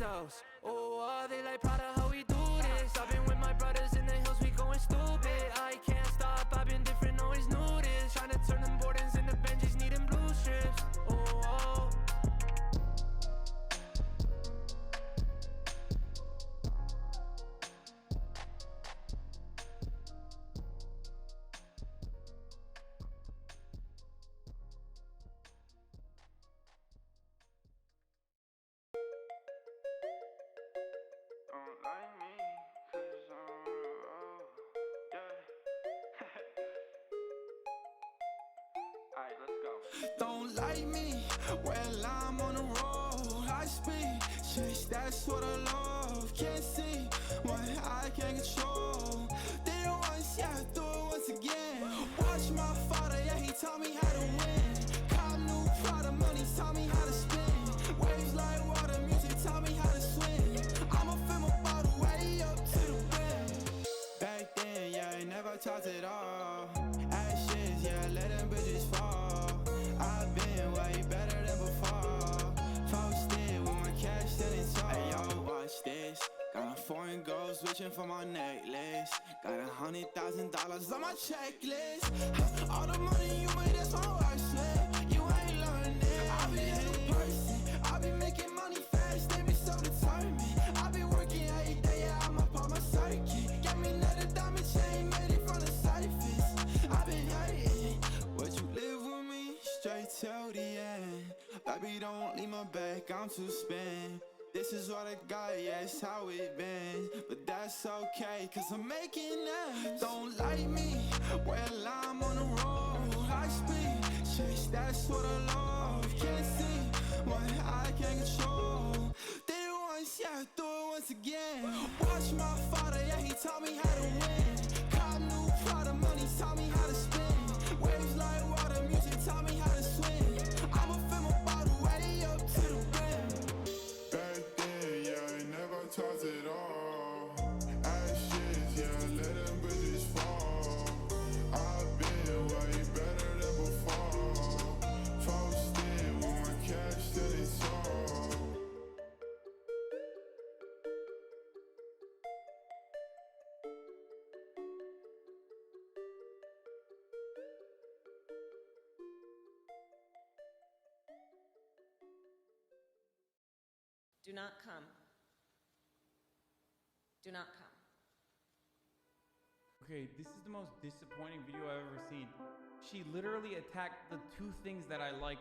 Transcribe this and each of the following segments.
toes. Oh, they like proud of how we do this. I've been with my brothers in the hills, we going stupid. I can't stop, I've been different, always knew this. Trying to turn them Bordens into Benjis, needing blue strips. Oh. Don't like me, 'cause I'm on the road, yeah. Alright, let's go. Don't like me, well I'm on the road. I speak, chase, that's what I love. Can't see what I can't control. Did it once, yeah, do it once again. Watch my father, yeah, he taught me how to win. Cop new Prada, money taught me how to spin. Waves like water, music taught me how to swim. I'ma fill my bottle way up to the brim. Back then, yeah, I never talked at all. Ashes, yeah, let them bitches fall. I've been way better than before. Posted with my cash standing tall. Hey yo, watch this. Got a foreign girl switching for my necklace. Got $100,000 on my checklist. All the money you made, that's my work slip. You ain't learning. I be a new person. I be making money fast. They be so determined. I be working every day. Yeah, I'm up on my circuit. Get me another diamond chain, made it from the surface. I been hurting. Would you live with me straight till the end? Baby, don't leave my back. I'm too spent. This is what I got, yeah, it's how it been. But that's okay, 'cause I'm making ends. Don't like me, well I'm on the road. I speak, chase, that's what I love. Can't see what I can't control. Did it once, yeah, do it once again. Watch my father, yeah, he taught me how to win. Cop new Prada, money taught me how to spin. Waves like water, music taught me how to swim. I'ma fill my bottle way up to the brim. Back then, yeah, I never talked at all. Ashes, yeah, let them bitches fall. I've been way better than before. Posted with my cash standing tall. Do not come. Do not come. Okay, this is the most disappointing video I've ever seen. She literally attacked the two things that I like.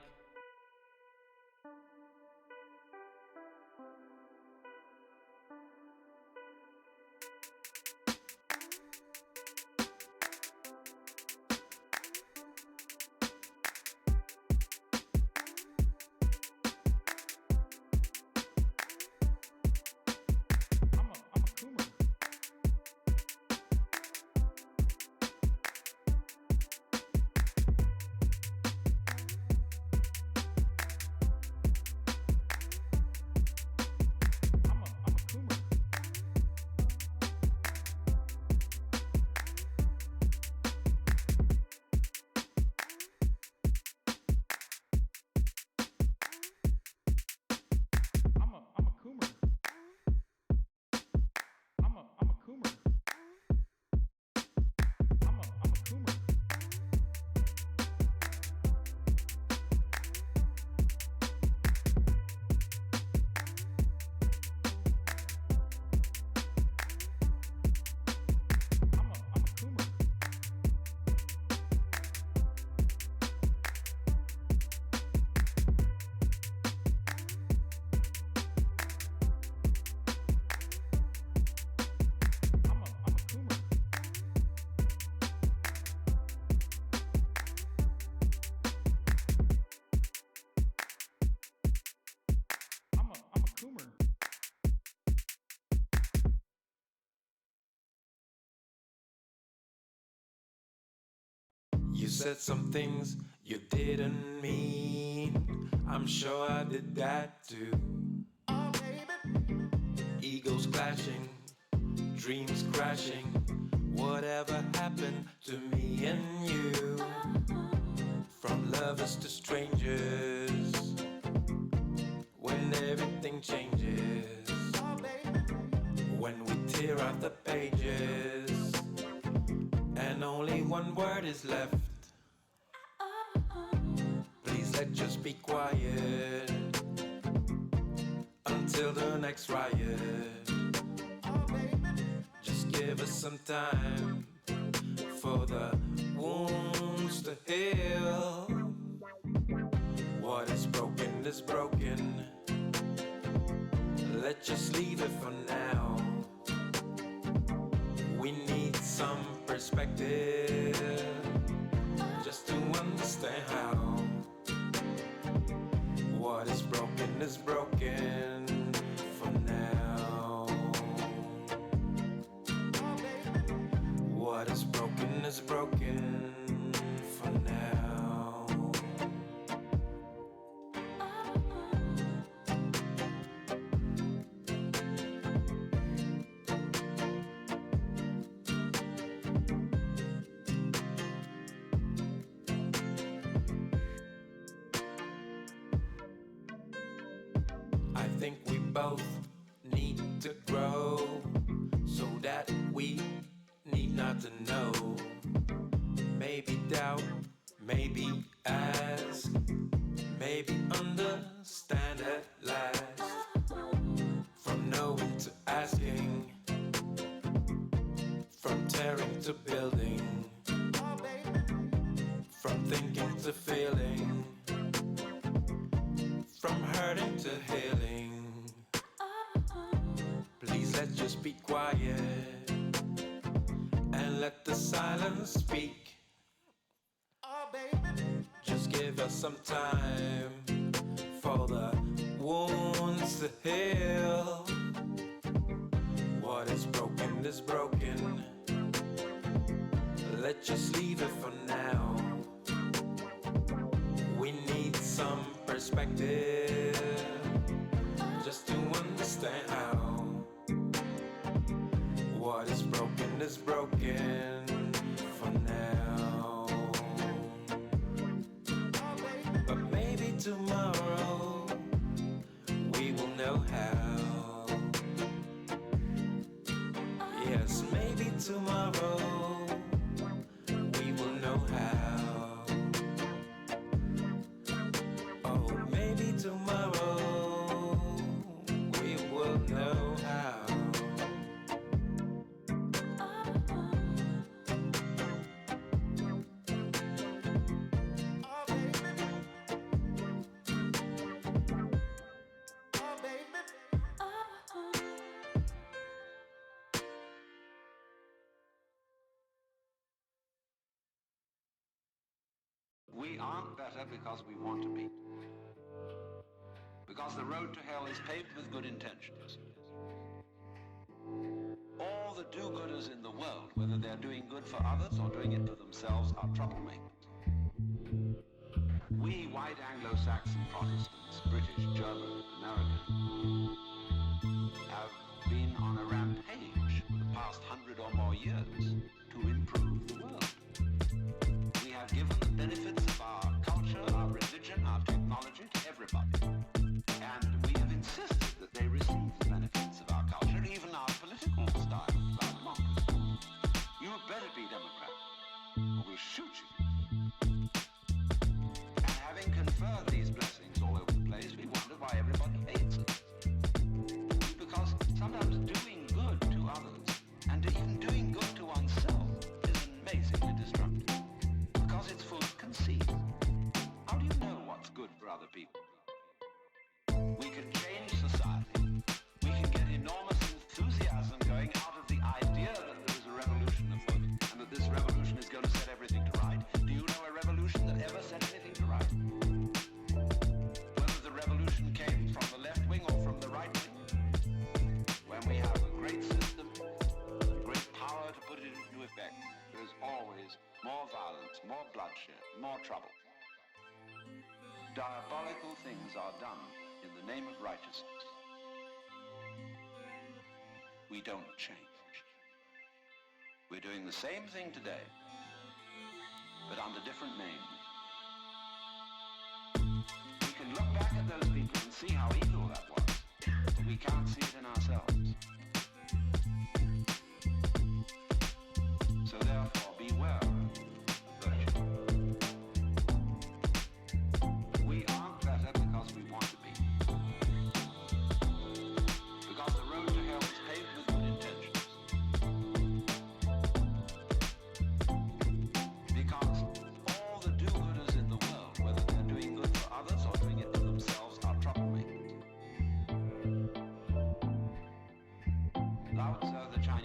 I'm a coomer. You said some things you didn't mean. I'm sure I did that too. Oh, baby. Egos clashing, dreams crashing. Whatever happened to me and you? From lovers to strangers, when everything changes. just be quiet until the next riot. Just give us some time for the wounds to heal. What is broken is broken. Let's just leave it for now. We need some perspective just to understand how. What is broken is broken for now. What is broken is broken for now. I think we both need to grow so that we need not to know. Maybe doubt, maybe ask, maybe understand at last. From knowing to asking, from tearing to building, from thinking to feeling, from hurting to healing. Please let's just be quiet and let the silence speak. Just give us some time for the wounds to heal. What is broken is broken. Let's just leave it for now. We need some perspective just to understand how. What is broken is broken for now. But maybe tomorrow we will know how. Yes, maybe tomorrow we will know how. Oh, maybe tomorrow we will know how. We aren't better because we want to be. Because the road to hell is paved with good intentions. All the do-gooders in the world, whether they're doing good for others or doing it for themselves, are troublemakers. We white Anglo-Saxon Protestants, British, German, American, have been on a rampage for the past 100 or more years to improve the world. We have given the benefits of our culture, our religion, our technology to everybody. And we have insisted that they receive the benefits of our culture, even our political style, our democracy. You had better be Democrat, or we'll shoot you. And having conferred these blessings all over the place, we wonder why everybody hates us. Because sometimes doing good to others, and even doing good to oneself, is amazingly destructive. Because it's full of conceit. How do you know what's good for other people? We can change society. We can get enormous enthusiasm going out of the idea that there is a revolution afoot and that this revolution is going to set everything to right. Do you know a revolution that ever set anything to right? Whether the revolution came from the left wing or from the right wing. When we have a great system, great power to put it into effect, there is always more violence, more bloodshed, more trouble. Diabolical things are done in the name of righteousness. We don't change. We're doing the same thing today, but under different names. We can look back at those people and see how evil that was, but we can't see it in ourselves. So therefore, beware of virtue. We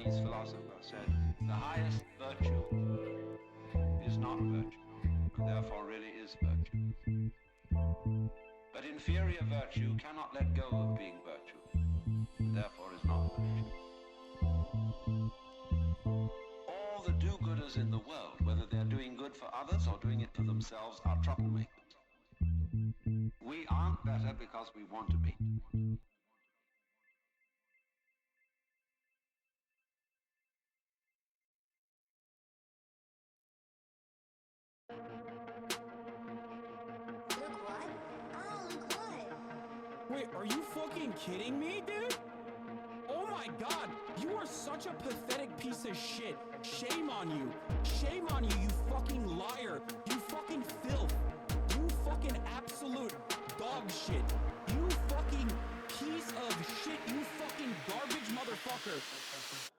Chinese philosopher said, the highest virtue is not virtue, and therefore really is virtue. But inferior virtue cannot let go of being virtue, and therefore is not virtue. All the do-gooders in the world, whether they're doing good for others or doing it for themselves, are troublemakers. We aren't better because we want to be. Look what? Oh, look what? Wait, are you fucking kidding me, dude? Oh my god, you are such a pathetic piece of shit. Shame on you. Shame on you, you fucking liar. You fucking filth. You fucking absolute dog shit. You fucking piece of shit. You fucking garbage motherfucker.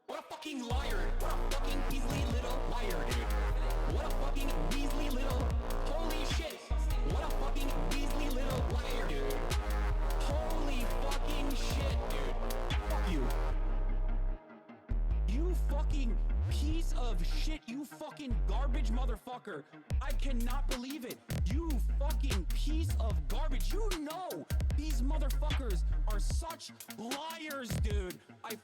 What a fucking liar. What a fucking Weasley little liar, dude. What a fucking Weasley little... Holy shit. What a fucking Weasley little liar, dude. Holy fucking shit, dude. Fuck you. You fucking piece of shit. You fucking garbage motherfucker. I cannot believe it. You fucking piece of garbage. You know these motherfuckers are such liars, dude. I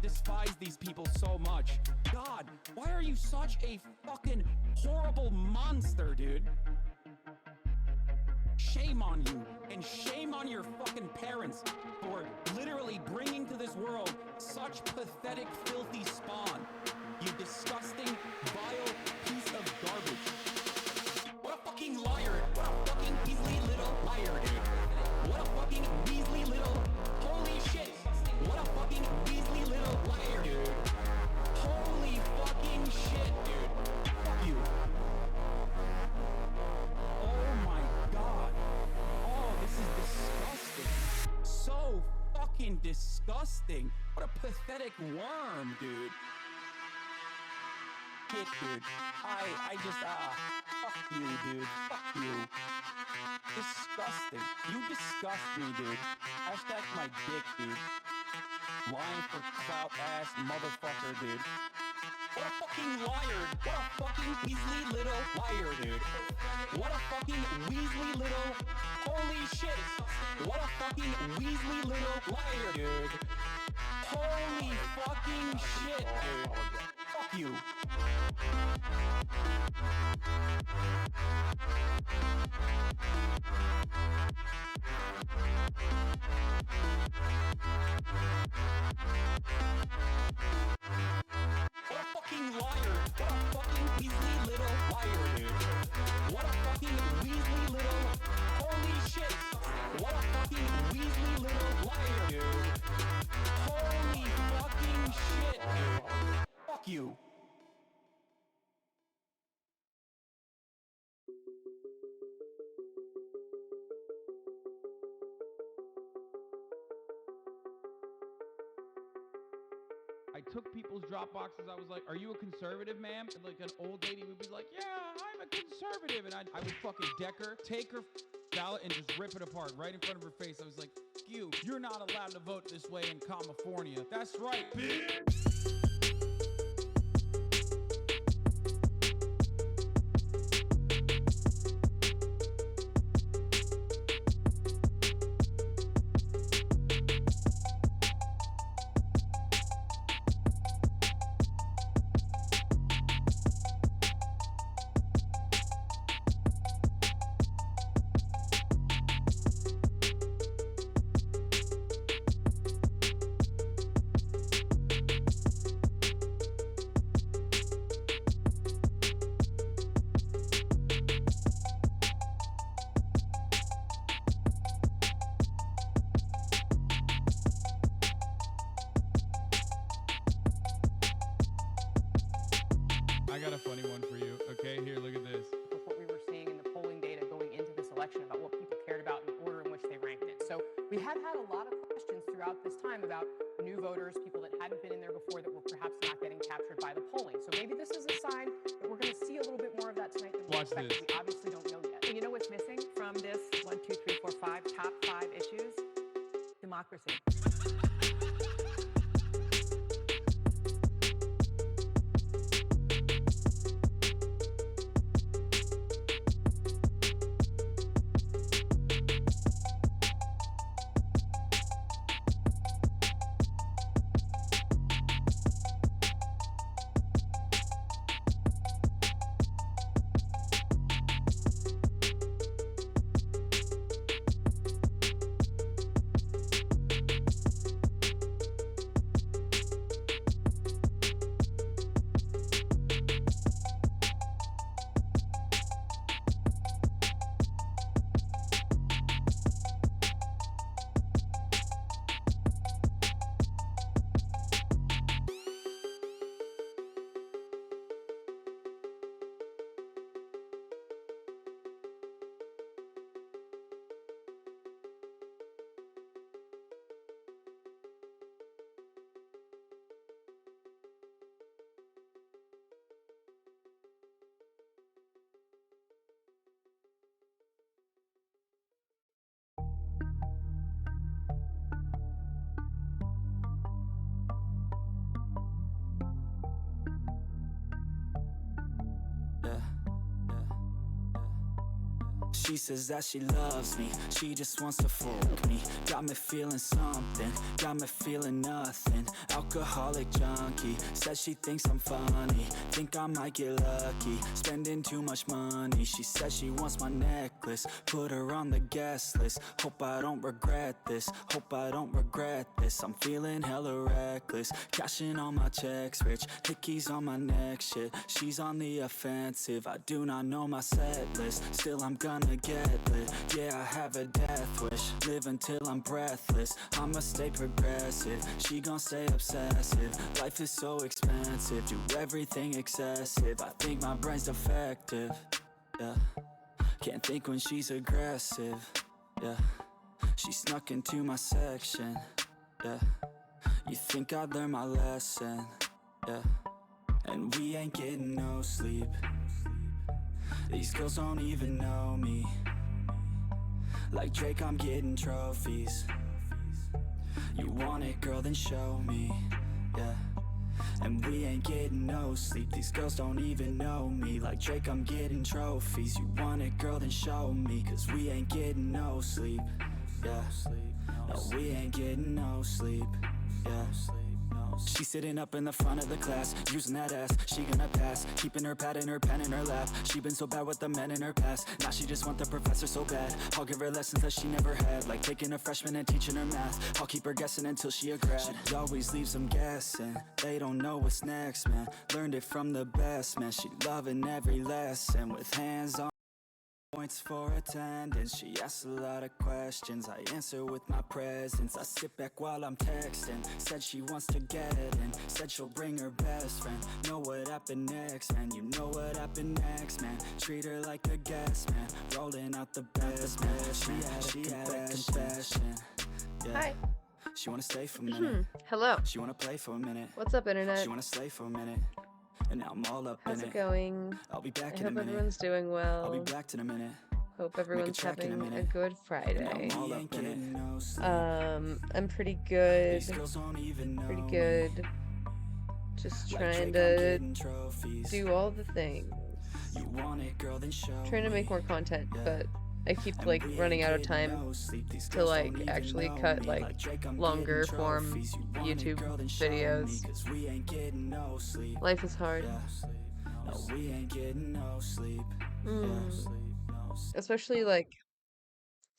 despise these people so much. God, why are you such a fucking horrible monster, dude? Shame on you, and shame on your fucking parents for literally bringing to this world such pathetic, filthy spawn. You disgusting, vile piece of garbage. What a fucking liar. What a fucking Weasley little liar, dude. What a fucking Weasley little... Holy shit. What a fucking Weasley little liar, dude. Holy fucking shit, dude. Fuck you. Oh my god. Oh, this is disgusting. So fucking disgusting. What a pathetic worm, dude. Shit, dude. I just, fuck you, dude. Fuck you. Disgusting. You disgust me, dude. Hashtag my dick, dude. Lying for clout ass motherfucker, dude. What a fucking liar. What a fucking Weasley little liar, dude. What a fucking Weasley little... Holy shit. What a fucking Weasley little liar, dude. Holy fucking shit, dude. Fuck you. What a fucking liar. What a fucking Weasley little liar, dude. What a fucking Weasley little... Holy shit. What a fucking Weasley little liar, dude. Holy fucking shit, dude. Fuck you. I took people's drop boxes. I was like, are you a conservative, ma'am? And like an old lady would be like, yeah, I'm a conservative. And I would fucking deck her, take her ballot and just rip it apart right in front of her face. I was like, you're not allowed to vote this way in California. That's right, bitch. I got a funny one for you. Okay, here, look at this. With what we were seeing in the polling data going into this election about what people cared about and the order in which they ranked it. So we have had a lot of questions throughout this time about new voters, people that hadn't been in there before that were perhaps not getting captured by the polling. So maybe this is a sign that we're going to see a little bit more of that tonight than we expected. We obviously don't know yet. You know what's missing from this 1, 2, 3, 4, 5 top 5 issues? Democracy. She says that she loves me, she just wants to fuck me. Got me feeling something, got me feeling nothing. Alcoholic junkie, says she thinks I'm funny. Think I might get lucky, spending too much money. She says she wants my necklace, put her on the guest list. Hope I don't regret this, hope I don't regret this. I'm feeling hella reckless, cashing all my checks rich. Hickeys on my neck, shit, she's on the offensive. I do not know my set list, still I'm gonna get lit. Yeah, I have a death wish, live until I'm breathless. I'ma stay progressive, she gon' stay obsessive. Life is so expensive, do everything excessive. I think my brain's defective, yeah. Can't think when she's aggressive, yeah. She snuck into my section, yeah. You think I'd learn my lesson, yeah. And we ain't getting no sleep. These girls don't even know me. Like Drake, I'm getting trophies. You want it, girl, then show me, yeah. And we ain't getting no sleep. These girls don't even know me. Like Drake, I'm getting trophies. You want it, girl, then show me. Cause we ain't getting no sleep, yeah. No, we ain't getting no sleep, yeah. She's sitting up in the front of the class, using that ass, she gonna pass. Keeping her pad and her pen in her lap. She been so bad with the men in her past. Now she just want the professor so bad. I'll give her lessons that she never had, like taking a freshman and teaching her math. I'll keep her guessing until she a grad. She always leaves them guessing, they don't know what's next, man. Learned it from the best, man. She loving every lesson with hands on points for attendance. She asks a lot of questions, I answer with my presence. I sit back while I'm texting. Said she wants to get in, said she'll bring her best friend. Know what happened next, man. You know what happened next, man. Treat her like a guest, man. Rolling out the best, man. She had a confession, yeah. Hi. She wanna stay for a minute. Hello. She wanna play for a minute. What's up, internet? She wanna slay for a minute. And now I'm all up How's in it going? I'll be back I in a hope minute. everyone's doing well. I'll be back in a minute. Hope everyone's track in a having a minute. good Friday. I'm all up in it. I'm pretty good. These girls don't even know Pretty me. good. Just Like trying Drake, to I'm getting trophies. do all the things. You want it, girl, then show Trying to make me. more content, Yeah. but I keep And like we running ain't out of getting time no sleep. These to girls like don't even actually know cut me. like Drake, I'm longer getting form trophies. You want it, YouTube girl, then show me. videos. 'Cause we ain't getting no sleep. Life is hard. Yeah. No, we ain't getting no sleep. Mm. Especially like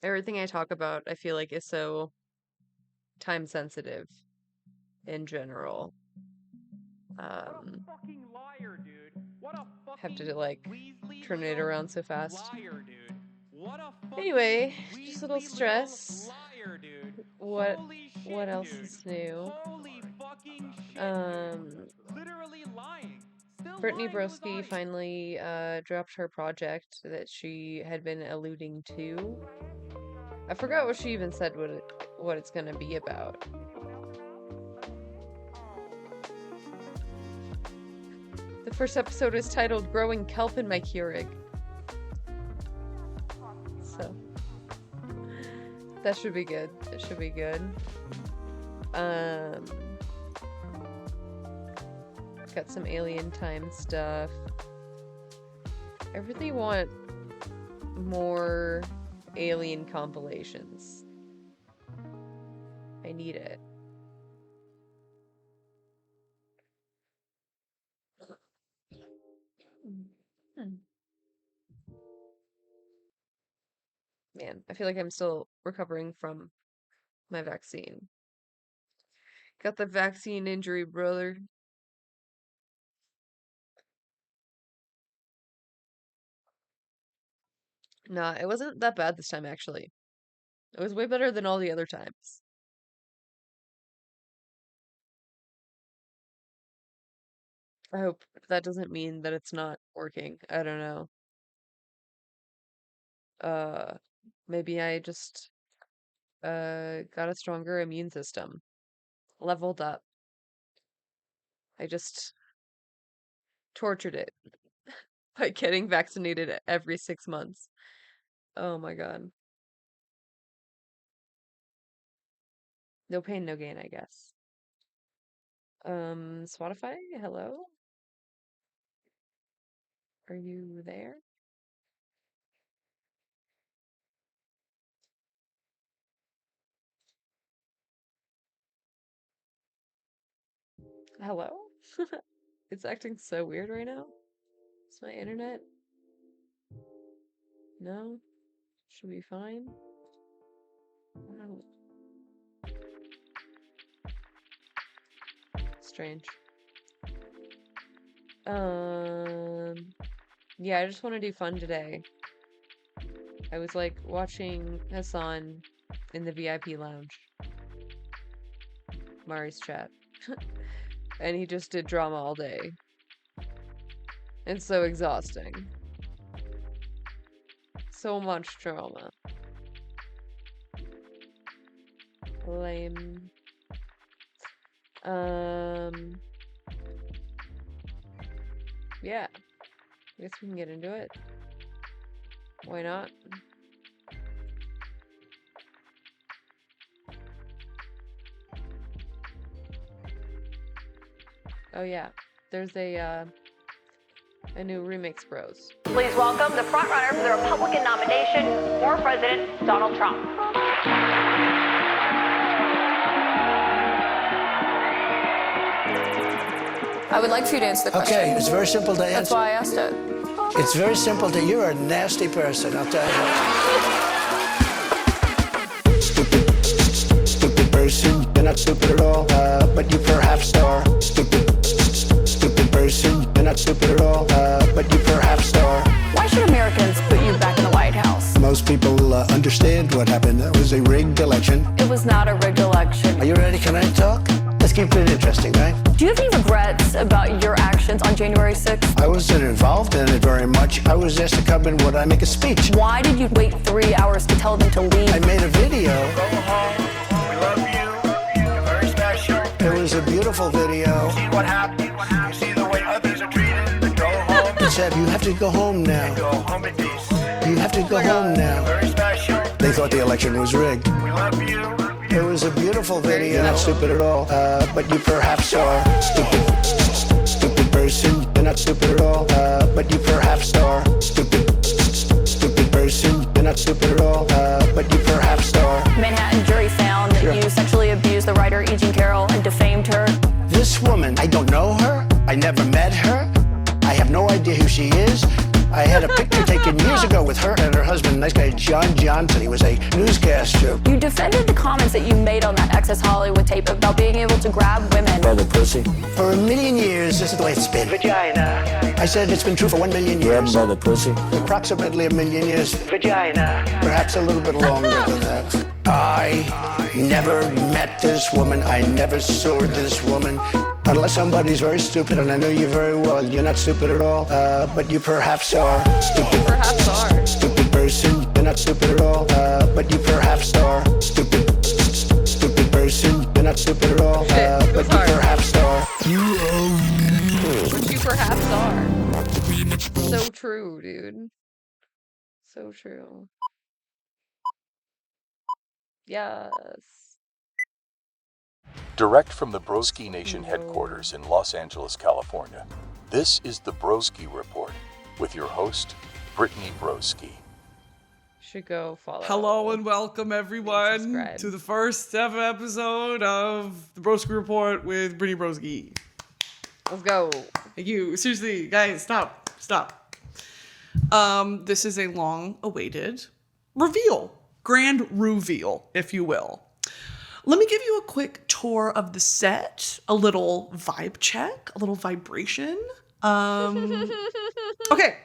everything I talk about, I feel like is so time sensitive in general. Fucking liar, dude. What a Have fucking to like Weasley turn it little around so fast. liar, dude. What a fucking Anyway, just a little Weasley stress. little liar, dude. What Holy shit, what else dude. is new? Holy fucking shit, Um, literally lying. Still Brittany lying to his Broski audience. finally dropped her project that she had been alluding to. I forgot what she even said what it's gonna be about. The first episode is titled Growing Kelp in My Keurig. So that should be good. It should be good. Got some Alien Time stuff. I really want more Alien compilations. I need it. Man, I feel like I'm still recovering from my vaccine. Got the vaccine injury, brother. Nah, it wasn't that bad this time, actually. It was way better than all the other times. I hope that doesn't mean that it's not working. I don't know. Uh, maybe I just got a stronger immune system. Leveled up. I just tortured it by getting vaccinated every 6 months. Oh my god. No pain, no gain, I guess. Spotify, hello? Are you there? Hello? It's acting so weird right now. Is my internet? No? Should be fine? I don't know. Strange. Yeah, I just want to do fun today. I was like watching Hassan in the VIP lounge. Mari's chat. And he just did drama all day. It's so exhausting. So much drama. Lame. Yeah. I guess we can get into it. Why not? Oh yeah. There's a new Remix Bros. Please welcome the frontrunner for the Republican nomination for President Donald Trump. I would like for you to answer the question. Okay, it's very simple to answer. That's why I asked it. It's very simple to. You're a nasty person, I'll tell you. Stupid person. You're not stupid at all, but you perhaps are. Stupid person. You're not stupid at all, but you perhaps are. Why should Americans put you back in the White House? Most people understand what happened. That was a rigged election. It was not a rigged election. Are you ready? Can I talk? Let's keep it interesting, right? Do you have any regrets about your actions on January 6th? I wasn't involved in it very much. I was asked to come in when I make a speech. Why did you wait 3 hours to tell them to leave? I made a video. Go home. We love you. You're very special. It was a beautiful video. See what happens. You see the way others are treated. Go home. It said, you have to go home now. Go home in peace. You have to go home now. Very special. They thought the election was rigged. We love you. It was a beautiful video. You're not stupid at all, but you perhaps are. Stupid person. You're not stupid at all, but you perhaps are. Stupid person. You're not stupid at all, but you perhaps are. Manhattan jury found that you sexually abused the writer E. Jean Carroll and defamed her. This woman, I don't know her. I never met her. I have no idea who she is. I had a picture taken years ago with her and her husband, nice guy John Johnson. He was a newscaster. You defended the comments that you made on that Access Hollywood tape about being able to grab women. By the pussy. For 1 million years, this is the way it's been. Vagina. I said it's been true for 1 million years. By the pussy. Approximately 1 million years. Vagina. Perhaps a little bit longer than that. I never met this woman. I never saw this woman. Unless somebody's very stupid, and I know you very well. You're not stupid at all, but you perhaps are. Perhaps are. Stupid person. You're not stupid at all, but you perhaps are. Stupid person. You're not stupid at all, but you perhaps are. But you perhaps are. So true, dude. So true. Yes. Direct from the Broski Nation headquarters in Los Angeles, California, this is the Broski Report with your host, Brittany Broski. Should go follow. Hello and welcome everyone to the first ever episode of the Broski Report with Brittany Broski. Let's go. Thank you. Seriously, guys, stop. This is a long-awaited reveal, grand reveal, if you will. Let me give you a quick tour of the set, a little vibe check, a little vibration. Okay,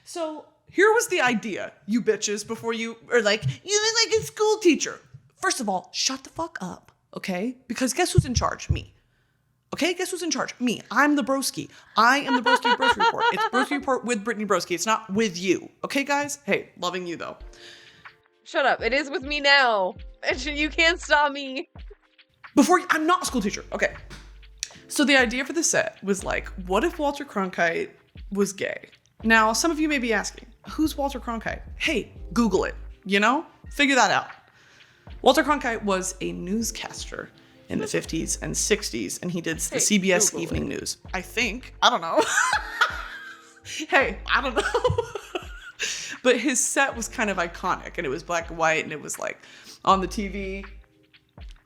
so here was the idea, you bitches, before you are like, you look like a school teacher. First of all, shut the fuck up, okay? Because guess who's in charge? Me. Okay, guess who's in charge? Me. I'm the Broski. I am the Broski Report. It's Broski Report with Brittany Broski. It's not with you. Okay, guys? Hey, loving you though. Shut up. It is with me now. You can't stop me. I'm not a school teacher. Okay. So the idea for the set was like, what if Walter Cronkite was gay? Now, some of you may be asking, who's Walter Cronkite? Hey, Google it, Figure that out. Walter Cronkite was a newscaster in the 50s and 60s, and he did the CBS Google Evening News. I think. I don't know. Hey, I don't know. But his set was kind of iconic, and it was black and white, and it was like on the TV.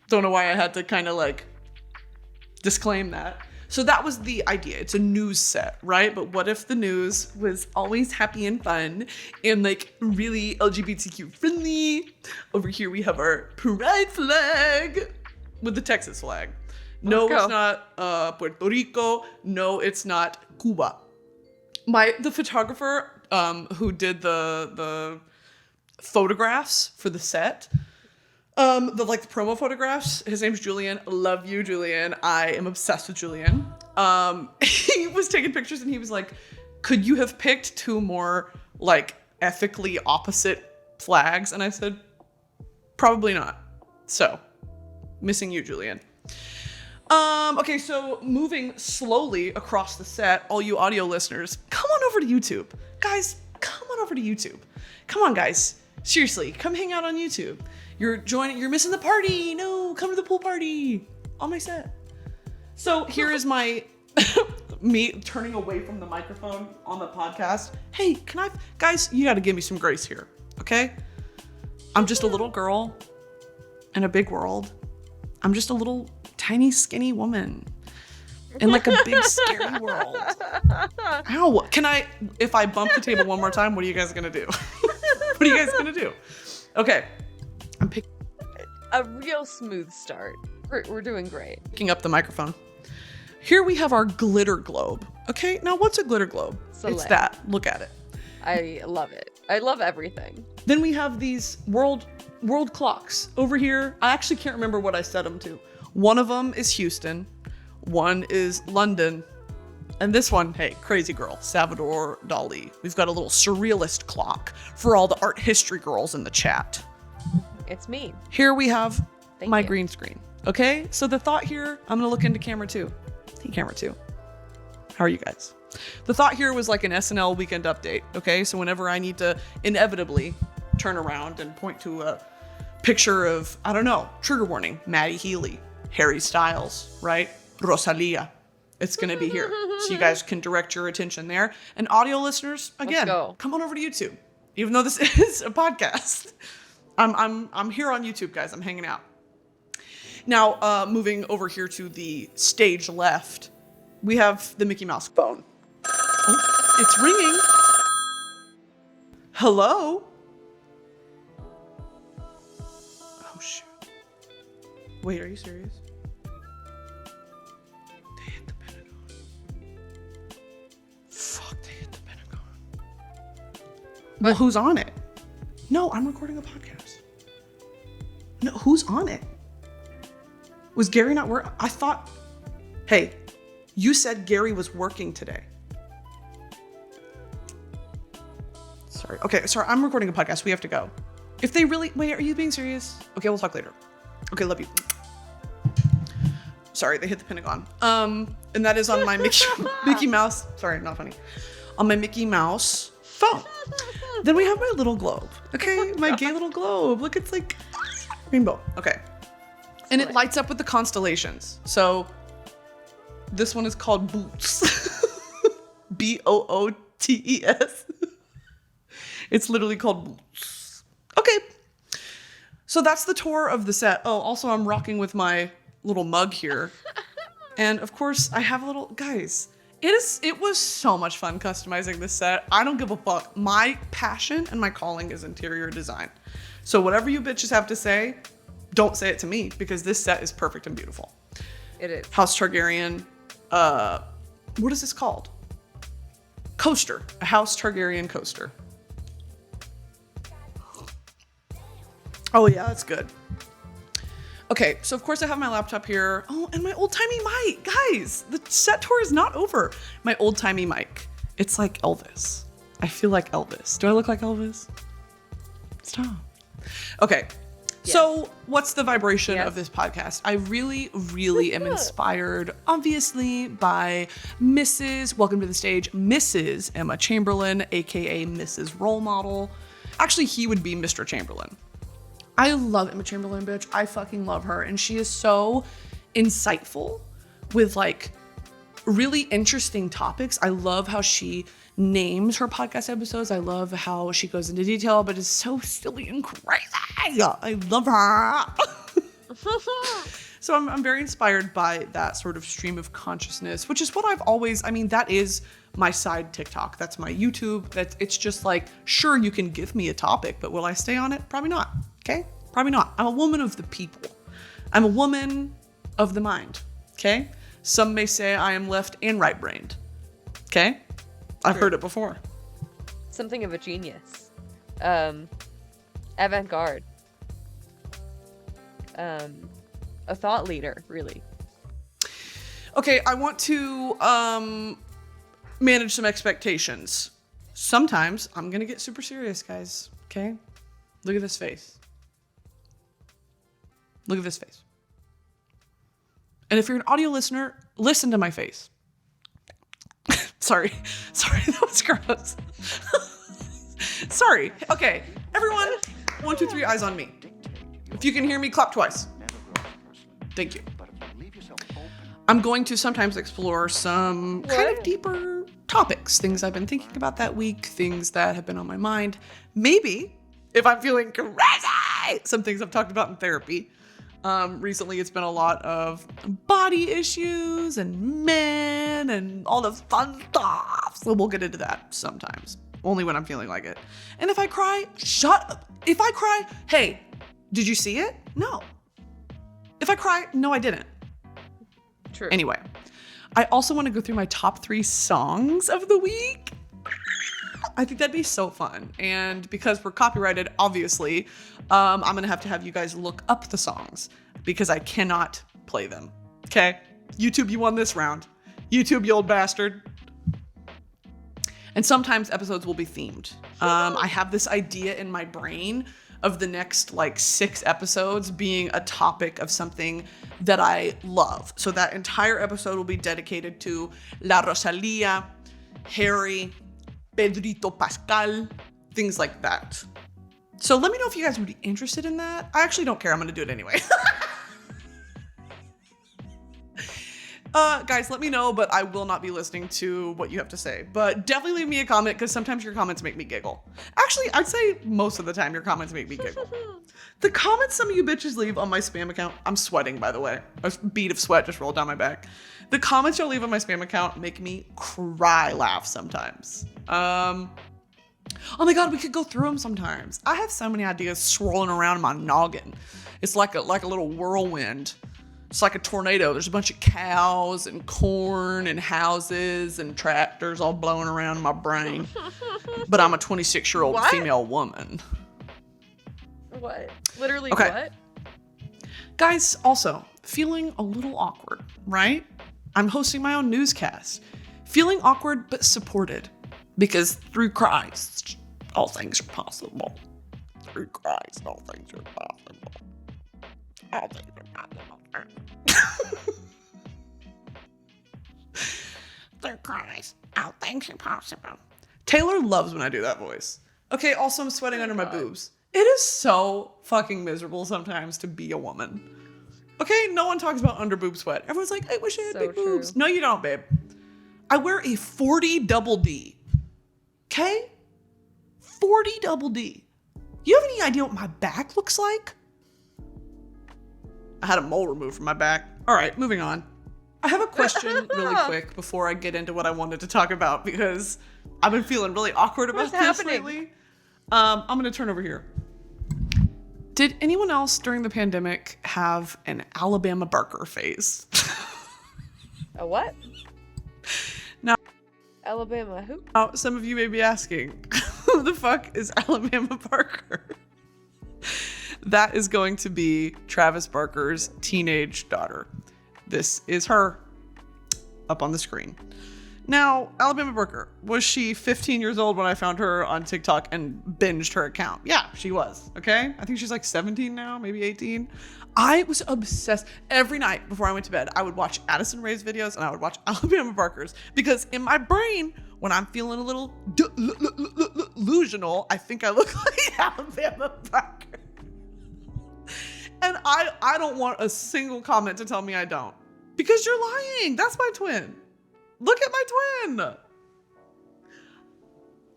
Don't know why I had to kind of like disclaim that. So that was the idea. It's a news set, right? But what if the news was always happy and fun and like really LGBTQ friendly? Over here we have our pride flag with the Texas flag. No, it's not Puerto Rico. No, it's not Cuba. The photographer who did the photographs for the set, the promo photographs, his name's Julian. Love you, Julian. I am obsessed with Julian. He was taking pictures and he was like, could you have picked 2 more like ethically opposite flags? And I said, probably not. So, missing you, Julian. Okay, so moving slowly across the set, all you audio listeners, come on over to YouTube. Guys, come on over to YouTube. Come on, guys. Seriously, come hang out on YouTube. You're missing the party. No, come to the pool party on my set. So here is my, me turning away from the microphone on the podcast. Hey, guys, you gotta give me some grace here, okay? I'm just a little girl in a big world. I'm just a little tiny skinny woman in like a big scary world. Ow, if I bump the table one more time, what are you guys gonna do? What are you guys gonna do? Okay, I'm picking a real smooth start. We're doing great. Picking up the microphone. Here we have our glitter globe. Okay, now what's a glitter globe? It's that, look at it. I love it. I love everything. Then we have these world clocks over here. I actually can't remember what I set them to. One of them is Houston, one is London, and this one, hey, crazy girl, Salvador Dali. We've got a little surrealist clock for all the art history girls in the chat. It's me. Here we have my green screen. Okay, so the thought here, I'm gonna look into camera 2. Hey, camera 2. How are you guys? The thought here was like an SNL weekend update, okay? So whenever I need to inevitably turn around and point to a picture of, I don't know, trigger warning, Maddie Healy, Harry Styles, right? Rosalia. It's gonna be here. So you guys can direct your attention there. And audio listeners, again, come on over to YouTube. Even though this is a podcast, I'm here on YouTube, guys. I'm hanging out. Now, moving over here to the stage left, we have the Mickey Mouse phone. Oh, it's ringing. Hello? Oh, shoot. Wait, are you serious? They hit the Pentagon. Fuck, they hit the Pentagon. Well, who's on it? No, I'm recording a podcast. No, who's on it? Was Gary not working? I thought, hey, you said Gary was working today. Sorry. Okay, sorry, I'm recording a podcast. We have to go. If they really, wait, are you being serious? Okay, we'll talk later. Okay, love you. Sorry, they hit the Pentagon. And that is on my Mickey Mouse, sorry, not funny. On my Mickey Mouse phone. Then we have my little globe. Okay, my gay little globe. Look, it's like rainbow. Okay. And it lights up with the constellations. So this one is called Boots. Bootes. It's literally called Boots. Okay. So that's the tour of the set. Oh, also I'm rocking with my little mug here. And of course I have a little, guys, it was so much fun customizing this set. I don't give a fuck. My passion and my calling is interior design. So whatever you bitches have to say, don't say it to me, because this set is perfect and beautiful. It is. House Targaryen, what is this called? Coaster, a House Targaryen coaster. Oh yeah, that's good. Okay, so of course I have my laptop here. Oh, and my old-timey mic. Guys, the set tour is not over. My old-timey mic. It's like Elvis. I feel like Elvis. Do I look like Elvis? Stop. Okay. Yes. So what's the vibration of this podcast? I really, really am inspired, obviously, by welcome to the stage, Mrs. Emma Chamberlain, aka Mrs. Role Model. Actually, he would be Mr. Chamberlain. I love Emma Chamberlain, bitch. I fucking love her. And she is so insightful with like really interesting topics. I love how she names her podcast episodes. I love how she goes into detail, but it's so silly and crazy. I love her. So I'm very inspired by that sort of stream of consciousness, which is what I've always, I mean, that is my side TikTok. That's my YouTube. It's just like, sure, you can give me a topic, but will I stay on it? Probably not. Okay? Probably not. I'm a woman of the people. I'm a woman of the mind. Okay? Some may say I am left and right brained. Okay? I've heard it before. Something of a genius. Avant-garde. A thought leader, really. Okay, I want to manage some expectations. Sometimes I'm gonna get super serious, guys. Okay? Look at this face. Look at this face. And if you're an audio listener, listen to my face. Sorry, that was gross. Sorry. Okay, everyone, 1, 2, 3, eyes on me. If you can hear me, clap twice. Thank you. I'm going to sometimes explore some kind of deeper topics, things I've been thinking about that week, things that have been on my mind. Maybe, if I'm feeling crazy, some things I've talked about in therapy. Recently, it's been a lot of body issues and men and all the fun stuff. So we'll get into that sometimes. Only when I'm feeling like it. And if I cry, shut up. If I cry, hey, did you see it? No. If I cry, no, I didn't. True. Anyway, I also want to go through my top 3 songs of the week. I think that'd be so fun. And because we're copyrighted, obviously, I'm going to have you guys look up the songs because I cannot play them. Okay? YouTube, you won this round. YouTube, you old bastard. And sometimes episodes will be themed. I have this idea in my brain of the next 6 episodes being a topic of something that I love. So that entire episode will be dedicated to La Rosalia, Harry, Pedrito Pascal, things like that. So let me know if you guys would be interested in that. I actually don't care. I'm going to do it anyway. Guys, let me know, but I will not be listening to what you have to say. But definitely leave me a comment because sometimes your comments make me giggle. Actually, I'd say most of the time your comments make me giggle. The comments some of you bitches leave on my spam account, I'm sweating, by the way. A bead of sweat just rolled down my back. The comments you'll leave on my spam account make me cry laugh sometimes. Oh my God, we could go through them sometimes. I have so many ideas swirling around in my noggin. It's like a little whirlwind. It's like a tornado. There's a bunch of cows and corn and houses and tractors all blowing around in my brain. But I'm a 26-year-old female woman. What? Literally okay. What? Guys, also, feeling a little awkward, right? I'm hosting my own newscast. Feeling awkward but supported. Because through Christ, all things are possible. Through Christ, all things are possible. All things are possible. Through Christ, all things are possible. Taylor loves when I do that voice. Okay, also I'm sweating under my boobs. It is so fucking miserable sometimes to be a woman. Okay, no one talks about under boob sweat. Everyone's like, I wish I had big boobs. No, you don't, babe. I wear a 40 double D. Okay? 40 double D. You have any idea what my back looks like? I had a mole removed from my back. All right, moving on. I have a question really quick before I get into what I wanted to talk about because I've been feeling really awkward about this lately. I'm going to turn over here. Did anyone else during the pandemic have an Alabama Barker phase? A what? Now, Alabama who? Now, some of you may be asking, who the fuck is Alabama Barker? That is going to be Travis Barker's teenage daughter. This is her up on the screen. Now, Alabama Barker, was she 15 years old when I found her on TikTok and binged her account? Yeah, she was, okay? I think she's like 17 now, maybe 18. I was obsessed. Every night before I went to bed, I would watch Addison Rae's videos and I would watch Alabama Barker's because in my brain, when I'm feeling a little delusional, I think I look like Alabama Barker. And I don't want a single comment to tell me I don't. Because you're lying. That's my twin. Look at my twin.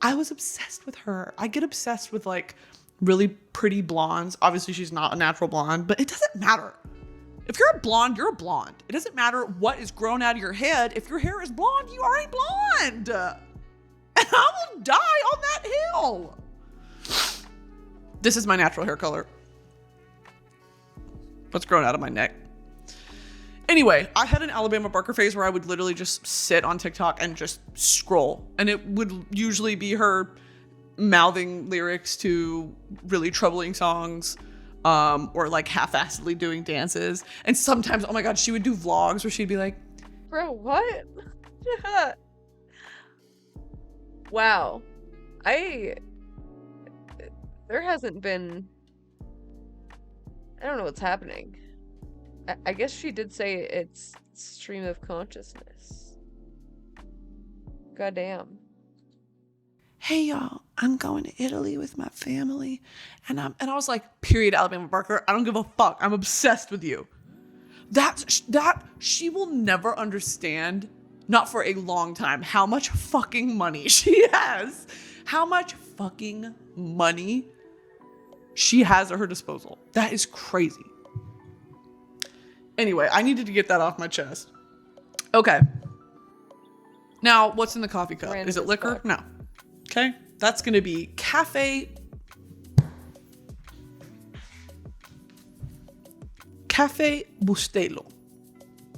I was obsessed with her. I get obsessed with like really pretty blondes. Obviously she's not a natural blonde, but it doesn't matter. If you're a blonde, you're a blonde. It doesn't matter what is grown out of your head. If your hair is blonde, you are a blonde. And I will die on that hill. This is my natural hair color. What's grown out of my neck. Anyway, I had an Alabama Barker phase where I would literally just sit on TikTok and just scroll. And it would usually be her mouthing lyrics to really troubling songs, or like half-assedly doing dances. And sometimes, oh my God, she would do vlogs where she'd be like, bro, what? Wow. There hasn't been, I don't know what's happening. I guess she did say it's stream of consciousness. Goddamn. hey y'all, I'm going to Italy with my family. And I was like, period, Alabama Barker, I don't give a fuck. I'm obsessed with you. That she will never understand, not for a long time, how much fucking money she has. How much fucking money she has at her disposal. That is crazy. Anyway, I needed to get that off my chest. Okay. Now, what's in the coffee cup? Random Is it liquor? fuck. No. Okay. That's going to be Cafe Bustelo.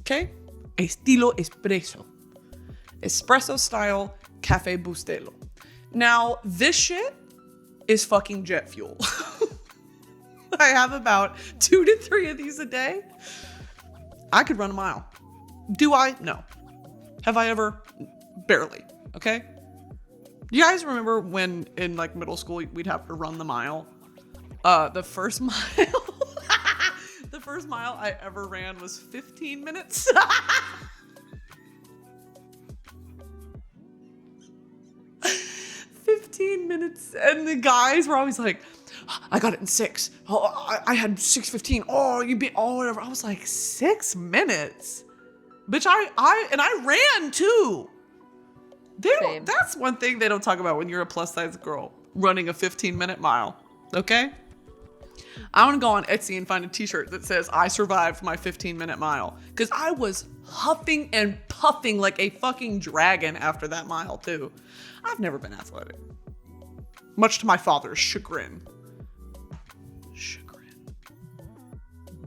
Okay? Estilo espresso. Espresso style Cafe Bustelo. Now, this shit is fucking jet fuel. I have about 2 to 3 of these a day. I could run a mile. Do I? No. Have I ever? Barely. Okay? You guys remember when in like middle school we'd have to run the mile? The first mile the first mile I ever ran was 15 minutes. 15 minutes. And the guys were always like, I got it in 6. Oh, I had 6:15. Oh, you beat, oh, whatever. I was like, 6 minutes? Bitch, I ran too. That's one thing they don't talk about when you're a plus size girl, running a 15-minute mile. Okay? I want to go on Etsy and find a t-shirt that says I survived my 15-minute mile. Because I was huffing and puffing like a fucking dragon after that mile too. I've never been athletic. Much to my father's chagrin.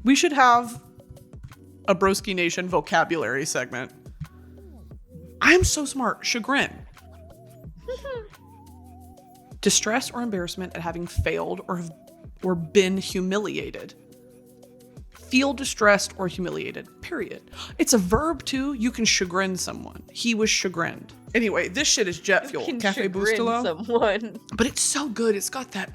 We should have a Broski Nation vocabulary segment. I'm so smart. Chagrin. Distress or embarrassment at having failed or been humiliated. Feel distressed or humiliated, period. It's a verb too. You can chagrin someone. He was chagrined. Anyway, this shit is jet fuel. Cafe Bustelo. Someone. But it's so good. It's got that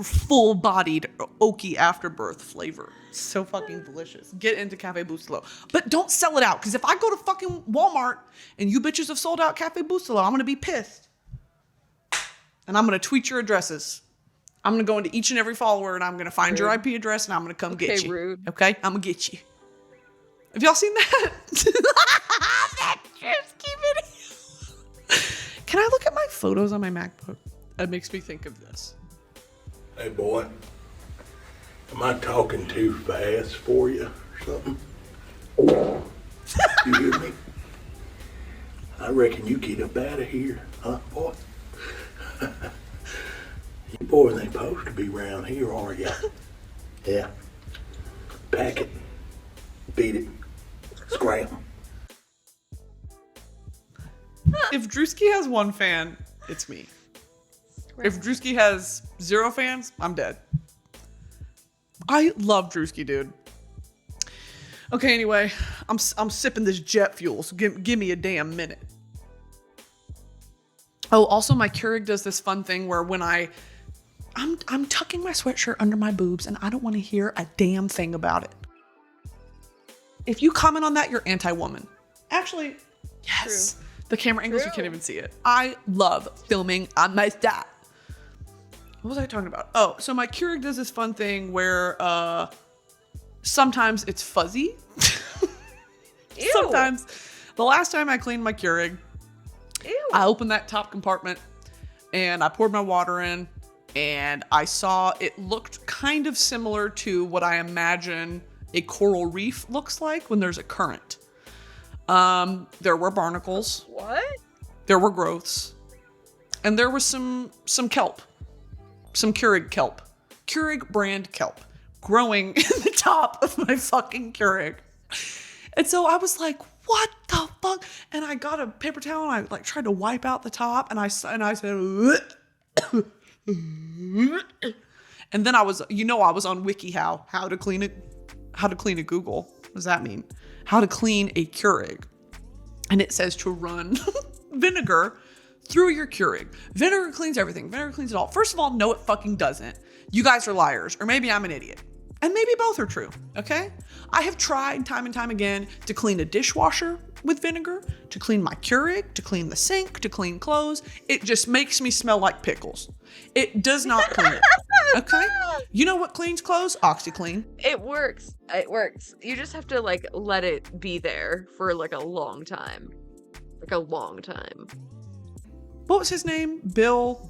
full-bodied oaky afterbirth flavor. So fucking delicious. Get into Cafe Bustelo. But don't sell it out, because if I go to fucking Walmart and you bitches have sold out Cafe Bustelo, I'm going to be pissed. And I'm going to tweet your addresses. I'm going to go into each and every follower and I'm going to find your IP address and I'm going to come get you. Rude. Okay? I'm going to get you. Have y'all seen that? That Broski video. Can I look at my photos on my MacBook? It makes me think of this. Hey boy, am I talking too fast for you or something? You hear me? I reckon you get up out of here, huh boy? You boys ain't supposed to be around here, are ya? Yeah. Pack it. Beat it. Scram. If Broski has 1 fan, it's me. If Broski has 0 fans, I'm dead. I love Broski, dude. Okay, anyway, I'm sipping this jet fuel, so give me a damn minute. Oh, also my Keurig does this fun thing where when I'm tucking my sweatshirt under my boobs and I don't want to hear a damn thing about it. If you comment on that, you're anti-woman. Actually, yes. True. The camera angles, you can't even see it. I love filming on my stat. What was I talking about? Oh, so my Keurig does this fun thing where sometimes it's fuzzy. Ew. Sometimes. The last time I cleaned my Keurig, I opened that top compartment and I poured my water in and I saw it looked kind of similar to what I imagine a coral reef looks like when there's a current. There were barnacles. What? There were growths. And there was some kelp. Some Keurig kelp. Keurig brand kelp growing in the top of my fucking Keurig. And so I was like, what the fuck? And I got a paper towel and I like tried to wipe out the top and I said, and then I was on WikiHow, how to clean a Google. What does that mean? How to clean a Keurig. And it says to run vinegar through your Keurig. Vinegar cleans everything. Vinegar cleans it all. First of all, no, it fucking doesn't. You guys are liars, or maybe I'm an idiot. And maybe both are true, okay? I have tried time and time again to clean a dishwasher with vinegar, to clean my Keurig, to clean the sink, to clean clothes. It just makes me smell like pickles. It does not clean it, okay? You know what cleans clothes? OxyClean. It works. It works. You just have to like let it be there for like a long time. Like a long time. What was his name? Bill.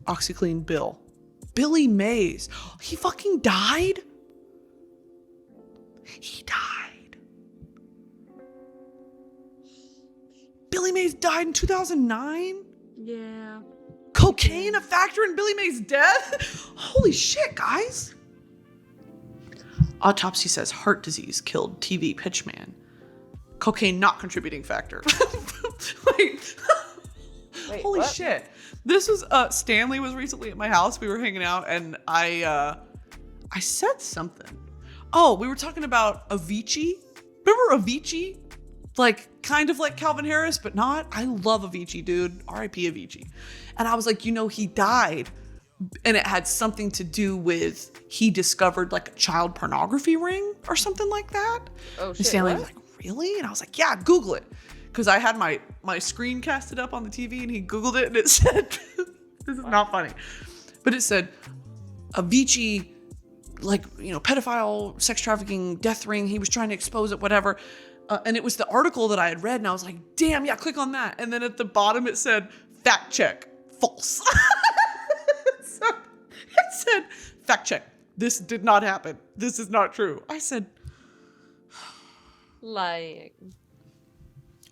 OxyClean Bill. Billy Mays. He fucking died? He died. Billy Mays died in 2009? Yeah. Cocaine a factor in Billy Mays' death? Holy shit, guys. Autopsy says heart disease killed TV pitchman. Cocaine not contributing factor. Wait, holy what? shit. This was Stanley was recently at my house. We were hanging out and I said something. Oh, we were talking about Avicii. Remember Avicii? Like kind of like Calvin Harris, but not. I love Avicii, dude. R.I.P. Avicii. And I was like, he died. And it had something to do with he discovered like a child pornography ring or something like that. Oh shit. And Stanley what? was like, really? And I was like, yeah, Google it. Because I had my screen casted up on the TV and he Googled it and it said, this is not funny, but it said, Avicii, like, pedophile, sex trafficking, death ring. He was trying to expose it, whatever. And it was the article that I had read and I was like, damn, yeah, click on that. And then at the bottom it said, fact check, false. So it said, fact check, this did not happen. This is not true. I said, lying.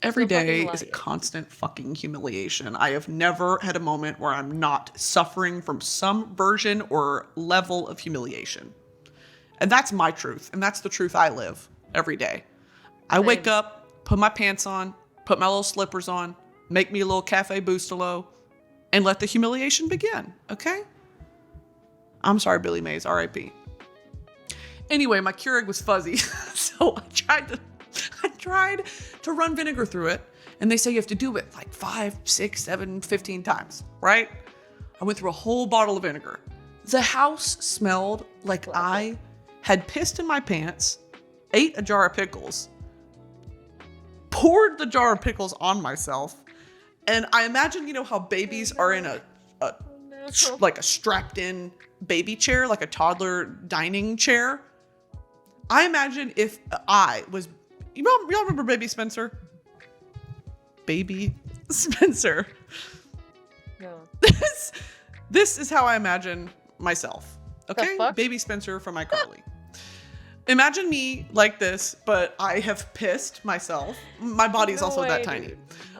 Every day is a constant fucking humiliation. I have never had a moment where I'm not suffering from some version or level of humiliation. And that's my truth. And that's the truth I live every day. I wake up, put my pants on, put my little slippers on, make me a little Cafe Bustelo, and let the humiliation begin, okay? I'm sorry, Billy Mays, R.I.P. Anyway, my Keurig was fuzzy, so I tried to run vinegar through it, and they say you have to do it like 5, 6, 7, 15 times, right? I went through a whole bottle of vinegar. The house smelled like I had pissed in my pants, ate a jar of pickles, poured the jar of pickles on myself, and I imagine, how babies are in a strapped in baby chair, like a toddler dining chair. I imagine if I was, y'all remember Baby Spencer? Baby Spencer. No. This is how I imagine myself. Okay? Baby Spencer from iCarly. Imagine me like this, but I have pissed myself. My body is also that tiny.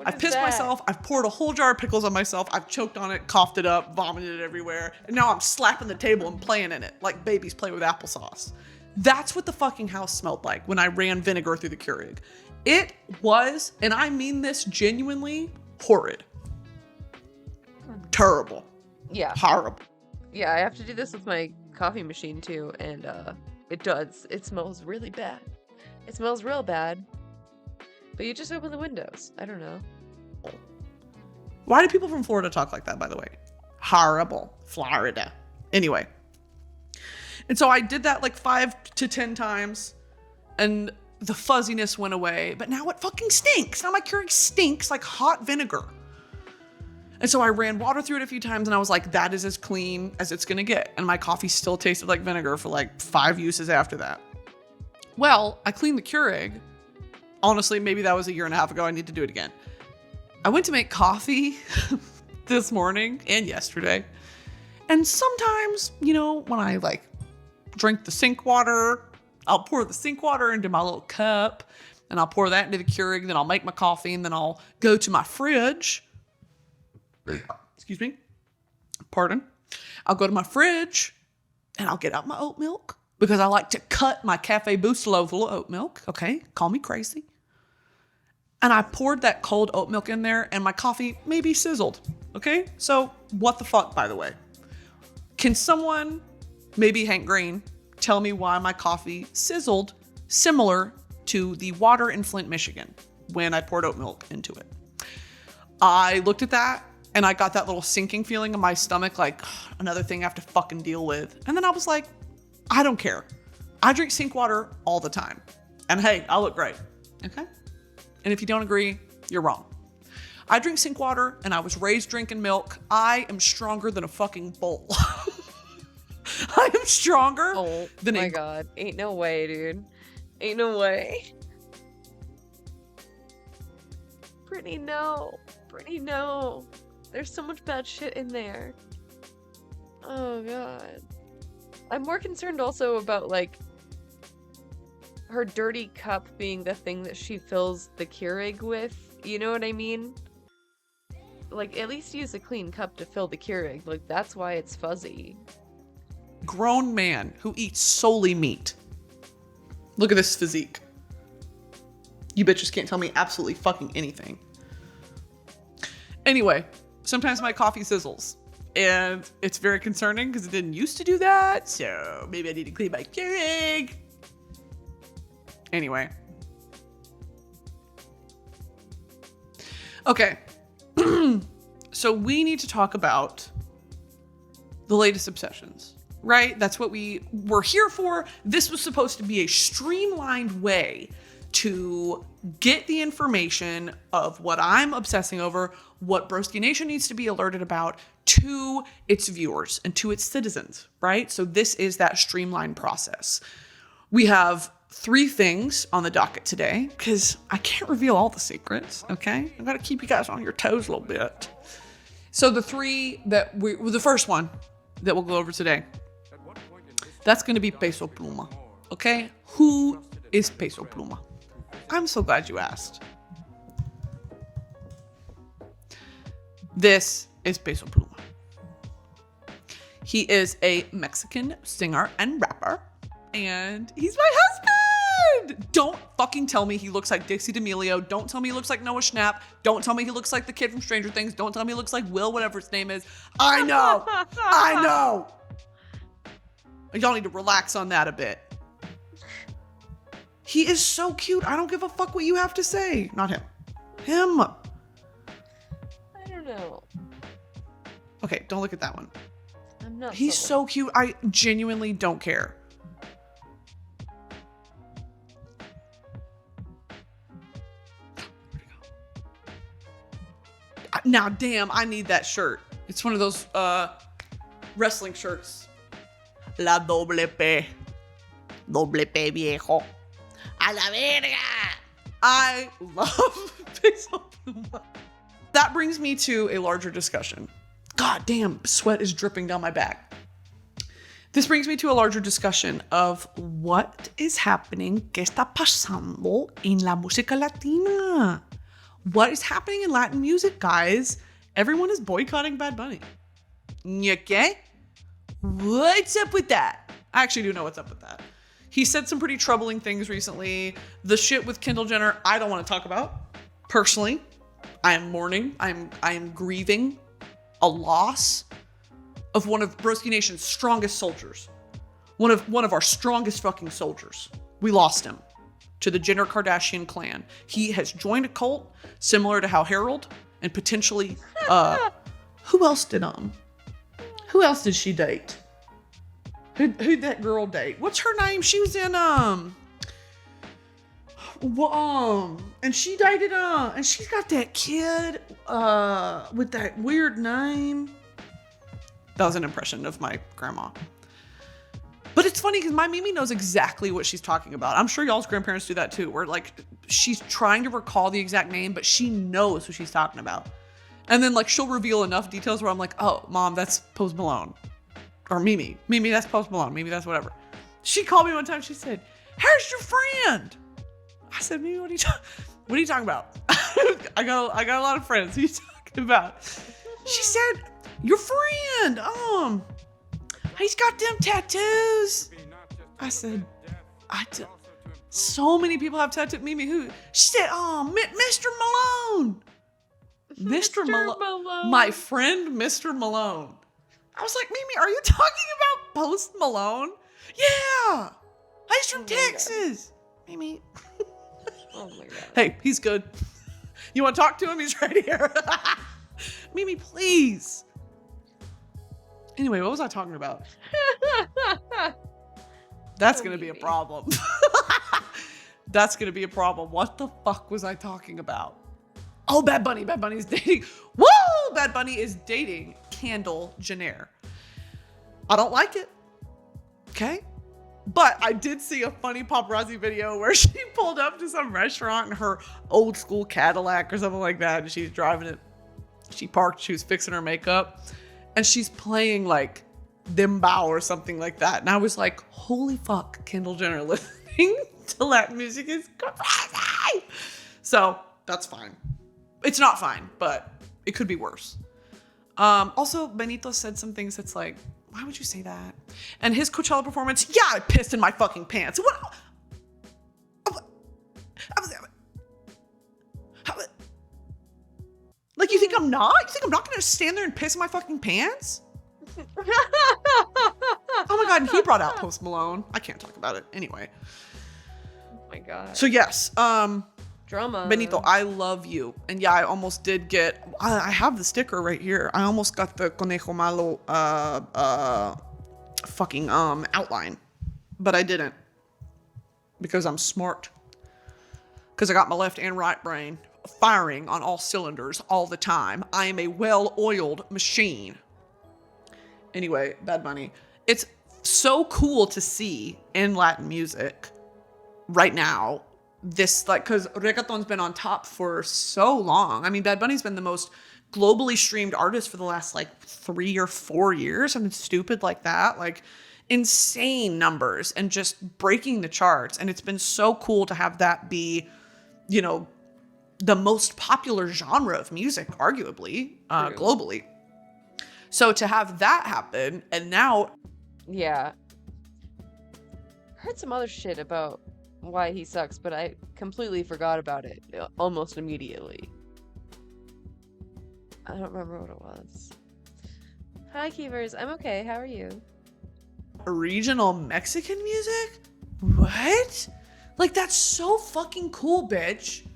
I've pissed myself. I've poured a whole jar of pickles on myself. I've choked on it, coughed it up, vomited it everywhere. And now I'm slapping the table and playing in it like babies play with applesauce. That's what the fucking house smelled like when I ran vinegar through the Keurig. It was, and I mean this genuinely, horrid. Terrible. Yeah. Horrible. Yeah, I have to do this with my coffee machine too, and it does. It smells really bad. It smells real bad. But you just open the windows. I don't know. Why do people from Florida talk like that, by the way? Horrible. Florida. Anyway. And so I did that like 5 to 10 times, and the fuzziness went away. But now it fucking stinks. Now my Keurig stinks like hot vinegar. And so I ran water through it a few times, and I was like, that is as clean as it's gonna get. And my coffee still tasted like vinegar for like 5 uses after that. Well, I cleaned the Keurig. Honestly, maybe that was a year and a half ago. I need to do it again. I went to make coffee this morning and yesterday. And sometimes, when I like drink the sink water, I'll pour the sink water into my little cup, and I'll pour that into the Keurig. Then I'll make my coffee, and then I'll go to my fridge. Excuse me. Pardon. I'll go to my fridge, and I'll get out my oat milk because I like to cut my Cafe Bustelo full of oat milk. Okay, call me crazy. And I poured that cold oat milk in there, and my coffee maybe sizzled. Okay, so what the fuck, by the way? Can someone, maybe Hank Green, tell me why my coffee sizzled similar to the water in Flint, Michigan when I poured oat milk into it? I looked at that and I got that little sinking feeling in my stomach, like another thing I have to fucking deal with. And then I was like, I don't care. I drink sink water all the time. And hey, I look great. Okay? And if you don't agree, you're wrong. I drink sink water and I was raised drinking milk. I am stronger than a fucking bull. I am stronger than my God. Ain't no way, dude. Ain't no way. Brittany, no. Brittany, no. There's so much bad shit in there. Oh, God. I'm more concerned also about, like, her dirty cup being the thing that she fills the Keurig with. You know what I mean? Like, at least use a clean cup to fill the Keurig. Like, that's why it's fuzzy. Grown man who eats solely meat. Look at this physique. You bitches can't tell me absolutely fucking anything. Anyway, sometimes my coffee sizzles. And it's very concerning because it didn't used to do that. So maybe I need to clean my Keurig. Anyway. Okay. So we need to talk about the latest obsessions, right? That's what we were here for. This was supposed to be a streamlined way to get the information of what I'm obsessing over, what Broski Nation needs to be alerted about to its viewers and to its citizens, right? So this is that streamlined process. We have 3 things on the docket today because I can't reveal all the secrets, okay? I gotta keep you guys on your toes a little bit. So the 3 that the first one that we'll go over today, that's gonna be Peso Pluma, okay? Who is Peso Pluma? I'm so glad you asked. This is Peso Pluma. He is a Mexican singer and rapper, and he's my husband! Don't fucking tell me he looks like Dixie D'Amelio. Don't tell me he looks like Noah Schnapp. Don't tell me he looks like the kid from Stranger Things. Don't tell me he looks like Will, whatever his name is. I know! I know! Y'all need to relax on that a bit. He is so cute. I don't give a fuck what you have to say. Not him. Him. I don't know. Okay, don't look at that one. I'm not. He's so cute. I genuinely don't care. Now, damn, I need that shirt. It's one of those wrestling shirts. La doble P. Doble P viejo. A la verga. I love Peso Pluma. That brings me to a larger discussion. God damn, sweat is dripping down my back. This brings me to a larger discussion of what is happening, qué está pasando en la música latina. What is happening in Latin music, guys? Everyone is boycotting Bad Bunny. Okay? What's up with that? I actually do know what's up with that. He said some pretty troubling things recently. The shit with Kendall Jenner, I don't want to talk about. Personally, I am mourning. I am grieving a loss of one of Broski Nation's strongest soldiers. One of our strongest fucking soldiers. We lost him to the Jenner Kardashian clan. He has joined a cult similar to how Harold and potentially who else did she date? Who'd that girl date? What's her name? She was in and she dated and she's got that kid with that weird name. That was an impression of my grandma. But it's funny because my Mimi knows exactly what she's talking about. I'm sure y'all's grandparents do that too, where like she's trying to recall the exact name, but she knows what she's talking about. And then like she'll reveal enough details where I'm like, oh, Mom, that's Post Malone. Or Mimi, that's Post Malone. Mimi, that's whatever. She called me one time. She said, Here's your friend. I said, Mimi, what are you talking about? I got a lot of friends. What are you talking about? She said, your friend. He's got them tattoos. I said, so many people have tattoos. Mimi, who? She said, Mr. Malone. Mr. Malone. My friend, Mr. Malone. I was like, Mimi, are you talking about Post Malone? Yeah. He's from Texas. Mimi. Oh my god. Hey, he's good. You want to talk to him? He's right here. Mimi, please. Anyway, what was I talking about? That's going to be a problem. That's going to be a problem. What the fuck was I talking about? Oh, Bad Bunny. Bad Bunny is dating. Woo! Bad Bunny is dating Kendall Jenner. I don't like it. Okay? But I did see a funny paparazzi video where she pulled up to some restaurant in her old school Cadillac or something like that. And she's driving it. She parked. She was fixing her makeup. And she's playing like Dembow or something like that. And I was like, holy fuck, Kendall Jenner listening to Latin music is crazy. So that's fine. It's not fine, but it could be worse. Also, Benito said some things that's like, why would you say that? And his Coachella performance, yeah, I pissed in my fucking pants. What? Like, you think I'm not? You think I'm not gonna stand there and piss in my fucking pants? Oh my god, and he brought out Post Malone. I can't talk about it anyway. Oh my god. So yes, drama. Benito, I love you. And yeah, I almost did get, I have the sticker right here. I almost got the Conejo Malo fucking outline, but I didn't because I'm smart. Because I got my left and right brain firing on all cylinders all the time. I am a well-oiled machine. Anyway, Bad Bunny. It's so cool to see in Latin music right now. This, like, because reggaeton's been on top for so long. I mean, Bad Bunny's been the most globally streamed artist for the last, like, 3 or 4 years. Something stupid like that. Like, insane numbers and just breaking the charts. And it's been so cool to have that be, you know, the most popular genre of music, arguably, globally. So to have that happen, and now... Yeah. Heard some other shit about why he sucks, but I completely forgot about it almost immediately. I don't remember what it was. Hi, Keevers. I'm okay. How are you? Regional Mexican music? What? Like, that's so fucking cool, bitch.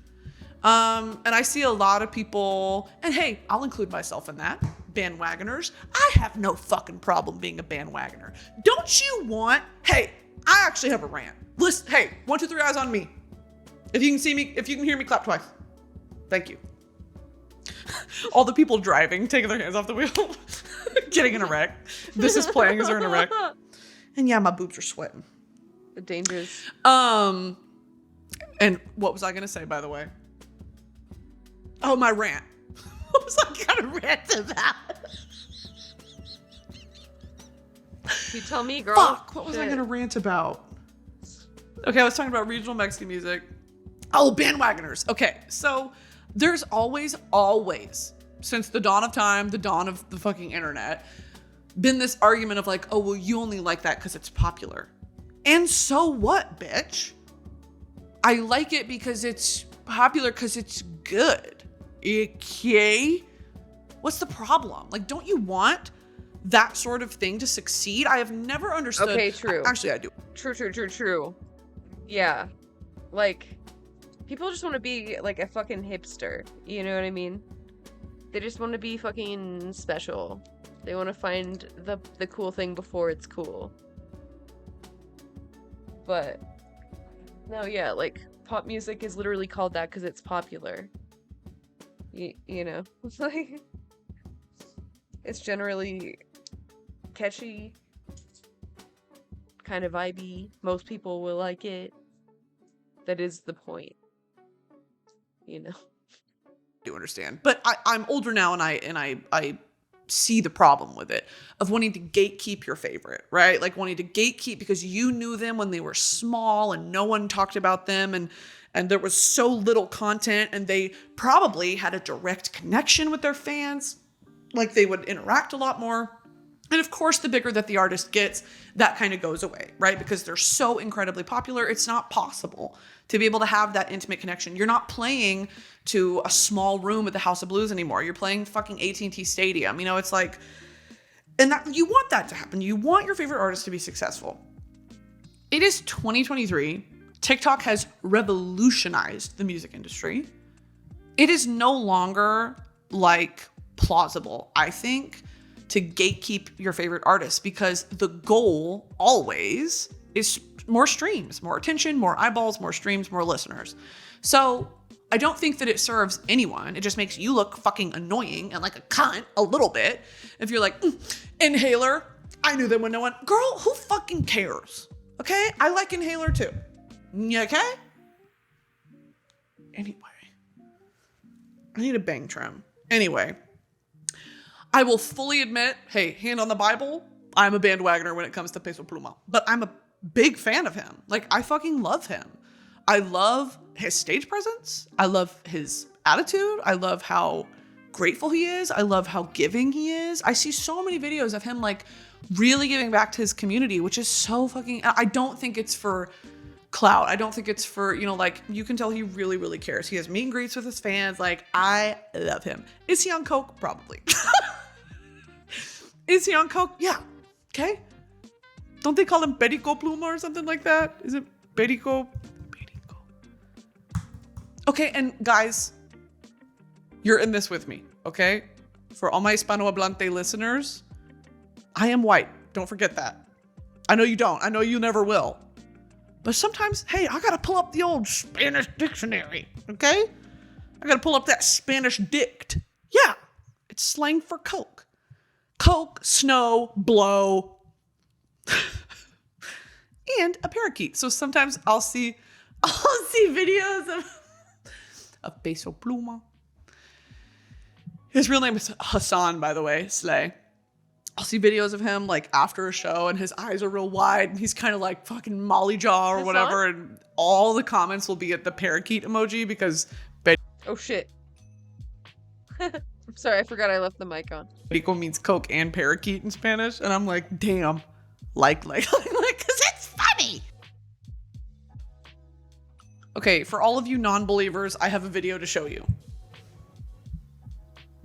And I see a lot of people, and hey, I'll include myself in that, bandwagoners. I have no fucking problem being a bandwagoner. Don't you want, hey, I actually have a rant. Listen, hey, 1, 2, 3 eyes on me. If you can see me, if you can hear me, clap twice. Thank you. All the people driving, taking their hands off the wheel, getting in a wreck. This is playing as they're in a wreck. And yeah, my boobs are sweating. Dangerous. And what was I gonna say, by the way? Oh, my rant. What was I gonna rant about? You tell me, girl. Fuck, what was I gonna rant about? Okay, I was talking about regional Mexican music. Oh, bandwagoners. Okay, so there's always, since the dawn of time, the dawn of the fucking internet, been this argument of like, oh, well, you only like that because it's popular. And so what, bitch? I like it because it's popular because it's good. Okay? What's the problem? Like, don't you want that sort of thing to succeed? I have never understood. Okay, true. Actually, I do. True. Yeah. Like, people just want to be like a fucking hipster. You know what I mean? They just want to be fucking special. They want to find the cool thing before it's cool. But no, yeah, like pop music is literally called that because it's popular. You know, it's like it's generally catchy, kind of vibey. Most people will like it. That is the point. You know. Do understand, but I'm older now, and I see the problem with it, of wanting to gatekeep your favorite, right? Like wanting to gatekeep because you knew them when they were small and no one talked about them, and there was so little content, and they probably had a direct connection with their fans. Like they would interact a lot more. And of course, the bigger that the artist gets, that kind of goes away, right? Because they're so incredibly popular, it's not possible to be able to have that intimate connection. You're not playing to a small room at the House of Blues anymore. You're playing fucking AT&T Stadium. You know, it's like, and that you want that to happen. You want your favorite artist to be successful. It is 2023. TikTok has revolutionized the music industry. It is no longer like plausible, I think, to gatekeep your favorite artist, because the goal always is more streams, more attention, more eyeballs, more streams, more listeners. So I don't think that it serves anyone. It just makes you look fucking annoying and like a cunt a little bit. If you're like, Inhaler, I knew them when no one, girl, who fucking cares? Okay? I like Inhaler too. Okay? Anyway, I need a bang trim. Anyway, I will fully admit, hey, hand on the Bible, I'm a bandwagoner when it comes to Peso Pluma. But I'm a big fan of him. Like, I fucking love him. I love his stage presence. I love his attitude. I love how grateful he is. I love how giving he is. I see so many videos of him, like, really giving back to his community, which is so fucking... I don't think it's for clout. I don't think it's for, you know, like, you can tell he really, really cares. He has meet and greets with his fans. Like, I love him. Is he on coke? Probably. Is he on coke? Yeah. Okay. Don't they call him Perico Pluma or something like that? Is it Perico? Okay, and guys, you're in this with me, okay? For all my Hispanohablante listeners, I am white. Don't forget that. I know you don't. I know you never will. But sometimes, hey, I gotta pull up the old Spanish dictionary, okay? I gotta pull up that Spanish dict. Yeah, it's slang for coke. Coke, snow, blow, and a parakeet. So sometimes I'll see videos of Peso Pluma. His real name is Hassan, by the way, Slay. I'll see videos of him like after a show and his eyes are real wide and he's kind of like fucking Molly Jaw or whatever, and all the comments will be at the parakeet emoji because oh shit. I'm sorry, I forgot I left the mic on. Perico means coke and parakeet in Spanish, and I'm like, damn, like, because it's funny. Okay, for all of you non-believers, I have a video to show you.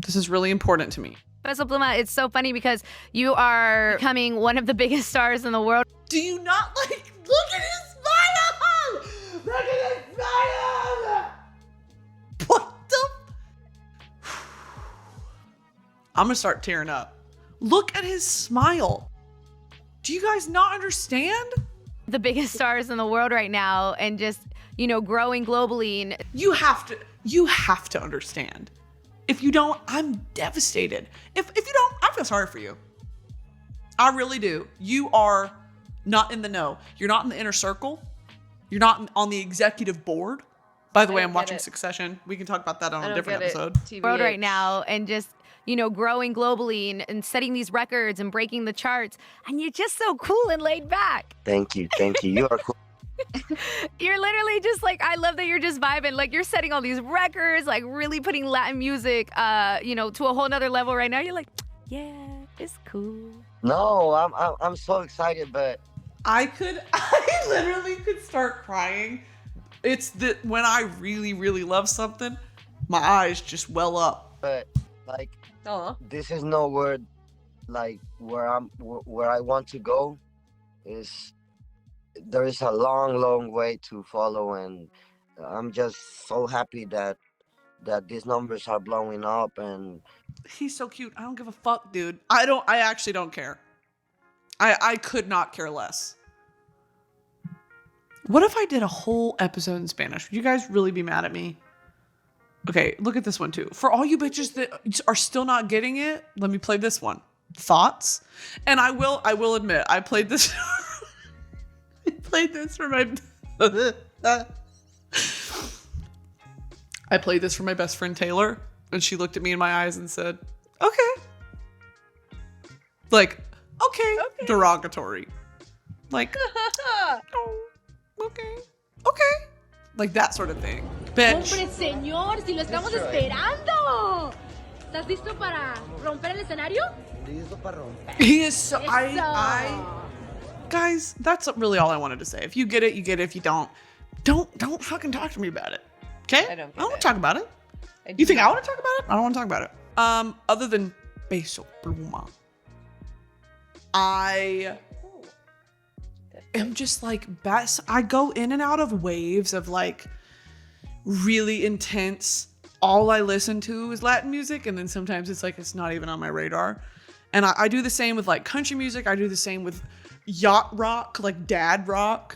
This is really important to me. Peso Pluma, it's so funny because you are becoming one of the biggest stars in the world. Do you not like, look at his smile! Look at his smile! What the? I'm gonna start tearing up. Look at his smile. Do you guys not understand? The biggest stars in the world right now, and just, you know, growing globally. And you have to understand. If you don't, I'm devastated. If you don't, I feel sorry for you. I really do. You are not in the know. You're not in the inner circle. You're not on the executive board. By the way, I'm watching Succession. We can talk about that on a different episode. World right now, and just, you know, growing globally and setting these records and breaking the charts. And you're just so cool and laid back. Thank you. You are cool. You're literally just like, I love that you're just vibing. Like, you're setting all these records, like really putting Latin music, you know, to a whole nother level right now. You're like, yeah, it's cool. No, I'm so excited, but I literally could start crying. It's that when I really, really love something, my eyes just well up. But like, this is no word, like where I want to go is. There is a long, long way to follow, and I'm just so happy that these numbers are blowing up. And he's so cute. I don't give a fuck, dude. I actually don't care. I could not care less. What if I did a whole episode in Spanish? Would you guys really be mad at me? Okay, look at this one too. For all you bitches that are still not getting it, let me play this one. Thoughts? And I will admit, I played this. I played this for my best friend Taylor, and she looked at me in my eyes and said, okay. Like, okay. Derogatory. Like, oh, okay. Like that sort of thing. Bitch. Hombre, señor, si lo estamos esperando. ¿Estás listo para romper el escenario? Listo para romper. He is so. Guys, that's really all I wanted to say. If you get it, you get it. If you don't fucking talk to me about it. Okay? I don't want to talk about it. You think I want to talk about it? I don't want to talk about it. Other than Peso Pluma, I am just like I go in and out of waves of like really intense. All I listen to is Latin music, and then sometimes it's like it's not even on my radar. And I do the same with like country music. I do the same with yacht rock, like dad rock.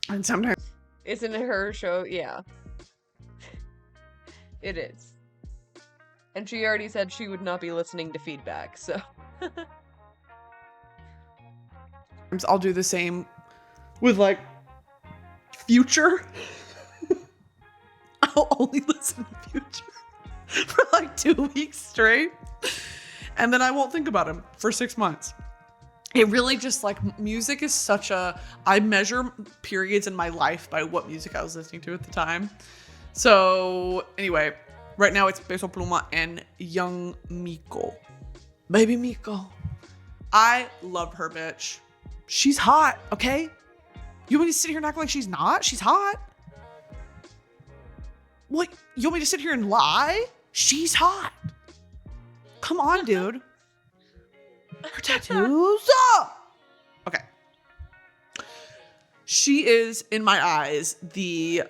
And sometimes isn't it her show? Yeah. It is. And she already said she would not be listening to feedback, so I'll do the same with like Future. I'll only listen to Future for like 2 weeks straight. And then I won't think about him for 6 months. It really just like music is such a, I measure periods in my life by what music I was listening to at the time. So anyway, right now it's Peso Pluma and Young Miko. Baby Miko. I love her, bitch. She's hot, okay? You want me to sit here and act like she's not? She's hot. What? You want me to sit here and lie? She's hot. Come on, dude. Her tattoos. Okay. She is, in my eyes, the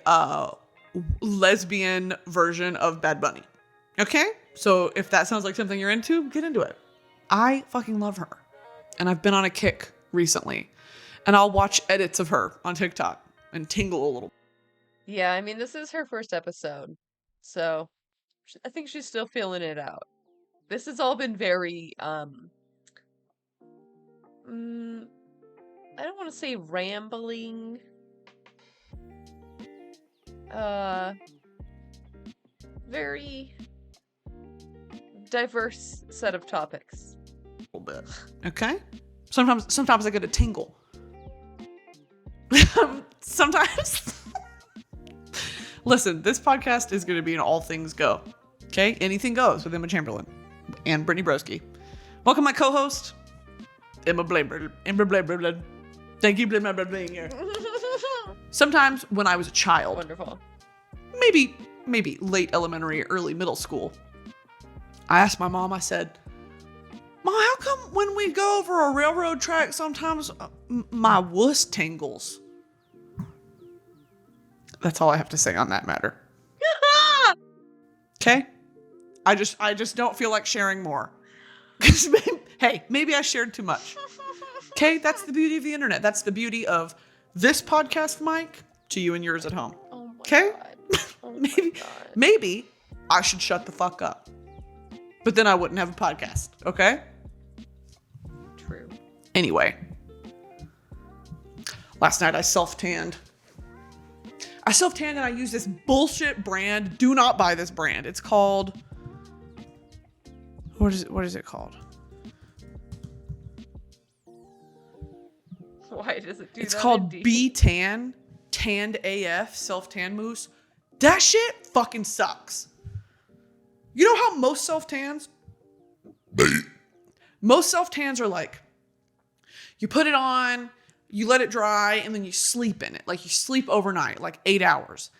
lesbian version of Bad Bunny. Okay? So if that sounds like something you're into, get into it. I fucking love her. And I've been on a kick recently. And I'll watch edits of her on TikTok and tingle a little. yeah, I mean, this is her first episode, so I think she's still feeling it out. This has all been very, I don't want to say rambling. Very diverse set of topics. A little bit. Okay? Sometimes I get a tingle. Sometimes. Listen, this podcast is going to be an all things go. Okay? Anything goes with Emma Chamberlain and Brittany Broski. Welcome, my co-host, Emma Blaber. Thank you for being here. Sometimes when I was a child, wonderful, maybe late elementary, early middle school, I asked my mom, I said, "Mom, how come when we go over a railroad track, sometimes my wuss tingles?" That's all I have to say on that matter. Okay? I just don't feel like sharing more. Hey, maybe I shared too much. Okay? That's the beauty of the internet. That's the beauty of this podcast mic to you and yours at home. Oh my okay? God. Oh Maybe I should shut the fuck up. But then I wouldn't have a podcast, okay? True. Anyway. Last night I self-tanned. And I use this bullshit brand. Do not buy this brand. It's called... What is it called? Why does it do It's that? called B-Tan. Tanned AF. Self-tan mousse. That shit fucking sucks. You know how most self-tans... Most self-tans are like... You put it on... You let it dry and then you sleep in it. Like you sleep overnight, like 8 hours.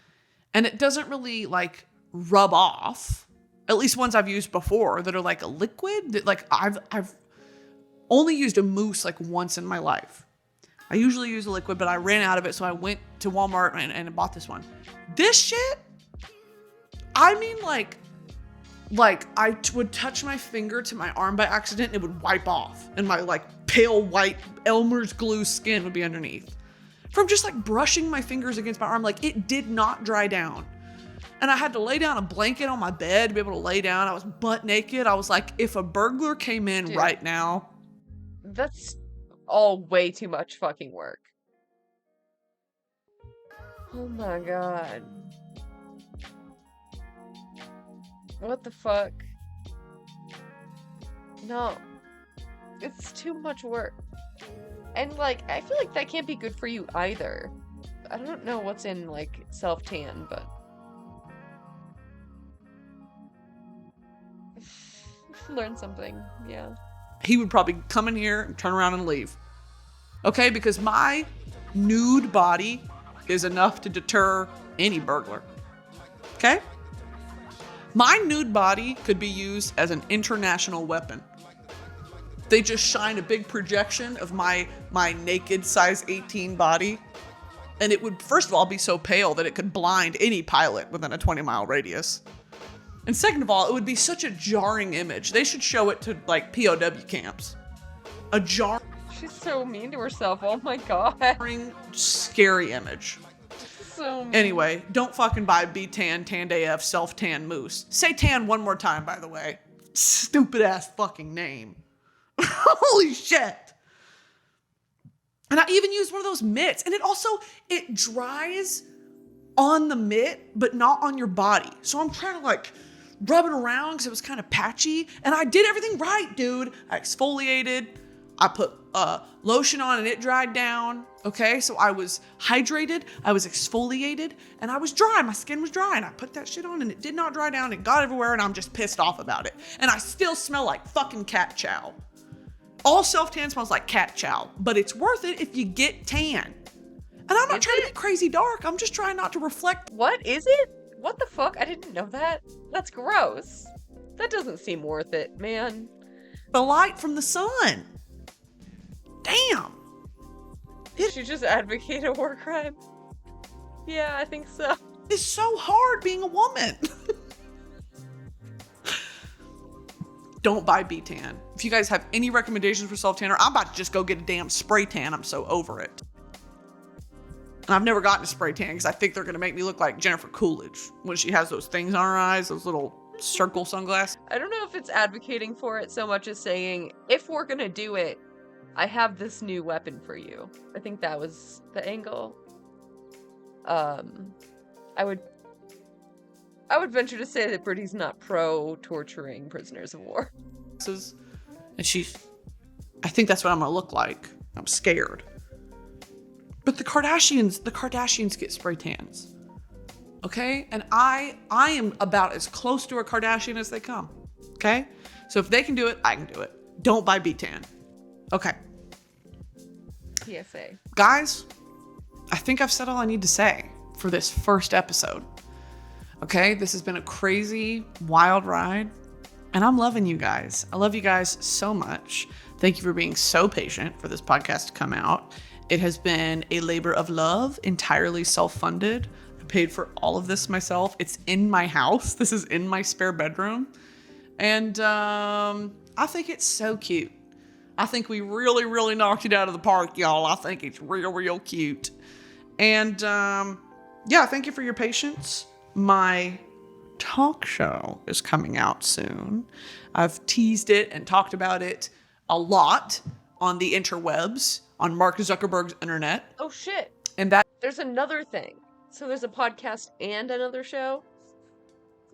And it doesn't really like rub off. At least ones I've used before that are like a liquid. That like I've only used a mousse like once in my life. I usually use a liquid, but I ran out of it. So I went to Walmart and bought this one. This shit, I mean like I would touch my finger to my arm by accident and it would wipe off. And my like pale white Elmer's glue skin would be underneath. From just like brushing my fingers against my arm, like it did not dry down. And I had to lay down a blanket on my bed to be able to lay down. I was butt naked. I was like, if a burglar came in right now. That's all way too much fucking work. Oh my God. What the fuck? No. It's too much work. And, like, I feel like that can't be good for you either. I don't know what's in, like, self-tan, but... Learn something, yeah. He would probably come in here and turn around and leave. Okay, because my nude body is enough to deter any burglar. Okay? My nude body could be used as an international weapon. They just shine a big projection of my naked size 18 body, and it would, first of all, be so pale that it could blind any pilot within a 20-mile radius. And second of all, it would be such a jarring image. They should show it to, like, POW camps. A jarring... She's so mean to herself, oh my god. Scary image. So mean. Anyway, don't fucking buy B-Tan, Tanned AF, Self-Tan Mousse. Say tan one more time, by the way. Stupid ass fucking name. Holy shit. And I even used one of those mitts. And it dries on the mitt, but not on your body. So I'm trying to, like, rub it around because it was kind of patchy. And I did everything right, dude. I exfoliated. I put lotion on and it dried down. Okay, so I was hydrated, I was exfoliated, and I was dry. My skin was dry, and I put that shit on and it did not dry down. It got everywhere, and I'm just pissed off about it. And I still smell like fucking cat chow. All self-tan smells like cat chow, but it's worth it if you get tan. And I'm not trying to be crazy dark. I'm just trying not to reflect. What is it? What the fuck? I didn't know that. That's gross. That doesn't seem worth it, man. The light from the sun. Damn. Did you just advocate a war crime? Yeah, I think so. It's so hard being a woman. Don't buy B-Tan. If you guys have any recommendations for self-tanner, I'm about to just go get a damn spray tan. I'm so over it. And I've never gotten a spray tan because I think they're going to make me look like Jennifer Coolidge when she has those things on her eyes, those little circle sunglasses. I don't know if it's advocating for it so much as saying, if we're going to do it, I have this new weapon for you. I think that was the angle. I would venture to say that Britney's not pro torturing prisoners of war. And I think that's what I'm gonna look like. I'm scared. But the Kardashians get spray tans. Okay? And I am about as close to a Kardashian as they come. Okay? So if they can do it, I can do it. Don't buy B-Tan. Okay. PSA. Guys, I think I've said all I need to say for this first episode. Okay, this has been a crazy, wild ride, and I'm loving you guys. I love you guys so much. Thank you for being so patient for this podcast to come out. It has been a labor of love, entirely self-funded. I paid for all of this myself. It's in my house. This is in my spare bedroom. And I think it's so cute. I think we really, really knocked it out of the park, y'all. I think it's real, real cute. And yeah, thank you for your patience. My talk show is coming out soon. I've teased it and talked about it a lot on the interwebs, on Mark Zuckerberg's internet. Oh shit. And that there's another thing. So there's a podcast and another show?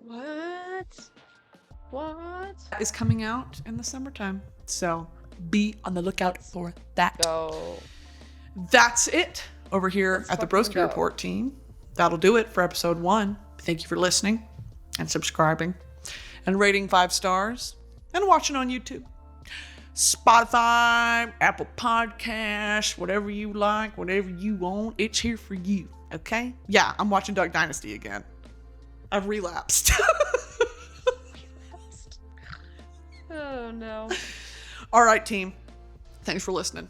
What is coming out in the summertime. So be on the lookout for that. Go. That's it over here at the Broski Report team. That'll do it for episode 1. Thank you for listening and subscribing and rating 5 stars and watching on YouTube, Spotify, Apple Podcasts, whatever you like, whatever you want. It's here for you. Okay? Yeah, I'm watching Duck Dynasty again. I've relapsed. Oh no. All right, team. Thanks for listening.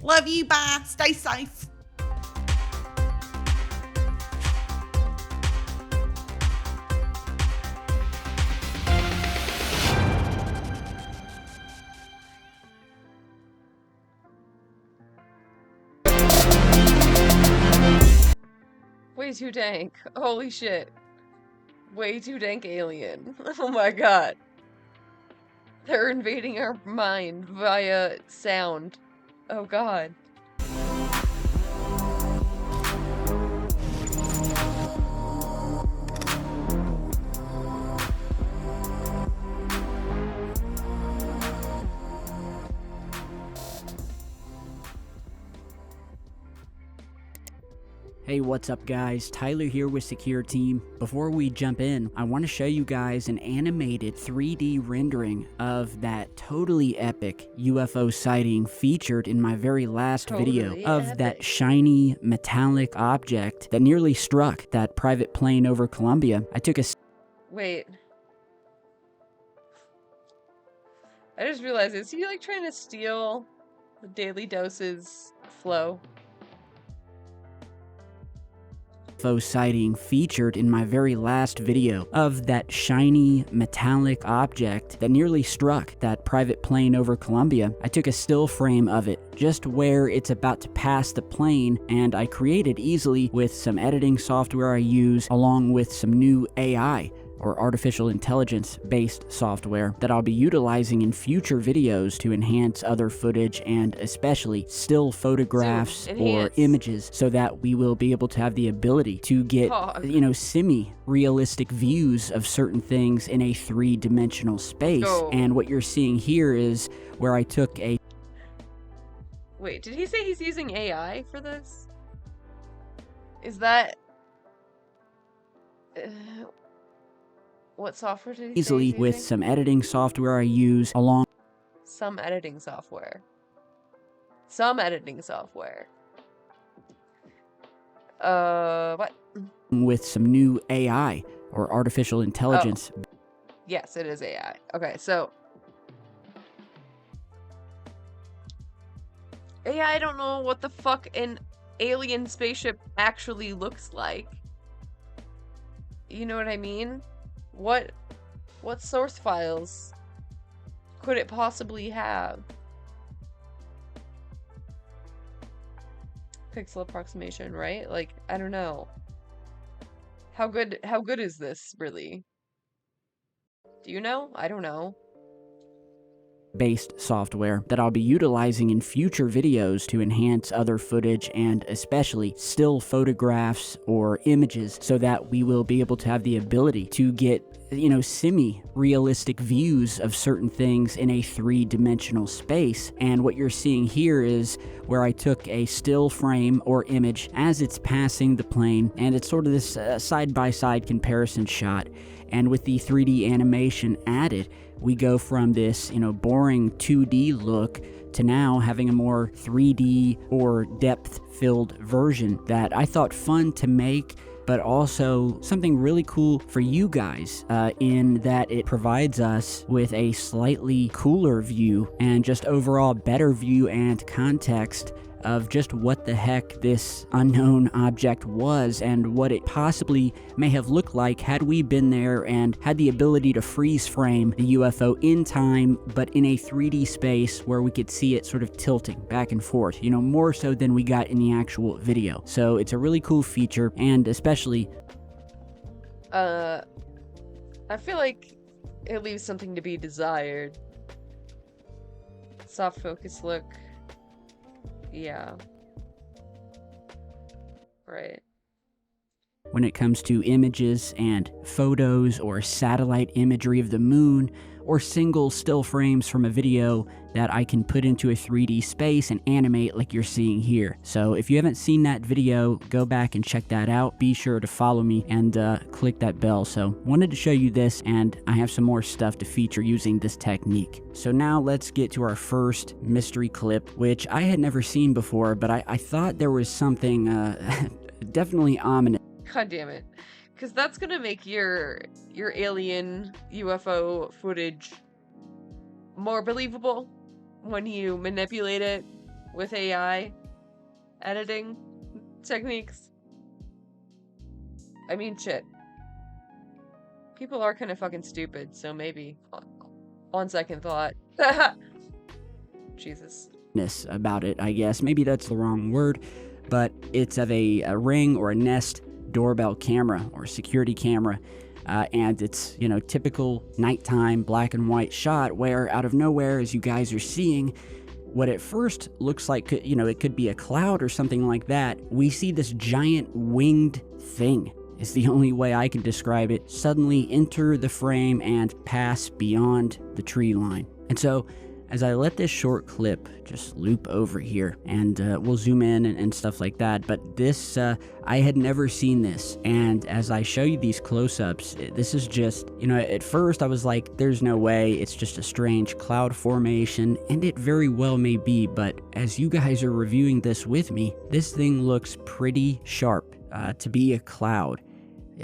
Love you. Bye. Stay safe. Way too dank. Holy shit. Way too dank alien. Oh my god. They're invading our mind via sound. Oh god. Hey, what's up guys? Tyler here with Secure Team. Before we jump in, I want to show you guys an animated 3D rendering of that totally epic UFO sighting featured in my very last video of that shiny metallic object that nearly struck that private plane over Colombia. I took a... Wait. I just realized, is he like trying to steal the Daily Doses flow? UFO sighting featured in my very last video of that shiny metallic object that nearly struck that private plane over Colombia. I took a still frame of it just where it's about to pass the plane, and I created easily with some editing software I use along with some new AI or artificial intelligence based software that I'll be utilizing in future videos to enhance other footage and especially still photographs or images, so that we will be able to have the ability to get, you know, semi-realistic views of certain things in a three-dimensional space. And what you're seeing here is where I took a... Wait, did he say he's using AI for this? Is that... what software did he easily say with some editing software I use along... Some editing software. Some editing software. What? With some new AI or artificial intelligence. Oh. Yes, it is AI. Okay, so... AI, I don't know what the fuck an alien spaceship actually looks like. You know what I mean? What source files could it possibly have? Pixel approximation, right? Like, I don't know. How good is this really? Do you know? I don't know. Based software that I'll be utilizing in future videos to enhance other footage and especially still photographs or images, so that we will be able to have the ability to get, you know, semi-realistic views of certain things in a three-dimensional space. And what you're seeing here is where I took a still frame or image as it's passing the plane, and it's sort of this side-by-side comparison shot. And with the 3D animation added, we go from this, you know, boring 2D look to now having a more 3D or depth-filled version that I thought fun to make, but also something really cool for you guys in that it provides us with a slightly cooler view and just overall better view and context of just what the heck this unknown object was and what it possibly may have looked like had we been there and had the ability to freeze frame the UFO in time, but in a 3D space where we could see it sort of tilting back and forth, you know, more so than we got in the actual video. So it's a really cool feature, and especially... I feel like it leaves something to be desired. Soft focus look. Yeah. Right. When it comes to images and photos or satellite imagery of the moon, or single still frames from a video that I can put into a 3D space and animate like you're seeing here. So if you haven't seen that video, go back and check that out. Be sure to follow me and click that bell. So wanted to show you this, and I have some more stuff to feature using this technique. So now let's get to our first mystery clip, which I had never seen before, but I thought there was something definitely ominous. God damn it. Because that's gonna make your alien UFO footage more believable when you manipulate it with AI editing techniques. I mean, shit. People are kind of fucking stupid, so maybe on second thought. Jesus. About it, I guess. Maybe that's the wrong word, but it's of a Ring or a Nest doorbell camera or security camera, and it's, you know, typical nighttime black and white shot where out of nowhere, as you guys are seeing, what at first looks like, you know, it could be a cloud or something like that, we see this giant winged thing, is the only way I can describe it, suddenly enter the frame and pass beyond the tree line. And so as I let this short clip just loop over here, and we'll zoom in and stuff like that, but this, I had never seen this, and as I show you these close-ups, this is just, you know, at first I was like, there's no way, it's just a strange cloud formation, and it very well may be, but as you guys are reviewing this with me, this thing looks pretty sharp to be a cloud.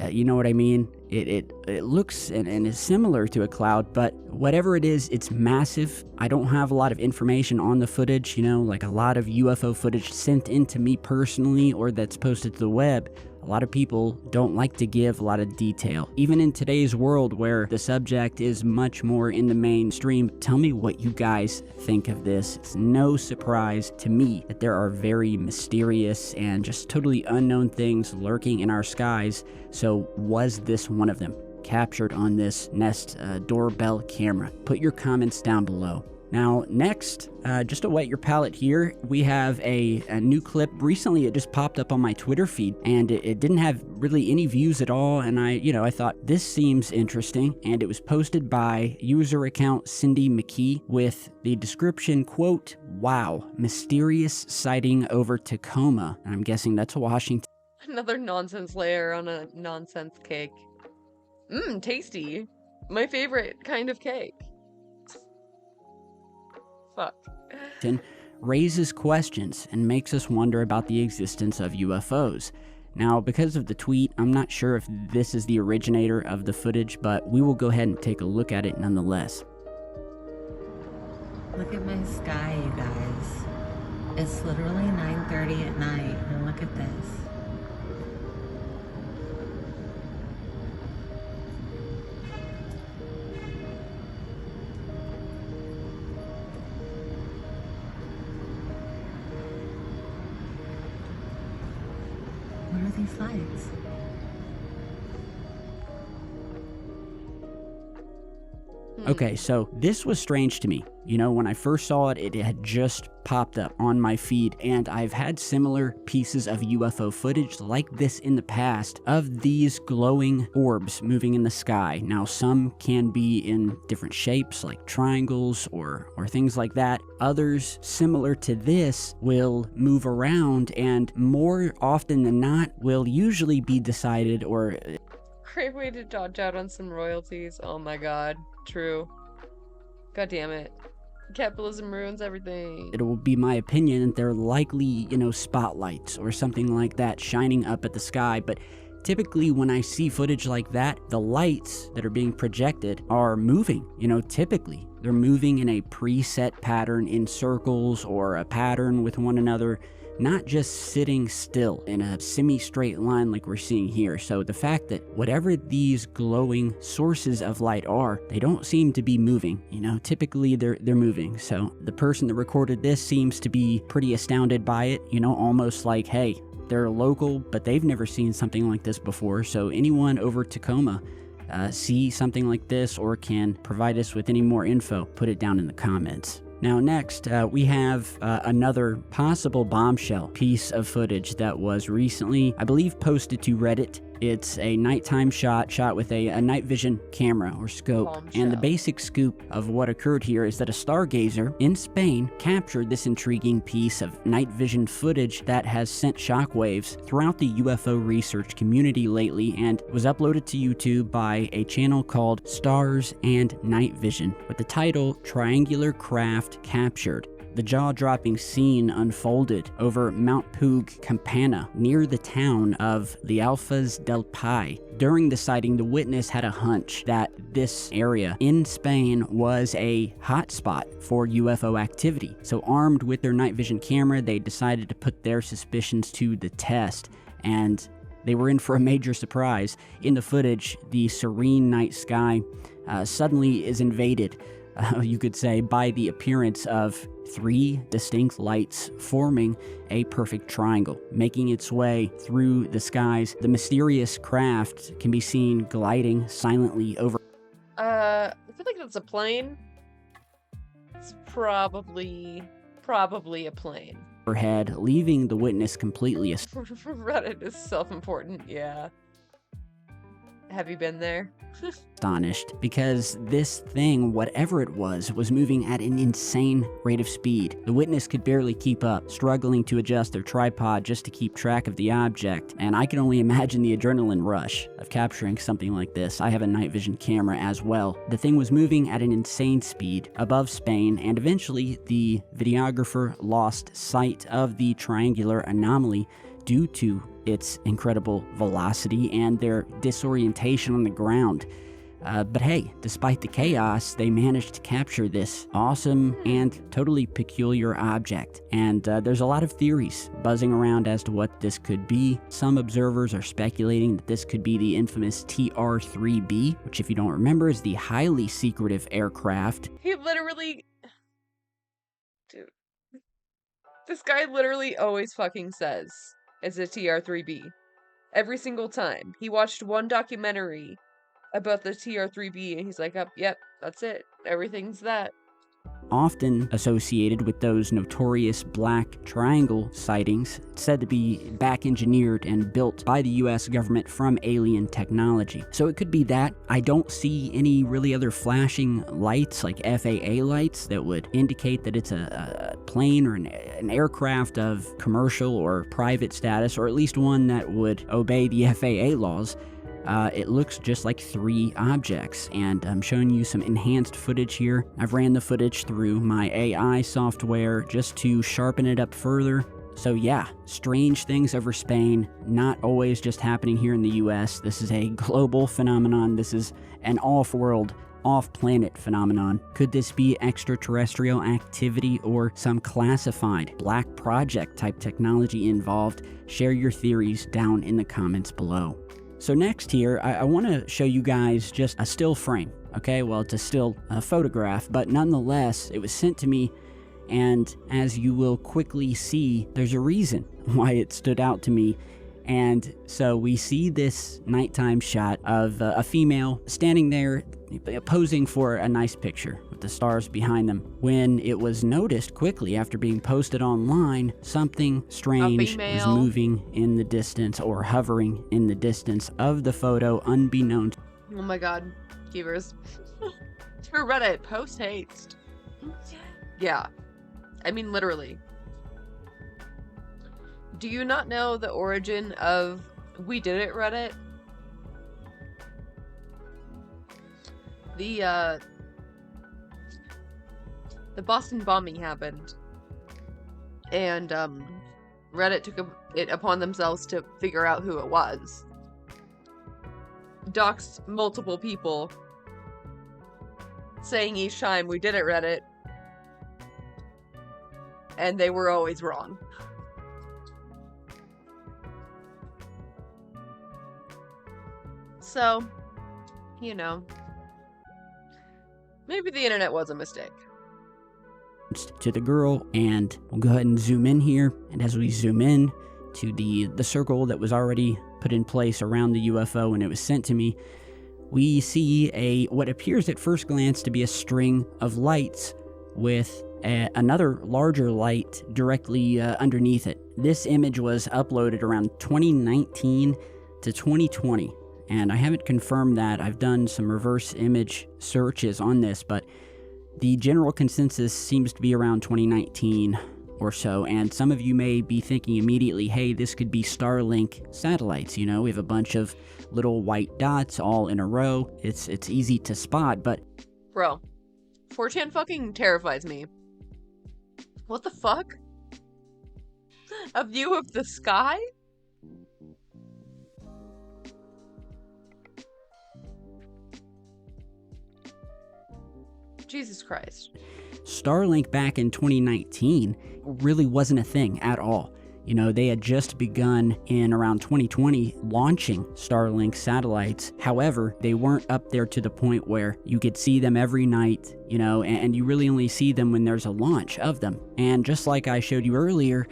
You know what I mean? It looks and is similar to a cloud, but whatever it is, it's massive. I don't have a lot of information on the footage, you know, like a lot of UFO footage sent in to me personally or that's posted to the web. A lot of people don't like to give a lot of detail. Even in today's world where the subject is much more in the mainstream, tell me what you guys think of this. It's no surprise to me that there are very mysterious and just totally unknown things lurking in our skies. So was this one of them? Captured on this Nest doorbell camera? Put your comments down below. Now, next, just to wet your palate here, we have a new clip. Recently, it just popped up on my Twitter feed, and it didn't have really any views at all, and I thought, this seems interesting, and it was posted by user account Cindy McKee with the description, quote, "Wow, mysterious sighting over Tacoma." And I'm guessing that's Washington. Another nonsense layer on a nonsense cake. Mmm, tasty. My favorite kind of cake. Fuck. Raises questions and makes us wonder about the existence of UFOs. Now, because of the tweet, I'm not sure if this is the originator of the footage, but we will go ahead and take a look at it nonetheless. Look at my sky, you guys. It's literally 9:30 at night, and look at this. What are these lights? Okay, so this was strange to me. You know, when I first saw it, it had just popped up on my feed, and I've had similar pieces of UFO footage like this in the past of these glowing orbs moving in the sky. Now, some can be in different shapes, like triangles or things like that. Others, similar to this, will move around, and more often than not, will usually be decided or... Great way to dodge out on some royalties. Oh my god. True. God damn it. Capitalism ruins everything. It will be my opinion that they're likely, you know, spotlights or something like that shining up at the sky, but typically when I see footage like that, the lights that are being projected are moving, you know, typically. They're moving in a preset pattern in circles or a pattern with one another, not just sitting still in a semi-straight line like we're seeing here. So the fact that whatever these glowing sources of light are, they don't seem to be moving. You know, typically they're moving. So the person that recorded this seems to be pretty astounded by it, you know, almost like, hey, they're local, but they've never seen something like this before. So anyone over Tacoma see something like this or can provide us with any more info, put it down in the comments. Now next, we have another possible bombshell piece of footage that was recently, I believe, posted to Reddit. It's a nighttime shot with a night vision camera or scope. Bombshell. And the basic scoop of what occurred here is that a stargazer in Spain captured this intriguing piece of night vision footage that has sent shockwaves throughout the UFO research community lately and was uploaded to YouTube by a channel called Stars and Night Vision with the title Triangular Craft Captured. The jaw-dropping scene unfolded over Mount Puig Campana near the town of the Alfas del Pi. During the sighting, the witness had a hunch that this area in Spain was a hotspot for UFO activity. So armed with their night vision camera, they decided to put their suspicions to the test, and they were in for a major surprise. In the footage, the serene night sky suddenly is invaded, you could say, by the appearance of 3 distinct lights forming a perfect triangle, making its way through the skies. The mysterious craft can be seen gliding silently over. I feel like it's a plane. It's probably a plane. Overhead, leaving the witness completely Reddit is self-important, yeah. Have you been there? Astonished because this thing, whatever it was moving at an insane rate of speed. The witness could barely keep up, struggling to adjust their tripod just to keep track of the object, and I can only imagine the adrenaline rush of capturing something like this. I have a night vision camera as well. The thing was moving at an insane speed above Spain, and eventually the videographer lost sight of the triangular anomaly due to its incredible velocity and their disorientation on the ground. But hey, despite the chaos, they managed to capture this awesome and totally peculiar object. And there's a lot of theories buzzing around as to what this could be. Some observers are speculating that this could be the infamous TR-3B, which, if you don't remember, is the highly secretive aircraft. He literally... Dude. This guy literally always fucking says it's a TR-3B. Every single time. He watched one documentary about the TR-3B and he's like, yep, that's it. Everything's that. Often associated with those notorious black triangle sightings, said to be back engineered and built by the US government from alien technology. So it could be that. I don't see any really other flashing lights like FAA lights that would indicate that it's a plane or an aircraft of commercial or private status, or at least one that would obey the FAA laws. It looks just like 3 objects, and I'm showing you some enhanced footage here. I've ran the footage through my AI software just to sharpen it up further. So yeah, strange things over Spain, not always just happening here in the US. This is a global phenomenon. This is an off-world, off-planet phenomenon. Could this be extraterrestrial activity or some classified black project type technology involved? Share your theories down in the comments below. So next here, I want to show you guys just a still frame, okay? Well, it's a still photograph, but nonetheless, it was sent to me, and as you will quickly see, there's a reason why it stood out to me. And so we see this nighttime shot of a female standing there posing for a nice picture with the stars behind them. When it was noticed quickly after being posted online, something strange was moving in the distance or hovering in the distance of the photo, unbeknownst. Oh my god, Keevers. For Reddit, post haste. Yeah. I mean, literally. Do you not know the origin of We Did It Reddit? The Boston bombing happened, and Reddit took it upon themselves to figure out who it was. Doxed multiple people, saying each time we did it Reddit, and they were always wrong. So, you know, maybe the internet was a mistake. To the girl, and we'll go ahead and zoom in here, and as we zoom in to the circle that was already put in place around the UFO when it was sent to me, we see what appears at first glance to be a string of lights with another larger light directly underneath it. This image was uploaded around 2019 to 2020, and I haven't confirmed that. I've done some reverse image searches on this, but the general consensus seems to be around 2019 or so, and some of you may be thinking immediately, hey, this could be Starlink satellites. You know, we have a bunch of little white dots all in a row. It's easy to spot, but... Bro, 4chan fucking terrifies me. What the fuck? A view of the sky? Jesus Christ. Starlink back in 2019 really wasn't a thing at all. You know, they had just begun in around 2020 launching Starlink satellites. However, they weren't up there to the point where you could see them every night, you know, and you really only see them when there's a launch of them. And just like I showed you earlier,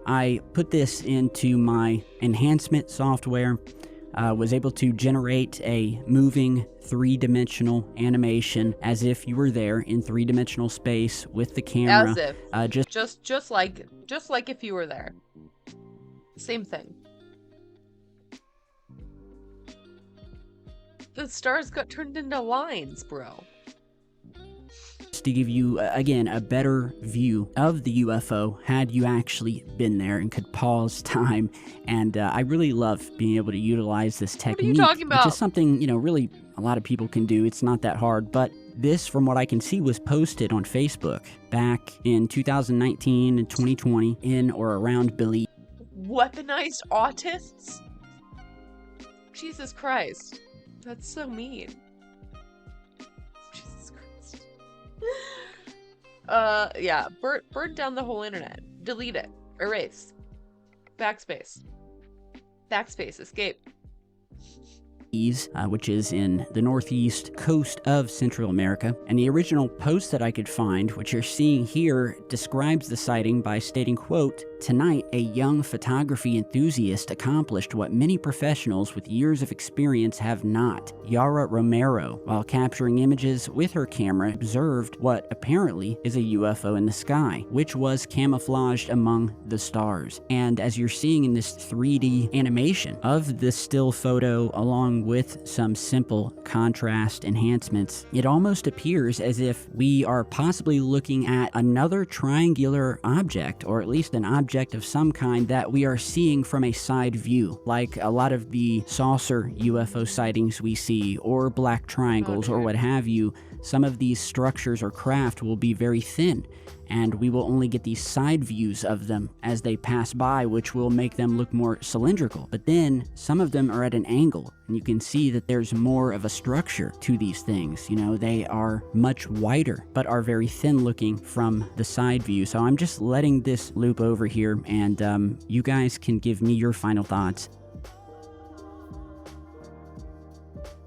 I put this into my enhancement software, was able to generate a moving 3-dimensional animation as if you were there in 3-dimensional space with the camera. As if. Just like if you were there. Same thing. The stars got turned into lines, bro. To give you, again, a better view of the UFO had you actually been there and could pause time. And I really love being able to utilize this technique. What are you talking about? Which is something, really a lot of people can do. It's not that hard. But this, from what I can see, was posted on Facebook back in 2019 and 2020 in or around Belize. Weaponized autists? Jesus Christ. That's so mean. Jesus Christ. Yeah. Burn down the whole internet. Delete it. Erase. Backspace. Backspace. Escape. Which is in the northeast coast of Central America. And the original post that I could find, which you're seeing here, describes the sighting by stating, quote, "Tonight, a young photography enthusiast accomplished what many professionals with years of experience have not. Yara Romero, while capturing images with her camera, observed what apparently is a UFO in the sky, which was camouflaged among the stars." And as you're seeing in this 3D animation of this still photo, along with some simple contrast enhancements, it almost appears as if we are possibly looking at another triangular object, or at least an object of some kind that we are seeing from a side view, like a lot of the saucer UFO sightings we see, or black triangles, or what have you. Some of these structures or craft will be very thin, and we will only get these side views of them as they pass by, which will make them look more cylindrical. But then some of them are at an angle, and you can see that there's more of a structure to these things. They are much wider, but are very thin looking from the side view. So I'm just letting this loop over here, and you guys can give me your final thoughts.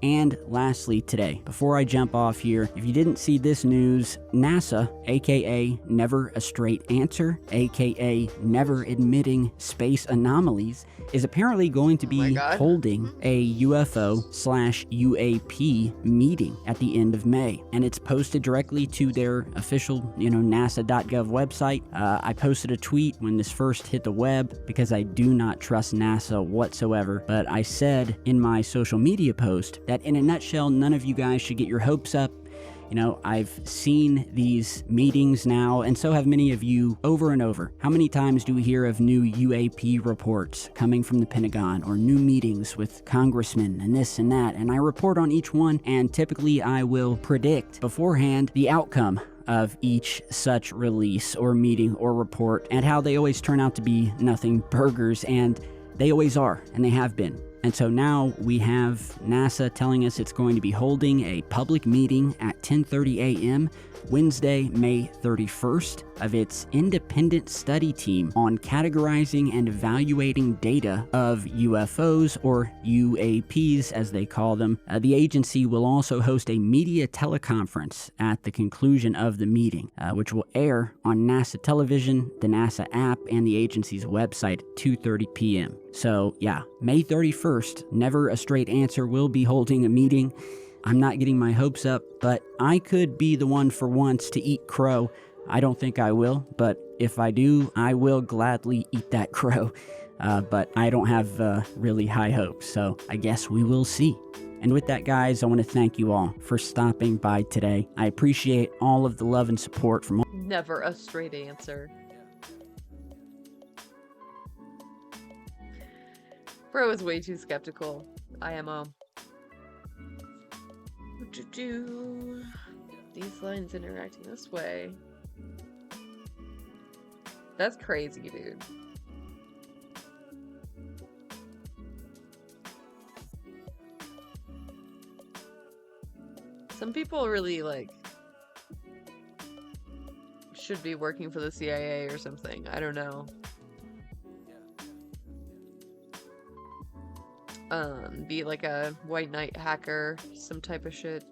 And lastly today, before I jump off here, if you didn't see this news, NASA, aka Never a Straight Answer, aka Never Admitting Space Anomalies, is apparently going to be holding a UFO/UAP meeting at the end of May. And it's posted directly to their official, NASA.gov website. I posted a tweet when this first hit the web because I do not trust NASA whatsoever. But I said in my social media post that in a nutshell, none of you guys should get your hopes up. I've seen these meetings now, and so have many of you, over and over. How many times do we hear of new UAP reports coming from the Pentagon, or new meetings with congressmen and this and that? And I report on each one, and typically I will predict beforehand the outcome of each such release or meeting or report, and how they always turn out to be nothing burgers, and they always are, and they have been. And so now we have NASA telling us it's going to be holding a public meeting at 10:30 a.m. Wednesday, May 31st, of its independent study team on categorizing and evaluating data of UFOs, or UAPs as they call them. The agency will also host a media teleconference at the conclusion of the meeting, which will air on NASA television, the NASA app, and the agency's website at 2:30 p.m. So yeah, May 31st, Never a Straight Answer will be holding a meeting. I'm not getting my hopes up, but I could be the one for once to eat crow. I don't think I will, but if I do, I will gladly eat that crow. But I don't have really high hopes, so I guess we will see. And with that, guys, I want to thank you all for stopping by today. I appreciate all of the love and support from all. Never a straight answer. Bro is way too skeptical. IMO. These lines interacting this way. That's crazy, dude. Some people really, should be working for the CIA or something. I don't know. Be like a white knight hacker, some type of shit.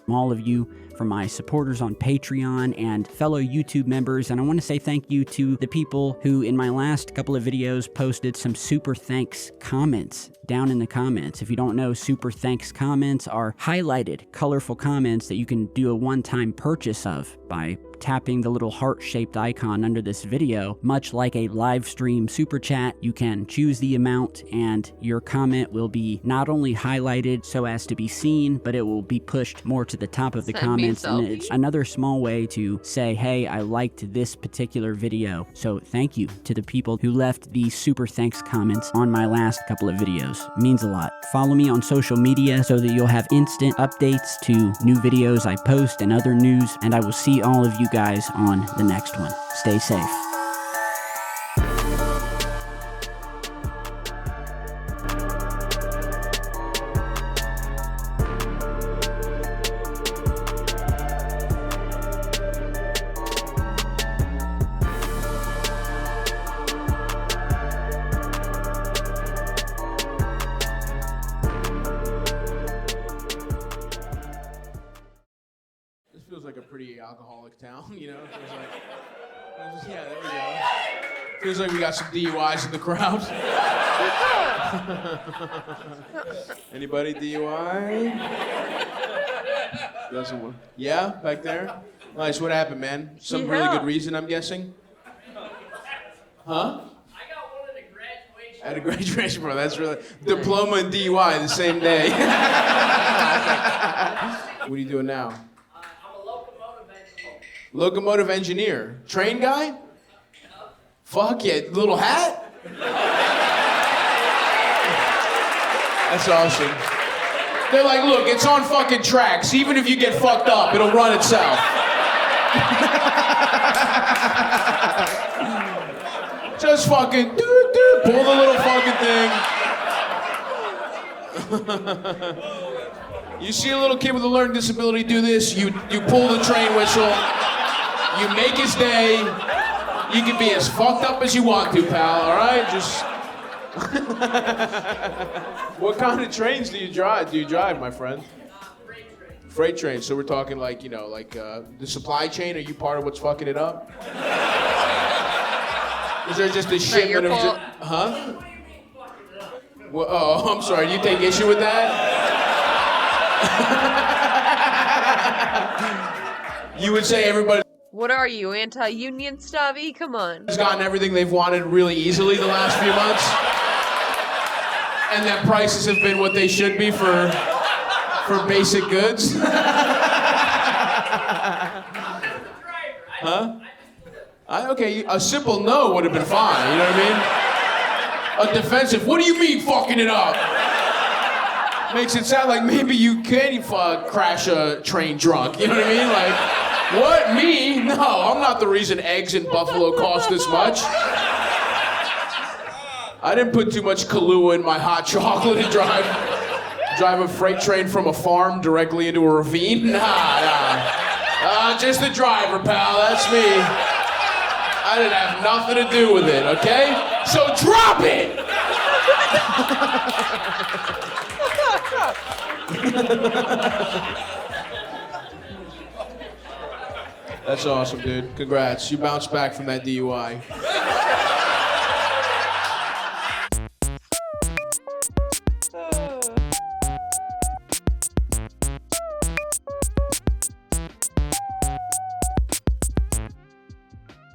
All of you, from my supporters on Patreon and fellow YouTube members, and I want to say thank you to the people who in my last couple of videos posted some super thanks comments down in the comments. If you don't know, super thanks comments are highlighted, colorful comments that you can do a one-time purchase of by tapping the little heart-shaped icon under this video. Much like a live stream super chat, you can choose the amount and your comment will be not only highlighted so as to be seen, but it will be pushed more to the top of the comments, and it's another small way to say, hey, I liked this particular video. So thank you to the people who left the super thanks comments on my last couple of videos. It means a lot. Follow me on social media so that you'll have instant updates to new videos I post and other news, and I will see all of you guys on the next one. Stay safe. Feels like a pretty alcoholic town, you know? Yeah, there we go. Feels like we got some DUIs in the crowd. Anybody DUI? Yeah, back there? Nice, what happened, man? Some really good reason, I'm guessing? Huh? At a graduation, bro, that's really... Diploma and DUI the same day. What are you doing now? Locomotive engineer. Train guy? Fuck yeah, little hat? That's awesome. They're like, look, it's on fucking tracks. Even if you get fucked up, it'll run itself. Just fucking pull the little fucking thing. You see a little kid with a learning disability do this, you pull the train whistle. You make his day. You can be as fucked up as you want to, pal, all right? Just... What kind of trains do you drive, my friend? Freight trains. So we're talking like, you know, like the supply chain. Are you part of what's fucking it up? Is there just a shipment of... Huh? Well, oh, I'm sorry. You take issue with that? You would say everybody... What are you, anti-union, Stavvy? Come on. Has gotten everything they've wanted really easily the last few months. And that prices have been what they should be for basic goods. Huh? Okay, a simple no would have been fine, you know what I mean? A defensive, what do you mean fucking it up? Makes it sound like maybe you can crash a train drunk, you know what I mean? Like, what, me? No, I'm not the reason eggs in Buffalo cost this much. I didn't put too much Kahlua in my hot chocolate and drive a freight train from a farm directly into a ravine? Nah. Just the driver, pal, that's me. I didn't have nothing to do with it, okay? So drop it! That's awesome, dude. Congrats. You bounced back from that DUI.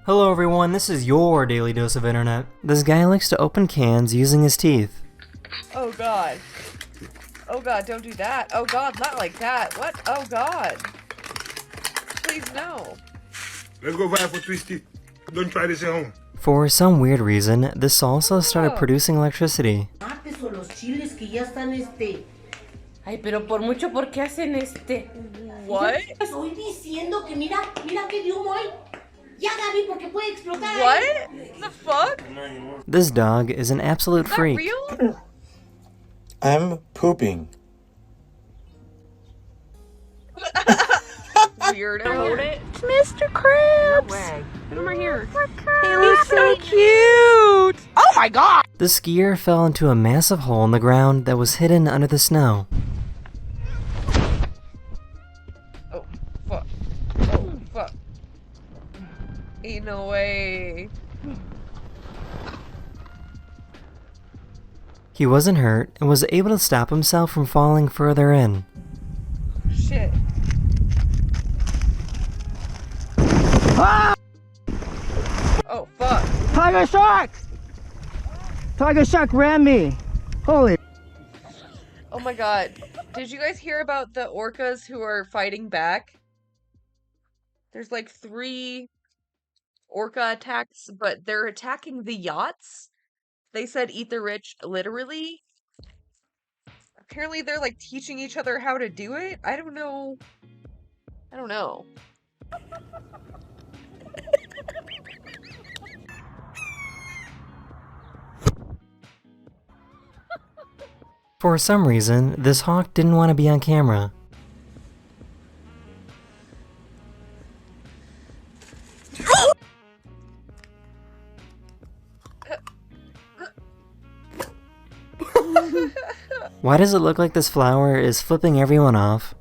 Hello everyone, this is your daily dose of internet. This guy likes to open cans using his teeth. Oh god. Oh god, don't do that. Oh god, not like that. What? Oh god. Please no. Let's go buy for Twisty. Don't try this at home. For some weird reason, this salsa started producing electricity. Ay, pero por mucho, ¿por qué hacen este? What? Estoy diciendo que mira qué de humo hay. Ya, Gaby, porque puede explotar. What? The fuck? This dog is an absolute freak. Real? I'm pooping. Weirdo. Hold it. It's Mr. Krabs. No way. Come over here. He's so cute. Oh my god. The skier fell into a massive hole in the ground that was hidden under the snow. Oh, fuck. Oh, fuck. Ain't no way. He wasn't hurt and was able to stop himself from falling further in. Shit. Oh, fuck. Tiger shark! Tiger shark ran me. Holy. Oh my god. Did you guys hear about the orcas who are fighting back? There's like 3 orca attacks, but they're attacking the yachts. They said eat the rich, literally. Apparently they're like teaching each other how to do it. I don't know. I don't know. For some reason, this hawk didn't want to be on camera. Why does it look like this flower is flipping everyone off?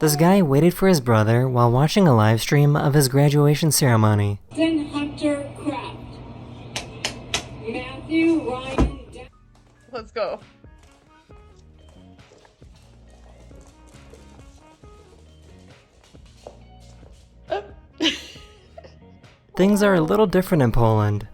This guy waited for his brother while watching a live stream of his graduation ceremony. Hunter Craft. Matthew Ryan. Let's go. Things are a little different in Poland.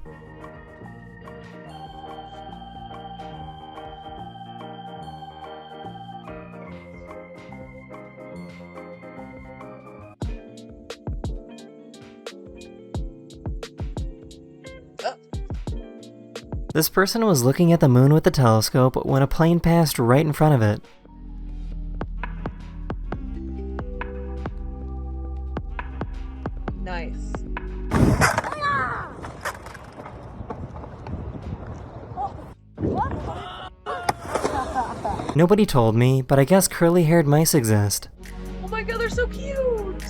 This person was looking at the moon with the telescope when a plane passed right in front of it. Nice. Nobody told me, but I guess curly-haired mice exist. Oh my god, they're so cute!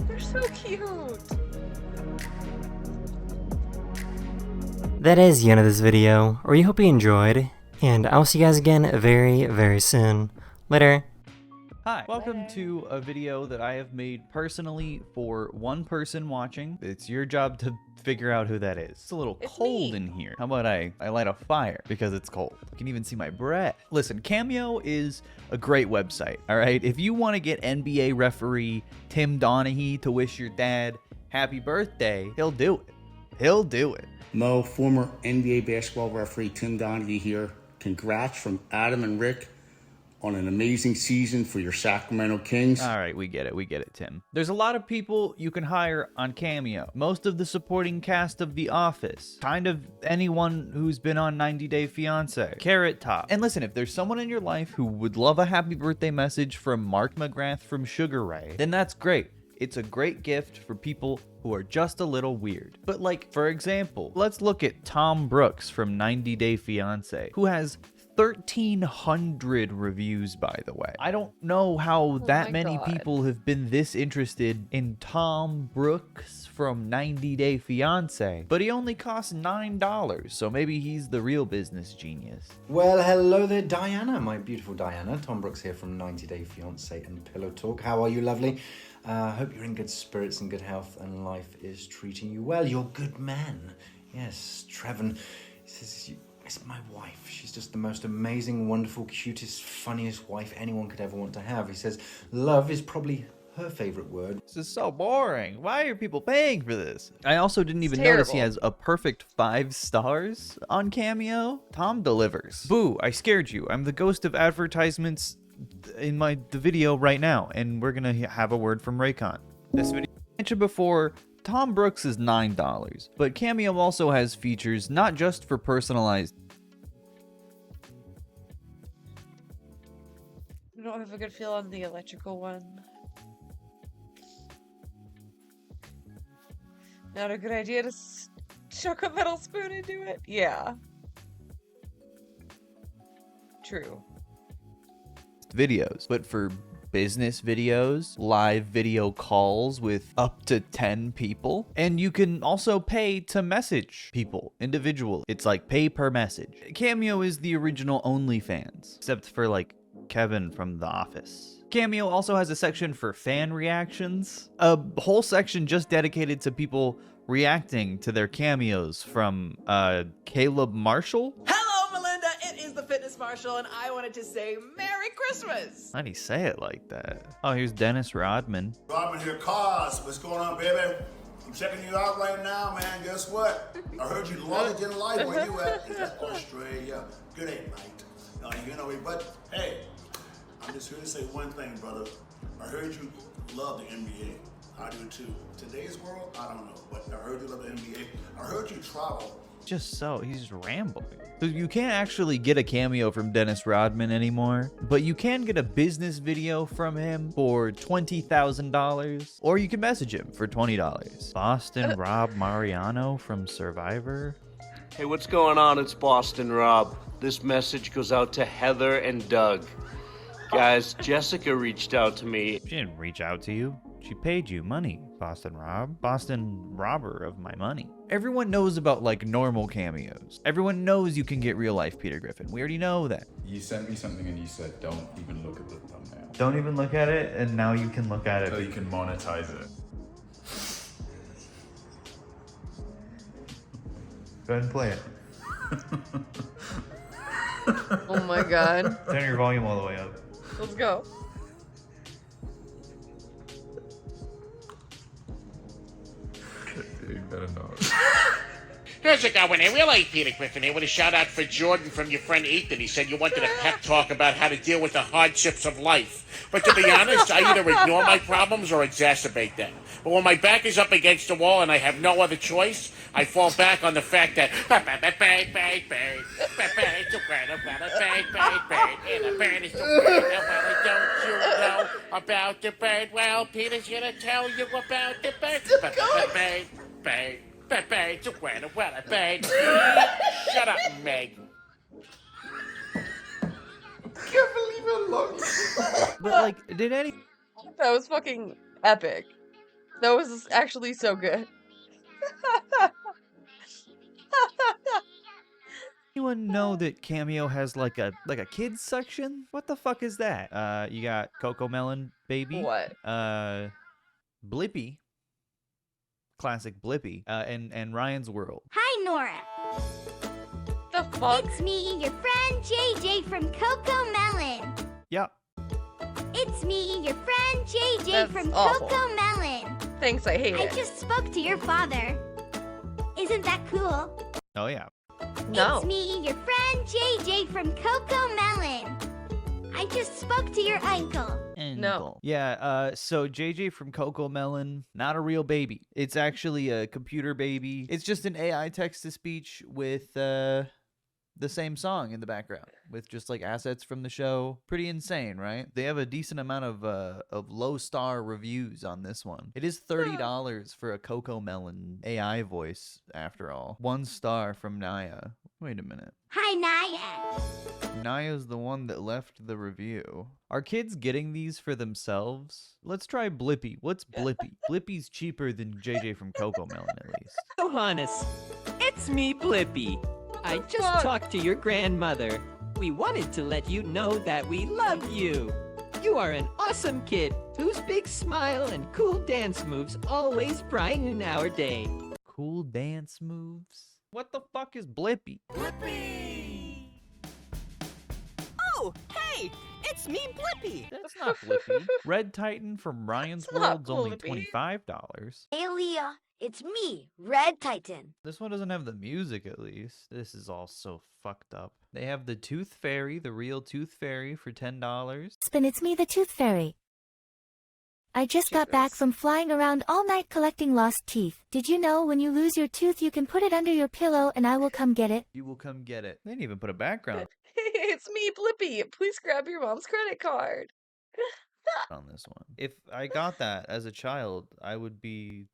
They're so cute! That is the end of this video, or we hope you enjoyed, and I'll see you guys again very, very soon. Later. Hi, welcome to a video that I have made personally for one person watching. It's your job to figure out who that is. It's a little cold in here. How about I light a fire because it's cold. You can even see my breath. Listen, Cameo is a great website, all right? If you want to get NBA referee Tim Donaghy to wish your dad happy birthday, he'll do it. He'll do it. Mo, former NBA basketball referee Tim Donaghy here. Congrats from Adam and Rick on an amazing season for your Sacramento Kings. All right, we get it, Tim. There's a lot of people you can hire on Cameo. Most of the supporting cast of The Office. Kind of anyone who's been on 90 Day Fiancé. Carrot Top. And listen, if there's someone in your life who would love a happy birthday message from Mark McGrath from Sugar Ray, then that's great. It's a great gift for people who are just a little weird. But like, for example, let's look at Tom Brooks from 90 Day Fiancé, who has 1,300 reviews, by the way. I don't know how that many people have been this interested in Tom Brooks from 90 Day Fiancé, but he only costs $9, so maybe he's the real business genius. Well, hello there, Diana, my beautiful Diana. Tom Brooks here from 90 Day Fiancé and Pillow Talk. How are you, lovely? Hope you're in good spirits and good health and life is treating you well. You're a good man. Yes, Trevin says it's my wife. She's just the most amazing, wonderful, cutest, funniest wife anyone could ever want to have. He says love is probably her favorite word. This is so boring. Why are people paying for this? I also didn't even notice he has a perfect 5 stars on Cameo. Tom delivers. Boo, I scared you. I'm the ghost of advertisements in the video right now, and we're gonna have a word from Raycon. This video I mentioned before, Tom Brooks is $9, but Cameo also has features not just for personalized. I don't have a good feel on the electrical one. Not a good idea to chuck a metal spoon into it. Yeah. True. Videos, but for business videos, live video calls with up to 10 people, and you can also pay to message people individually. It's like pay per message. Cameo is the original OnlyFans, except for like Kevin from The Office. Cameo also has a section for fan reactions, a whole section just dedicated to people reacting to their cameos from Caleb Marshall. Hello, Melinda. It is the Fitness Marshal, and I wanted to say Merry Christmas. Why do you say it like that? Oh, here's Dennis Rodman. Rodman here, Cos. What's going on, baby? I'm checking you out right now, man. Guess what? I heard you loved it in life. Where you at? Is that Australia? Good ain't right. No, you know, but hey, I'm just here to say one thing, brother. I heard you love the NBA. I do too. Today's world, I don't know, but I heard you love the NBA. I heard you travel. He's just rambling. So you can't actually get a cameo from Dennis Rodman anymore, but you can get a business video from him for $20,000, or you can message him for $20. Boston Rob Mariano from Survivor. Hey, what's going on? It's Boston Rob. This message goes out to Heather and Doug. Guys, Jessica reached out to me. She didn't reach out to you. She paid you money, Boston Rob. Boston robber of my money. Everyone knows about, like, normal cameos. Everyone knows you can get real life Peter Griffin. We already know that. You sent me something and you said, don't even look at the thumbnail. Don't even look at it, and now you can look at it. So you can monetize it. Go ahead and play it. Oh my god. Turn your volume all the way up. Let's go. You better not. Here's a guy, when I realized Peter Griffin here with a shout out for Jordan from your friend Ethan. He said you wanted a pep talk about how to deal with the hardships of life. But to be honest, I either ignore my problems or exacerbate them. But when my back is up against the wall and I have no other choice, I fall back on the fact that don't you know about the bird? Well, Peter's gonna tell you about the bird. Shut up, Meg. Can't believe how long. But, like, did any... That was fucking epic. That was actually so good. Anyone know that Cameo has like a kids section? What the fuck is that? You got Coco Melon Baby. What? Blippi. Classic Blippi. And Ryan's World. Hi, Nora. The fuck? It's me, your friend JJ from Coco Melon. Yep. It's me, your friend JJ That's from awful. Coco Melon. Thanks, I hate I it. just spoke to your father. Isn't that cool? Oh yeah. No. It's me, your friend JJ from Coco Melon. I just spoke to your uncle. No. Yeah, so JJ from Coco Melon, not a real baby. It's actually a computer baby. It's just an AI text-to-speech with the same song in the background with just like assets from the show. Pretty insane, right? They have a decent amount of low star reviews on this one. It is $30 for a Coco Melon AI voice after all. 1 star from Naya. Wait a minute. Hi, Naya. Naya's the one that left the review. Are kids getting these for themselves? Let's try Blippi. What's Blippi? Blippi's cheaper than JJ from Coco Melon at least. Johannes, it's me, Blippi. I just talked to your grandmother. We wanted to let you know that we love you. You are an awesome kid whose big smile and cool dance moves always brighten our day. Cool dance moves? What the fuck is Blippi? Blippi! Oh, hey! It's me, Blippi! That's not Blippi. Red Titan from Ryan's World's only $25. Hey, Leah. It's me, Red Titan. This one doesn't have the music, at least. This is all so fucked up. They have the Tooth Fairy, the real Tooth Fairy, for $10. Spin, it's me, the Tooth Fairy. I just got back from flying around all night collecting lost teeth. Did you know when you lose your tooth, you can put it under your pillow and I will come get it? You will come get it. They didn't even put a background It's me, Blippi. Please grab your mom's credit card. on this one. If I got that as a child, it would be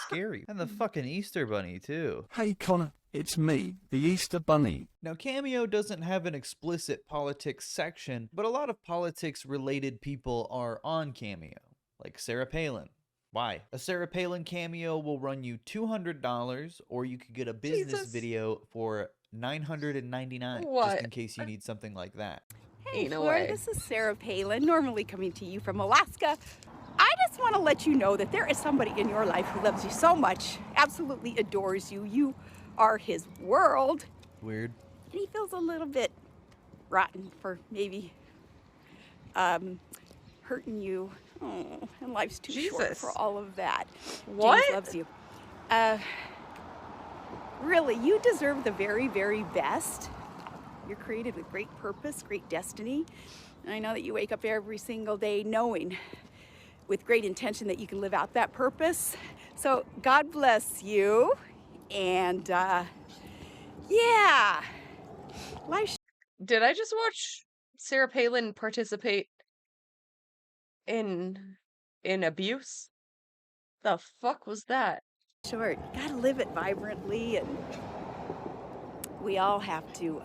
scary. And the fucking Easter Bunny, too. Hey, Connor. It's me, the Easter Bunny. Now, Cameo doesn't have an explicit politics section, but a lot of politics-related people are on Cameo, like Sarah Palin. Why? A Sarah Palin cameo will run you $200, or you could get a business video for $999, just in case you need something like that. Hey, Flora, this is Sarah Palin, normally coming to you from Alaska. I just want to let you know that there is somebody in your life who loves you so much, absolutely adores you. You are his world. Weird. And he feels a little bit rotten for maybe hurting you. Oh, and life's too short for all of that. What? James loves you. Really, you deserve the very, very best. You're created with great purpose, great destiny. And I know that you wake up every single day knowing with great intention that you can live out that purpose. So God bless you. And yeah, life. Did I just watch Sarah Palin participate in abuse? The fuck was that? Short. You gotta live it vibrantly, and we all have to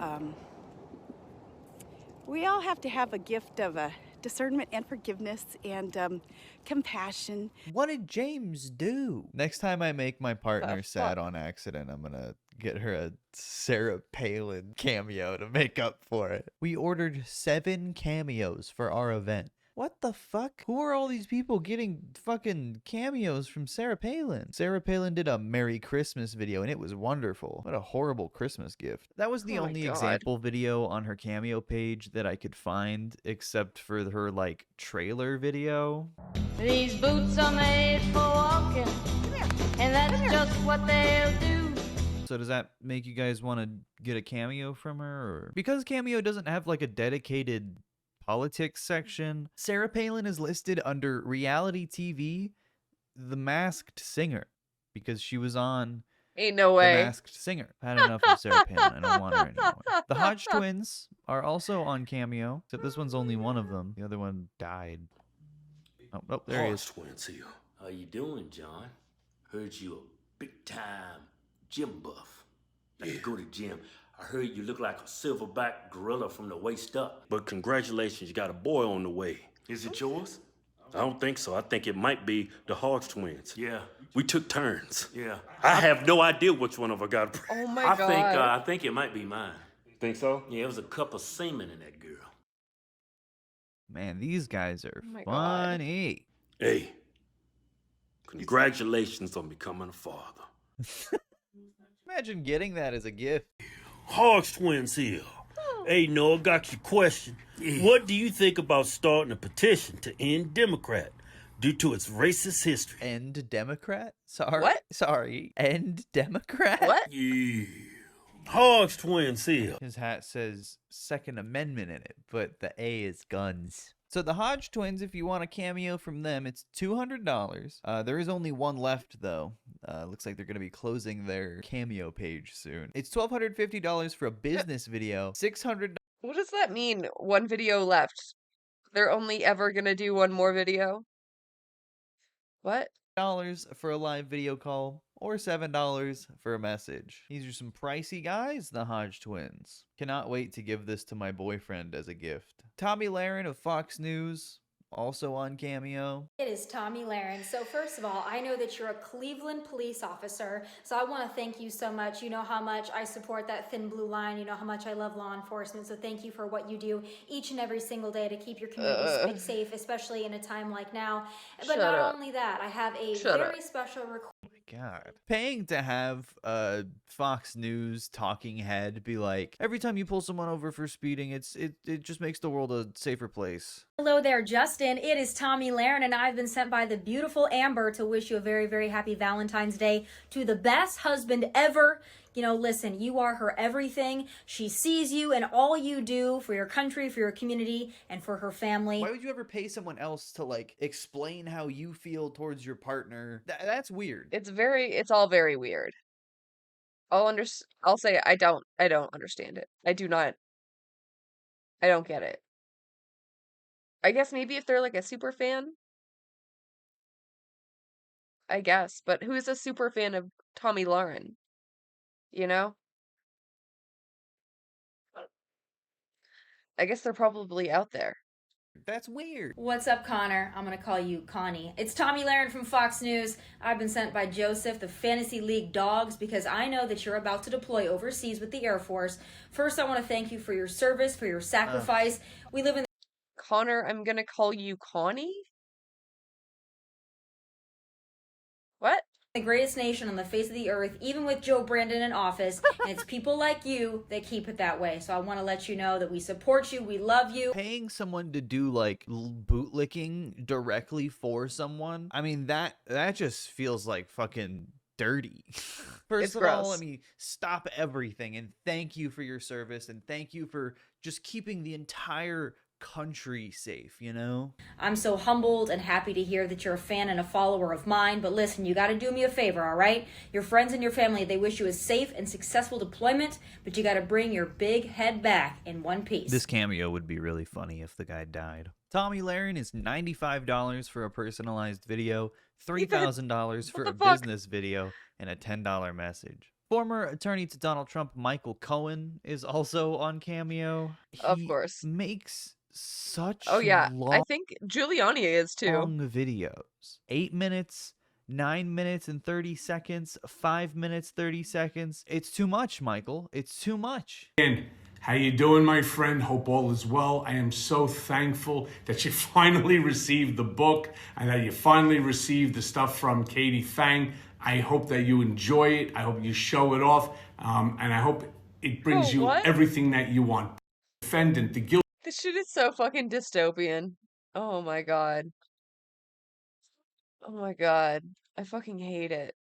have a gift of discernment and forgiveness and compassion. What did James do? Next time I make my partner sad on accident, I'm gonna get her a Sarah Palin cameo to make up for it. We ordered 7 cameos for our event. What the fuck? Who are all these people getting fucking cameos from Sarah Palin? Sarah Palin did a Merry Christmas video and it was wonderful. What a horrible Christmas gift. That was the Oh my only God. example video on her cameo page that I could find, except for her like trailer video. These boots are made for walking, and that's just what they'll do. So does that make you guys want to get a cameo from her? Or because Cameo doesn't have like a dedicated politics section, Sarah Palin is listed under reality TV, The Masked Singer, because she was on Ain't no The way. Masked Singer. I've had enough of Sarah Palin. I don't want her anymore. The Hodge twins are also on Cameo, except this one's only one of them. The other one died. Oh, there he is. Twins here. How you doing, John? Heard you a big time gym buff. Like to go to gym. I heard you look like a silverback gorilla from the waist up. But congratulations, you got a boy on the way. Is it yours? I don't think so. I think it might be the Hodge twins. Yeah. We took turns. Yeah. I have no idea which one of us got. Oh my I God. I think it might be mine. Think so? Yeah, it was a cup of semen in that girl. Man, these guys are Oh my God. funny. Hey, congratulations on becoming a father. Imagine getting that as a gift. Hodge twins here. Hey, Noah, got your question. What do you think about starting a petition to end Democrat due to its racist history? End Democrat? Sorry. What? Sorry. End Democrat? What? Yeah. Hodge twins here. His hat says Second Amendment in it, but the A is guns. So the Hodge twins, if you want a cameo from them, it's $200. There is only one left, though. Looks like they're going to be closing their cameo page soon. It's $1,250 for a business video. $600 What does that mean? One video left. They're only ever gonna do one more video? What? for a live video call, or $7 for a message. These are some pricey guys, the Hodge twins. Cannot wait to give this to my boyfriend as a gift. Tommy Lahren of Fox News, also on Cameo. It is Tommy Lahren. So first of all, I know that you're a Cleveland police officer, so I want to thank you so much. You know how much I support that thin blue line. You know how much I love law enforcement, so thank you for what you do each and every single day to keep your communities safe, especially in a time like now. But Shut not up. only that, I have a Shut very up. special request. God. Paying to have a Fox News talking head be like, every time you pull someone over for speeding, it just makes the world a safer place. Hello there, Justin. It is Tommy Lahren, and I've been sent by the beautiful Amber to wish you a very, very happy Valentine's Day to the best husband ever. You know, listen, you are her everything. She sees you and all you do for your country, for your community, and for her family. Why would you ever pay someone else to like explain how you feel towards your partner? That's weird. It's all very weird. I'll say I don't understand it. I don't get it. I guess maybe if they're like a super fan. I guess, but who is a super fan of Tommy Lahren? You know? I guess they're probably out there. That's weird. What's up, Connor? I'm going to call you Connie. It's Tommy Lahren from Fox News. I've been sent by Joseph, the Fantasy League Dogs, because I know that you're about to deploy overseas with the Air Force. First, I want to thank you for your service, for your sacrifice. We live in... Connor, I'm going to call you Connie? the greatest nation on the face of the earth, even with Joe Brandon in office, and it's people like you that keep it that way. So I want to let you know that we support you, we love you. Paying someone to do like bootlicking directly for someone, I mean, that just feels like fucking dirty. First of all, let me stop everything and thank you for your service and thank you for just keeping the entire country safe, you know? I'm so humbled and happy to hear that you're a fan and a follower of mine, but listen, you gotta do me a favor, all right? Your friends and your family, they wish you a safe and successful deployment, but you gotta bring your big head back in one piece. This cameo would be really funny if the guy died. Tommy Lahren is $95 for a personalized video, $3,000 for a business video, and a $10 message. Former attorney to Donald Trump, Michael Cohen, is also on Cameo. Of course. Makes such I long think Giuliani is too. videos. 8 minutes, 9 minutes and 30 seconds, 5 minutes, 30 seconds. It's too much, Michael. It's too much. And how you doing, my friend? Hope all is well. I am so thankful that you finally received the book and that you finally received the stuff from Katie Fang. I hope that you enjoy it. I hope you show it off. And I hope it brings you everything that you want. Defendant, the guilt. This shit is so fucking dystopian. Oh my god. Oh my god. I fucking hate it.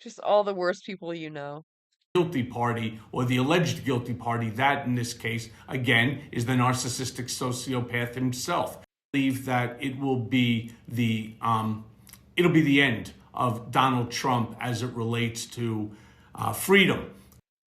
Just all the worst people you know. Guilty party, or the alleged guilty party, that in this case, again, is the narcissistic sociopath himself. I believe that it will be the end of Donald Trump as it relates to freedom.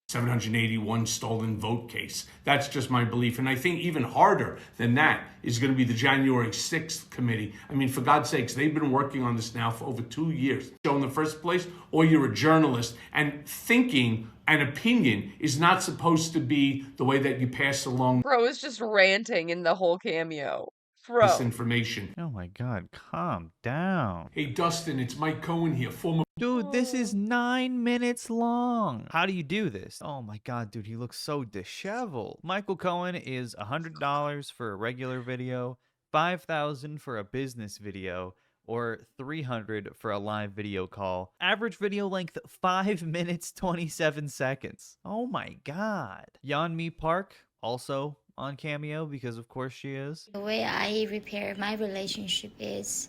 781 stolen vote case. That's just my belief. And I think even harder than that is going to be the January 6th committee. I mean, for God's sakes, they've been working on this now for over 2 years. So in the first place, or you're a journalist, and thinking an opinion is not supposed to be the way that you pass along. Bro is just ranting in the whole cameo. Bro. This information. Oh my god, calm down. Hey Dustin, it's Mike Cohen here, former... Dude, this is 9 minutes long. How do you do this? Oh my god, dude, he looks so disheveled. Michael Cohen is $100 for a regular video, $5,000 for a business video, or $300 for a live video call. Average video length 5 minutes 27 seconds. Oh my god. Yeonmi Park also on Cameo because of course she is. The way I repair my relationship is,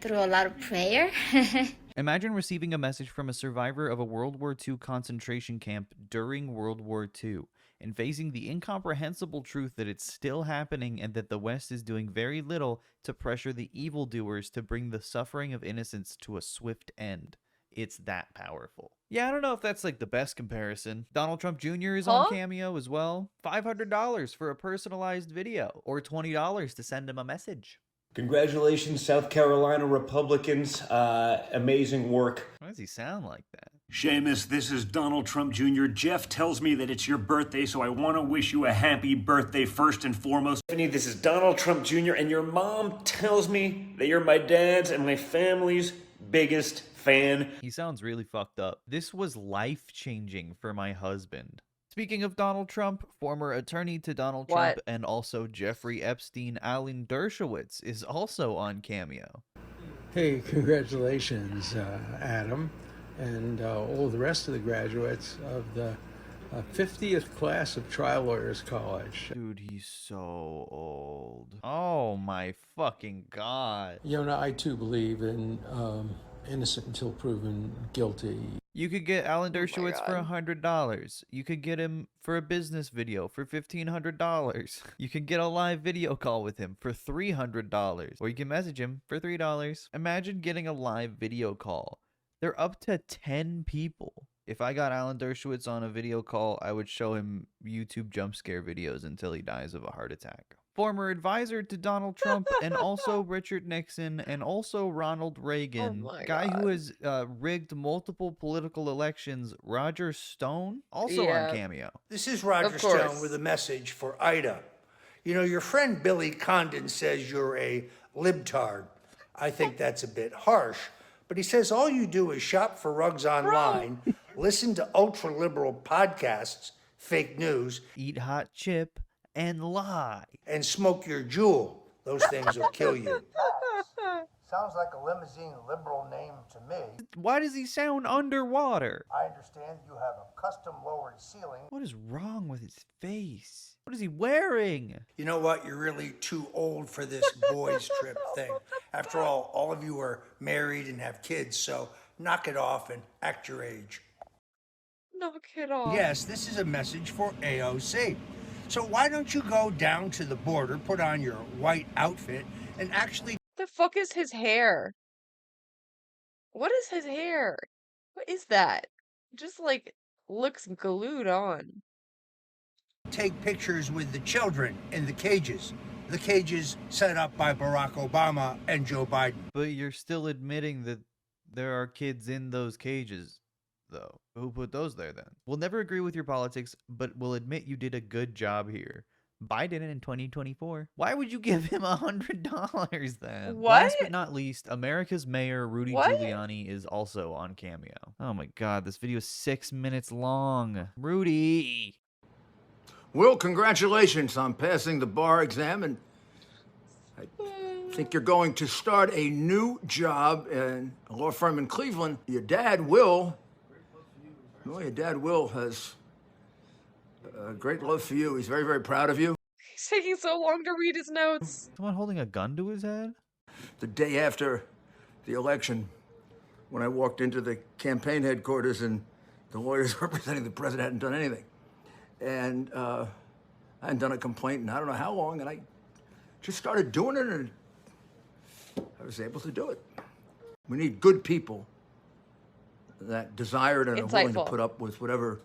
through a lot of prayer. Imagine receiving a message from a survivor of a World War II concentration camp during World War II and facing the incomprehensible truth that it's still happening and that the West is doing very little to pressure the evildoers to bring the suffering of innocents to a swift end. It's that powerful. Yeah, I don't know if that's like the best comparison. Donald Trump Jr. is on Cameo as well. $500 for a personalized video, or $20 to send him a message. Congratulations, South Carolina Republicans. Amazing work. Why does he sound like that? Seamus, this is Donald Trump Jr. Jeff tells me that it's your birthday, so I want to wish you a happy birthday first and foremost. Stephanie, this is Donald Trump Jr. and your mom tells me that you're my dad's and my family's biggest fan. He sounds really fucked up. This was life-changing for my husband. Speaking of Donald Trump, former attorney to Donald Trump and also Jeffrey Epstein, Alan Dershowitz is also on Cameo. Hey, congratulations, Adam, and all the rest of the graduates of the 50th class of Trial Lawyers College. Dude, he's so old. Oh my fucking god. I too believe in innocent until proven guilty. You could get Alan Dershowitz for $100. You could get him for a business video for $1,500. You can get a live video call with him for $300. Or you can message him for $3. Imagine getting a live video call. They're up to 10 people. If I got Alan Dershowitz on a video call, I would show him YouTube jump scare videos until he dies of a heart attack. Former advisor to Donald Trump and also Richard Nixon and also Ronald Reagan, guy who has rigged multiple political elections, Roger Stone, also on Cameo. This is Roger Stone with a message for Ida. Your friend Billy Condon says you're a libtard. I think that's a bit harsh, but he says all you do is shop for rugs online, listen to ultra-liberal podcasts, fake news, eat hot chip, and lie. And smoke your jewel, Those things will kill you. Sounds like a limousine liberal name to me. Why does he sound underwater? I understand you have a custom lowered ceiling. What is wrong with his face? What is he wearing? You know what? You're really too old for this boys trip thing. After all of you are married and have kids, so knock it off and act your age. Knock it off. Yes, this is a message for AOC. So why don't you go down to the border, put on your white outfit, and actually... The fuck is his hair? What is his hair? What is that? Just like looks glued on. take pictures with the children in the cages. The cages set up by Barack Obama and Joe Biden. But you're still admitting that there are kids in those cages, though. Who put those there then? We'll never agree with your politics, but we'll admit you did a good job here. Biden in 2024. Why would you give him $100 then? What? Last but not least, America's mayor Rudy What? Giuliani is also on Cameo. Oh my god, this video is 6 minutes long. Rudy! Well, congratulations on passing the bar exam, and I think you're going to start a new job in a law firm in Cleveland. Your dad, Will, has a great love for you. He's very, very proud of you. He's taking so long to read his notes. Someone holding a gun to his head? The day after the election, when I walked into the campaign headquarters and the lawyers representing the president hadn't done anything. And I hadn't done a complaint in I don't know how long, and I just started doing it, and I was able to do it. We need good people that desire it and are willing to Insightful. put up with whatever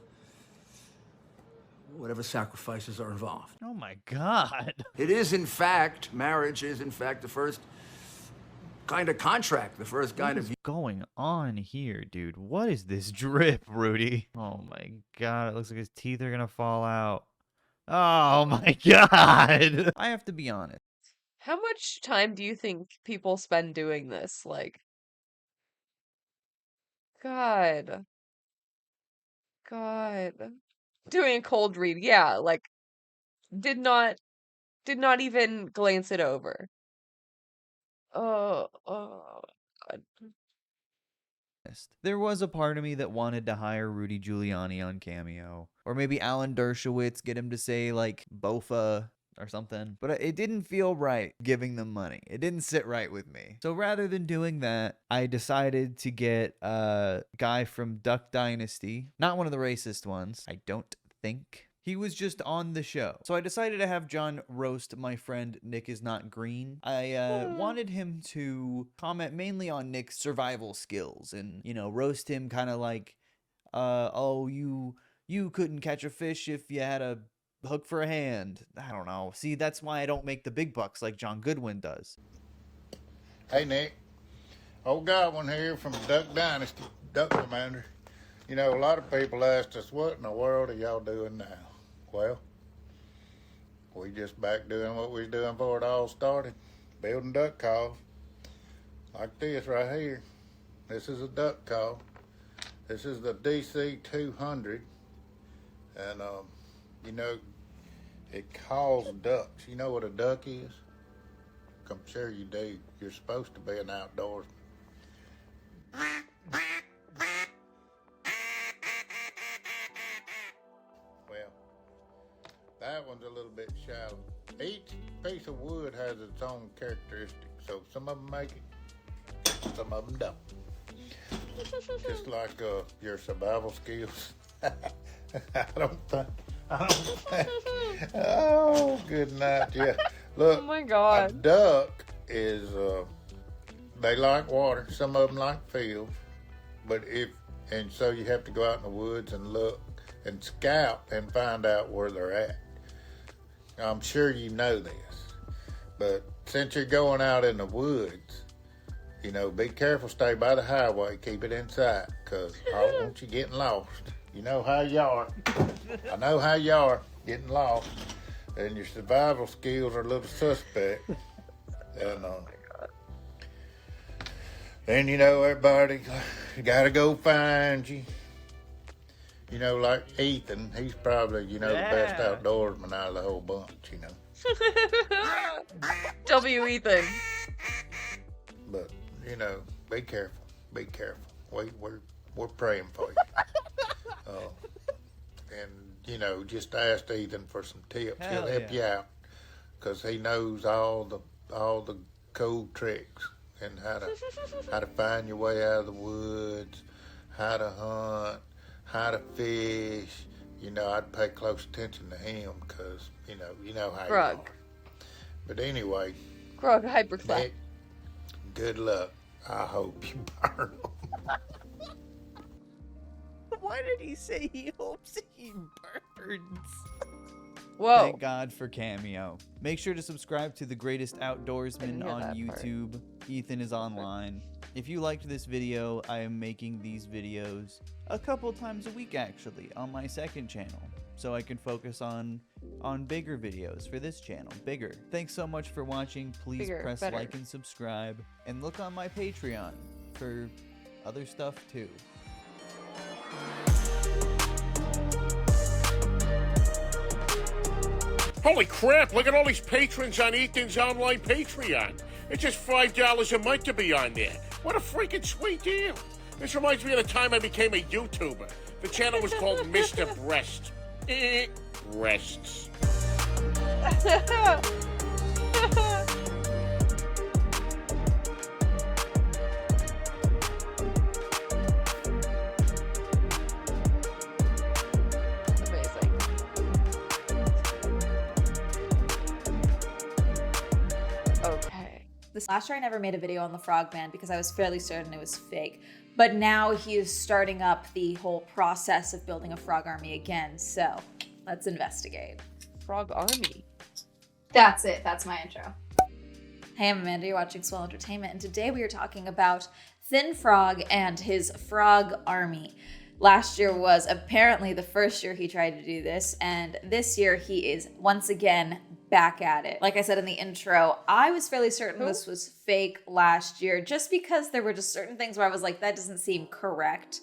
sacrifices are involved. Oh my god. It is, in fact, marriage is, in fact, the first kind of contract, the first kind What is going on here, dude? What is this drip, Rudy? Oh my god, it looks like his teeth are gonna fall out. Oh my god. I have to be honest. How much time do you think people spend doing this? Like, God. God. Doing a cold read, yeah, like, did not even glance it over. Oh, God. There was a part of me that wanted to hire Rudy Giuliani on Cameo. Or maybe Alan Dershowitz, get him to say, like, Bofa or something. But it didn't feel right giving them money. It didn't sit right with me. So rather than doing that, I decided to get a guy from Duck Dynasty. Not one of the racist ones, I don't think. He was just on the show. So I decided to have John roast my friend Nick is Not Green. I wanted him to comment mainly on Nick's survival skills and, you know, roast him kind of like, oh, you couldn't catch a fish if you had a hook for a hand. I don't know. See, that's why I don't make the big bucks like John Goodwin does. Hey, Nick. Old Godwin here from Duck Dynasty, Duck Commander. You know, a lot of people asked us, what in the world are y'all doing now? Well, we just back doing what we was doing before it all started, building duck calls. Like this right here. This is a duck call. This is the DC 200. And, you know, it calls ducks. You know what a duck is? I'm sure you do. You're supposed to be an outdoorsman. Well, that one's a little bit shallow. Each piece of wood has its own characteristics. So some of them make it, some of them don't. Just like your survival skills. I don't think. Oh, good night. Yeah. Look, Oh my God. a duck is, they like water. Some of them like fields. But and so you have to go out in the woods and look and scout and find out where they're at. I'm sure you know this. But since you're going out in the woods, you know, be careful, stay by the highway, keep it in sight, because I don't want you getting lost. You know how you are. I know how you are, getting lost. And your survival skills are a little suspect. And then, you know, everybody got to go find you. You know, like Ethan, he's probably, you know, the best outdoorsman out of the whole bunch, you know. W. Ethan. But you know, be careful. Be careful. We're praying for you. And you know, just ask Ethan for some tips. Hell He'll help you out because he knows all the cool tricks and how to find your way out of the woods, how to hunt, how to fish. You know, I'd pay close attention to him because you know how Grug. you are. But anyway, Grog hyperclap. Nick, good luck. I hope you burn them. Why did he say he hopes he burns? Whoa. Thank God for Cameo. Make sure to subscribe to The Greatest Outdoorsman on YouTube. Ethan is online. If you liked this video, I am making these videos a couple times a week actually on my second channel, so I can focus on bigger videos for this channel. Bigger. Thanks so much for watching. Please Bigger, press better. like and subscribe, and look on my Patreon for other stuff too. Holy crap, look at all these patrons on Ethan's online Patreon. It's just $5 a month to be on there. What a freaking sweet deal. This reminds me of the time I became a YouTuber. The channel was called Mr. Breast. Breasts. Okay. This last year I never made a video on the Frogman because I was fairly certain it was fake. But now he is starting up the whole process of building a frog army again, so let's investigate. Frog army? That's it, that's my intro. Hey, I'm Amanda, you're watching Swell Entertainment, and today we are talking about Thin Frog and his frog army. Last year was apparently the first year he tried to do this, and this year he is once again back at it. Like I said in the intro, I was fairly certain this was fake last year just because there were just certain things where I was like, that doesn't seem correct.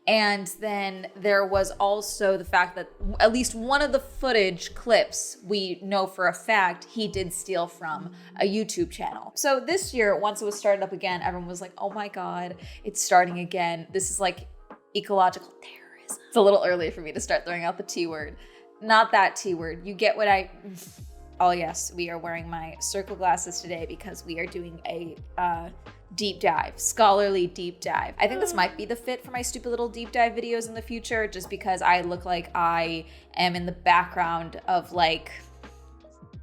And then there was also the fact that at least one of the footage clips we know for a fact he did steal from a YouTube channel. So this year, once it was started up again, everyone was like, oh my God, it's starting again. This is like ecological terrorism. It's a little early for me to start throwing out the T word. Not that T word. You get what I... Oh yes, we are wearing my circle glasses today because we are doing a deep dive, scholarly deep dive. I think this might be the fit for my stupid little deep dive videos in the future, just because I look like I am in the background of like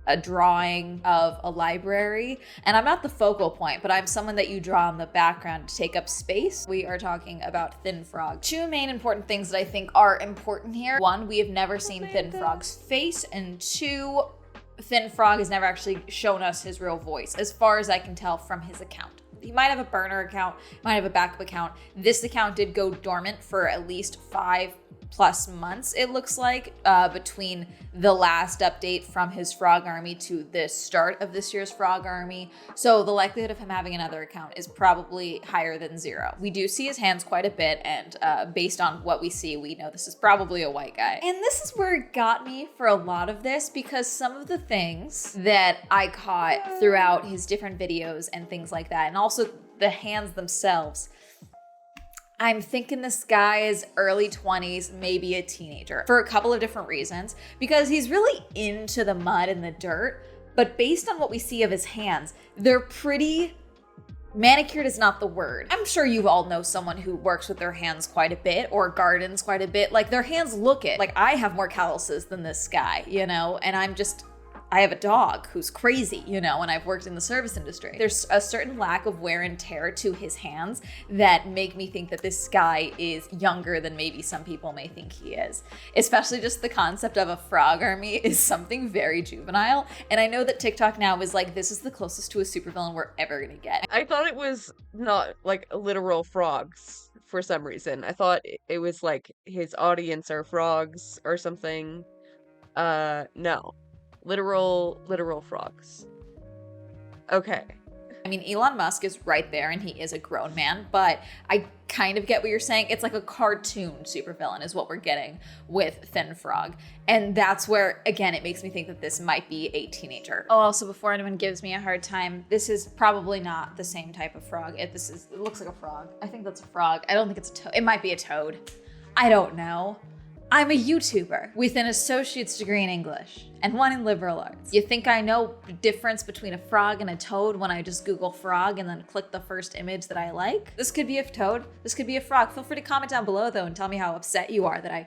a drawing of a library, and I'm not the focal point, but I'm someone that you draw in the background to take up space. We are talking about Thin Frog. Two main important things that I think are important here. One, we have never seen Thin Frog's face, and two, Thin Frog has never actually shown us his real voice, as far as I can tell from his account. He might have a burner account, might have a backup account. This account did go dormant for at least 5+ months, it looks like, between the last update from his frog army to the start of this year's frog army. So the likelihood of him having another account is probably higher than 0. We do see his hands quite a bit, and based on what we see, we know this is probably a white guy. And this is where it got me for a lot of this, because some of the things that I caught throughout his different videos and things like that, and also the hands themselves, I'm thinking this guy is early 20s, maybe a teenager, for a couple of different reasons. Because he's really into the mud and the dirt, but based on what we see of his hands, they're pretty... manicured is not the word. I'm sure you all know someone who works with their hands quite a bit or gardens quite a bit. Like, their hands look it. Like, I have more calluses than this guy, you know, and I have a dog who's crazy, you know, and I've worked in the service industry. There's a certain lack of wear and tear to his hands that make me think that this guy is younger than maybe some people may think he is. Especially just the concept of a frog army is something very juvenile. And I know that TikTok now is like, this is the closest to a supervillain we're ever gonna get. I thought it was not like literal frogs for some reason. I thought it was like his audience are frogs or something. No. Literal frogs. Okay. I mean, Elon Musk is right there and he is a grown man, but I kind of get what you're saying. It's like a cartoon supervillain is what we're getting with Thin Frog. And that's where, again, it makes me think that this might be a teenager. Oh, also, before anyone gives me a hard time, this is probably not the same type of frog. It looks like a frog. I think that's a frog. I don't think it's a toad. It might be a toad. I don't know. I'm a YouTuber with an associate's degree in English and one in liberal arts. You think I know the difference between a frog and a toad when I just Google frog and then click the first image that I like? This could be a toad, this could be a frog. Feel free to comment down below though and tell me how upset you are that I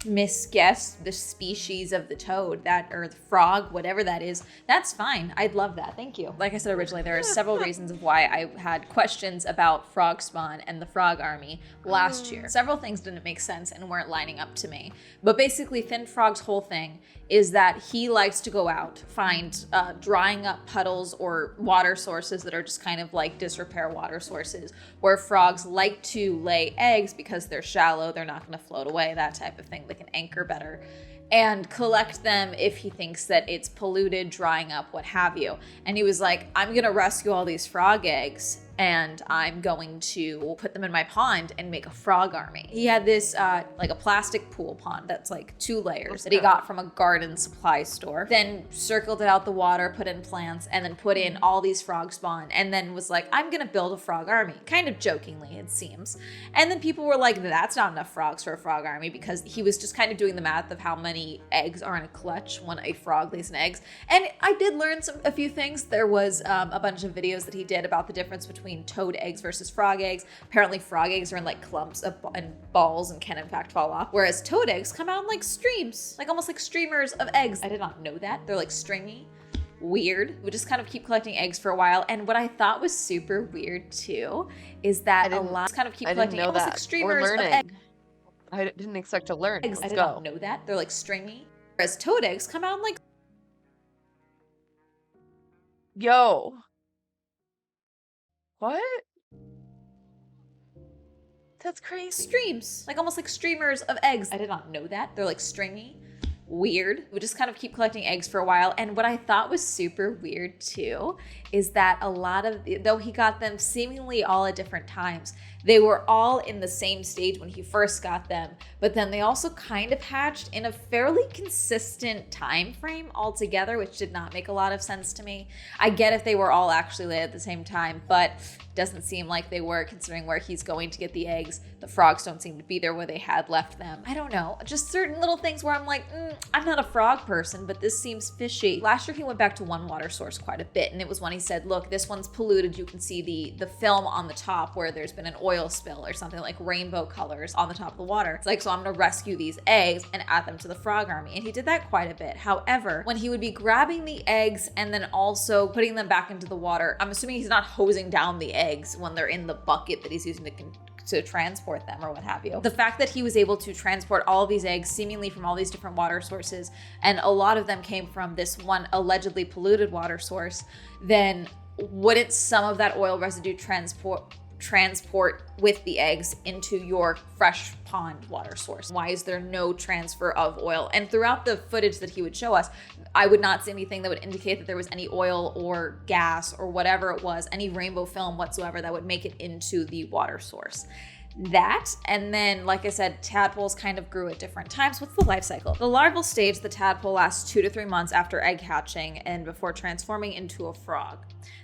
misguessed the species of the toad, or the frog, whatever that is. That's fine. I'd love that. Thank you. Like I said originally, there are several reasons of why I had questions about frog spawn and the frog army last year. Several things didn't make sense and weren't lining up to me. But basically, Thin Frog's whole thing is that he likes to go out, find drying up puddles or water sources that are just kind of like disrepair water sources, where frogs like to lay eggs because they're shallow, they're not gonna float away, that type of thing. They can anchor better, and collect them if he thinks that it's polluted, drying up, what have you. And he was like, I'm gonna rescue all these frog eggs and I'm going to put them in my pond and make a frog army. He had this like a plastic pool pond that's like 2 layers that he got from a garden supply store, then circled it out the water, put in plants, and then put in all these frog spawn, and then was like, I'm gonna build a frog army, kind of jokingly it seems. And then people were like, that's not enough frogs for a frog army, because he was just kind of doing the math of how many eggs are in a clutch when a frog lays an egg. And I did learn a few things. There was a bunch of videos that he did about the difference between toad eggs versus frog eggs. Apparently frog eggs are in like clumps and balls and can in fact fall off, whereas toad eggs come out in like streams, like almost like streamers of eggs. I did not know that. They're like stringy. Weird. We just kind of keep collecting eggs for a while. And what I thought was super weird too is that a lot kind of keep collecting almost like streamers of eggs. I didn't expect to learn. I did not know that. They're like stringy. Whereas toad eggs come out in like... Yo. What? That's crazy. Streams. Like almost like streamers of eggs. I did not know that. They're like stringy. Weird. We just kind of keep collecting eggs for a while. And what I thought was super weird too is that a lot of, though he got them seemingly all at different times, they were all in the same stage when he first got them, but then they also kind of hatched in a fairly consistent time frame altogether, which did not make a lot of sense to me. I get if they were all actually laid at the same time, but it doesn't seem like they were, considering where he's going to get the eggs. The frogs don't seem to be there where they had left them. I don't know, just certain little things where I'm like, I'm not a frog person, but this seems fishy. Last year he went back to one water source quite a bit, and it was when he said, look, this one's polluted. You can see the film on the top where there's been an oil spill or something, like rainbow colors on the top of the water. It's like, so I'm gonna rescue these eggs and add them to the frog army. And he did that quite a bit. However, when he would be grabbing the eggs and then also putting them back into the water, I'm assuming he's not hosing down the eggs when they're in the bucket that he's using to transport them or what have you. The fact that he was able to transport all of these eggs seemingly from all these different water sources, and a lot of them came from this one allegedly polluted water source, then wouldn't some of that oil residue transport with the eggs into your fresh pond water source? Why is there no transfer of oil? And throughout the footage that he would show us, I would not see anything that would indicate that there was any oil or gas or whatever it was, any rainbow film whatsoever that would make it into the water source. That, and then, like I said, tadpoles kind of grew at different times. What's the life cycle? The larval stage, the tadpole lasts 2 to 3 months after egg hatching and before transforming into a frog.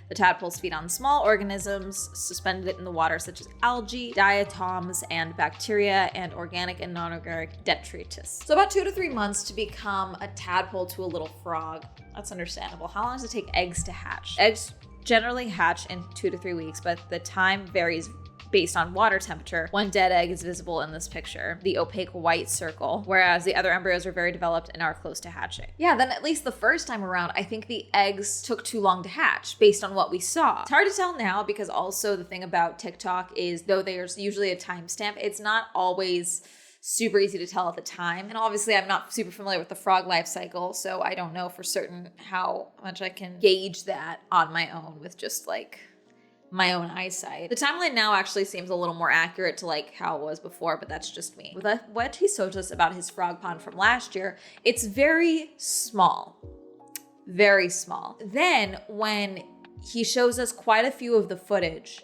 The tadpoles feed on small organisms suspended in the water, such as algae, diatoms, and bacteria, and organic and non-organic detritus. So about 2 to 3 months to become a tadpole to a little frog. That's understandable. How long does it take eggs to hatch? Eggs generally hatch in 2 to 3 weeks, but the time varies based on water temperature. One dead egg is visible in this picture, the opaque white circle, whereas the other embryos are very developed and are close to hatching. Yeah, then at least the first time around, I think the eggs took too long to hatch based on what we saw. It's hard to tell now because also the thing about TikTok is, though there's usually a timestamp, it's not always super easy to tell at the time. And obviously I'm not super familiar with the frog life cycle, so I don't know for certain how much I can gauge that on my own with just like my own eyesight. The timeline now actually seems a little more accurate to like how it was before, but that's just me. With what he showed us about his frog pond from last year, it's very small. Very small. Then when he shows us quite a few of the footage.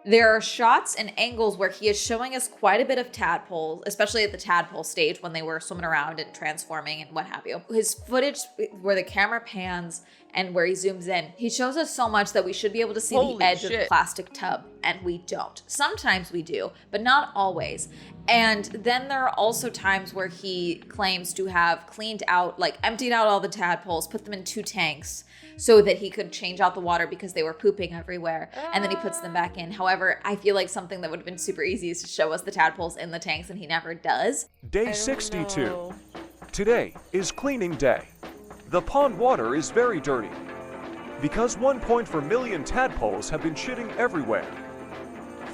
There are shots and angles where he is showing us quite a bit of tadpoles, especially at the tadpole stage when they were swimming around and transforming and what have you. His footage where the camera pans and where he zooms in, he shows us so much that we should be able to see the edge of the plastic tub, and we don't. Sometimes we do, but not always. And then there are also times where he claims to have cleaned out, like emptied out all the tadpoles, put them in 2 tanks so that he could change out the water because they were pooping everywhere, and then he puts them back in. However, I feel like something that would have been super easy is to show us the tadpoles in the tanks, and he never does. Day 62. Today is cleaning day. The pond water is very dirty because 1.4 million tadpoles have been shitting everywhere.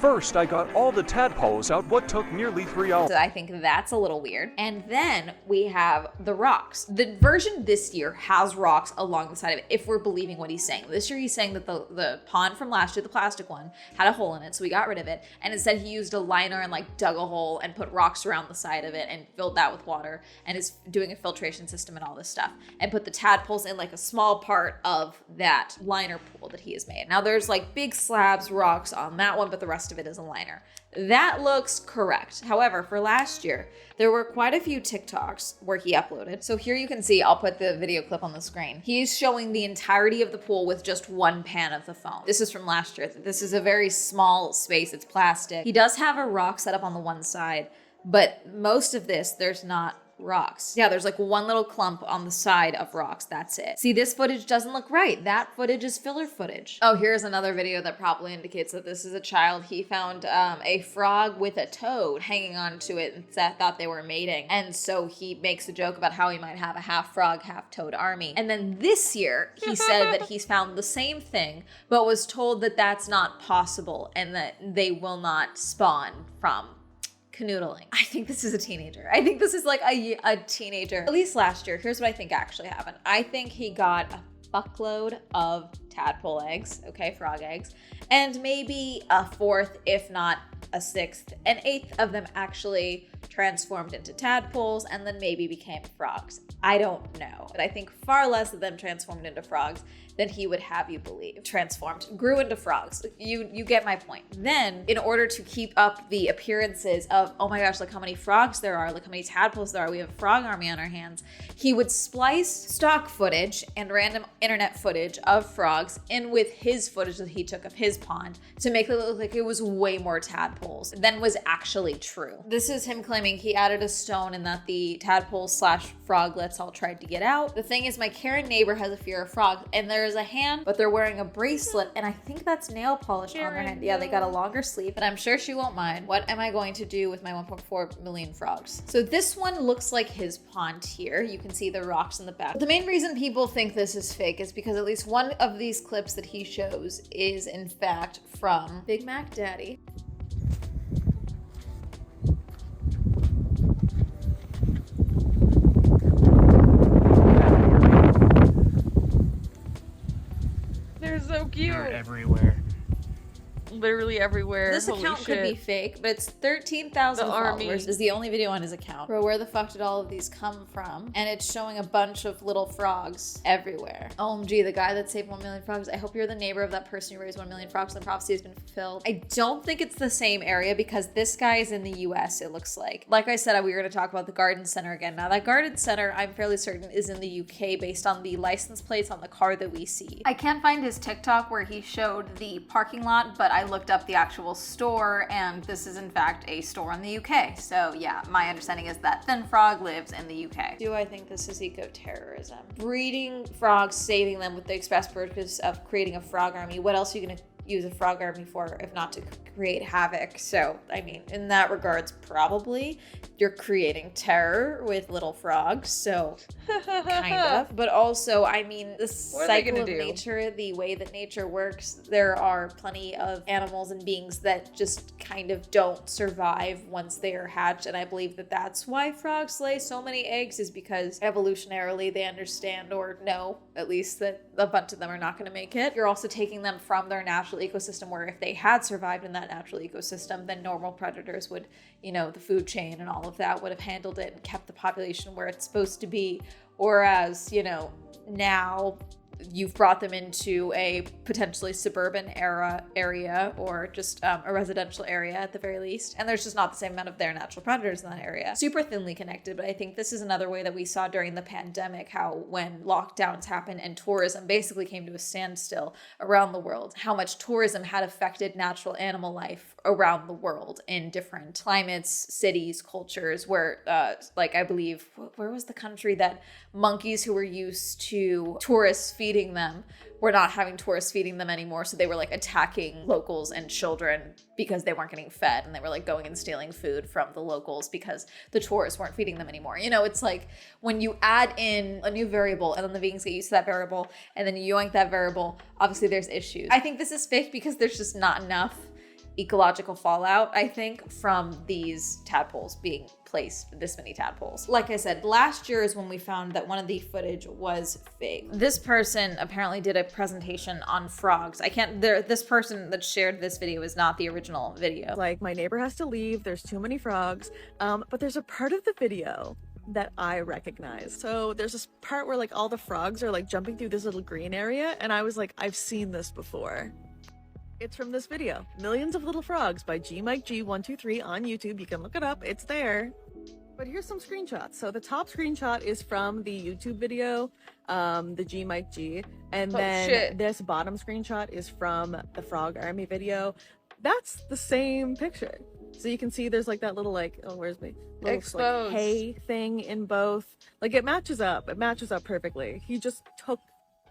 First, I got all the tadpoles out what took nearly 3 hours. So I think that's a little weird. And then we have the rocks. The version this year has rocks along the side of it, if we're believing what he's saying. This year he's saying that the pond from last year, the plastic one, had a hole in it, so we got rid of it. And instead he used a liner and like dug a hole and put rocks around the side of it and filled that with water and is doing a filtration system and all this stuff. And put the tadpoles in like a small part of that liner pool that he has made. Now there's like big slabs, rocks on that one, but the rest of it is a liner. That looks correct. However, for last year, there were quite a few TikToks where he uploaded. So here you can see, I'll put the video clip on the screen. He's showing the entirety of the pool with just one pan of the foam. This is from last year. This is a very small space. It's plastic. He does have a rock set up on the one side, but most of this, there's not rocks. Yeah, there's like one little clump on the side of rocks. That's it. See, this footage doesn't look right. That footage is filler footage. Oh, here's another video that probably indicates that this is a child. He found a frog with a toad hanging onto it and thought they were mating. And so he makes a joke about how he might have a half frog, half toad army. And then this year, he said that he's found the same thing, but was told that that's not possible and that they will not spawn from canoodling. I think this is a teenager. I think this is like a teenager. At least last year. Here's what I think actually happened. I think he got a fuckload of tadpole eggs, okay, frog eggs, and maybe a fourth, if not a sixth, an eighth of them actually transformed into tadpoles and then maybe became frogs. I don't know, but I think far less of them transformed into frogs than he would have you believe. Transformed, grew into frogs. You get my point. Then, in order to keep up the appearances of, oh my gosh, look how many frogs there are, look how many tadpoles there are, we have a frog army on our hands, he would splice stock footage and random internet footage of frogs in with his footage that he took of his pond to make it look like it was way more tadpoles than was actually true. This is him claiming he added a stone and that the tadpoles / froglets all tried to get out. The thing is, my Karen neighbor has a fear of frogs, and there is a hand, but they're wearing a bracelet, and I think that's nail polish on their hand. Yeah, they got a longer sleeve, but I'm sure she won't mind. What am I going to do with my 1.4 million frogs? So this one looks like his pond here. You can see the rocks in the back. But the main reason people think this is fake is because at least one of these clips that he shows is in fact from Big Mac Daddy. They're so cute. They're everywhere. Literally everywhere. This Holy account could be shit. fake, but it's 13,000 The army. followers. Is the only video on his account. Bro, where the fuck did all of these come from? And it's showing a bunch of little frogs everywhere. OMG, the guy that saved 1 million frogs. I hope you're the neighbor of that person who raised 1 million frogs and the prophecy has been fulfilled. I don't think it's the same area because this guy is in the US, it looks like. Like I said, we were going to talk about the garden center again. Now that garden center, I'm fairly certain, is in the UK based on the license plates on the car that we see. I can't find his TikTok where he showed the parking lot, but I looked up the actual store and this is in fact a store in the UK. So yeah, my understanding is that Thin Frog lives in the UK. Do I think this is eco-terrorism? Breeding frogs, saving them with the express purpose of creating a frog army. What else are you gonna use a frog army for if not to create havoc? So I mean, in that regards, probably you're creating terror with little frogs, so kind of. But also, I mean, the cycle of nature, the way that nature works, there are plenty of animals and beings that just kind of don't survive once they are hatched, and I believe that that's why frogs lay so many eggs, is because evolutionarily they understand or know at least that a bunch of them are not going to make it. You're also taking them from their natural ecosystem, where if they had survived in that natural ecosystem, then normal predators would, you know, the food chain and all of that would have handled it and kept the population where it's supposed to be. Whereas, you know, now you've brought them into a potentially suburban area or just a residential area at the very least. And there's just not the same amount of their natural predators in that area. Super thinly connected, but I think this is another way that we saw during the pandemic how when lockdowns happened and tourism basically came to a standstill around the world, how much tourism had affected natural animal life around the world in different climates, cities, cultures, where like I believe, where was the country that monkeys who were used to tourists feeding them were not having tourists feeding them anymore, so they were like attacking locals and children because they weren't getting fed, and they were like going and stealing food from the locals because the tourists weren't feeding them anymore. You know, it's like when you add in a new variable and then the vegans get used to that variable and then you yoink that variable, obviously there's issues. I think this is fake because there's just not enough ecological fallout, I think, from these tadpoles being placed, this many tadpoles. Like I said, last year is when we found that one of the footage was fake. This person apparently did a presentation on frogs. This person that shared this video is not the original video. Like, my neighbor has to leave, there's too many frogs, but there's a part of the video that I recognize. So there's this part where like all the frogs are like jumping through this little green area, and I was like, I've seen this before. It's from this video, Millions of Little Frogs by GMikeG123 on YouTube. You can look it up, it's there. But here's some screenshots. So the top screenshot is from the YouTube video, the GMikeG, and then this bottom screenshot is from the Frog Army video. That's the same picture. So you can see there's like that little like, oh, where's my little like hay thing in both. Like it matches up perfectly. He just took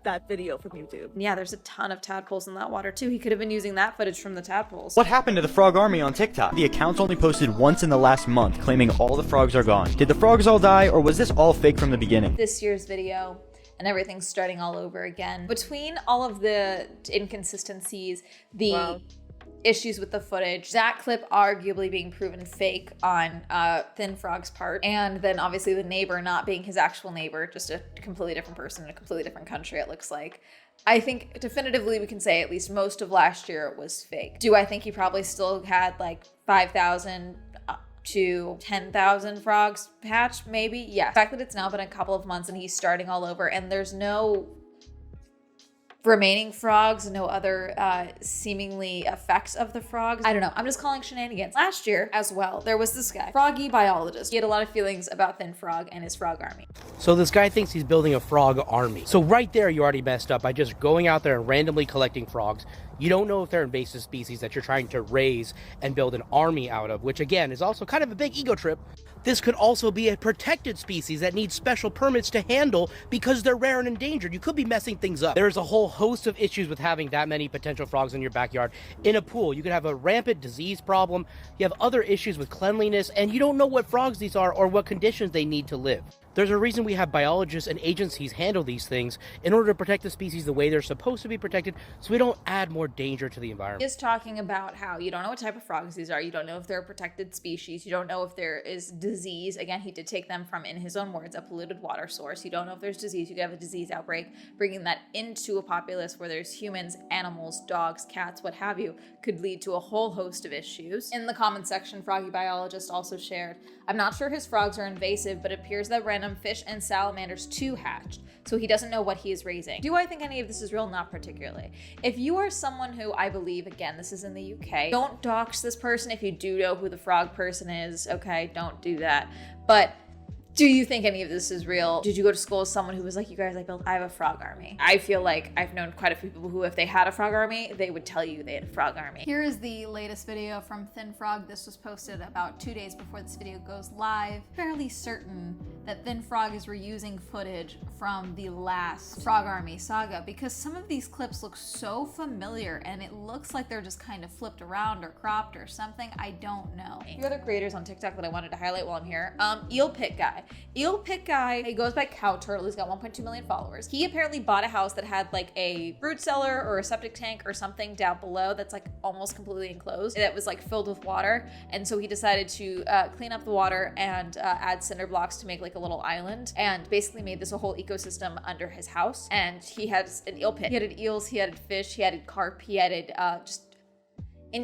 that video from YouTube. Yeah, there's a ton of tadpoles in that water too. He could have been using that footage from the tadpoles. What happened to the Frog Army on TikTok? The account's only posted once in the last month, claiming all the frogs are gone. Did the frogs all die, or was this all fake from the beginning? This year's video, and everything's starting all over again. Between all of the inconsistencies, the issues with the footage, that clip arguably being proven fake on Thin Frog's part, and then obviously the neighbor not being his actual neighbor, just a completely different person in a completely different country, it looks like. I think definitively we can say at least most of last year was fake. Do I think he probably still had like 5,000 to 10,000 frogs hatched? Maybe, yeah. The fact that it's now been a couple of months and he's starting all over and there's no remaining frogs, no other seemingly effects of the frogs. I don't know, I'm just calling shenanigans. Last year as well, there was this guy, froggy biologist. He had a lot of feelings about Thin Frog and his frog army. So this guy thinks he's building a frog army. So right there, you already messed up by just going out there and randomly collecting frogs. You don't know if they're invasive species that you're trying to raise and build an army out of, which again is also kind of a big ego trip. This could also be a protected species that needs special permits to handle because they're rare and endangered. You could be messing things up. There's a whole host of issues with having that many potential frogs in your backyard. In a pool, you could have a rampant disease problem. You have other issues with cleanliness, and you don't know what frogs these are or what conditions they need to live. There's a reason we have biologists and agencies handle these things in order to protect the species the way they're supposed to be protected so we don't add more danger to the environment. He is talking about how you don't know what type of frogs these are. You don't know if they're a protected species. You don't know if there is disease. Again, he did take them from, in his own words, a polluted water source. You don't know if there's disease. You could have a disease outbreak. Bringing that into a populace where there's humans, animals, dogs, cats, what have you, could lead to a whole host of issues. In the comment section, Froggy Biologist also shared, I'm not sure his frogs are invasive, but it appears that random fish and salamanders too hatched, so he doesn't know what he is raising. Do I think any of this is real? Not particularly. If you are someone who I believe, again, this is in the UK, don't dox this person. If you do know who the frog person is, okay, don't do that. But do you think any of this is real? Did you go to school with someone who was like, you guys, I have a frog army? I feel like I've known quite a few people who, if they had a frog army, they would tell you they had a frog army. Here is the latest video from Thin Frog. This was posted about 2 days before this video goes live. Fairly certain that Thin Frog is reusing footage from the last Frog Army saga because some of these clips look so familiar and it looks like they're just kind of flipped around or cropped or something. I don't know. A few other creators on TikTok that I wanted to highlight while I'm here. Eel Pit Guy. Eel Pit Guy, he goes by Cow Turtle. He's got 1.2 million followers. He apparently bought a house that had like a fruit cellar or a septic tank or something down below that's like almost completely enclosed that was like filled with water. And so he decided to clean up the water and add cinder blocks to make like a little island and basically made this a whole ecosystem under his house. And he had an eel pit. He added eels, he added fish, he added carp, he added just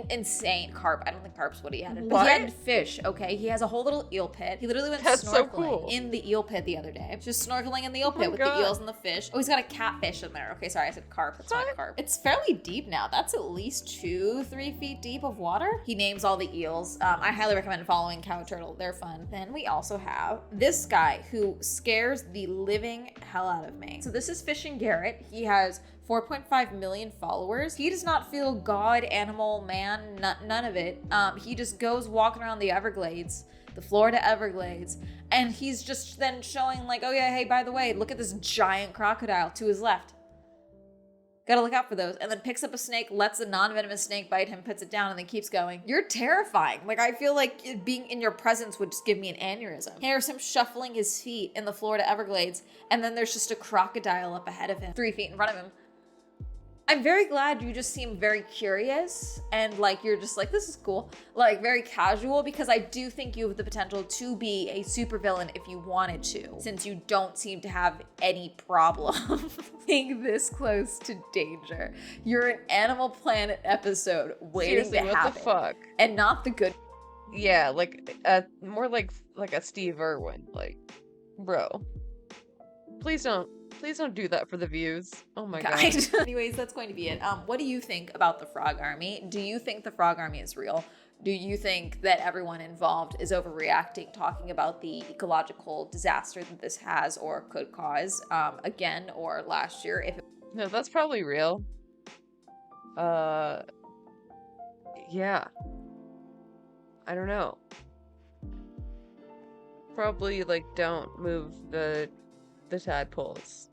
insane. Carp. I don't think carp's what he had. But What? he had fish, okay? He has a whole little eel pit. He literally went That's so snorkeling cool. in the eel pit the other day. Just snorkeling in the eel my pit with God. the eels and the fish. Oh, he's got a catfish in there. Okay, sorry, I said carp. It's not carp. It's fairly deep now. That's at least 2-3 feet deep of water. He names all the eels. I highly recommend following Cow Turtle. They're fun. Then we also have this guy who scares the living hell out of me. So this is Fishing Garrett. He has 4.5 million followers. He does not feel God, animal, man, none of it. He just goes walking around the Everglades, the Florida Everglades, and he's just then showing like, oh yeah, hey, by the way, look at this giant crocodile to his left. Gotta look out for those. And then picks up a snake, lets a non-venomous snake bite him, puts it down, and then keeps going. You're terrifying. Like, I feel like being in your presence would just give me an aneurysm. Here's him shuffling his feet in the Florida Everglades, and then there's just a crocodile up ahead of him, 3 feet in front of him. I'm very glad you just seem very curious and like you're just like, this is cool, like very casual, because I do think you have the potential to be a supervillain if you wanted to, since you don't seem to have any problem being this close to danger. You're an Animal Planet episode waiting Seriously, to what happen. the fuck? And not the good. Yeah, like more like a Steve Irwin, like, bro. Please don't do that for the views. Oh my god. Anyways, that's going to be it. What do you think about the Frog Army? Do you think the Frog Army is real? Do you think that everyone involved is overreacting, talking about the ecological disaster that this has or could cause again or last year? No, that's probably real. Yeah. I don't know. Probably like don't move the tadpoles.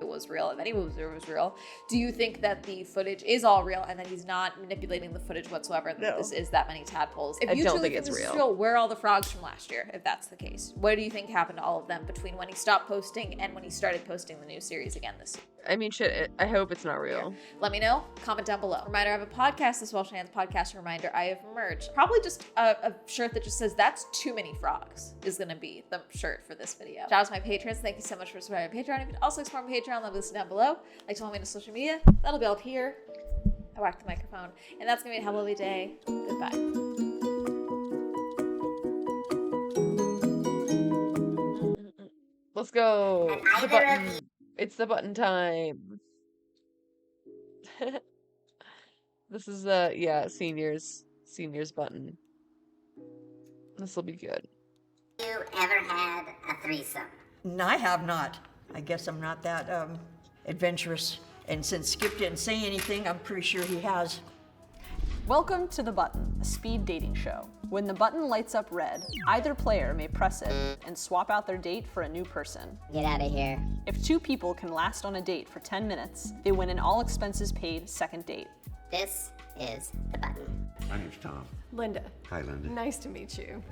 It was real, if any moves was real. Do you think that the footage is all real and that he's not manipulating the footage whatsoever, and that this is that many tadpoles? If I you don't truly think it's this is real. where are all the frogs from last year, if that's the case? What do you think happened to all of them between when he stopped posting and when he started posting the new series again this year? I mean, shit, I hope it's not real. Let me know. Comment down below. Reminder, I have a podcast, this Welsh Hands podcast reminder. I have merged. Probably just a shirt that just says, that's too many frogs, is going to be the shirt for this video. Shout out to my patrons. Thank you so much for subscribing to Patreon. If you'd also explore my Patreon, love listen down below. Like to follow me on social media. That'll be up here. I whacked the microphone. And that's going to be a lovely day. Goodbye. Let's go. The button. It's the button time. This is yeah, seniors button. This will be good. You ever had a threesome? I have not. I guess I'm not that adventurous. And since Skip didn't say anything, I'm pretty sure he has. Welcome to The Button, a speed dating show. When the button lights up red, either player may press it and swap out their date for a new person. Get out of here. If 2 people can last on a date for 10 minutes, they win an all expenses paid second date. This is The Button. My name's Tom. Linda. Hi, Linda. Nice to meet you.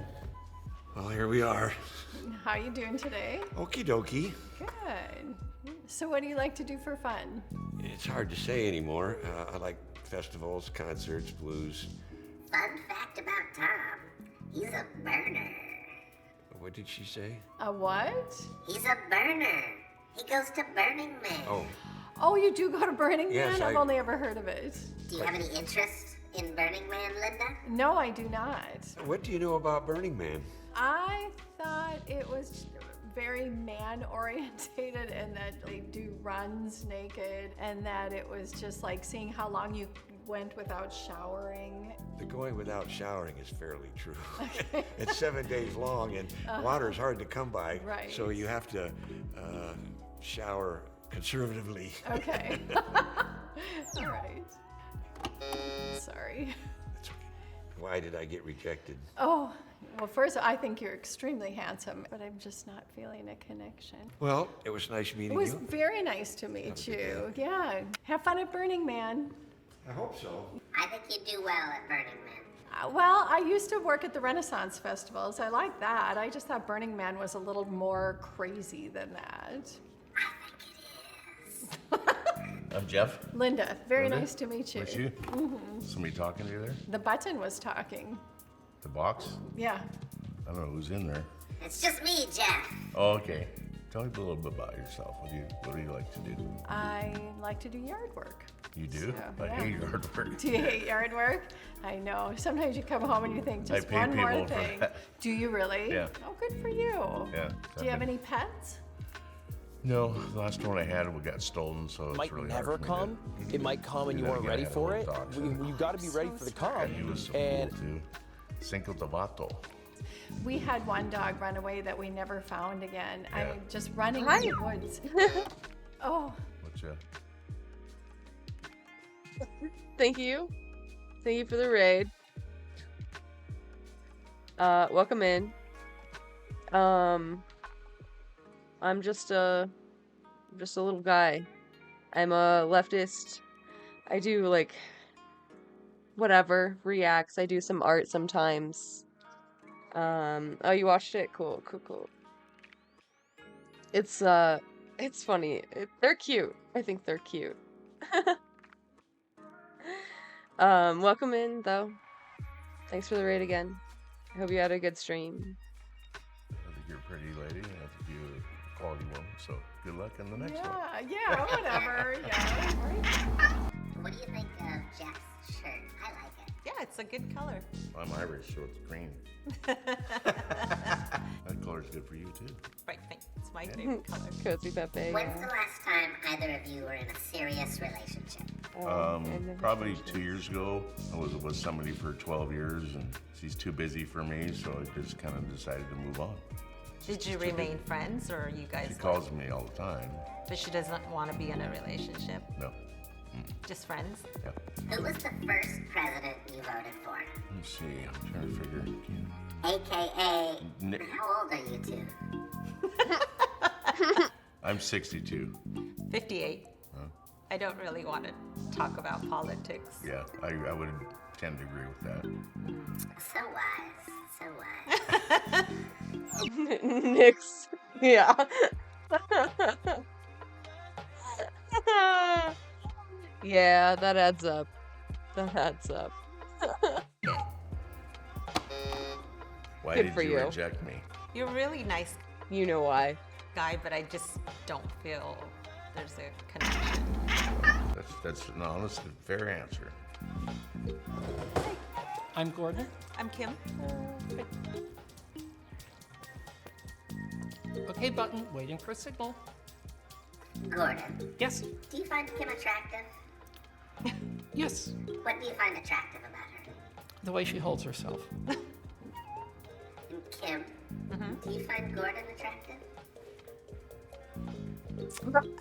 Well, here we are. How you doing today? Okie dokie. Good. So what do you like to do for fun? It's hard to say anymore. I like festivals, concerts, blues. Fun fact about Tom, he's a burner. What did she say? A what? He's a burner. He goes to Burning Man. Oh. Oh, you do go to Burning Yes, Man? I've only ever heard of it. Do you have any interest in Burning Man, Linda? No, I do not. What do you know about Burning Man? I thought it was very man-orientated and that they do runs naked and that it was just like seeing how long you went without showering. The going without showering is fairly true. It's 7 days long and water is hard to come by. Right. So you have to shower conservatively. Okay. All right. Sorry. Why did I get rejected? Oh, well, first, I think you're extremely handsome, but I'm just not feeling a connection. Well, it was nice meeting It was you. very nice to meet you. Yeah. Have fun at Burning Man. I hope so. I think you do well at Burning Man. Well, I used to work at the Renaissance Festivals. I like that. I just thought Burning Man was a little more crazy than that. I'm Jeff. Linda, very Linda? nice to meet you. With you? Mm-hmm. Somebody talking to you there? The button was talking. The box? Yeah. I don't know who's in there. It's just me, Jeff. Oh, okay. Tell me a little bit about yourself. What do you like to do? I like to do yard work. You do? So, I hate yard work. Do you hate yard work? I know. Sometimes you come home and you think I just pay one more people for thing. that. Do you really? Yeah. Oh, good for you. Yeah. Do you have any pets? No, the last one I had got stolen, so it's Might really never hard for me come. It might come and you weren't ready for it. You got to be ready for the come. He was so And cool too. Cinco de Vato. We had one dog run away that we never found again. I Yeah. mean, just running Hi. in the woods. Oh, Whatcha? Thank you. Thank you for the raid. Welcome in. I'm just a little guy. I'm a leftist. I do like whatever, reacts. I do some art sometimes. Oh, you watched it? Cool. It's funny. They're cute. I think they're cute. Welcome in though. Thanks for the raid again. I hope you had a good stream. I think you're a pretty lady, and I think you're a quality woman, so good luck in the next one. yeah, whatever. Yeah. What do you think of Jeff's shirt? I like it. Yeah, it's a good color. I'm Irish, so it's green. That color's good for you too. Right, it's my favorite color. Cozy Pepe. When's the last time either of you were in a serious relationship? Probably 2 years ago. I was with somebody for 12 years, and she's too busy for me, so I just kind of decided to move on. Did you remain friends, or you guys? She calls me all the time. But she doesn't want to be in a relationship. No. Just friends. Yeah. Who was the first president you voted for? Let's see. I'm trying to figure. AKA, Nick. how old are you two? I'm 62. 58. Huh? I don't really want to talk about politics. Yeah, I would tend to agree with that. So wise. Nick's. Yeah. Yeah, that adds up. Why Good did for you you. reject me? You're really nice You know why. guy, but I just don't feel there's a connection. That's an honest and fair answer. I'm Gordon. I'm Kim. Okay, Button, waiting for a signal. Gordon. Yes. Do you find Kim attractive? Yes. What do you find attractive about her? The way she holds herself. And Kim, do you find Gordon attractive?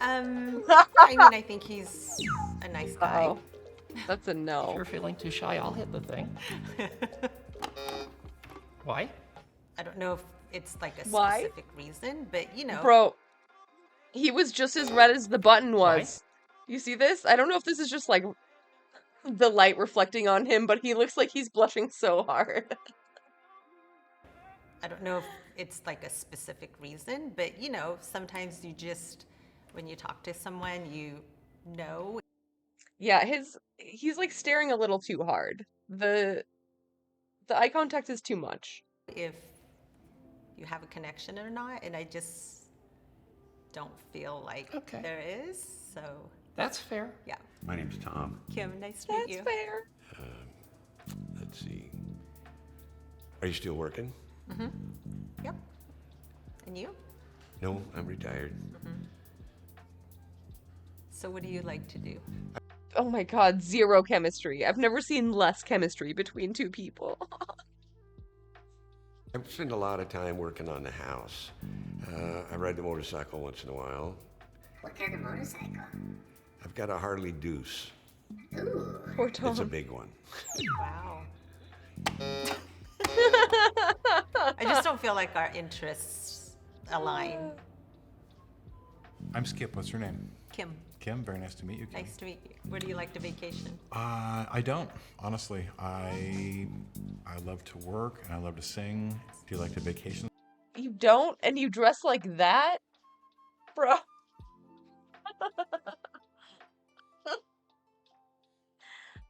I mean, I think he's a nice guy. Uh-oh. That's a no. If you're feeling too shy, I'll hit the thing. Why? I don't know if it's like a Why? specific reason, but you know. Bro, he was just as red as the button was. You see this? I don't know if this is just like the light reflecting on him, but he looks like he's blushing so hard. I don't know if it's like a specific reason, but you know, sometimes you just, when you talk to someone, you know. Yeah, he's like staring a little too hard. The eye contact is too much. If you have a connection or not, and I just don't feel like there is, so. That's fair. Yeah. My name's Tom. Kim, nice to meet you. That's fair. Let's see. Are you still working? Mm-hmm. Yep. And you? No, I'm retired. Mm-hmm. So what do you like to do? Oh my god, zero chemistry. I've never seen less chemistry between two people. I spend a lot of time working on the house. I ride the motorcycle once in a while. What kind of motorcycle? I've got a Harley Deuce. Ooh. Poor Tom. It's a big one. Wow. I just don't feel like our interests align. I'm Skip. What's your name? Kim, Kim. Very nice to meet you, Kim. nice to meet you. Where do you like to vacation? I don't, honestly. I love to work and I love to sing. Do you like to vacation? You don't? And you dress like that? Bro.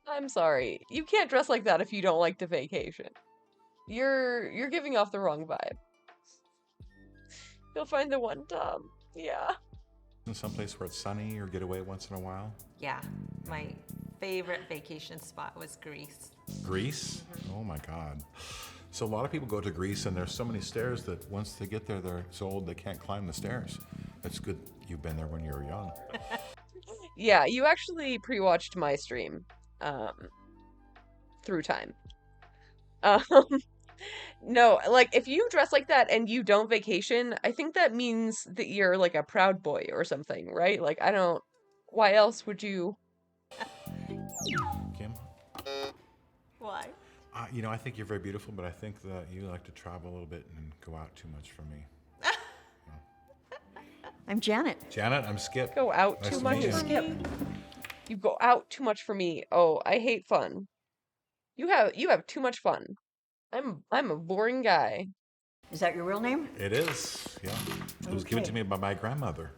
I'm sorry. You can't dress like that if you don't like to vacation. You're giving off the wrong vibe. You'll find the one Tom. Yeah. vacation someplace where it's sunny or get away once in a while? Yeah, my favorite vacation spot was Greece. Greece? Oh my God. So a lot of people go to Greece and there's so many stairs that once they get there, they're so old they can't climb the stairs. It's good you've been there when you were young. Yeah, you actually pre-watched my stream through time. No, like if you dress like that and you don't vacation, I think that means that you're like a proud boy or something, right? Like why else would you? Kim? Why? I think you're very beautiful, but I think that you like to travel a little bit and go out too much for me. I'm Janet. Janet, I'm Skip. Go out Nice too to much meet you. for me. You go out too much for me. Oh, I hate fun. You have too much fun. I'm a boring guy. Is that your real name? It is, yeah. It was given to me by my grandmother.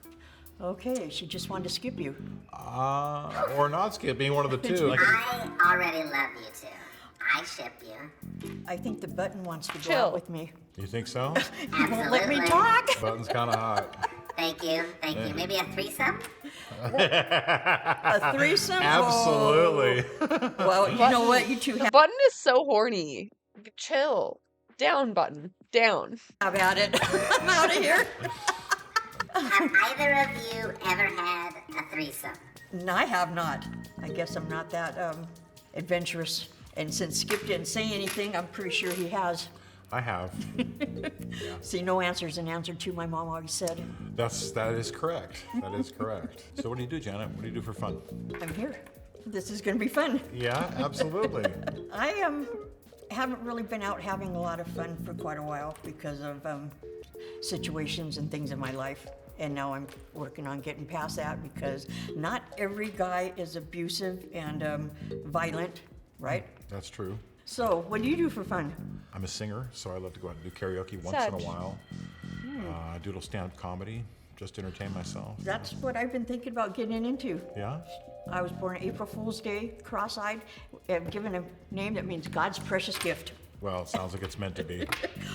Okay, she just wanted to skip you. Or not skip, being one of the two. I already love you two. I ship you. I think the Button wants to go Chill. out with me. You think so? You won't let me talk. Button's kind of hot. Thank you. Maybe a threesome? A threesome? Absolutely. Well, you know what? You two have Button is so horny. Chill. Down, Button. Down. at it. I'm out of here. Have either of you ever had a threesome? No, I have not. I guess I'm not that adventurous. And since Skip didn't say anything, I'm pretty sure he has. I have. See, no answer is an answer to my mom always said. That is correct. That is correct. So what do you do, Janet? What do you do for fun? I'm here. This is going to be fun. Yeah, absolutely. I haven't really been out having a lot of fun for quite a while because of situations and things in my life. And now I'm working on getting past that because not every guy is abusive and violent, right? That's true. So, what do you do for fun? I'm a singer, so I love to go out and do karaoke once in a while. I do a little stand-up comedy, just to entertain myself. That's what I've been thinking about getting into. Yeah? I was born April Fool's Day, cross-eyed, given a name that means God's precious gift. Well, it sounds like it's meant to be.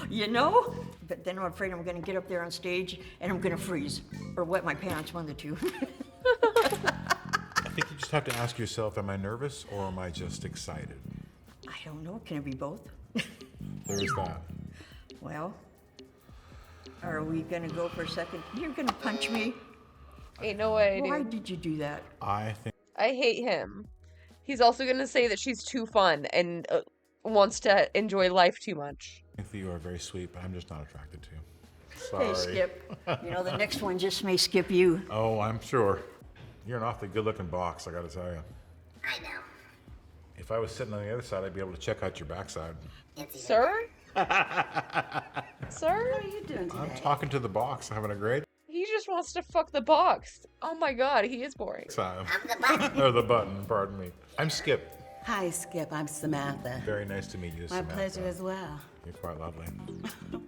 You know? But then I'm afraid I'm going to get up there on stage and I'm going to freeze or wet my pants, one of the two. I think you just have to ask yourself, am I nervous or am I just excited? I don't know. Can it be both? There's that. Well, are we going to go for a second? You're going to punch me? Ain't no way, dude. Why did you do that? I think I hate him. He's also gonna say that she's too fun and wants to enjoy life too much. that you are very sweet, but I'm just not attracted to you. Sorry. Hey, Skip. You know, the next one just may skip you. Oh, I'm sure. You're an awfully good-looking box, I gotta tell you. I know. If I was sitting on the other side, I'd be able to check out your backside. Sir? Sir? What are you doing today? I'm talking to the box, having a great He just wants to fuck the box. Oh my god, he is boring. time. I'm the button. Or the button, pardon me. I'm Skip. Hi, Skip. I'm Samantha. Very nice to meet you, My Samantha. pleasure as well. You're quite lovely.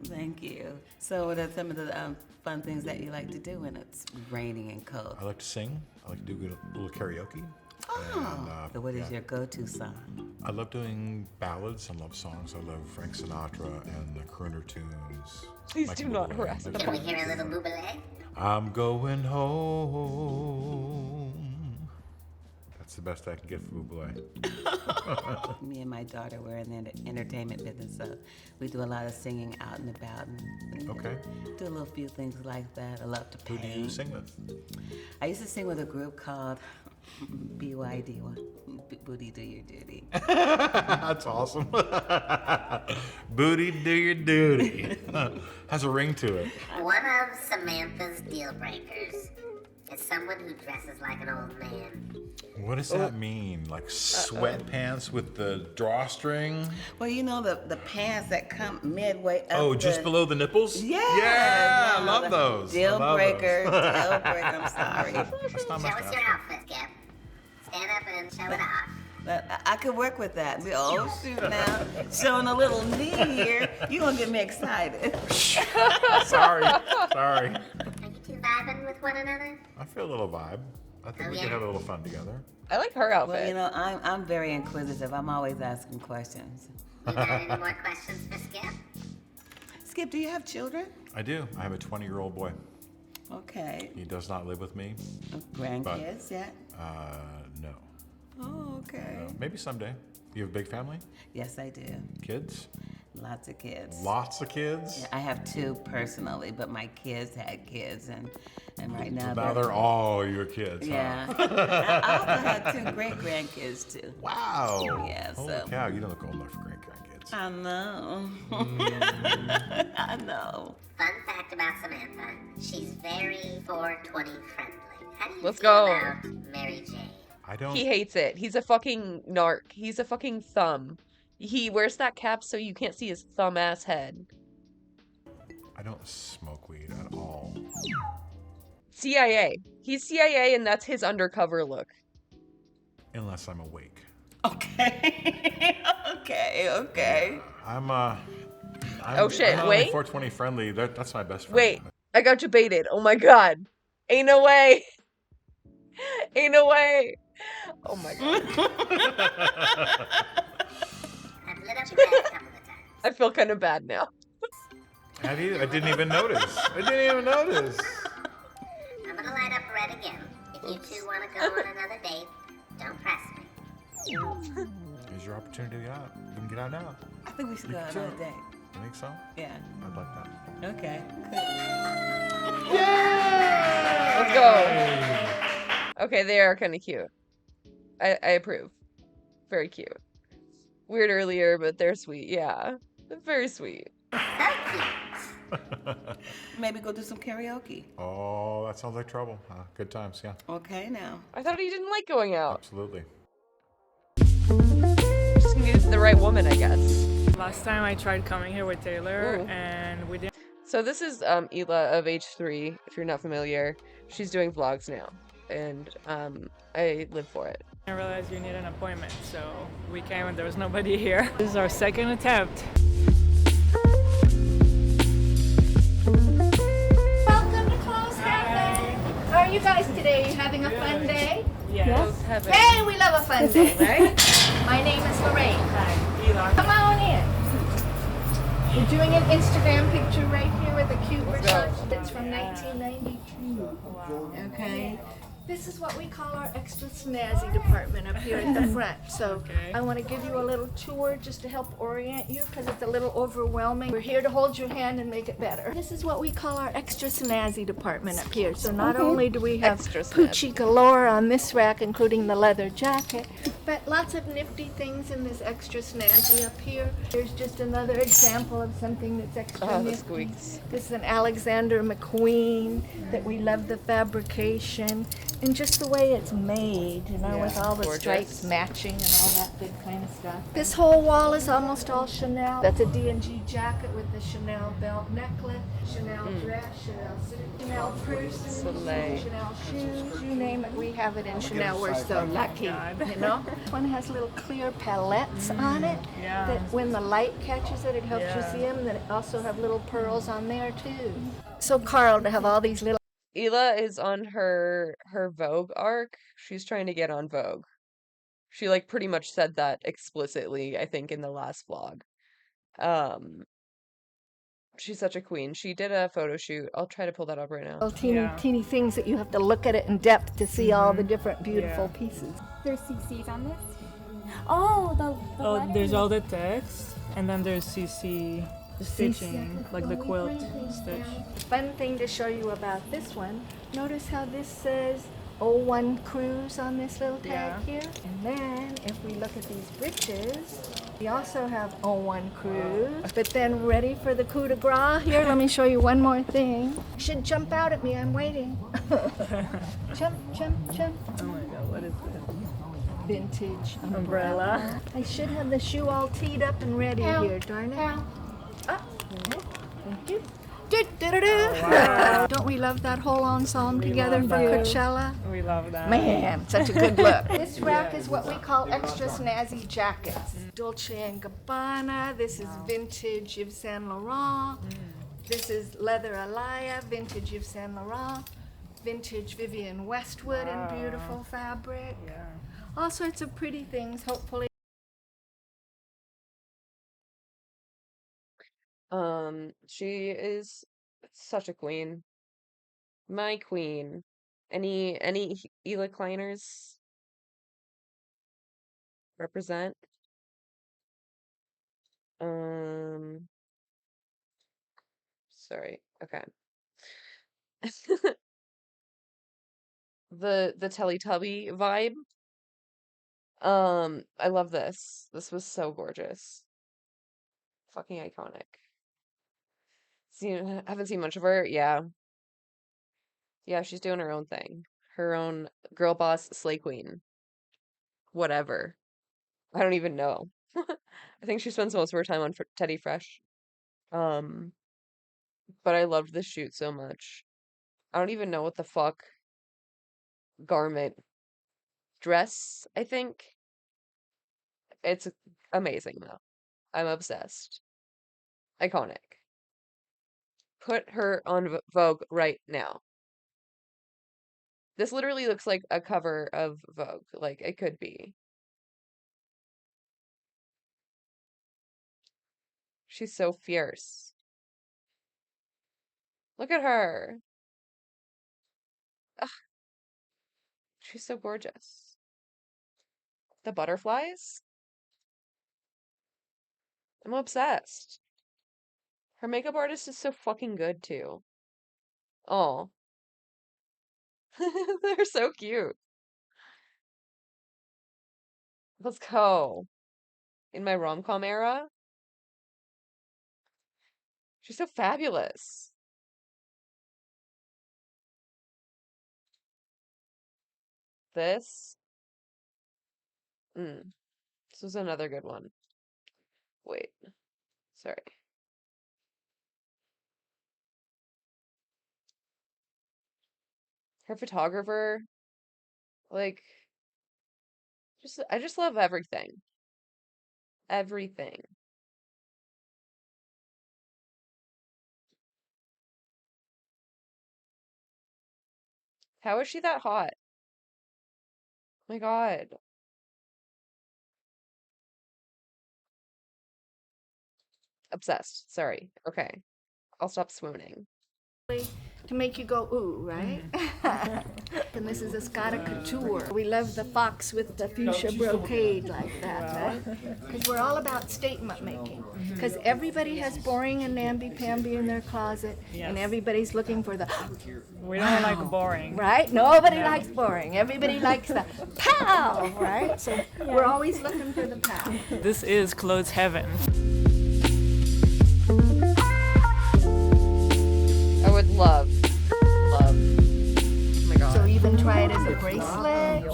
Thank you. So, what are some of the fun things that you like to do when it's raining and cold? I like to sing. I like to do a little karaoke. Oh, so what is yeah. your go-to song? I love doing ballads and love songs. I love Frank Sinatra and the crooner tunes. Please Like do not Buble. harass the Can we hear a little Buble? I'm going home. That's the best I can get from Buble. Me and my daughter, we're in the entertainment business, so we do a lot of singing out and about. And, Okay. Do a little few things like that. I love to Who paint. do you sing with? I used to sing with a group called BYD, Booty Do Your Duty. That's awesome. Booty, do your duty. Has a ring to it. One of Samantha's deal breakers is someone who dresses like an old man. What does that mean? Like sweatpants with the drawstring? Well, you know the pants that come midway up. Oh, just below the nipples? Yeah. Yeah, I no, love the those. I Deal love breaker. those. Deal breaker. I'm sorry. Show us your outfit, Skip. Stand up and show it off. But I could work with that. Oh, shoot now. Showing a little knee here. You're going to get me excited. Sorry. Are you two vibing with one another? I feel a little vibe. I think Oh, we yeah? could have a little fun together. I like her outfit. Well, you know, I'm very inquisitive. I'm always asking questions. You got any more questions for Skip? Skip, do you have children? I do. I have a 20-year-old boy. Okay. He does not live with me. Grandkids yet? No. Oh, okay. No. Maybe someday. You have a big family? Yes, I do. Kids? Lots of kids. Lots of kids? Yeah, I have 2 personally, but my kids had kids, and right now Now they're all your kids, Yeah. huh? I also had 2 great-grandkids, too. Wow. Yeah, Holy so. cow, you don't look old enough for great-grandkids. I know. I know. Fun fact about Samantha, she's very 420 friendly. How do you Let's feel go. about Mary Jane? I don't. He hates it. He's a fucking narc. He's a fucking thumb. He wears that cap so you can't see his thumb ass head. I don't smoke weed at all. CIA. He's CIA and that's his undercover look. Unless I'm awake. Okay. Oh, shit, I'm not wait. only 420 friendly. That's my best friend. Wait, I got you baited. Oh my god. Ain't no way. Ain't no way. Oh my god. I've lit up red a couple of times. I feel kind of bad now. Have you? I didn't even notice. I didn't even notice. I'm gonna light up red again. If you two want to go on another date, don't press me. Here's your opportunity to get out. You can get out now. I think we should go on a date. You think so? Yeah. I'd like that. Okay. Let's go. Okay, they are kind of cute. I approve. Very cute. Weird earlier, but they're sweet. Yeah. They're very sweet. Maybe go do some karaoke. Oh, that sounds like trouble. Good times, yeah. Okay, now. I thought he didn't like going out. Absolutely. Just gonna get the right woman, I guess. Last time I tried coming here with Taylor, Ooh. and we didn't. So this is Ela of H3, if you're not familiar. She's doing vlogs now, and I live for it. I realized you need an appointment, so we came and there was nobody here. This is our second attempt. Welcome to Close Cafe. How are you guys today? You having a fun day? Yes. Hey, we love a fun day, right? My name is Lorraine. Hi. Eli. Come on in. We're doing an Instagram picture right here with a cute retouch. It's from 1992. Okay. This is what we call our extra snazzy department up here at the front. So I want to give you a little tour just to help orient you because it's a little overwhelming. We're here to hold your hand and make it better. This is what we call our extra snazzy department up here. So not only do we have Poochie galore on this rack, including the leather jacket, but lots of nifty things in this extra snazzy up here. Here's just another example of something that's extra nifty. This is an Alexander McQueen that we love the fabrication. And just the way it's made, you know, with all the stripes matching and all that good kind of stuff. This whole wall is almost all Chanel. That's a D&G jacket with the Chanel belt necklet, Chanel dress, Chanel purse, Chanel shoes, you name it, we have it in Chanel. We're so lucky, you know. This one has little clear palettes on it that when the light catches it, it helps you see them. Then it also have little pearls on there too. So Carl, to have all these little Ela is on her Vogue arc. She's trying to get on Vogue. She like pretty much said that explicitly, I think, in the last vlog. She's such a queen. She did a photo shoot. I'll try to pull that up right now. teeny, teeny things that you have to look at it in depth to see all the different beautiful pieces. There's CCs on this? Oh, the there's all the text, and then there's CC stitching, like the quilt stitch. Fun thing to show you about this one. Notice how this says 01 Cruise on this little tag here. And then if we look at these breeches, we also have 01 Cruise. But then ready for the coup de grace? Here, let me show you one more thing. You should jump out at me, I'm waiting. Jump, jump, jump. Oh my god, what is this? Vintage umbrella. I should have the shoe all teed up and ready here, darn it. Thank you. Wow. Don't we love that whole ensemble together for Coachella? We love that. Man, such a good look. This rack is what we call extra snazzy jackets. Dolce & Gabbana. This is vintage Yves Saint Laurent. This is leather Alaya, vintage Yves Saint Laurent. Vintage Vivienne Westwood in beautiful fabric. All sorts of pretty things, hopefully. She is such a queen. My queen. Any Ela Kleiners represent? Sorry. Okay. The Teletubby vibe. I love this. This was so gorgeous. Fucking iconic. Haven't seen much of her. Yeah. Yeah, she's doing her own thing. Her own girl boss slay queen. Whatever. I don't even know. I think she spends most of her time on Teddy Fresh. Um, but I loved this shoot so much. I don't even know what the fuck garment dress, I think. It's amazing though. I'm obsessed. Iconic. Put her on Vogue right now. This literally looks like a cover of Vogue. Like it could be. She's so fierce. Look at her. Ugh, she's so gorgeous. The butterflies? I'm obsessed. Her makeup artist is so fucking good too. Oh. They're so cute. Let's go. In my rom-com era. She's so fabulous. This. This was another good one. Wait. Sorry. Her photographer. Like, I just love everything. Everything. How is she that hot? Oh my God. Obsessed. Sorry. Okay. I'll stop swooning. To make you go ooh, right? And this is a Scotta couture. We love the fox with the fuchsia brocade like that, right? Because we're all about statement making. Because everybody has boring and namby-pamby in their closet, and everybody's looking for the We don't like boring. right? Nobody likes boring. Everybody likes the pow, right? So we're always looking for the pow. This is clothes heaven. I would love. Oh my God. So even try it as a bracelet,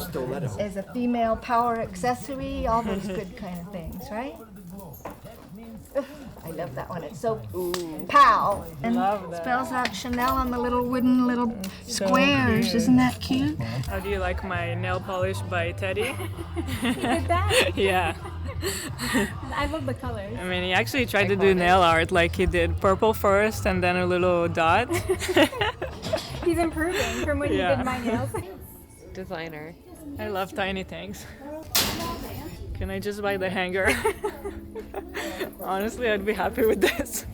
as a female power accessory, all those good kind of things, right? Ugh, I love that one. It's so pow. And spells out Chanel on the little wooden squares. Isn't that cute? How do you like my nail polish by Teddy? Like that? Yeah. I love the colors. I mean, he actually tried to do nail art, like he did purple first and then a little dot. He's improving from when he did my nails. Designer. I love tiny things. Can I just buy the hanger? Honestly, I'd be happy with this.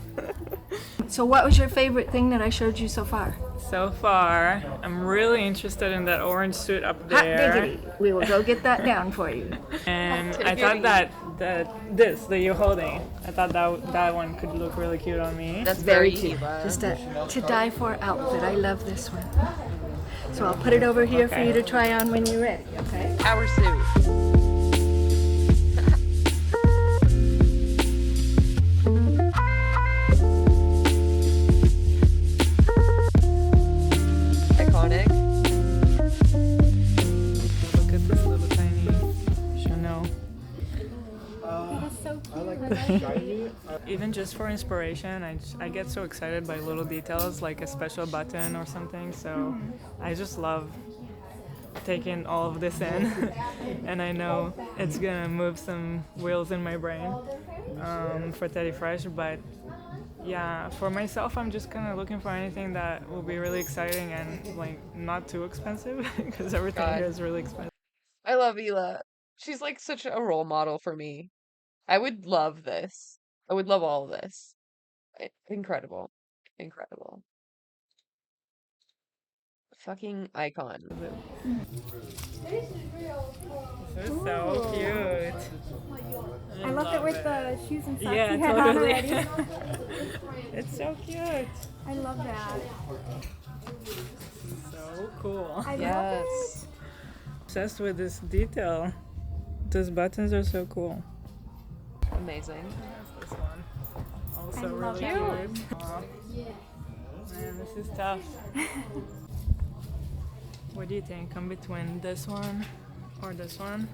So what was your favorite thing that I showed you so far? So far, I'm really interested in that orange suit up Hot there. diggity. We will go get that down for you. And I thought that this that you're holding, I thought that one could look really cute on me. That's Very cute. Just a to die for outfit. I love this one. So I'll put it over here for you to try on when you're ready, okay? Our suit. Iconic. Look at this little tiny Chanel. That is so cute. Even just for inspiration, I get so excited by little details like a special button or something. So I just love taking all of this in, and I know it's gonna move some wheels in my brain for Teddy Fresh. But yeah, for myself, I'm just kind of looking for anything that will be really exciting and like not too expensive because everything here is really expensive. I love Ela. She's like such a role model for me. I would love this. I would love all of this. Incredible. Incredible. Fucking icon. This is so cute. I love it with the shoes and socks Yeah, you had on totally. already. It's so cute. I love that. So cool. I love it. Obsessed with this detail. Those buttons are so cool. Amazing. This one. Also I love really it. cute. Aw. Man, this is tough. What do you think? Come between this one or this one?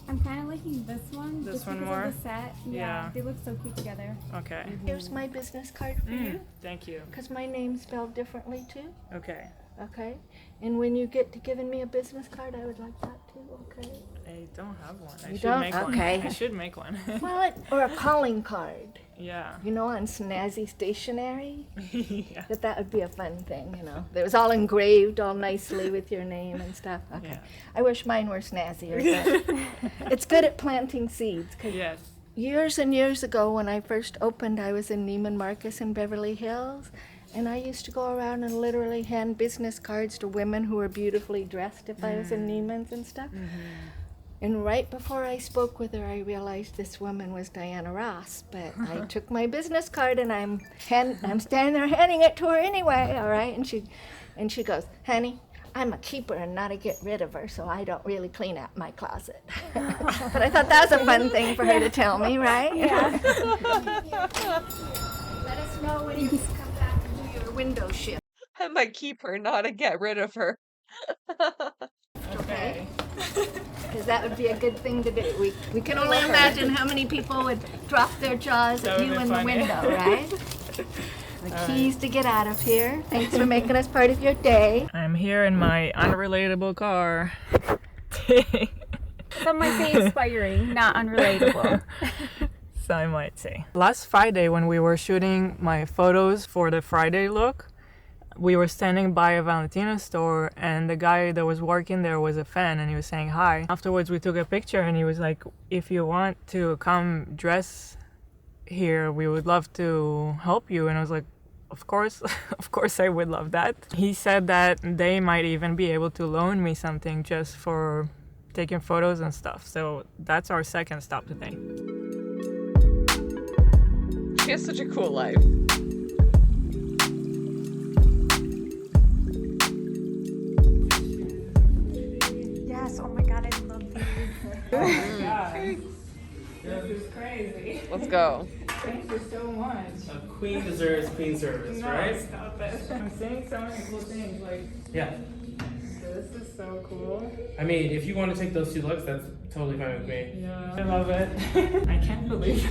I'm kind of liking this one. This just one because more? of the set. Yeah. They look so cute together. Okay. Here's my business card for you. Thank you. Because my name's spelled differently too. Okay. Okay. And when you get to giving me a business card, I would like that too. Okay. I don't have one. I You should don't? make Okay. one. I should make one. Well, or a calling card. Yeah. You know, on snazzy stationery. Yeah. That would be a fun thing, you know. It was all engraved all nicely with your name and stuff. Okay. Yeah. I wish mine were snazzier. But it's good at planting seeds. 'Cause Yes. years and years ago, when I first opened, I was in Neiman Marcus in Beverly Hills. And I used to go around and literally hand business cards to women who were beautifully dressed if I was in Neiman's and stuff. And right before I spoke with her, I realized this woman was Diana Ross. But I took my business card and I'm standing there handing it to her anyway, all right? And she goes, honey, I'm a keeper and not a get rid of her, so I don't really clean out my closet. But I thought that was a fun thing for her to tell me, right? Yeah. Let us know when you come back and do your window shift. I might keep her, not to get rid of her. Okay. Because that would be a good thing to do. We can only imagine how many people would drop their jaws That at would you be in funny. the window, right? The keys to get out of here. Thanks for making us part of your day. I'm here in my unrelatable car. Some might say inspiring, not unrelatable. So I might say. Last Friday when we were shooting my photos for the Friday look, we were standing by a Valentino store and the guy that was working there was a fan and he was saying hi. Afterwards we took a picture and he was like, if you want to come dress here, we would love to help you. And I was like, of course, of course I would love that. He said that they might even be able to loan me something just for taking photos and stuff. So that's our second stop today. She has such a cool life. Yes, oh my god, I love these. Oh my god. This is crazy. Let's go. Thank you so much. A queen deserves queen service, No, right? stop it. I'm seeing so many cool things. Like, Yeah. this is so cool. I mean, if you want to take those two looks, that's totally fine with me. Yeah, I love it. I can't believe,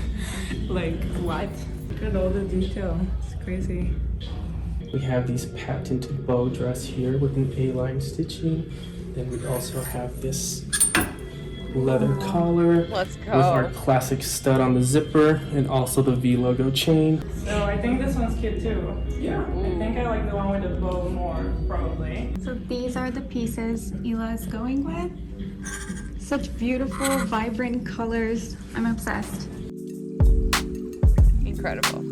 like, what? Look at all the detail. It's crazy. We have these patented bow dress here with an A-line stitching. Then we also have this leather collar Let's with go. our classic stud on the zipper and also the V logo chain. So I think this one's cute too. Yeah. I think I like the one with the bow more, probably. So these are the pieces Ela is going with. Such beautiful, vibrant colors. I'm obsessed. Incredible.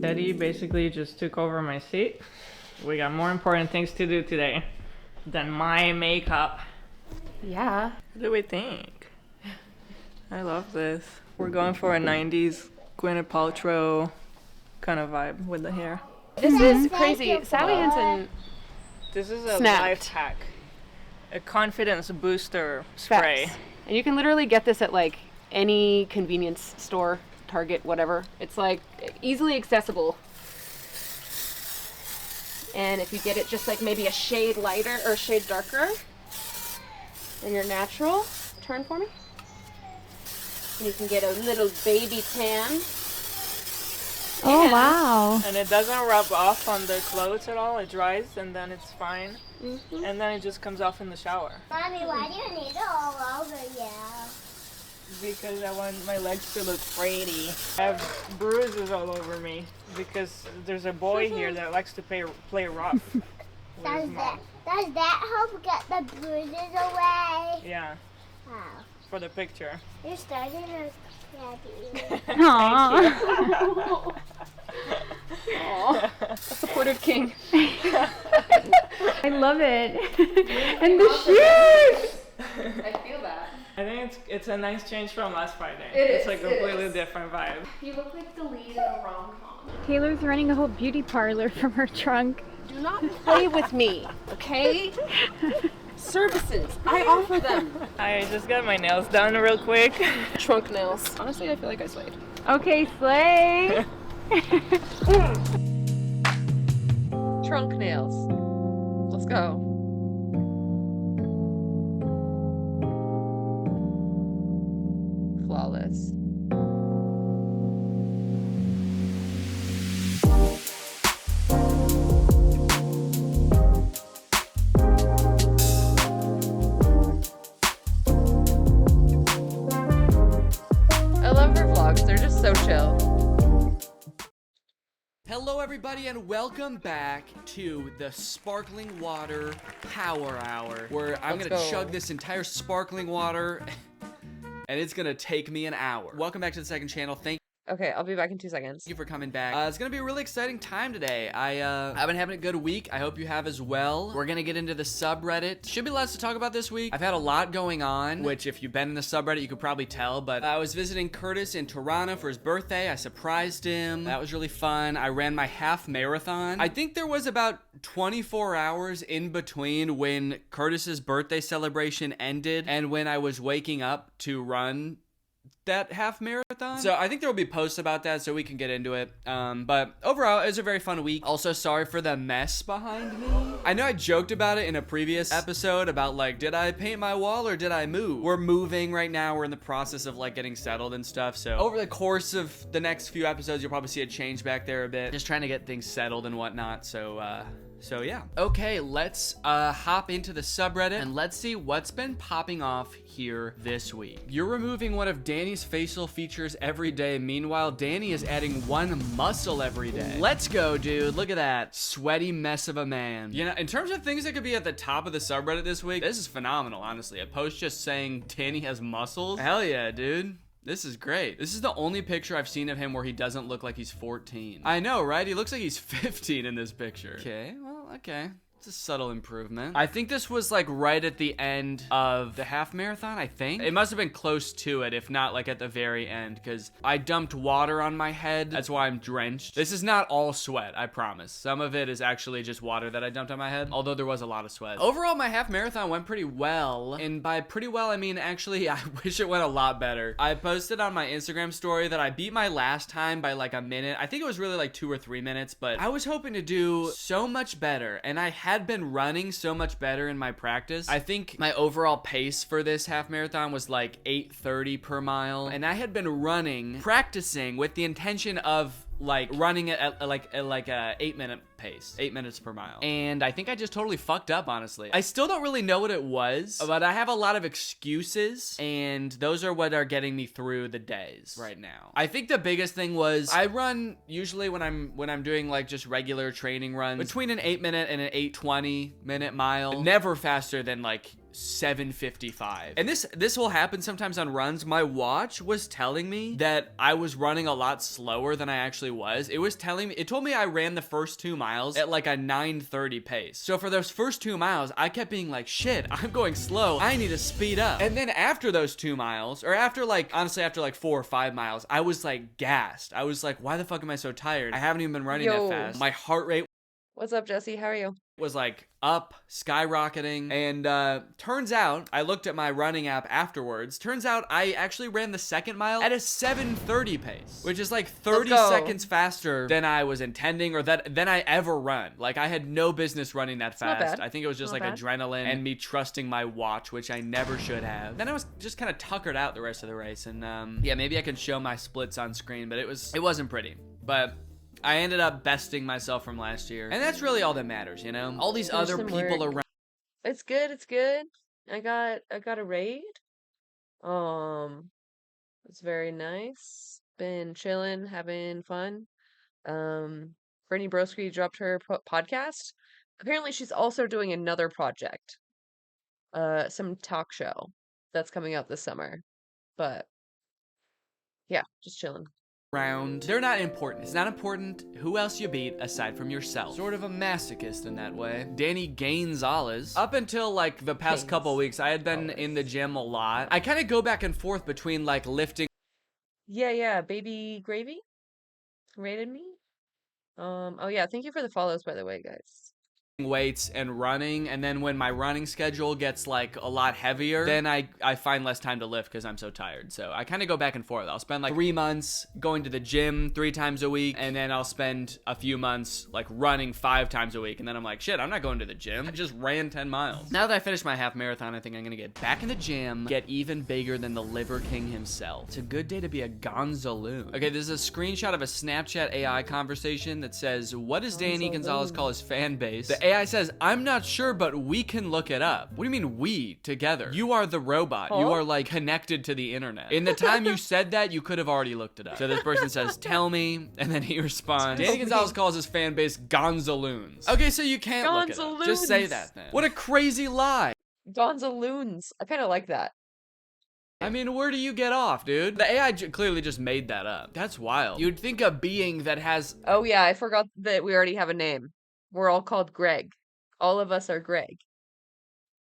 Teddy basically just took over my seat. We got more important things to do today than my makeup. Yeah. What do we think? I love this. We're going for a 90s Gwyneth Paltrow kind of vibe with the hair. This is crazy. Sally Hansen. This is a snapped. life hack. A confidence booster spray. Facts. And you can literally get this at like any convenience store, Target, whatever. It's like easily accessible. And if you get it just like maybe a shade lighter or a shade darker than your natural, turn for me. And you can get a little baby tan. Oh, wow. And it doesn't rub off on the clothes at all. It dries and then it's fine. And then it just comes off in the shower. Mommy, why do you need it all over you? Because I want my legs to look pretty. I have bruises all over me because there's a boy here that likes to play rough. with his mom. Does that help get the bruises away? Yeah. Wow. for the picture. You're starting as Daddy. Aww. Aw, a supportive king. I love it. And the shoes! I feel that. I think it's a nice change from last Friday. It's a completely different vibe. You look like the lead in a rom-com. Taylor's running a whole beauty parlor from her trunk. Do not play with me, okay? Services, I offer them. I just got my nails done real quick. Trunk nails. Honestly, I feel like I slayed. Okay, slay. Trunk nails. Let's go. Flawless. I love her vlogs. They're just so chill. Hello everybody and welcome back to the Sparkling Water Power Hour, where I'm Let's gonna go. chug this entire sparkling water and it's gonna take me an hour. Welcome back to the second channel. Thank Okay, I'll be back in 2 seconds. you for coming back. It's gonna be a really exciting time today. I've been having a good week. I hope you have as well. We're gonna get into the subreddit. Should be lots to talk about this week. I've had a lot going on, which if you've been in the subreddit, you could probably tell, but I was visiting Curtis in Toronto for his birthday. I surprised him. That was really fun. I ran my half marathon. I think there was about 24 hours in between when Curtis's birthday celebration ended and when I was waking up to run that half marathon. So I think there will be posts about that so we can get into it. But overall, it was a very fun week. Also, sorry for the mess behind me. I know I joked about it in a previous episode about like, did I paint my wall or did I move? We're moving right now. We're in the process of like getting settled and stuff. So over the course of the next few episodes, you'll probably see a change back there a bit. Just trying to get things settled and whatnot. So yeah. Okay, let's hop into the subreddit and let's see what's been popping off here this week. You're removing one of Danny's facial features every day. Meanwhile, Danny is adding one muscle every day. Let's go, dude. Look at that. Sweaty mess of a man. You know, in terms of things that could be at the top of the subreddit this week, this is phenomenal, honestly. A post just saying Danny has muscles. Hell yeah, dude. This is great. This is the only picture I've seen of him where he doesn't look like he's 14. I know, right? He looks like he's 15 in this picture. Okay, well, okay. It's a subtle improvement. I think this was like right at the end of the half marathon, I think. It must have been close to it, if not like at the very end, because I dumped water on my head. That's why I'm drenched. This is not all sweat, I promise. Some of it is actually just water that I dumped on my head, although there was a lot of sweat. Overall, my half marathon went pretty well. And by pretty well, I mean, actually, I wish it went a lot better. I posted on my Instagram story that I beat my last time by like a minute. I think it was really like 2 or 3 minutes, but I was hoping to do so much better. And I had been running so much better in my practice. I think my overall pace for this half marathon was like 8:30 per mile. And I had been practicing with the intention of like running it at like a 8-minute pace, 8 minutes per mile. And I think I just totally fucked up, honestly. I still don't really know what it was, but I have a lot of excuses, and those are what are getting me through the days right now. I think the biggest thing was I run usually when I'm doing like just regular training runs between an 8-minute and an 8:20-minute mile, never faster than like 7:55. And this will happen sometimes on runs. My watch was telling me that I was running a lot slower than I actually was. It told me I ran the first 2 miles at like a 9:30 pace. So for those first 2 miles, I kept being like, shit, I'm going slow. I need to speed up. And then after those 2 miles, or after like 4 or 5 miles, I was like gassed. I was like, why the fuck am I so tired? I haven't even been running that fast. My heart rate What's up, Jesse? How are you? was like up, skyrocketing, and turns out, I looked at my running app afterwards, turns out I actually ran the second mile at a 7:30 pace, which is like 30 seconds faster than I was intending, or than I ever run. Like, I had no business running that fast. I think it was just like adrenaline and me trusting my watch, which I never should have. Then I was just kind of tuckered out the rest of the race, and yeah, maybe I can show my splits on screen, but it wasn't pretty. But I ended up besting myself from last year. And that's really all that matters, you know? All these other people around. It's good, it's good. I got a raid. It's very nice. Been chilling, having fun. Brittany Broski dropped her podcast. Apparently she's also doing another project. Some talk show. that's coming out this summer. But yeah, just chilling. Round. They're not important. It's not important who else you beat aside from yourself. Sort of a masochist in that way. Danny Gonzalez. Up until like the past couple weeks, I had been in the gym a lot. I kind of go back and forth between like lifting. Yeah, baby gravy rated me. Oh yeah, thank you for the follows, by the way, guys. Weights and running, and then when my running schedule gets like a lot heavier, then I find less time to lift because I'm so tired. So I kind of go back and forth. I'll spend like 3 months going to the gym 3 times a week, and then I'll spend a few months like running 5 times a week, and then I'm like, shit, I'm not going to the gym. I just ran 10 miles. Now that I finished my half marathon, I think I'm gonna get back in the gym, get even bigger than the Liver King himself. It's a good day to be a gonzaloon. Okay, this is a screenshot of a Snapchat AI conversation that says, what does Danny Gonzalez call his fan base? The AI says, I'm not sure, but we can look it up. What do you mean we together? You are the robot. You are like connected to the internet. In the time you said that, you could have already looked it up. So this person says, tell me, and then he responds, Danny Gonzalez calls his fan base gonzaloons. Okay, so you can't look it up. Just say that then. What a crazy lie. Gonzaloons. I kind of like that. I mean, where do you get off, dude? The AI clearly just made that up. That's wild. You'd think a being that has... Oh yeah, I forgot that we already have a name. We're all called Greg. All of us are Greg.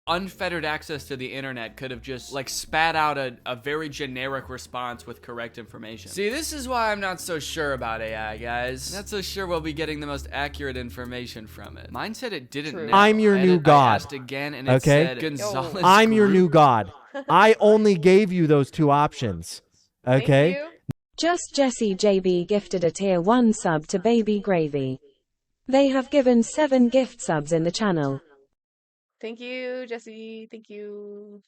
unfettered access to the internet could have just like spat out a very generic response with correct information. See, this is why I'm not so sure about AI, guys. Not so sure we'll be getting the most accurate information from it. Mine said it didn't know. I'm your new god. I asked again and it said Gonzalez I'm your new Group. god. I only gave you those two options. Okay? Just Jesse JB gifted a tier 1 sub to Baby Gravy. They have given 7 gift subs in the channel. Thank you, Jesse. Thank you.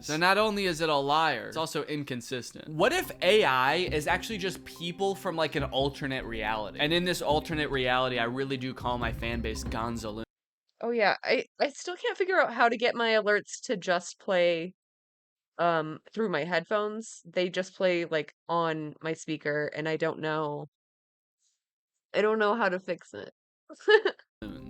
So not only is it a liar, it's also inconsistent. What if AI is actually just people from like an alternate reality? And in this alternate reality, I really do call my fan base Gonzalo. Oh yeah, I still can't figure out how to get my alerts to just play through my headphones. They just play like on my speaker and I don't know how to fix it.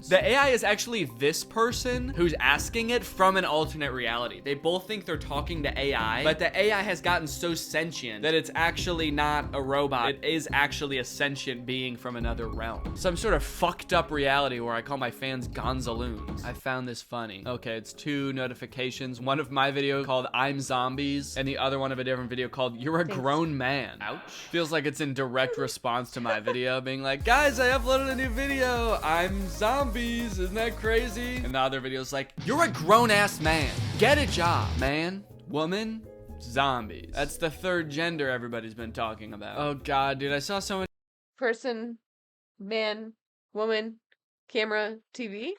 The AI is actually this person who's asking it from an alternate reality. They both think they're talking to AI, but the AI has gotten so sentient that it's actually not a robot. It is actually a sentient being from another realm. Some sort of fucked up reality where I call my fans Gonzaloons. I found this funny. Okay, it's 2 notifications. One of my video called I'm Zombies, and the other one of a different video called You're a Grown Man. Ouch. Feels like it's in direct response to my video being like, guys, I uploaded a new video. I'm Zombies, isn't that crazy? And the other video's like, you're a grown-ass man. Get a job, man, woman, zombies. That's the 3rd gender everybody's been talking about. Oh god, dude, I saw so many Person, man, woman, camera, TV.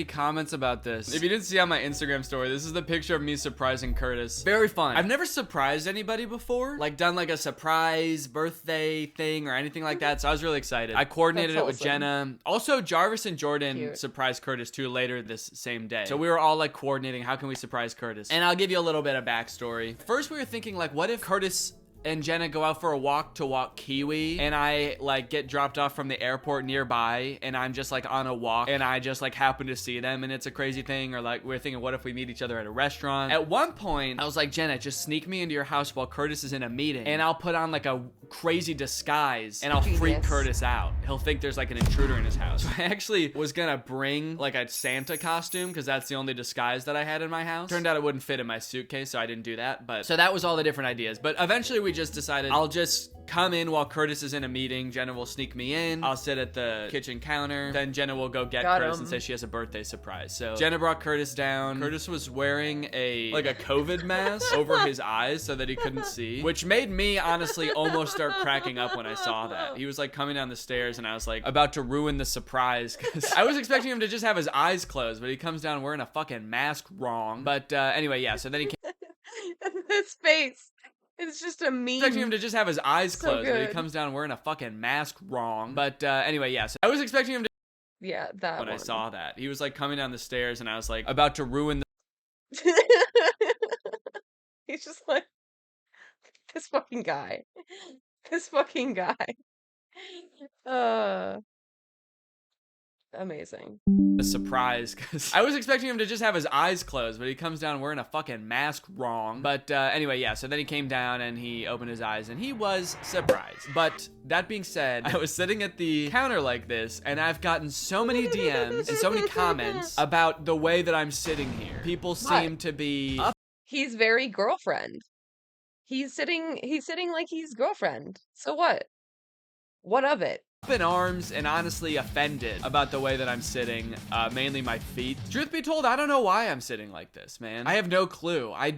comments about this. If you didn't see on my Instagram story, this is the picture of me surprising Curtis. Very fun. I've never surprised anybody before, like done like a surprise birthday thing or anything like that, so I was really excited. I coordinated it with Jenna. Also, Jarvis and Jordan surprised Curtis too later this same day. So we were all like coordinating, how can we surprise Curtis? And I'll give you a little bit of backstory. First, we were thinking like, what if Curtis and Jenna go out for a walk to walk Kiwi, and I like get dropped off from the airport nearby, and I'm just like on a walk, and I just like happen to see them, and it's a crazy thing. Or like we're thinking, what if we meet each other at a restaurant? At one point, I was like, Jenna, just sneak me into your house while Curtis is in a meeting, and I'll put on like a crazy disguise, and I'll freak Curtis out. He'll think there's like an intruder in his house. So I actually was gonna bring like a Santa costume, because that's the only disguise that I had in my house. Turned out it wouldn't fit in my suitcase, so I didn't do that. But so that was all the different ideas. But eventually we just decided I'll just come in while Curtis is in a meeting. Jenna will sneak me in. I'll sit at the kitchen counter. Then Jenna will go get Curtis and say she has a birthday surprise. So Jenna brought Curtis down. Curtis was wearing a COVID mask over his eyes so that he couldn't see, which made me honestly almost start cracking up when I saw that. He was like coming down the stairs and I was like about to ruin the surprise because I was expecting him to just have his eyes closed, but he comes down wearing a fucking mask wrong. But anyway, yeah, so then he came. His face. It's just a meme. Expecting him to just have his eyes closed, but he comes down wearing a fucking mask wrong. But anyway, yeah, so I was expecting him to. Yeah, that when one. I saw that. He was like coming down the stairs and I was like about to ruin the. He's just like, this fucking guy. This fucking guy. Amazing. A surprise, because I was expecting him to just have his eyes closed, but he comes down wearing a fucking mask wrong. But anyway, yeah, so then he came down and he opened his eyes and he was surprised. But that being said, I was sitting at the counter like this and I've gotten so many DMs and so many comments about the way that I'm sitting here. People seem to be up. He's very girlfriend. He's sitting like he's girlfriend. So what? What of it? In arms and honestly offended about the way that I'm sitting, mainly my feet. Truth be told, I don't know why I'm sitting like this, man. I have no clue. I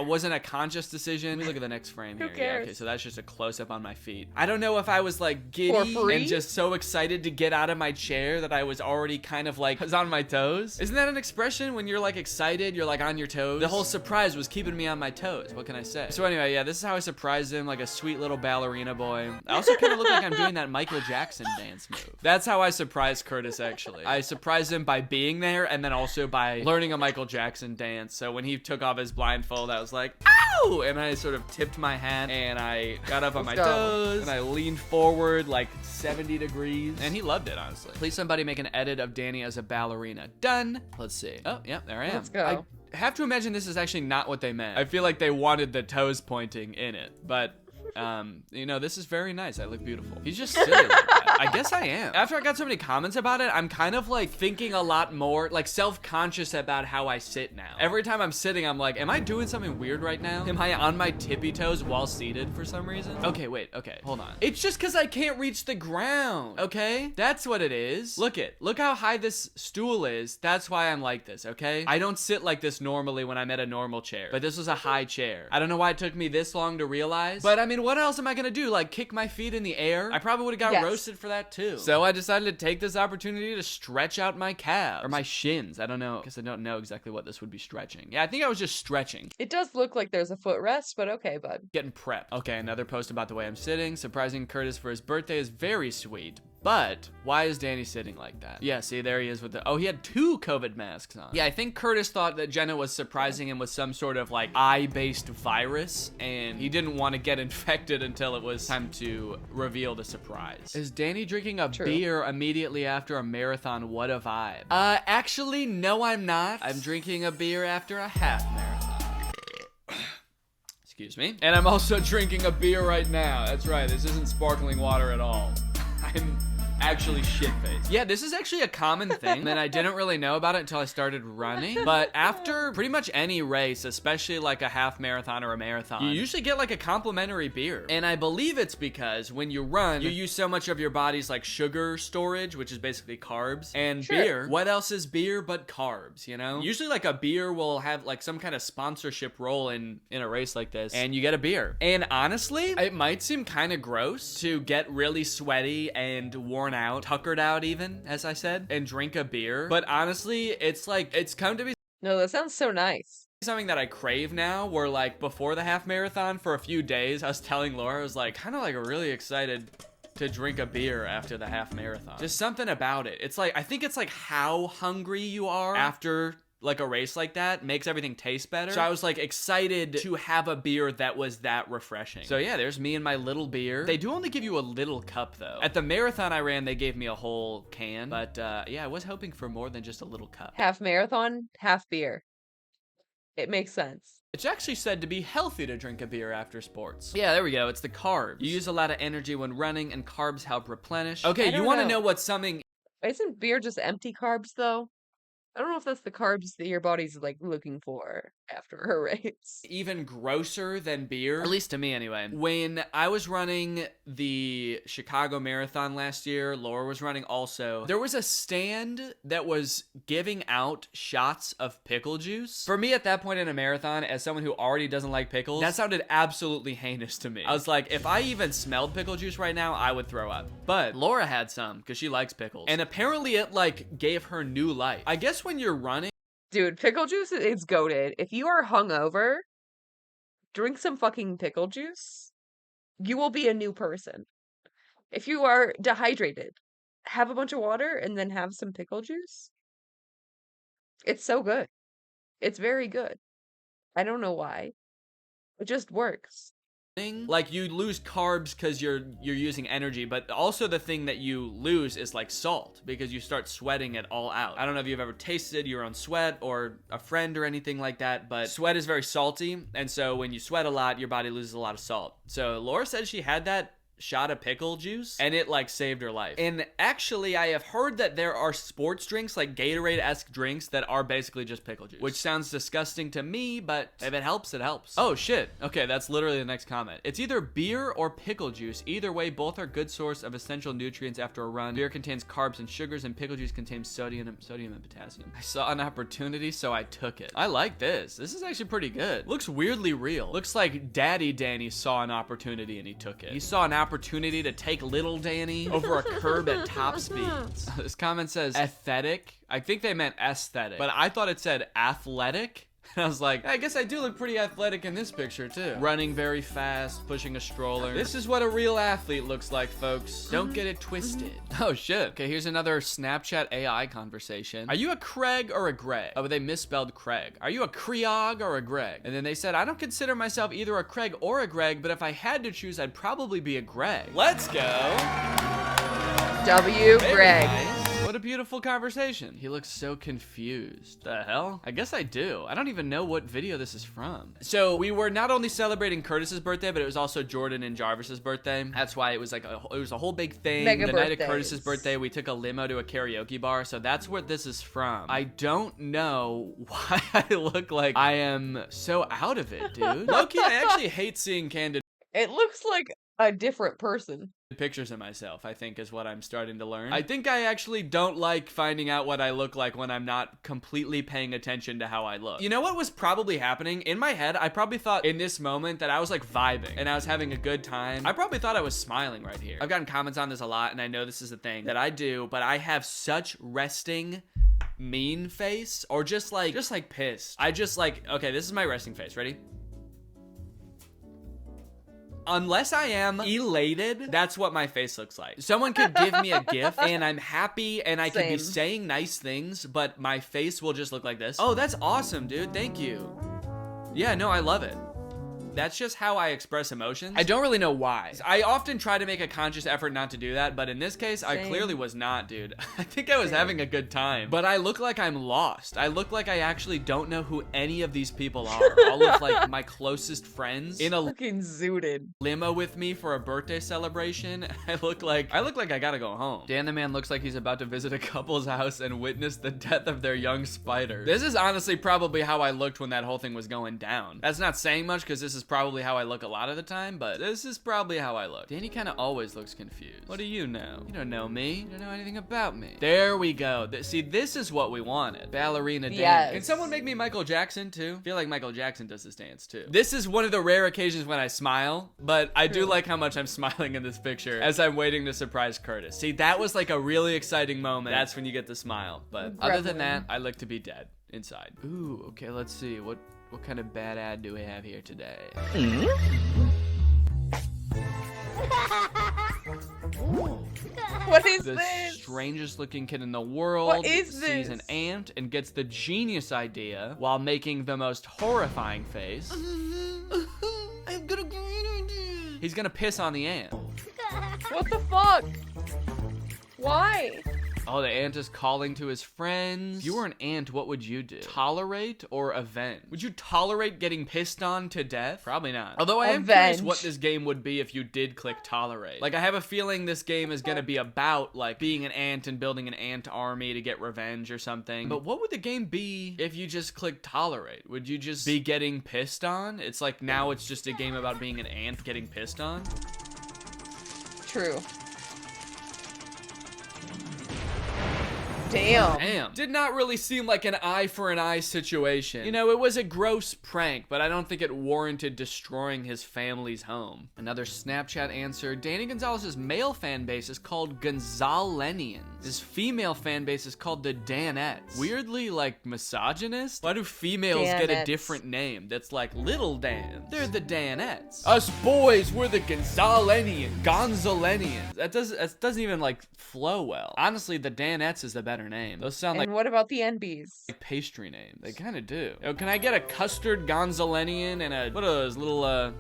wasn't a conscious decision. Let me look at the next frame here. Who cares? Yeah, okay, so that's just a close-up on my feet. I don't know if I was like giddy and just so excited to get out of my chair that I was already kind of like was on my toes. Isn't that an expression when you're like excited, you're like on your toes? The whole surprise was keeping me on my toes. What can I say? So anyway, yeah, this is how I surprised him, like a sweet little ballerina boy. I also kind of look like I'm doing that Michael Jackson dance move. That's how I surprised Curtis, actually. I surprised him by being there and then also by learning a Michael Jackson dance. So when he took off his blindfold, I was like, ow! And I sort of tipped my hat and I got up on my toes and I leaned forward like 70 degrees. And he loved it, honestly. Please somebody make an edit of Danny as a ballerina. Done. Let's see. Oh, yeah, there I am. Let's go. I have to imagine this is actually not what they meant. I feel like they wanted the toes pointing in it, but you know, this is very nice. I look beautiful. He's just silly like that. I guess I am. After I got so many comments about it, I'm kind of like thinking a lot more, like self-conscious about how I sit now. Every time I'm sitting, I'm like, am I doing something weird right now? Am I on my tippy toes while seated for some reason? Okay, wait, okay, hold on. It's just because I can't reach the ground, okay? That's what it is. Look how high this stool is. That's why I'm like this, okay? I don't sit like this normally when I'm at a normal chair, but this was a high chair. I don't know why it took me this long to realize, but I mean, what else am I gonna do? Like kick my feet in the air? I probably would have got roasted for that too. So I decided to take this opportunity to stretch out my calves or my shins. I don't know, because I don't know exactly what this would be stretching. Yeah, I think I was just stretching. It does look like there's a footrest, but okay, bud. Getting prepped. Okay, another post about the way I'm sitting. Surprising Curtis for his birthday is very sweet. But why is Danny sitting like that? Yeah, see, there he is with the, oh, he had 2 COVID masks on. Yeah, I think Curtis thought that Jenna was surprising him with some sort of like eye-based virus, and he didn't want to get infected until it was time to reveal the surprise. Is Danny drinking a beer immediately after a marathon? What a vibe. Actually, no, I'm not. I'm drinking a beer after a half marathon. Excuse me. And I'm also drinking a beer right now. That's right, this isn't sparkling water at all. I'm actually shit-faced. Yeah, this is actually a common thing, and I didn't really know about it until I started running. But after pretty much any race, especially like a half marathon or a marathon, you usually get like a complimentary beer. And I believe it's because when you run, you use so much of your body's like sugar storage, which is basically carbs, and beer. What else is beer but carbs, you know? Usually like a beer will have like some kind of sponsorship role in a race like this, and you get a beer. And honestly, it might seem kind of gross to get really sweaty and worn out, tuckered out even, as I said, and drink a beer. But honestly, it's like, it's come to be. No, that sounds so nice. Something that I crave now, where like before the half marathon for a few days, I was telling Laura, I was like kind of like really excited to drink a beer after the half marathon. Just something about it. It's like, I think it's like how hungry you are after like a race like that makes everything taste better. So I was like excited to have a beer that was that refreshing. So yeah, there's me and my little beer. They do only give you a little cup though. At the marathon I ran, they gave me a whole can, but yeah, I was hoping for more than just a little cup. Half marathon, half beer. It makes sense. It's actually said to be healthy to drink a beer after sports. Yeah, there we go. It's the carbs. You use a lot of energy when running, and carbs help replenish. Okay, you want to know what something... Isn't beer just empty carbs, though? I don't know if that's the carbs that your body's, like, looking for after a race. Even grosser than beer, at least to me anyway. When I was running the Chicago Marathon last year, Laura was running also, there was a stand that was giving out shots of pickle juice. For me at that point in a marathon, as someone who already doesn't like pickles, that sounded absolutely heinous to me. I was like, if I even smelled pickle juice right now, I would throw up. But Laura had some, because she likes pickles. And apparently it, like, gave her new life. I guess when you're running... Dude, pickle juice is goated. If you are hungover, drink some fucking pickle juice. You will be a new person. If you are dehydrated, have a bunch of water and then have some pickle juice. It's so good. It's very good. I don't know why. It just works. Like you lose carbs because you're using energy, but also the thing that you lose is like salt because you start sweating it all out. I don't know if you've ever tasted your own sweat or a friend or anything like that, but sweat is very salty, and so when you sweat a lot, your body loses a lot of salt. So Laura said she had that shot of pickle juice and it like saved her life. And actually I have heard that there are sports drinks, like Gatorade-esque drinks, that are basically just pickle juice, which sounds disgusting to me, but if it helps, it helps. Oh shit. Okay, that's literally the next comment. It's either beer or pickle juice. Either way, both are good source of essential nutrients after a run. Beer contains carbs and sugars, and pickle juice contains sodium and potassium. I saw an opportunity, so I took it. I like this. This is actually pretty good. Looks weirdly real. Looks like Daddy Danny saw an opportunity and he took it. He saw an opportunity to take little Danny over a curb at top speeds. This comment says aesthetic. I think they meant aesthetic, but I thought it said athletic. And I was like, I guess I do look pretty athletic in this picture too. Running very fast, pushing a stroller. This is what a real athlete looks like, folks. Don't get it twisted. Oh shit. Okay, here's another Snapchat AI conversation. Are you a Craig or a Greg? Oh, but they misspelled Craig. Are you a Creog or a Greg? And then they said, I don't consider myself either a Craig or a Greg, but if I had to choose, I'd probably be a Greg. Let's go. W. Very Greg. nice. What a beautiful conversation. He looks so confused. The hell? I guess I do. I don't even know what video this is from. So we were not only celebrating Curtis's birthday, but it was also Jordan and Jarvis's birthday. That's why it was like it was a whole big thing. Mega the night of birthdays. Curtis's birthday, we took a limo to a karaoke bar. So that's what this is from. I don't know why I look like I am so out of it, dude. Low-key, I actually hate seeing candid It looks like a different person. pictures of myself, I think, is what I'm starting to learn. I think I actually don't like finding out what I look like when I'm not completely paying attention to how I look. You know what was probably happening? In my head, I probably thought in this moment that I was like vibing and I was having a good time. I probably thought I was smiling right here. I've gotten comments on this a lot, and I know this is a thing that I do, but I have such resting mean face, or just like pissed. I just like, okay, this is my resting face. Ready? Unless I am elated, that's what my face looks like. Someone could give me a gift and I'm happy and I could be saying nice things, but my face will just look like this. Oh, that's awesome, dude. Thank you. Yeah, no, I love it. That's just how I express emotions. I don't really know why. I often try to make a conscious effort not to do that, but in this case, I clearly was not, dude. I think I was having a good time, but I look like I'm lost. I look like I actually don't know who any of these people are. All of like my closest friends in a fucking zooted limo with me for a birthday celebration. I look like I gotta go home. Dan the man looks like he's about to visit a couple's house and witness the death of their young spider. This is honestly probably how I looked when that whole thing was going down. That's not saying much because this is probably how I look a lot of the time, but this is probably how I look. Danny kind of always looks confused. What do you know? You don't know me. You don't know anything about me. There we go. See, this is what we wanted. Ballerina dance. Yes. Can someone make me Michael Jackson too? I feel like Michael Jackson does this dance too. This is one of the rare occasions when I smile, but I do like how much I'm smiling in this picture as I'm waiting to surprise Curtis. See, that was like a really exciting moment. That's when you get the smile. But other than that, I look to be dead inside. Ooh, okay, let's see. What kind of bad ad do we have here today? What is the this? strangest looking kid in the world What is sees this? an ant and gets the genius idea while making the most horrifying face. I've got a great idea. He's gonna piss on the ant. What the fuck? Why? Oh, the ant is calling to his friends. If you were an ant, what would you do? Tolerate or avenge? Would you tolerate getting pissed on to death? Probably not. Although I am curious what this game would be if you did click tolerate. Like, I have a feeling this game is gonna be about, like, being an ant and building an ant army to get revenge or something. But what would the game be if you just click tolerate? Would you just be getting pissed on? It's like, now it's just a game about being an ant getting pissed on? True. Damn. Did not really seem like an eye for an eye situation. You know, it was a gross prank, but I don't think it warranted destroying his family's home. Another Snapchat answer. Danny Gonzalez's male fan base is called Gonzalenians. His female fan base is called the Danettes. Weirdly, like, misogynist? Why do females get a Danettes. different name that's like little Dan? They're the Danettes. Us boys, we're the Gonzalenians. That doesn't even, like, flow well. Honestly, the Danettes is the better name. Those sound And like what about the NBs? pastry name. They kind of do. Yo, can I get a custard Gonzalenian and a, what are those little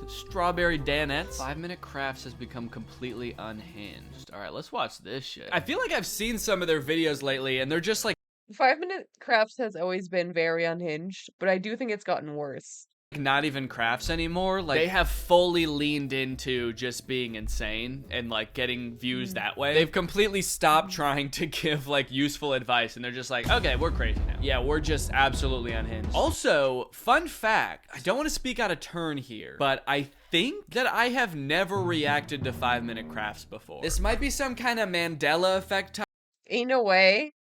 Strawberry Danettes. 5-minute crafts has become completely unhinged. All right, let's watch this shit. I feel like I've seen some of their videos lately, and they're just like 5-minute crafts has always been very unhinged, but I do think it's gotten worse. not even crafts anymore. Like, they have fully leaned into just being insane and like getting views that way. They've completely stopped trying to give like useful advice, and they're just like, okay, we're crazy now. Yeah, we're just absolutely unhinged. Also, fun fact, I don't want to speak out of turn here, but I think that I have never reacted to 5-minute crafts before. This might be some kind of Mandela effect In a way.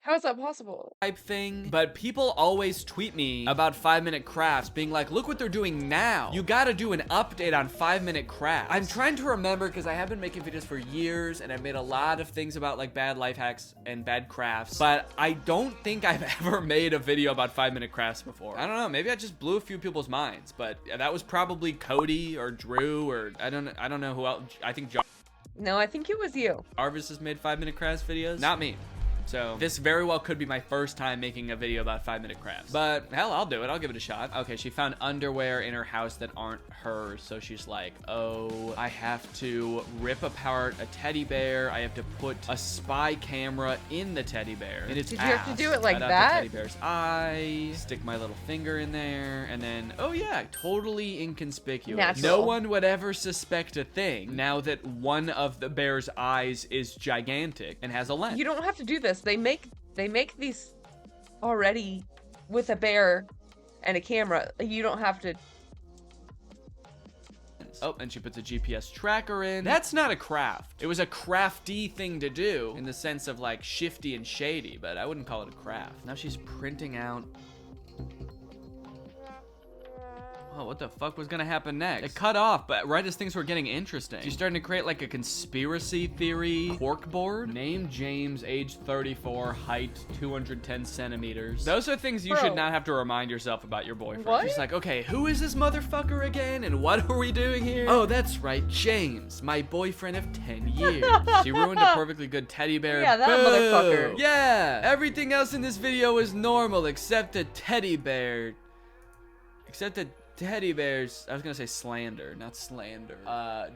How is that possible? Type thing, but people always tweet me about 5-minute crafts being like, look what they're doing now. You gotta do an update on 5-minute crafts. I'm trying to remember because I have been making videos for years and I've made a lot of things about like bad life hacks and bad crafts, but I don't think I've ever made a video about 5-minute crafts before. I don't know, maybe I just blew a few people's minds, but that was probably Cody or Drew or I don't know who else. I think No, I think it was you. Jarvis has made 5-minute crafts videos. Not me. So this very well could be my first time making a video about 5-minute crafts. But hell, I'll do it. I'll give it a shot. Okay, she found underwear in her house that aren't hers. So she's like, oh, I have to rip apart a teddy bear. I have to put a spy camera in the teddy bear. And it's Did you have to do it like cut out that? the teddy bear's eye, stick my little finger in there, and then, oh yeah, totally inconspicuous. Natural. No one would ever suspect a thing now that one of the bear's eyes is gigantic and has a lens. You don't have to do this. They make these already with a bear and a camera. You don't have to. Oh, and she puts a GPS tracker in. That's not a craft. It was a crafty thing to do in the sense of like shifty and shady, but I wouldn't call it a craft. Now she's printing out. Oh, what the fuck was gonna happen next? It cut off, but right as things were getting interesting. She's starting to create like a conspiracy theory corkboard. Name James, age 34, height 210 centimeters. Those are things you should not have to remind yourself about your boyfriend. What? She's like, okay, who is this motherfucker again? And what are we doing here? Oh, that's right, James, my boyfriend of 10 years. She ruined a perfectly good teddy bear. Yeah, that Boo. motherfucker. Yeah, everything else in this video is normal except a teddy bear. Except that teddy bears, I was gonna say slander, not slander.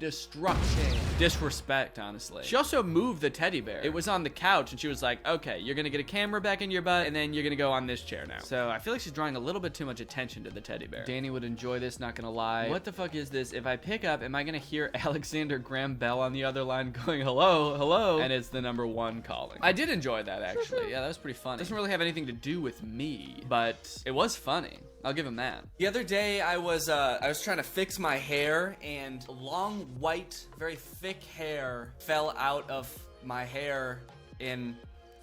Destruction. Disrespect, honestly. She also moved the teddy bear. It was on the couch and she was like, okay, you're gonna get a camera back in your butt and then you're gonna go on this chair now. So I feel like she's drawing a little bit too much attention to the teddy bear. Danny would enjoy this, not gonna lie. What the fuck is this? If I pick up, am I gonna hear Alexander Graham Bell on the other line going, hello, hello? And it's the number 1 calling. I did enjoy that actually. Yeah, that was pretty funny. Doesn't really have anything to do with me, but it was funny. I'll give him that. The other day I was trying to fix my hair and long white, very thick hair fell out of my hair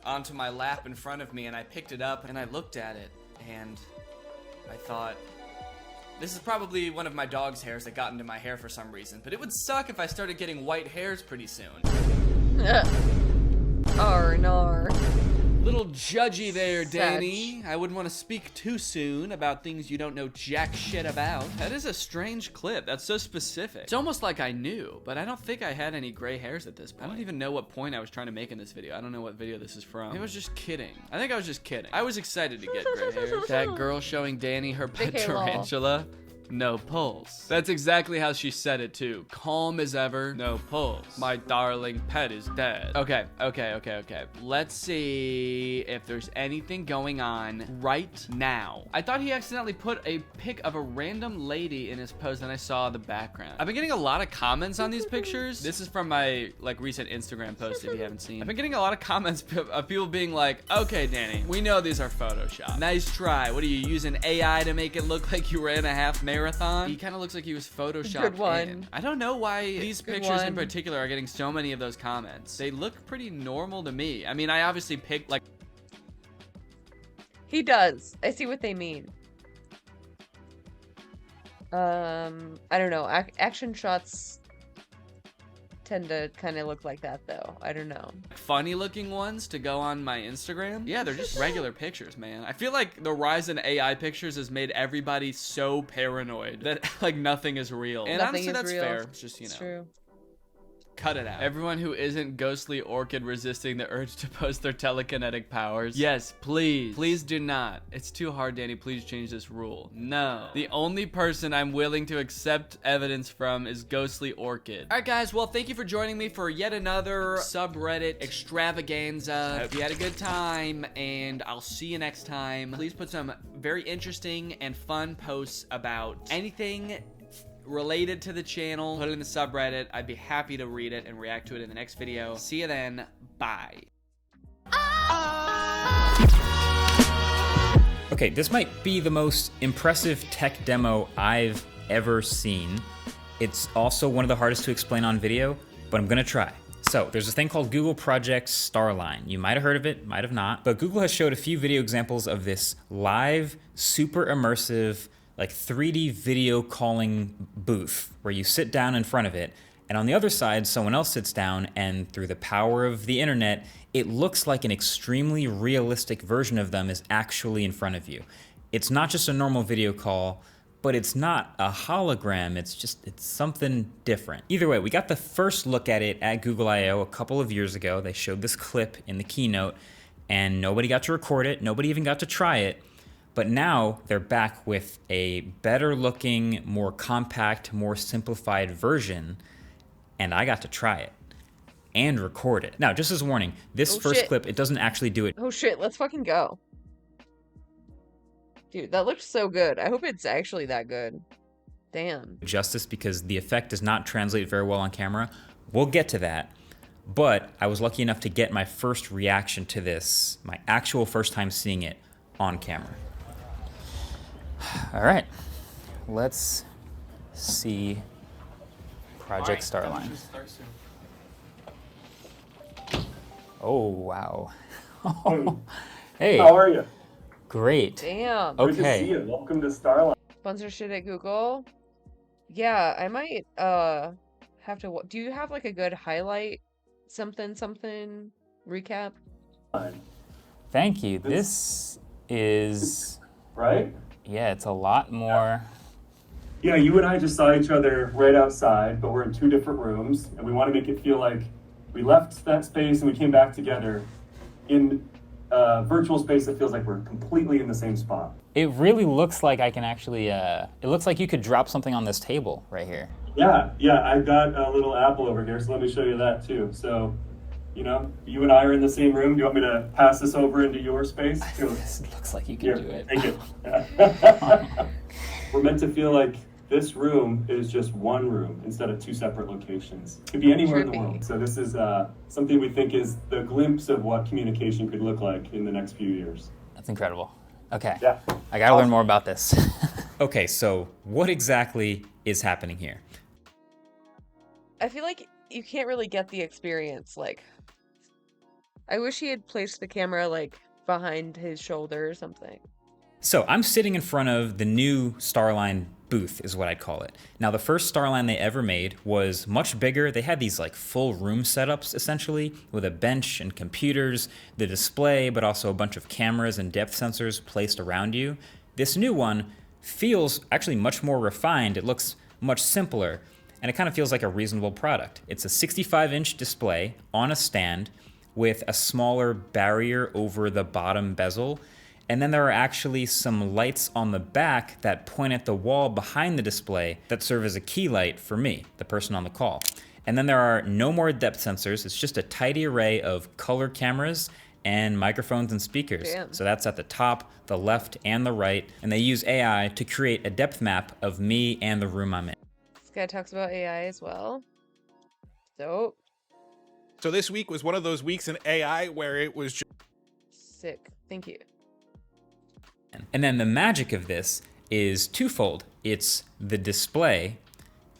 onto my lap in front of me, and I picked it up and I looked at it and I thought, this is probably one of my dog's hairs that got into my hair for some reason, but it would suck if I started getting white hairs pretty soon. Arr, nar. Little judgy there, Danny. I wouldn't want to speak too soon about things you don't know jack shit about. That is a strange clip. That's so specific. It's almost like I knew, but I don't think I had any gray hairs at this point. I don't even know what point I was trying to make in this video. I don't know what video this is from. Maybe I was just kidding. I think I was just kidding. I was excited to get gray hairs. That girl showing Danny her pet tarantula. No pulse. That's exactly how she said it too. Calm as ever, no pulse. My darling pet is dead. Okay. Let's see if there's anything going on right now. I thought he accidentally put a pic of a random lady in his post and I saw the background. I've been getting a lot of comments on these pictures. This is from my like recent Instagram post if you haven't seen. I've been getting a lot of comments of people being like, okay, Danny, we know these are Photoshop. Nice try. What are you using AI to make it look like you ran a half marathon? He kind of looks like he was photoshopped. Good one. In. I don't know why these pictures in particular are getting so many of those comments. They look pretty normal to me. I mean, I obviously picked like... He does. I see what they mean. I don't know. Action shots tend to kind of look like that though. I don't know. Funny looking ones to go on my Instagram. Yeah, they're just regular pictures, man. I feel like the rise in AI pictures has made everybody so paranoid that like nothing is real. And Nothing honestly, is that's real. fair. It's just, you know. It's true. Cut it out. Everyone who isn't ghostly orchid resisting the urge to post their telekinetic powers. Yes, please. Please do not. It's too hard, Danny. Please change this rule. No. The only person I'm willing to accept evidence from is ghostly orchid. All right, guys. Well, thank you for joining me for yet another subreddit extravaganza. I hope you had a good time, and I'll see you next time. Please put some very interesting and fun posts about anything related to the channel. Put it in the subreddit. I'd be happy to read it and react to it in the next video. See you then. Bye. Okay, this might be the most impressive tech demo I've ever seen. It's also one of the hardest to explain on video, but I'm gonna try. So there's a thing called Google Project Starline. You might have heard of it, might have not, but Google has showed a few video examples of this live, super immersive, like 3D video calling booth where you sit down in front of it, and on the other side, someone else sits down, and through the power of the internet, it looks like an extremely realistic version of them is actually in front of you. It's not just a normal video call, but it's not a hologram, it's something different. Either way, we got the first look at it at Google I/O a couple of years ago. They showed this clip in the keynote, and nobody got to record it, nobody even got to try it. But now they're back with a better looking, more compact, more simplified version, and I got to try it and record it. Now, just as a warning, this first clip, it doesn't actually do it. Oh shit, let's fucking go. Dude, that looks so good. I hope it's actually that good. Damn. Justice, because the effect does not translate very well on camera. We'll get to that. But I was lucky enough to get my first reaction to this, my actual first time seeing it on camera. All right, let's see Project Starline. Oh, wow. Hey. How are you? Great. Damn. Good to see you. Welcome to Starline. Sponsor shit at Google. Yeah, I might have to. Do you have like a good highlight something recap? Thank you. This is right. Yeah, it's a lot more. Yeah, you and I just saw each other right outside, but we're in two different rooms, and we want to make it feel like we left that space and we came back together in a virtual space that feels like we're completely in the same spot. It really looks like I can actually, it looks like you could drop something on this table right here. Yeah, I've got a little apple over here, so let me show you that too. So, you know, you and I are in the same room. Do you want me to pass this over into your space? This looks like you can do it. Take it. We're meant to feel like this room is just one room instead of two separate locations. It could be anywhere in the world. So this is something we think is the glimpse of what communication could look like in the next few years. That's incredible. Okay, yeah. I gotta learn more about this. Okay, so what exactly is happening here? I feel like you can't really get the experience. Like, I wish he had placed the camera like behind his shoulder or something. So I'm sitting in front of the new Starline booth is what I'd call it. Now the first Starline they ever made was much bigger. They had these like full room setups essentially with a bench and computers, the display, but also a bunch of cameras and depth sensors placed around you. This new one feels actually much more refined. It looks much simpler and it kind of feels like a reasonable product. It's a 65-inch display on a stand with a smaller barrier over the bottom bezel. And then there are actually some lights on the back that point at the wall behind the display that serve as a key light for me, the person on the call. And then there are no more depth sensors. It's just a tidy array of color cameras and microphones and speakers. Damn. So that's at the top, the left, and the right. And they use AI to create a depth map of me and the room I'm in. This guy talks about AI as well. Dope. So this week was one of those weeks in AI where it was just sick. Thank you. And then the magic of this is twofold. It's the display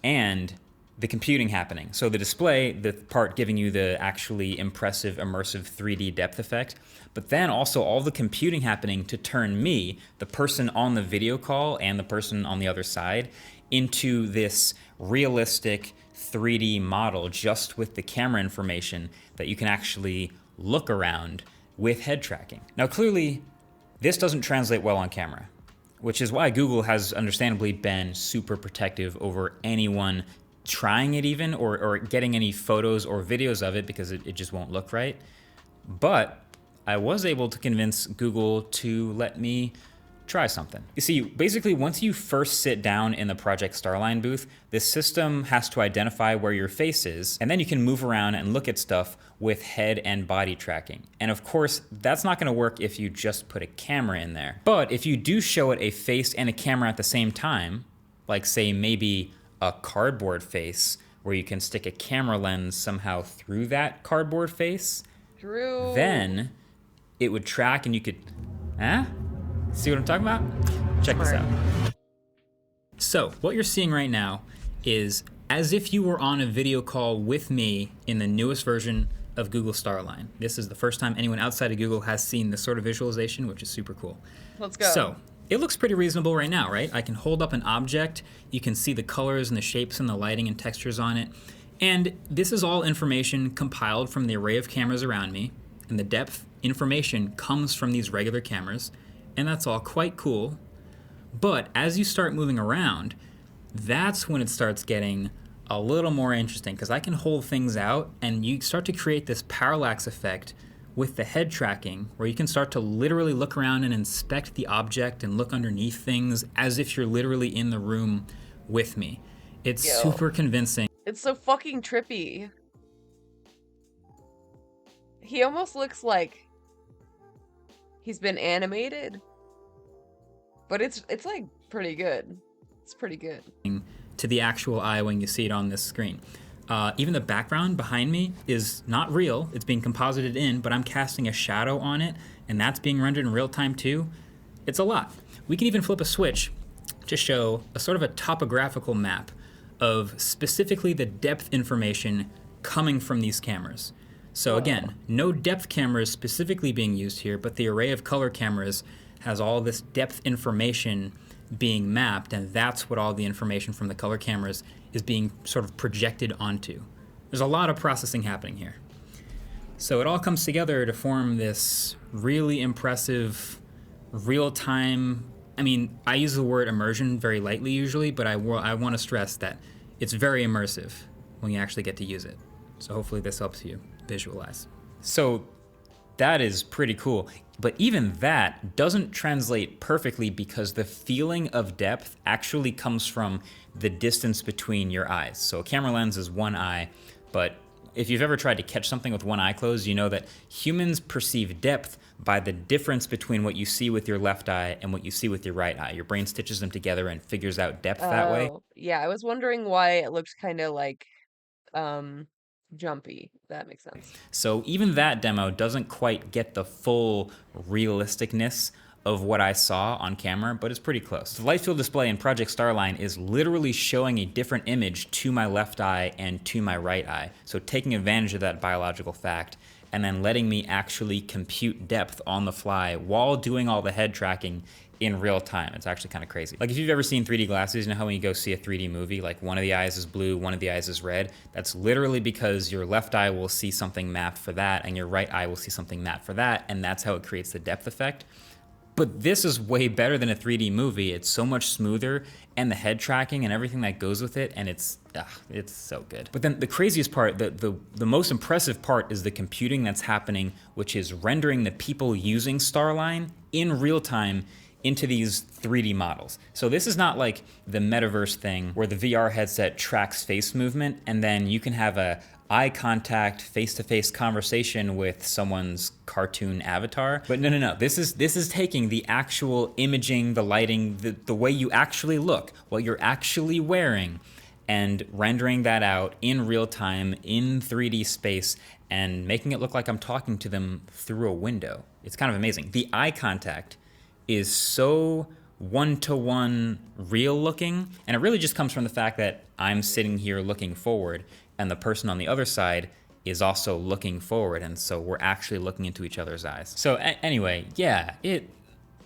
and the computing happening. So the display, the part giving you the actually impressive, immersive 3D depth effect, but then also all the computing happening to turn me, the person on the video call and the person on the other side, into this realistic 3D model just with the camera information that you can actually look around with head tracking. Now clearly, this doesn't translate well on camera, which is why Google has understandably been super protective over anyone trying it even or getting any photos or videos of it because it just won't look right. But I was able to convince Google to let me try something. You see, basically once you first sit down in the Project Starline booth, the system has to identify where your face is, and then you can move around and look at stuff with head and body tracking. And of course, that's not gonna work if you just put a camera in there. But if you do show it a face and a camera at the same time, like say maybe a cardboard face where you can stick a camera lens somehow through that cardboard face, Drew. then it would track and you could, see what I'm talking about? Check this out. So what you're seeing right now is as if you were on a video call with me in the newest version of Google Starline. This is the first time anyone outside of Google has seen this sort of visualization, which is super cool. Let's go. So it looks pretty reasonable right now, right? I can hold up an object. You can see the colors and the shapes and the lighting and textures on it. And this is all information compiled from the array of cameras around me. And the depth information comes from these regular cameras. And that's all quite cool. But as you start moving around, that's when it starts getting a little more interesting because I can hold things out and you start to create this parallax effect with the head tracking where you can start to literally look around and inspect the object and look underneath things as if you're literally in the room with me. It's super convincing. It's so fucking trippy. He almost looks like he's been animated, but it's like pretty good. It's pretty good. To the actual eye when you see it on this screen. Even the background behind me is not real. It's being composited in, but I'm casting a shadow on it, and that's being rendered in real time too. It's a lot. We can even flip a switch to show a sort of a topographical map of specifically the depth information coming from these cameras. So again, no depth cameras specifically being used here, but the array of color cameras has all this depth information being mapped, and that's what all the information from the color cameras is being sort of projected onto. There's a lot of processing happening here. So it all comes together to form this really impressive real-time, I mean, I use the word immersion very lightly usually, but I want to stress that it's very immersive when you actually get to use it. So hopefully this helps you visualize. So that is pretty cool. But even that doesn't translate perfectly because the feeling of depth actually comes from the distance between your eyes. So a camera lens is one eye, but if you've ever tried to catch something with one eye closed, you know that humans perceive depth by the difference between what you see with your left eye and what you see with your right eye. Your brain stitches them together and figures out depth that way. Yeah, I was wondering why it looked kind of like jumpy. That makes sense. So even that demo doesn't quite get the full realisticness of what I saw on camera, but it's pretty close. The light field display in Project Starline is literally showing a different image to my left eye and to my right eye. So taking advantage of that biological fact and then letting me actually compute depth on the fly while doing all the head tracking in real time. It's actually kind of crazy. Like if you've ever seen 3D glasses, you know how when you go see a 3D movie, like one of the eyes is blue, one of the eyes is red? That's literally because your left eye will see something mapped for that and your right eye will see something mapped for that, and that's how it creates the depth effect. But this is way better than a 3D movie. It's so much smoother, and the head tracking and everything that goes with it, and it's so good. But then the craziest part, the most impressive part is the computing that's happening, which is rendering the people using Starline in real time into these 3D models. So this is not like the metaverse thing where the VR headset tracks face movement and then you can have a eye contact, face-to-face conversation with someone's cartoon avatar. But no. This is taking the actual imaging, the lighting, the way you actually look, what you're actually wearing, and rendering that out in real time in 3D space and making it look like I'm talking to them through a window. It's kind of amazing. The eye contact is so one-to-one real looking, and it really just comes from the fact that I'm sitting here looking forward and the person on the other side is also looking forward, and so we're actually looking into each other's eyes. So anyway, yeah, it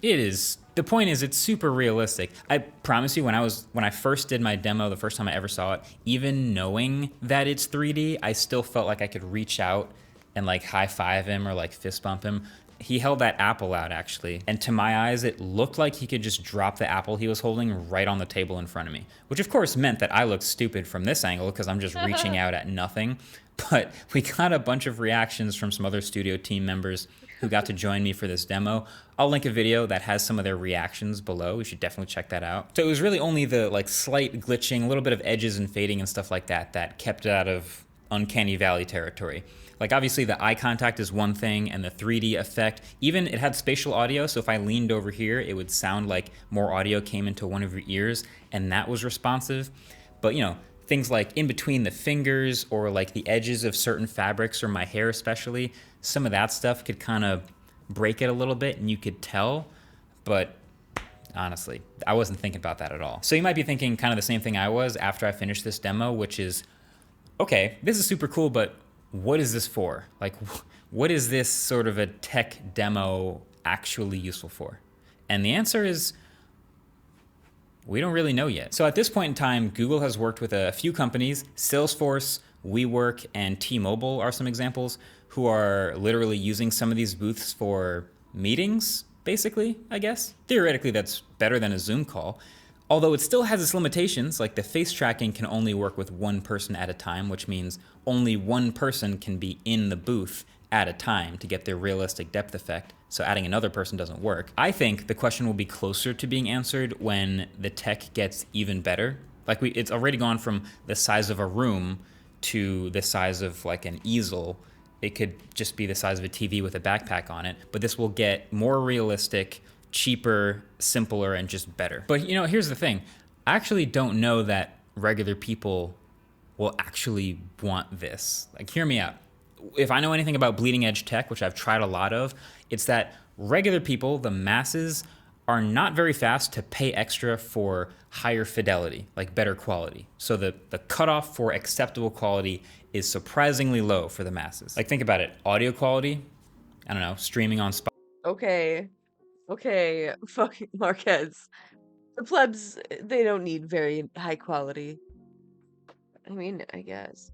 is, the point is it's super realistic. I promise you, when I first did my demo, the first time I ever saw it, even knowing that it's 3D, I still felt like I could reach out and like high five him or like fist bump him. He held that apple out, actually, and to my eyes, it looked like he could just drop the apple he was holding right on the table in front of me, which of course meant that I looked stupid from this angle because I'm just reaching out at nothing. But we got a bunch of reactions from some other studio team members who got to join me for this demo. I'll link a video that has some of their reactions below. You should definitely check that out. So it was really only the like slight glitching, a little bit of edges and fading and stuff like that that kept it out of uncanny valley territory. Like obviously the eye contact is one thing, and the 3D effect, even it had spatial audio, so if I leaned over here, it would sound like more audio came into one of your ears, and that was responsive. But you know, things like in between the fingers or like the edges of certain fabrics or my hair especially, some of that stuff could kind of break it a little bit and you could tell, but honestly, I wasn't thinking about that at all. So you might be thinking kind of the same thing I was after I finished this demo, which is, okay, this is super cool, but what is this for? Like, what is this sort of a tech demo actually useful for? And the answer is, we don't really know yet. So at this point in time, Google has worked with a few companies, Salesforce, WeWork, and T-Mobile are some examples, who are literally using some of these booths for meetings, basically, I guess. Theoretically, that's better than a Zoom call. Although it still has its limitations, like the face tracking can only work with one person at a time, which means only one person can be in the booth at a time to get the realistic depth effect, so adding another person doesn't work. I think the question will be closer to being answered when the tech gets even better. Like it's already gone from the size of a room to the size of like an easel. It could just be the size of a TV with a backpack on it, but this will get more realistic, cheaper, simpler, and just better. But you know, here's the thing. I actually don't know that regular people will actually want this. Like, hear me out. If I know anything about bleeding edge tech, which I've tried a lot of, it's that regular people, the masses, are not very fast to pay extra for higher fidelity, like better quality. So the cutoff for acceptable quality is surprisingly low for the masses. Like, think about it. Audio quality, I don't know, streaming on Spotify. Okay, fucking Marquez. The plebs, they don't need very high quality. I mean, I guess.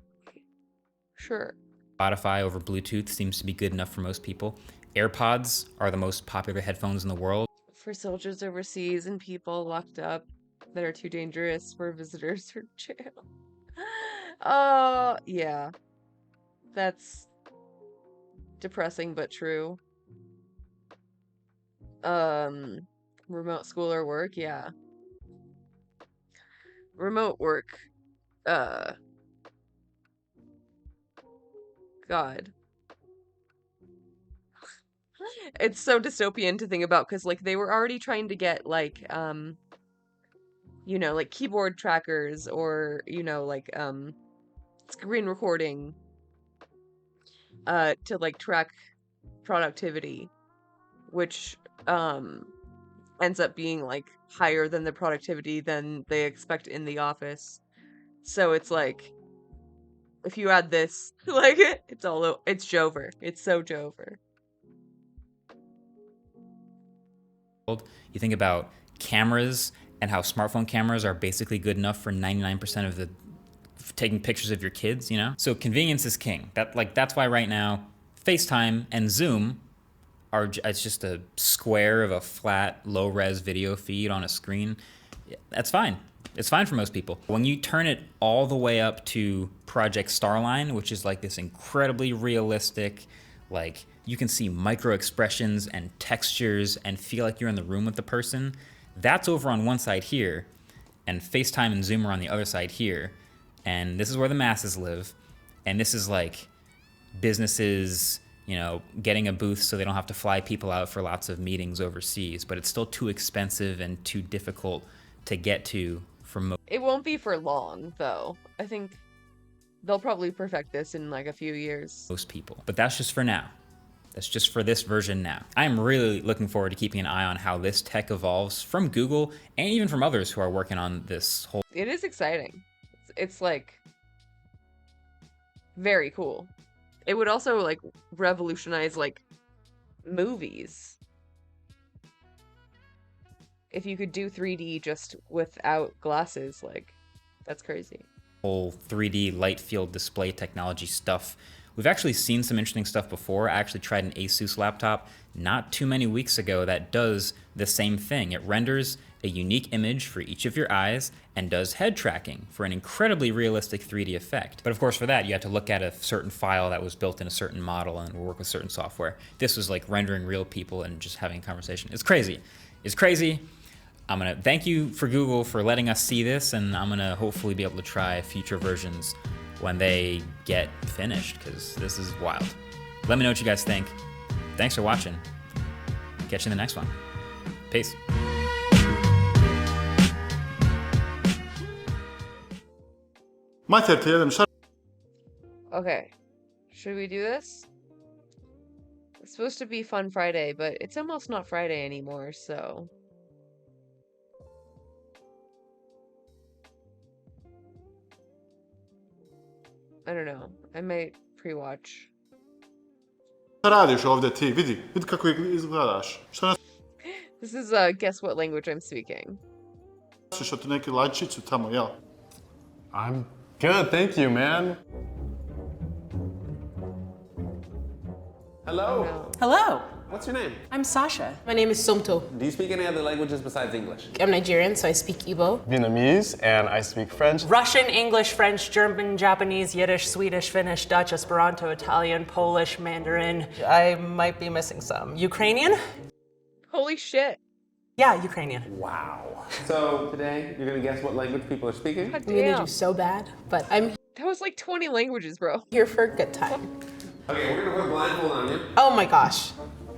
Sure. Spotify over Bluetooth seems to be good enough for most people. AirPods are the most popular headphones in the world. For soldiers overseas and people locked up that are too dangerous for visitors or jail. Yeah. That's depressing but true. Remote school or work, yeah. Remote work, God. It's so dystopian to think about, because like they were already trying to get like you know, like keyboard trackers or, you know, like screen recording to like track productivity, which ends up being like higher than the productivity than they expect in the office. So it's like, if you add this, like it's Jover. It's so Jover. You think about cameras and how smartphone cameras are basically good enough for 99% of the taking pictures of your kids, you know? So convenience is king. That's why right now FaceTime and Zoom it's just a square of a flat, low-res video feed on a screen. That's fine. It's fine for most people. When you turn it all the way up to Project Starline, which is like this incredibly realistic, like you can see micro expressions and textures and feel like you're in the room with the person, that's over on one side here, and FaceTime and Zoom are on the other side here. And this is where the masses live. And this is like businesses, you know, getting a booth so they don't have to fly people out for lots of meetings overseas, but it's still too expensive and too difficult to get to for most. It won't be for long, though. I think they'll probably perfect this in like a few years. Most people. But that's just for now. That's just for this version now. I'm really looking forward to keeping an eye on how this tech evolves from Google and even from others who are working on this whole. It is exciting. It's like very cool. It would also like revolutionize like movies. If you could do 3D just without glasses, like that's crazy. Whole 3D light field display technology stuff We've actually seen some interesting stuff before. I actually tried an Asus laptop not too many weeks ago that does the same thing. It renders a unique image for each of your eyes and does head tracking for an incredibly realistic 3D effect. But of course for that, you have to look at a certain file that was built in a certain model and work with certain software. This was like rendering real people and just having a conversation. It's crazy. It's crazy. I'm gonna thank you for Google for letting us see this, and I'm gonna hopefully be able to try future versions when they get finished, because this is wild. Let me know what you guys think. Thanks for watching. Catch you in the next one. Peace. Okay, should we do this? It's supposed to be Fun Friday, but it's almost not Friday anymore, so... I don't know. I might pre-watch. This is guess what language I'm speaking. I'm good, thank you, man. Hello. Hello. What's your name? I'm Sasha. My name is Somto. Do you speak any other languages besides English? I'm Nigerian, so I speak Igbo. Vietnamese, and I speak French. Russian, English, French, German, Japanese, Yiddish, Swedish, Finnish, Dutch, Esperanto, Italian, Polish, Mandarin. I might be missing some. Ukrainian? Holy shit. Yeah, Ukrainian. Wow. So today, you're gonna guess what language people are speaking? God I'm gonna damn. do so bad, but I'm That was like 20 languages, bro. here for a good time. Okay, we're gonna put a blindfold on you. Oh my gosh.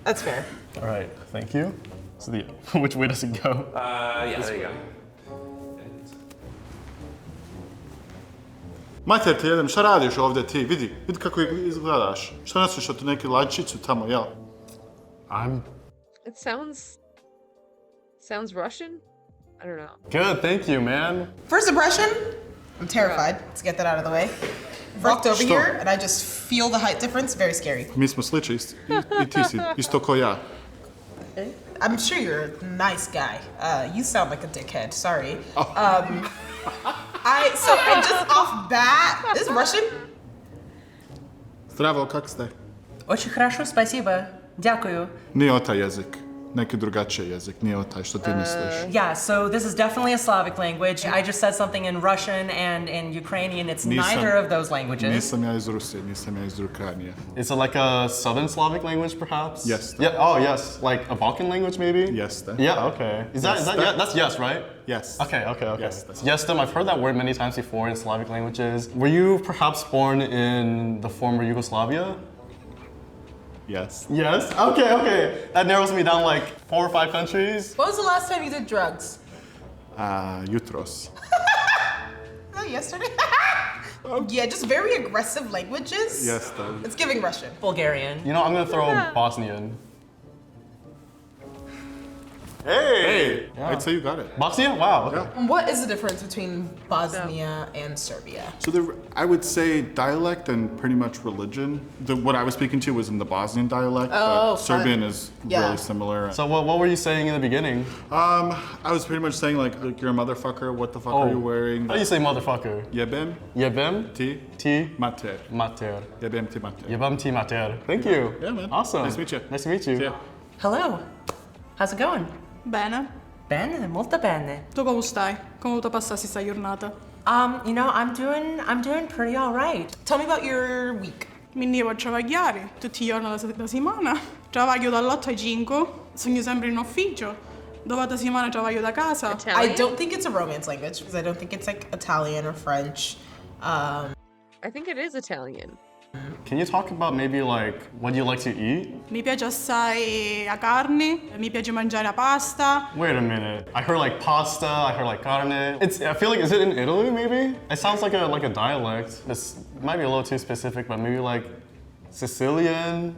That's fair. All right, thank you. So which way does it go? Yeah, there you go. Mater, jedan, šta radiš ovdje ti? Vidi kako izgledaš. Šta nosiš od neke lađicu tamo, jel? It sounds Russian? I don't know. Good, thank you, man. First impression, I'm terrified. Let's get that out of the way. Walked over here and I just feel the height difference. Very scary. Mi smo slični i ti si isto ko ja. I'm sure you're a nice guy. You sound like a dickhead. Sorry. So just off bat, this is Russian. Zdravo, kak ste? Очень хорошо, спасибо. Дякую. Nije o taj jezik. Neki drugačiji jezik, nije o taj što ti misliš. Yeah, so this is definitely a Slavic language. I just said something in Russian and in Ukrainian. It's neither of those languages. Nisam ja iz Rusije, nisam ja iz Ukrajine. Is it like a Southern Slavic language, perhaps? Yes. Yeah. Oh, yes. Like a Balkan language, maybe? Yes. Yeah. Okay. Is that yeah, that's yes, right? Yes. Okay. Yes. Yes, I've heard that word many times before in Slavic languages. Were you perhaps born in the former Yugoslavia? Yes. Yes? Okay. That narrows me down like 4 or 5 countries. When was the last time you did drugs? Jutros. Oh, yesterday? Yeah, just very aggressive languages. Yes. It's giving Russian. Bulgarian. You know, I'm gonna throw Bosnian. Hey! Yeah. I'd say you got it. Bosnia? Wow. Okay. Yeah. What is the difference between Bosnia and Serbia? So I would say dialect and pretty much religion. What I was speaking to was in the Bosnian dialect, but Serbian is really similar. So what were you saying in the beginning? I was pretty much saying like you're a motherfucker, what the fuck are you wearing? How do you say motherfucker? Jebem. Jebem? Ti. Mater. Mater. Jebem ti mater. Jebem ti mater. Thank you. Yeah, man. Awesome. Nice to meet you. Nice to meet you. Yeah. Hello. How's it going? Bene. Bene, molto bene. Tu come stai? Come tu passassi sta giornata? You know, I'm doing pretty all right. Tell me about your week. Mi devo travagliare tutti i giorni della settimana. Travaglio dall'8 ai 5, sogno sempre in ufficio. Dov'altra settimana travaglio da casa. I don't think it's a Romance language because I don't think it's like Italian or French. I think it is Italian. Can you talk about maybe like what you like to eat? Mi piace assai la carne, mi piace mangiare la pasta. Wait a minute. I heard like pasta, I heard like carne. I feel like, is it in Italy maybe? It sounds like a dialect. This might be a little too specific, but maybe like Sicilian?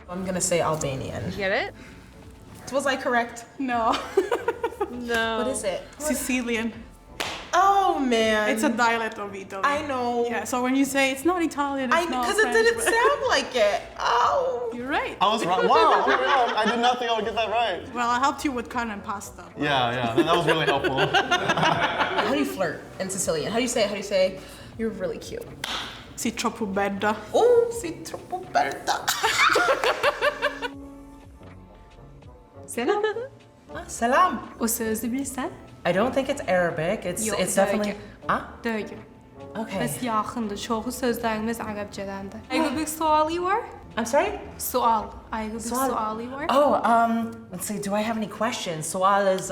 I'm gonna say Albanian. You get it? Was I correct? No. No. What is it? Sicilian. Oh man. It's a dialect of Italy. I know. Yeah, so when you say it's not Italian, it's not because it French, didn't but- sound like it. Oh. You're right. I was right. Wow, oh my God, I did not think I would get that right. Well, I helped you with carne and pasta. Yeah, that was really helpful. How do you flirt in Sicilian? How do you say, you're really cute? Si troppo bella. Oh, si troppo bella. Selam. Salam. O sözü bilsen? I don't think it's Arabic. It's definitely. Dögü. Okay. Bes yakındı. Çoğu sözlerimiz Arapçadandı. Ayrı bir suali var. I'm sorry? Sual. Ayrı bir suali var. Oh, let's see. Do I have any questions? Sual is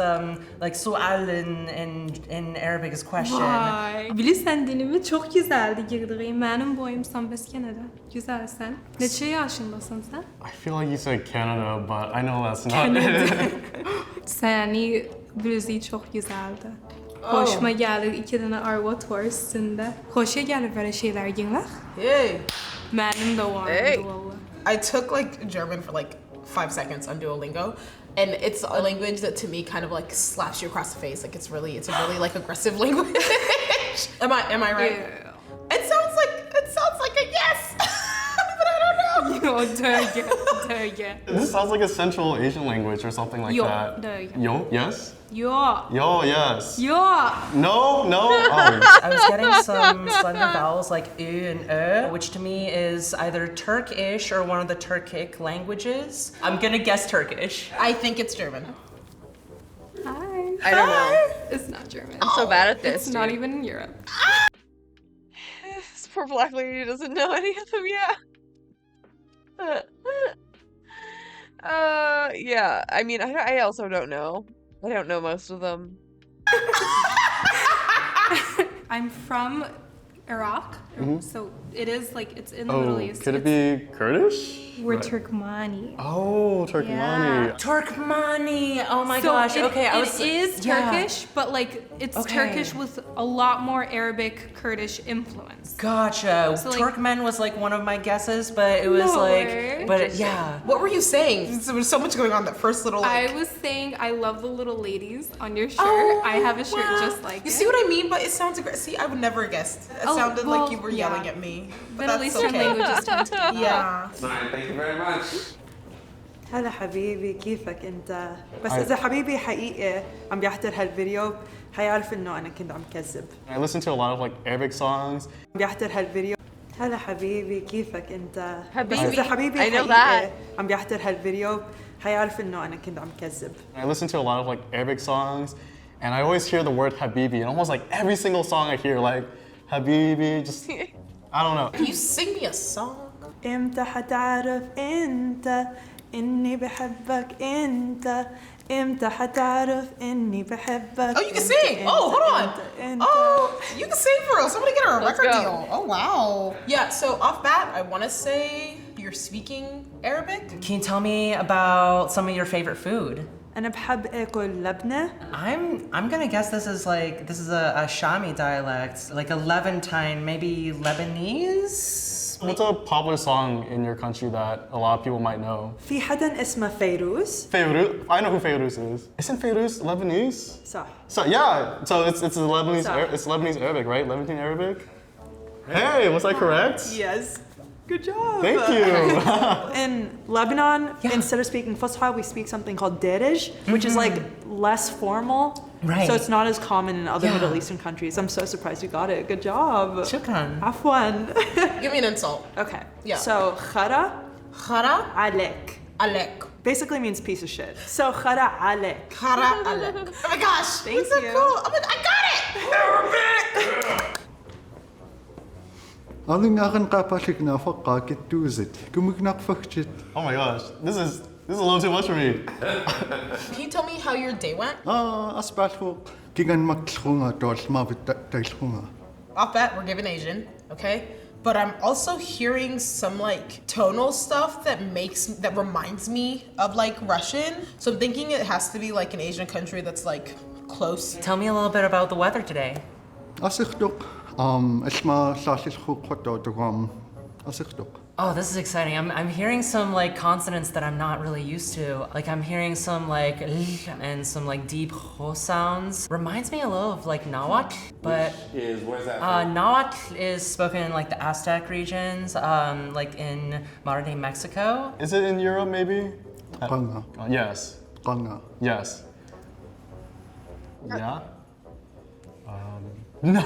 like sual in Arabic is question. Vay. Bilirsen dilimi çok güzeldi girdiğim. Benim boyum sen bes Canada. Güzelsen. Neçe yaşındasın sen? I feel like you said Canada, but I know that's not Canada. it. Seni blüzi çok güzeldi. Hoşuma gelir 2 tane arvat var üstünde. Hoşa gelir böyle şeyler giyinler. Hey. Benim de vardı valla. I took like German for like 5 seconds on Duolingo, and it's a language that to me kind of like slaps you across the face. Like it's a really like aggressive language. Am I right? Yeah. It sounds like a yes, but I don't know. Yo, döge. This sounds like a Central Asian language or something like that. Yo, yes? Yo. Yo, yes. Yo. No? Oh. I was getting some slender vowels like ü and which to me is either Turkish or one of the Turkic languages. I'm gonna guess Turkish. I think it's German. Hi. I don't know. It's not German. I'm so bad at this. It's not even in Europe. This poor black lady doesn't know any of them yet. Yeah. I mean, I also don't know. I don't know most of them. I'm from Iraq, so it is like it's in the Middle East. Could it be Kurdish? We're Turkmani. Oh, Turkmani. Yeah. Turkmani. Oh my So gosh. it- Okay, I was It is Turkish, but like it's Okay. Turkish with a lot more Arabic Kurdish influence. Gotcha. So, like- Turkmen was like one of my guesses, but it was No like, way. but yeah. What were you saying? There was so much going on that first little. I was saying I love the little ladies on your shirt. I have a shirt just like You it. see what I mean? But it sounds aggressive. See, I would never have guessed. It Oh, sounded well, like you were yelling yeah. at me. But Middle that's Eastern okay. languages tend to do that. Yeah. Fine, thank you very much. هلا حبيبي كيفك انت؟ بس اذا حبيبي حقيقي عم بيحضر هالفيديو حيعرف انه انا كنت عم كذب. I listen to a lot of like Arabic songs. عم بيحضر هالفيديو هلا حبيبي كيفك انت؟ بس حبيبي. اذا حبيبي I know حقيقي that. عم بيحضر هالفيديو حيعرف انه انا كنت عم كذب. I listen to a lot of like Arabic songs, and I always hear the word Habibi, and almost like every single song I hear, like Habibi, just I don't know. Can you sing me a song? امتى حتعرف انت اني بحبك انت امتى حتعرف اني بحبك. Oh, you can sing. Oh, hold on. Oh, you can sing for us. Somebody get her a Let's record go. deal. Oh, wow. Yeah. So off bat, I want to say you're speaking Arabic. Can you tell me about some of your favorite food? انا بحب اكل لبنه. I'm gonna guess this is a Shami dialect, like a Levantine, maybe Lebanese. What's a popular song in your country that a lot of people might know? في حدا اسمه فيروز. Feyruz. I know who Feyruz is. Isn't Feyruz Lebanese? صح. So yeah, so it's a Lebanese Sorry. it's Lebanese Arabic, right? Levantine Arabic. Hey, was I correct? Yes. Good job. Thank you. In Lebanon, instead of speaking Fusha, we speak something called Derij, which is like less formal. Right. So it's not as common in other Middle Eastern countries. I'm so surprised you got it. Good job. Shukran. Afwan. Give me an insult. Okay. Yeah. So khara Khara alek. alek. Basically means piece of shit. So khara alek. Khara alek. Oh my gosh. Thank that's so you. cool. I got it. Oh my gosh, this is a little too much for me. Can you tell me how your day went? Off bat, we're giving Asian, okay? But I'm also hearing some like tonal stuff that reminds me of like Russian. So I'm thinking it has to be like an Asian country that's like close. Tell me a little bit about the weather today. Oh, this is exciting. I'm hearing some like consonants that I'm not really used to. Like I'm hearing some like l and some like deep ho sounds. Reminds me a little of like Nahuatl, but Where's that? Nahuatl is spoken in like the Aztec regions, like in modern day Mexico. Is it in Europe maybe? Yes. Yes. Yeah. No.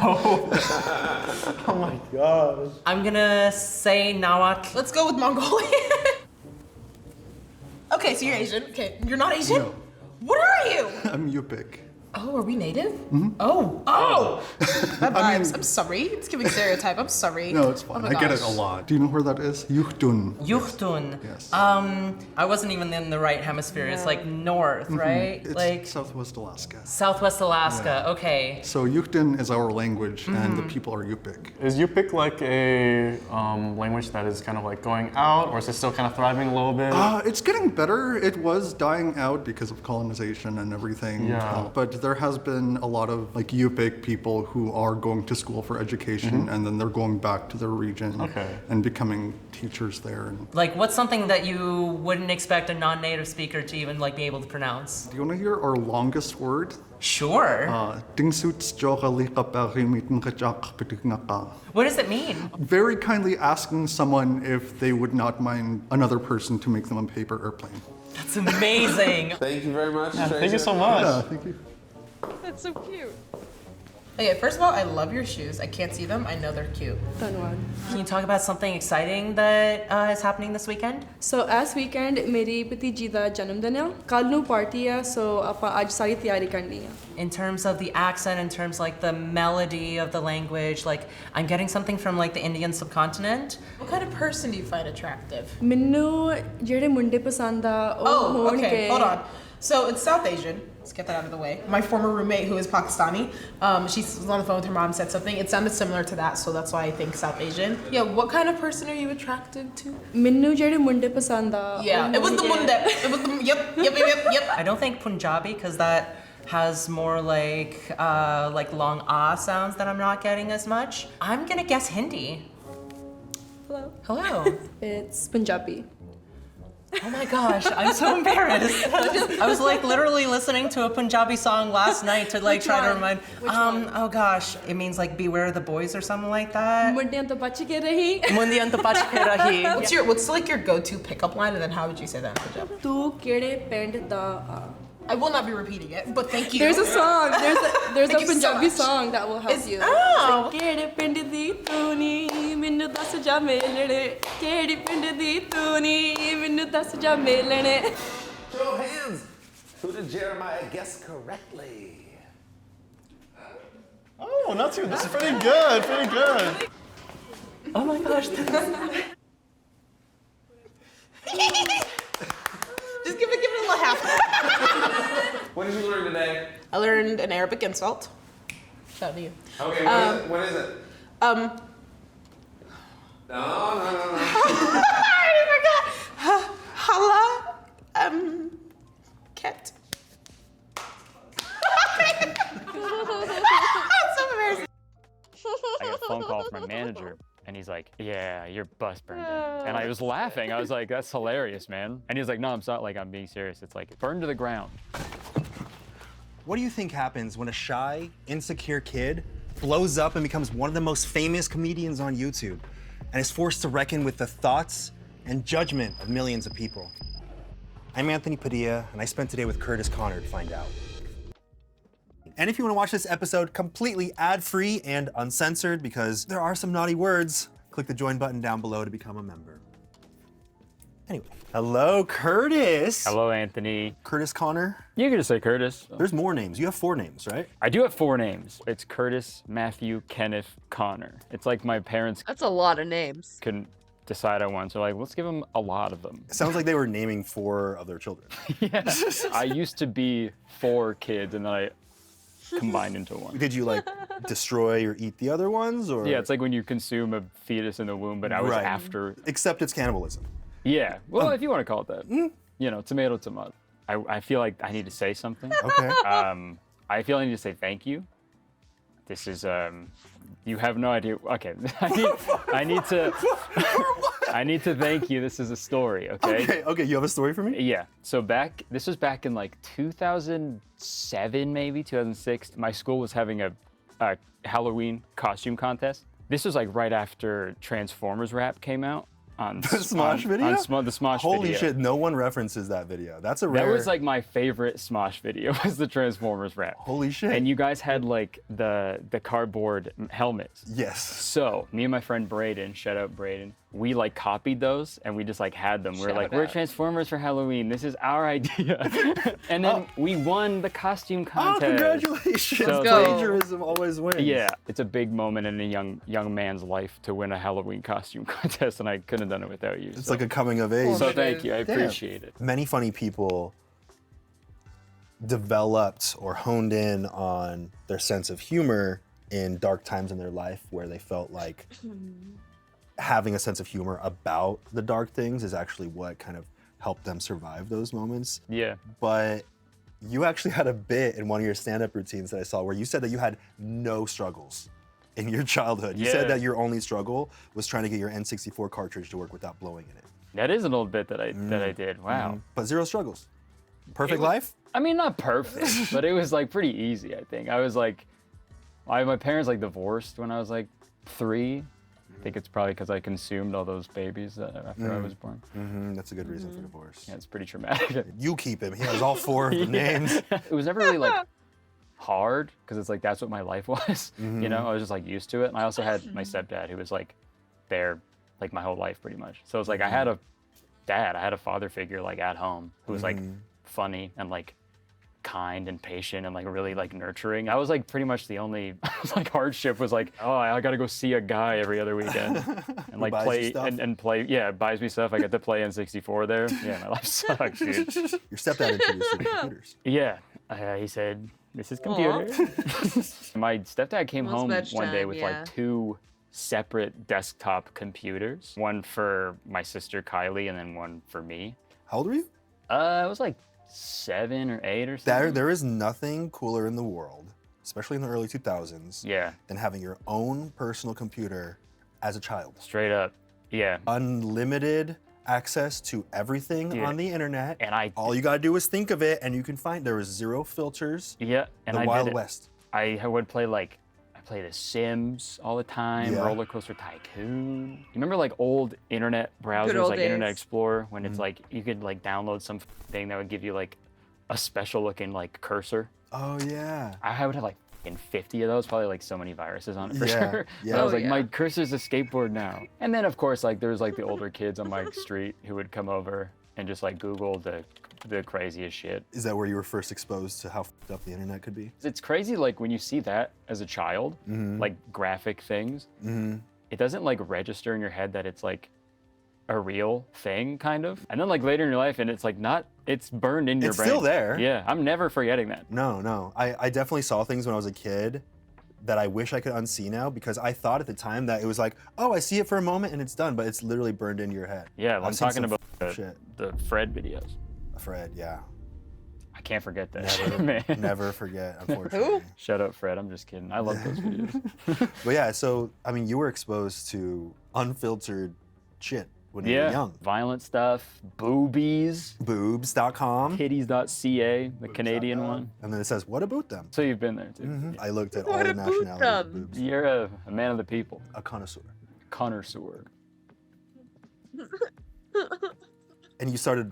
Oh my gosh. I'm gonna say Nawak. Let's go with Mongolian. Okay, so you're Asian. Okay, you're not Asian? No. What are you? I'm Yupik. Oh, are we native? Mhm. Oh. That vibes. I'm sorry. It's giving stereotype. I'm sorry. No, it's fine. Oh my I get it gosh. a lot. Do you know where that is? Yuhtun. Yuhtun. Yes. I wasn't even in the right hemisphere. It's like north, Mhm. right? It's like Southwest Alaska. Southwest Alaska. Yeah. Okay. So Yuhtun is our language, and the Mhm. people are Yupik. Is Yupik like a language that is kind of like going out, or is it still kind of thriving a little bit? It's getting better. It was dying out because of colonization and everything. Yeah. But there has been a lot of like Yupik people who are going to school for education, and then they're going back to their region and becoming teachers there. And Like, what's something that you wouldn't expect a non-native speaker to even like be able to pronounce? do you want to hear our longest word? Sure. What does it mean? Very kindly asking someone if they would not mind another person to make them a paper airplane. That's amazing. Thank you very much. Thank you so much. Yeah, thank you. That's so cute. Okay, first of all, I love your shoes. I can't see them. I know they're cute. Can you talk about something exciting that is happening this weekend? सो इस weekend मेरी भतीजी ਦਾ ਜਨਮ ਦਿਨ ਆ ਕੱਲ ਨੂੰ party ਆ ਸੋ ਆਪਾਂ ਅੱਜ ਸਾਰੀ ਤਿਆਰੀ ਕਰਨੀ ਆ In terms of the accent, in terms like the melody of the language, like I'm getting something from like the Indian subcontinent. What kind of person do you find attractive? ਮੈਨੂੰ ਜਿਹੜੇ ਮੁੰਡੇ ਪਸੰਦ ਆ ਉਹ Oh, ਹੋਣਗੇ okay, hold on. So it's South Asian. Let's get that out of the way. My former roommate, who is Pakistani, she was on the phone with her mom, said something. It sounded similar to that, so that's why I think South Asian. Yeah, what kind of person are you attracted to? ਮੈਨੂੰ ਜਿਹੜੇ ਮੁੰਡੇ ਪਸੰਦ ਆ Yeah, it was the munde. It was the, yep. I don't think Punjabi, because that has more like long ah sounds that I'm not getting as much. I'm gonna guess Hindi. Hello. Hello. It's Punjabi. Oh my gosh, I'm so embarrassed. I was like literally listening to a Punjabi song last night to like Which try to one? remind. Which one? Oh gosh, it means like beware the boys or something like that. ਮੁੰਡਿਆਂ ਤੋਂ ਬਚ ਕੇ ਰਹੀ Mundian to bach ke rahi. What's like your go-to pickup line, and then how would you say that in Punjabi? ਤੂੰ ਕਿਹੜੇ ਪਿੰਡ ਦਾ ਆ I will not be repeating it, but thank you. There's a song. There's Thank a you so Punjabi much. song that will help you. Oh. ਕਿਹੜੇ ਪਿੰਡ ਦੀ ਤੂੰ ਨੀ ਮੈਨੂੰ ਦੱਸ ਜਾ ਮੇਲਣੇ ਕਿਹੜੀ ਪਿੰਡ ਦੀ ਤੂੰ ਨੀ ਮੈਨੂੰ ਦੱਸ ਜਾ ਮੇਲਣੇ Show of hands. Who did Jeremiah guess correctly? Oh, not too. This is pretty good. Pretty good. Oh my gosh. Just give it a little half. What did you learn today? I learned an Arabic insult. Shout out to you. Okay, what is it? No. I already forgot. Hala, ket. That's so embarrassing. I got a phone call from my manager, and he's like, "Yeah, your bus burned down." And I was laughing. I was like, "That's hilarious, man." And he's like, "No, I'm not. Like, I'm being serious. It's like burned to the ground." What do you think happens when a shy, insecure kid blows up and becomes one of the most famous comedians on YouTube and is forced to reckon with the thoughts and judgment of millions of people? I'm Anthony Padilla, and I spent today with Curtis Connor to find out. And if you want to watch this episode completely ad-free and uncensored, because there are some naughty words, click the join button down below to become a member. Anyway, hello, Curtis. Hello, Anthony. Curtis Connor? You can just say Curtis. There's more names. You have 4 names, right? I do have 4 names. It's Curtis, Matthew, Kenneth, Connor. It's like my parents That's a lot of names. couldn't decide on one, so like, let's give them a lot of them. It sounds like they were naming 4 of their children. Yeah. I used to be 4 kids, and then I combined into one. Did you like destroy or eat the other ones, or? Yeah, it's like when you consume a fetus in the womb, but I was Right. after. Except it's cannibalism. Yeah, well, if you want to call it that. You know, tomato, tomato. I feel like I need to say something. Okay. I feel I need to say thank you. This is, you have no idea. Okay, I need to thank you. This is a story, okay? Okay, you have a story for me? Yeah, so this was back in like 2007, maybe 2006. My school was having a Halloween costume contest. This was like right after Transformers rap came out. on The Smosh video? On the Smosh video. Holy shit, no one references that video. That's a rare. That was like my favorite Smosh video, was the Transformers rap. Holy shit. And you guys had like the cardboard helmets. Yes. So me and my friend Braden, shout out Braden, we like copied those and we just like had them. We were like, we're Transformers for Halloween. This is our idea. And then we won the costume contest. Oh, congratulations. So Plagiarism always wins. yeah, it's a big moment in a young man's life to win a Halloween costume contest, and I couldn't have done it without you. It's like a coming of age. So thank you, I Damn. appreciate it. Many funny people developed or honed in on their sense of humor in dark times in their life where they felt like having a sense of humor about the dark things is actually what kind of helped them survive those moments. Yeah. But you actually had a bit in one of your stand-up routines that I saw where you said that you had no struggles in your childhood. You said that your only struggle was trying to get your N64 cartridge to work without blowing in it. That is an old bit that I did. Wow. But zero struggles. Perfect life? I mean, not perfect, but it was like pretty easy, I think. I was like, my parents like divorced when I was like 3. I think it's probably because I consumed all those babies after I was born. That's a good reason for divorce. Yeah, it's pretty traumatic. You keep him. He has all 4 of the names. It was never really like hard because it's like that's what my life was. You know, I was just like used to it. And I also had my stepdad who was like there like my whole life pretty much. So it's like I had a dad, I had a father figure like at home who was like funny and like kind and patient and like really like nurturing. I was like pretty much the only like hardship was like, oh, I gotta go see a guy every other weekend and like play and play. Yeah, buys me stuff. I get to play N64 there. Yeah, my life sucks, dude. Your stepdad introduced you to computers. Yeah, he said, this is computer. My stepdad came home one day with like 2 separate desktop computers. One for my sister Kylie and then one for me. How old were you? I was like 7 or 8 or something. There is nothing cooler in the world, especially in the early 2000s, than having your own personal computer as a child. Straight up, yeah. Unlimited access to everything on the internet. And all you gotta do is think of it and you can find, there was 0 filters. Yeah, and the Wild West. I would play like, I play The Sims all the time, Yeah. Roller Coaster Tycoon. You remember like old internet browsers, old like Internet days. Explorer, when it's like, you could like download some thing that would give you like a special looking like cursor? Oh yeah. I would have like 50 of those, probably like so many viruses on it for Yeah, sure. yeah. But I was Oh, like, yeah. my cursor's a skateboard now. And then of course, like there was like the older kids on my street who would come over and just like Google the craziest shit. Is that where you were first exposed to how f***ed up the internet could be? It's crazy, like when you see that as a child, like graphic things, it doesn't like register in your head that it's like a real thing, kind of. And then like later in your life, and it's like not, it's burned in your It's brain. still there. Yeah, I'm never forgetting that. No. I definitely saw things when I was a kid that I wish I could unsee now because I thought at the time that it was like, oh, I see it for a moment and it's done, but it's literally burned into your head. Yeah, I've I'm seen talking some about shit. the Fred videos. Fred, yeah. I can't forget that, Never, man. never forget, unfortunately. Shut up, Fred. I'm just kidding. I love those videos. But yeah, so, I mean, you were exposed to unfiltered shit when you were young. Violent stuff, boobies. Boobs.com. Titties.ca, the Canadian one. And then it says, what about them? So you've been there too. I looked at all the nationalities of boobs. You're a man of the people. A connoisseur. Connoisseur. And you started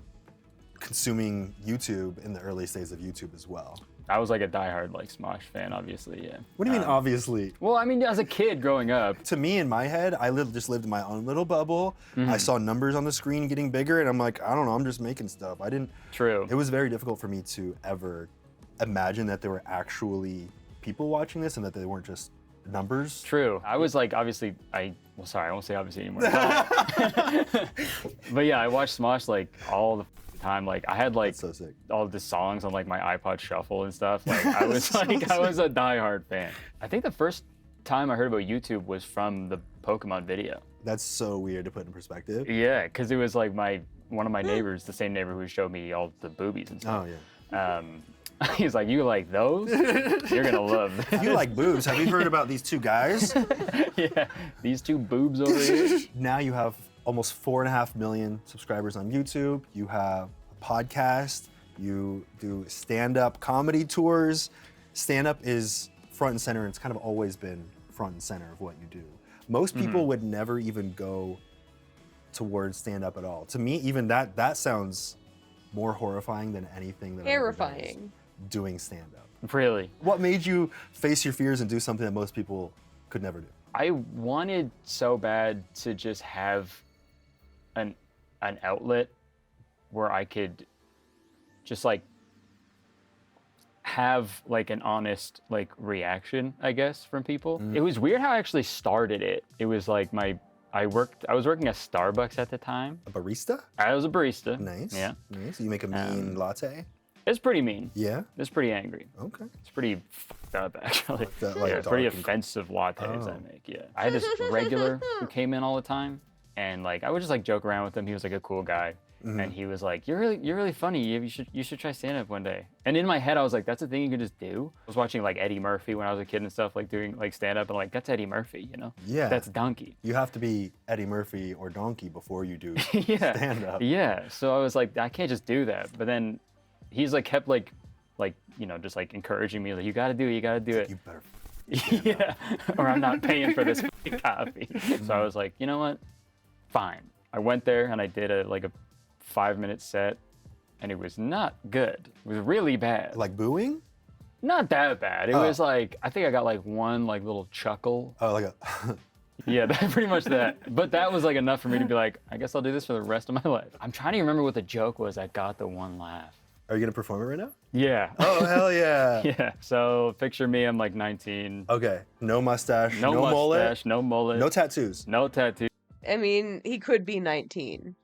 consuming YouTube in the earliest days of YouTube as well. I was like a diehard like Smosh fan, obviously, yeah. What do you mean, obviously? Well, I mean, as a kid growing up. To me, in my head, I just lived in my own little bubble. I saw numbers on the screen getting bigger, and I'm like, I don't know, I'm just making stuff. I didn't. True. It was very difficult for me to ever imagine that there were actually people watching this and that they weren't just numbers. True. I was like, obviously, well, sorry, I won't say obviously anymore. But yeah, I watched Smosh like all the time. Like I had like all the songs on like my iPod Shuffle and stuff. Like I was I was a diehard fan. I think the first time I heard about YouTube was from the Pokemon video. That's so weird to put in perspective. Yeah, because it was like one of my neighbors, the same neighbor who showed me all the boobies and stuff. Oh yeah. He's like, you like those? You're gonna love this. You like boobs. Have you heard about these 2 guys? Yeah, these 2 boobs over here. Now you have almost 4.5 million subscribers on YouTube. You have a podcast. You do stand-up comedy tours. Stand-up is front and center, and it's kind of always been front and center of what you do. Most people would never even go towards stand-up at all. To me, even that sounds more horrifying than anything that I've ever done is Terrifying. doing stand-up. Really? What made you face your fears and do something that most people could never do? I wanted so bad to just have an outlet where I could just like have like an honest like reaction, I guess, from people. It was weird how I actually started it. It was like I was working at Starbucks at the time. A barista? I was a barista. Nice. Yeah. Nice. You make a mean latte? It's pretty mean. Yeah? It's pretty angry. Okay. It's pretty fucked up, actually. Like yeah, it's pretty dark and- offensive lattes I Oh. make, yeah. I had this regular who came in all the time, and like I would just like joke around with him. He was like a cool guy. And he was like, you're really funny. You should try stand-up one day. And in my head, I was like, that's a thing you could just do. I was watching like Eddie Murphy when I was a kid and stuff, like doing like stand-up, and like, that's Eddie Murphy, you know? Yeah. That's Donkey. You have to be Eddie Murphy or Donkey before you do Yeah. stand-up. Yeah. So I was like, I can't just do that. But then he's like kept like, you know, just like encouraging me, like, you gotta do it, you gotta do it. You better. Yeah. Or I'm not paying for this fucking coffee. So I was like, you know what? Fine. I went there and I did a 5-minute set, and it was not good. It was really bad. Like booing? Not that bad. It Oh. was like, I think I got like one like little chuckle. Oh, like a. Yeah, pretty much that. But that was like enough for me to be like, I guess I'll do this for the rest of my life. I'm trying to remember what the joke was that got the one laugh. Are you gonna perform it right now? Yeah. Oh, hell yeah. Yeah. So picture me, I'm like 19. Okay. No mustache. No mustache, no mullet. No tattoos. No tattoo. I mean, he could be 19.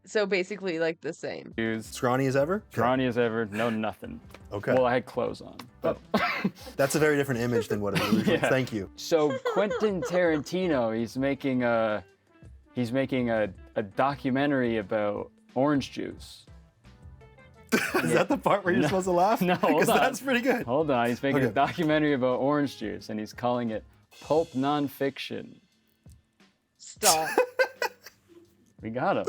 So basically, like the same. Scrawny as ever? Scrawny as ever, no nothing. Okay. Well, I had clothes on. But That's a very different image than what it was. Yeah. Thank you. So Quentin Tarantino, he's making a documentary about orange juice. Is that the part where you're supposed to laugh? No, hold Because on. that's pretty good. Hold on, he's making a Okay. documentary about orange juice, and he's calling it pulp nonfiction. Stop. We got him.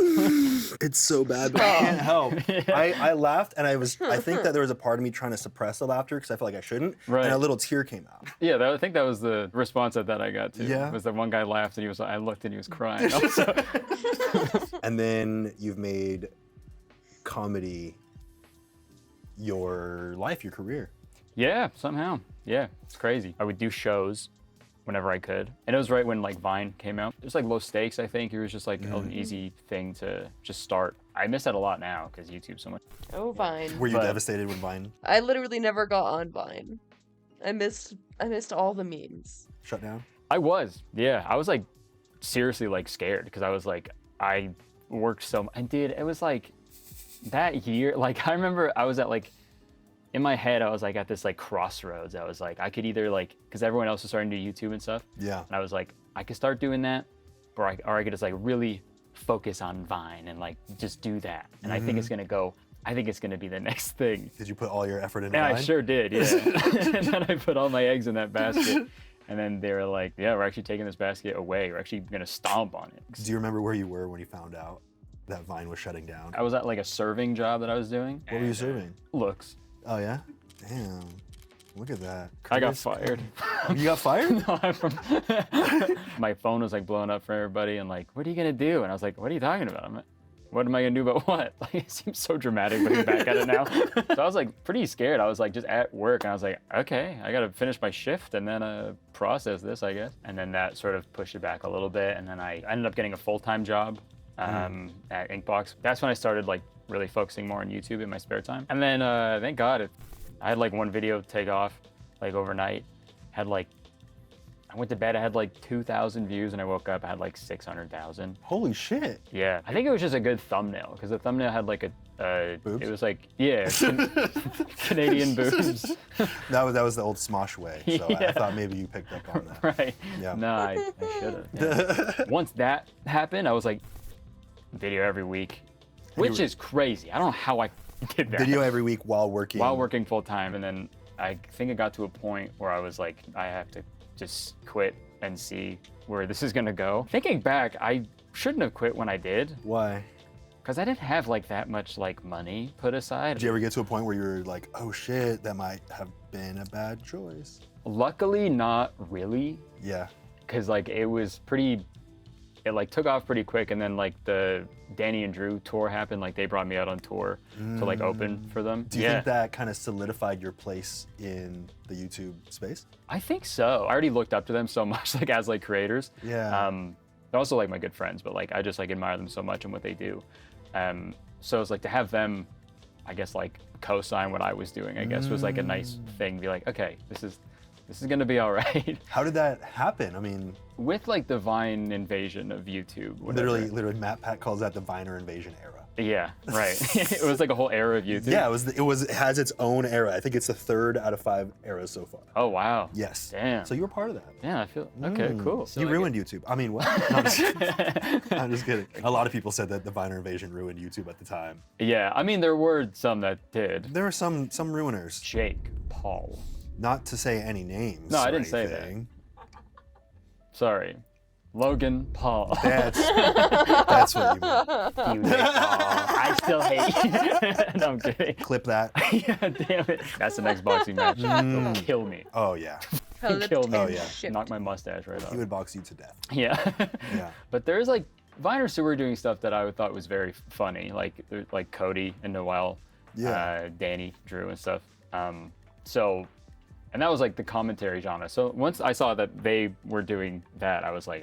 It's so bad, but I can't help. I laughed, and I think that there was a part of me trying to suppress the laughter because I felt like I shouldn't, Right. and a little tear came out. Yeah, I think that was the response that I got too. Yeah. Was that one guy laughed and he was I looked and he was crying. Also. And then you've made comedy your life, your career. Yeah, somehow. Yeah, it's crazy. I would do shows whenever I could. And it was right when like Vine came out. It was like low stakes, I think. It was just like an easy thing to just start. I miss that a lot now because YouTube's so much. Oh, Vine. Were you devastated when Vine I literally never got on Vine. I missed all the memes. shut down? I was, yeah. I was like seriously like scared because I was like, I worked so much. And dude, it was like that year, like I remember I was at like, in my head, I was like at this like crossroads. I was like, I could either like, because everyone else was starting to do YouTube and stuff. Yeah. And I was like, I could start doing that, or I could just like really focus on Vine and like just do that. And I think it's gonna go. I think it's gonna be the next thing. Did you put all your effort into Yeah, Vine? I sure did. Yeah. And then I put all my eggs in that basket. And then they were like, yeah, we're actually taking this basket away. We're actually gonna stomp on it. Do you remember where you were when you found out that Vine was shutting down? I was at like a serving job that I was doing. What were you serving? Looks. Oh yeah? Damn. Look at that. I got Chris- fired. You got fired? No, I'm from. My phone was like blowing up for everybody, and like, what are you gonna do? And I was like, what are you talking about? I'm like, what am I gonna do about what? Like, it seems so dramatic looking back at it now. So I was like pretty scared. I was like just at work, and I was like, okay, I gotta finish my shift and then process this, I guess. And then that sort of pushed it back a little bit, and then I ended up getting a full-time job at Inkbox. That's when I started like really focusing more on YouTube in my spare time. And then thank God, I had like one video take off like overnight. Had like, I went to bed, I had like 2,000 views, and I woke up, I had like 600,000. Holy shit. Yeah, I think it was just a good thumbnail because the thumbnail had like Boobs? it was like, yeah, Canadian boobs. That was the old Smosh way, so I Yeah. thought maybe you picked up on that. Right. Yeah. No, I should have. Yeah. Once that happened, I was like, video every week, which is crazy. I don't know how I did that. Video every week while working. While working full time, and then I think it got to a point where I was like, I have to just quit and see where this is gonna go. Thinking back, I shouldn't have quit when I did. Why? Because I didn't have like that much like money put aside. Did you ever get to a point where you were like, oh shit, that might have been a bad choice? Luckily, not really. Yeah. Because like it was it like took off pretty quick, and then like the Danny and Drew tour happened. Like they brought me out on tour to like open for them. Do you think that kind of solidified your place in the YouTube space? I think so. I already looked up to them so much, like as like creators. Yeah. They're also like my good friends, but like I just like admire them so much and what they do. So it's like to have them, I guess like co-sign what I was doing, I guess was like a nice thing to be like, okay, this is gonna be all right. How did that happen? I mean, with like the Vine invasion of YouTube. Whatever. Literally, Matt Pat calls that the Viner invasion era. Yeah, right. It was like a whole era of YouTube. Yeah, it has its own era. I think it's the 3rd out of 5 eras so far. Oh wow. Yes. Damn. So you were part of that. Yeah, I feel okay. Cool. So you ruined YouTube. I mean, what? No, I'm, just I'm just kidding. A lot of people said that the Viner invasion ruined YouTube at the time. Yeah, I mean there were some that did. There were some ruiners. Jake Paul. Not to say any names. No, I didn't say that. Sorry. Logan Paul. That's what you meant. You Jake Paul. I still hate you. No, I'm kidding. Clip that. Yeah, damn it. That's the next boxing match. He'll kill me. Oh, yeah. He'll kill me. Oh, yeah. Knock my mustache right off. He would box you to death. Yeah. Yeah. But there's like Viners who were doing stuff that I thought was very funny, like Cody and Noel, Danny, Drew, and stuff. And that was like the commentary genre. So once I saw that they were doing that, I was like,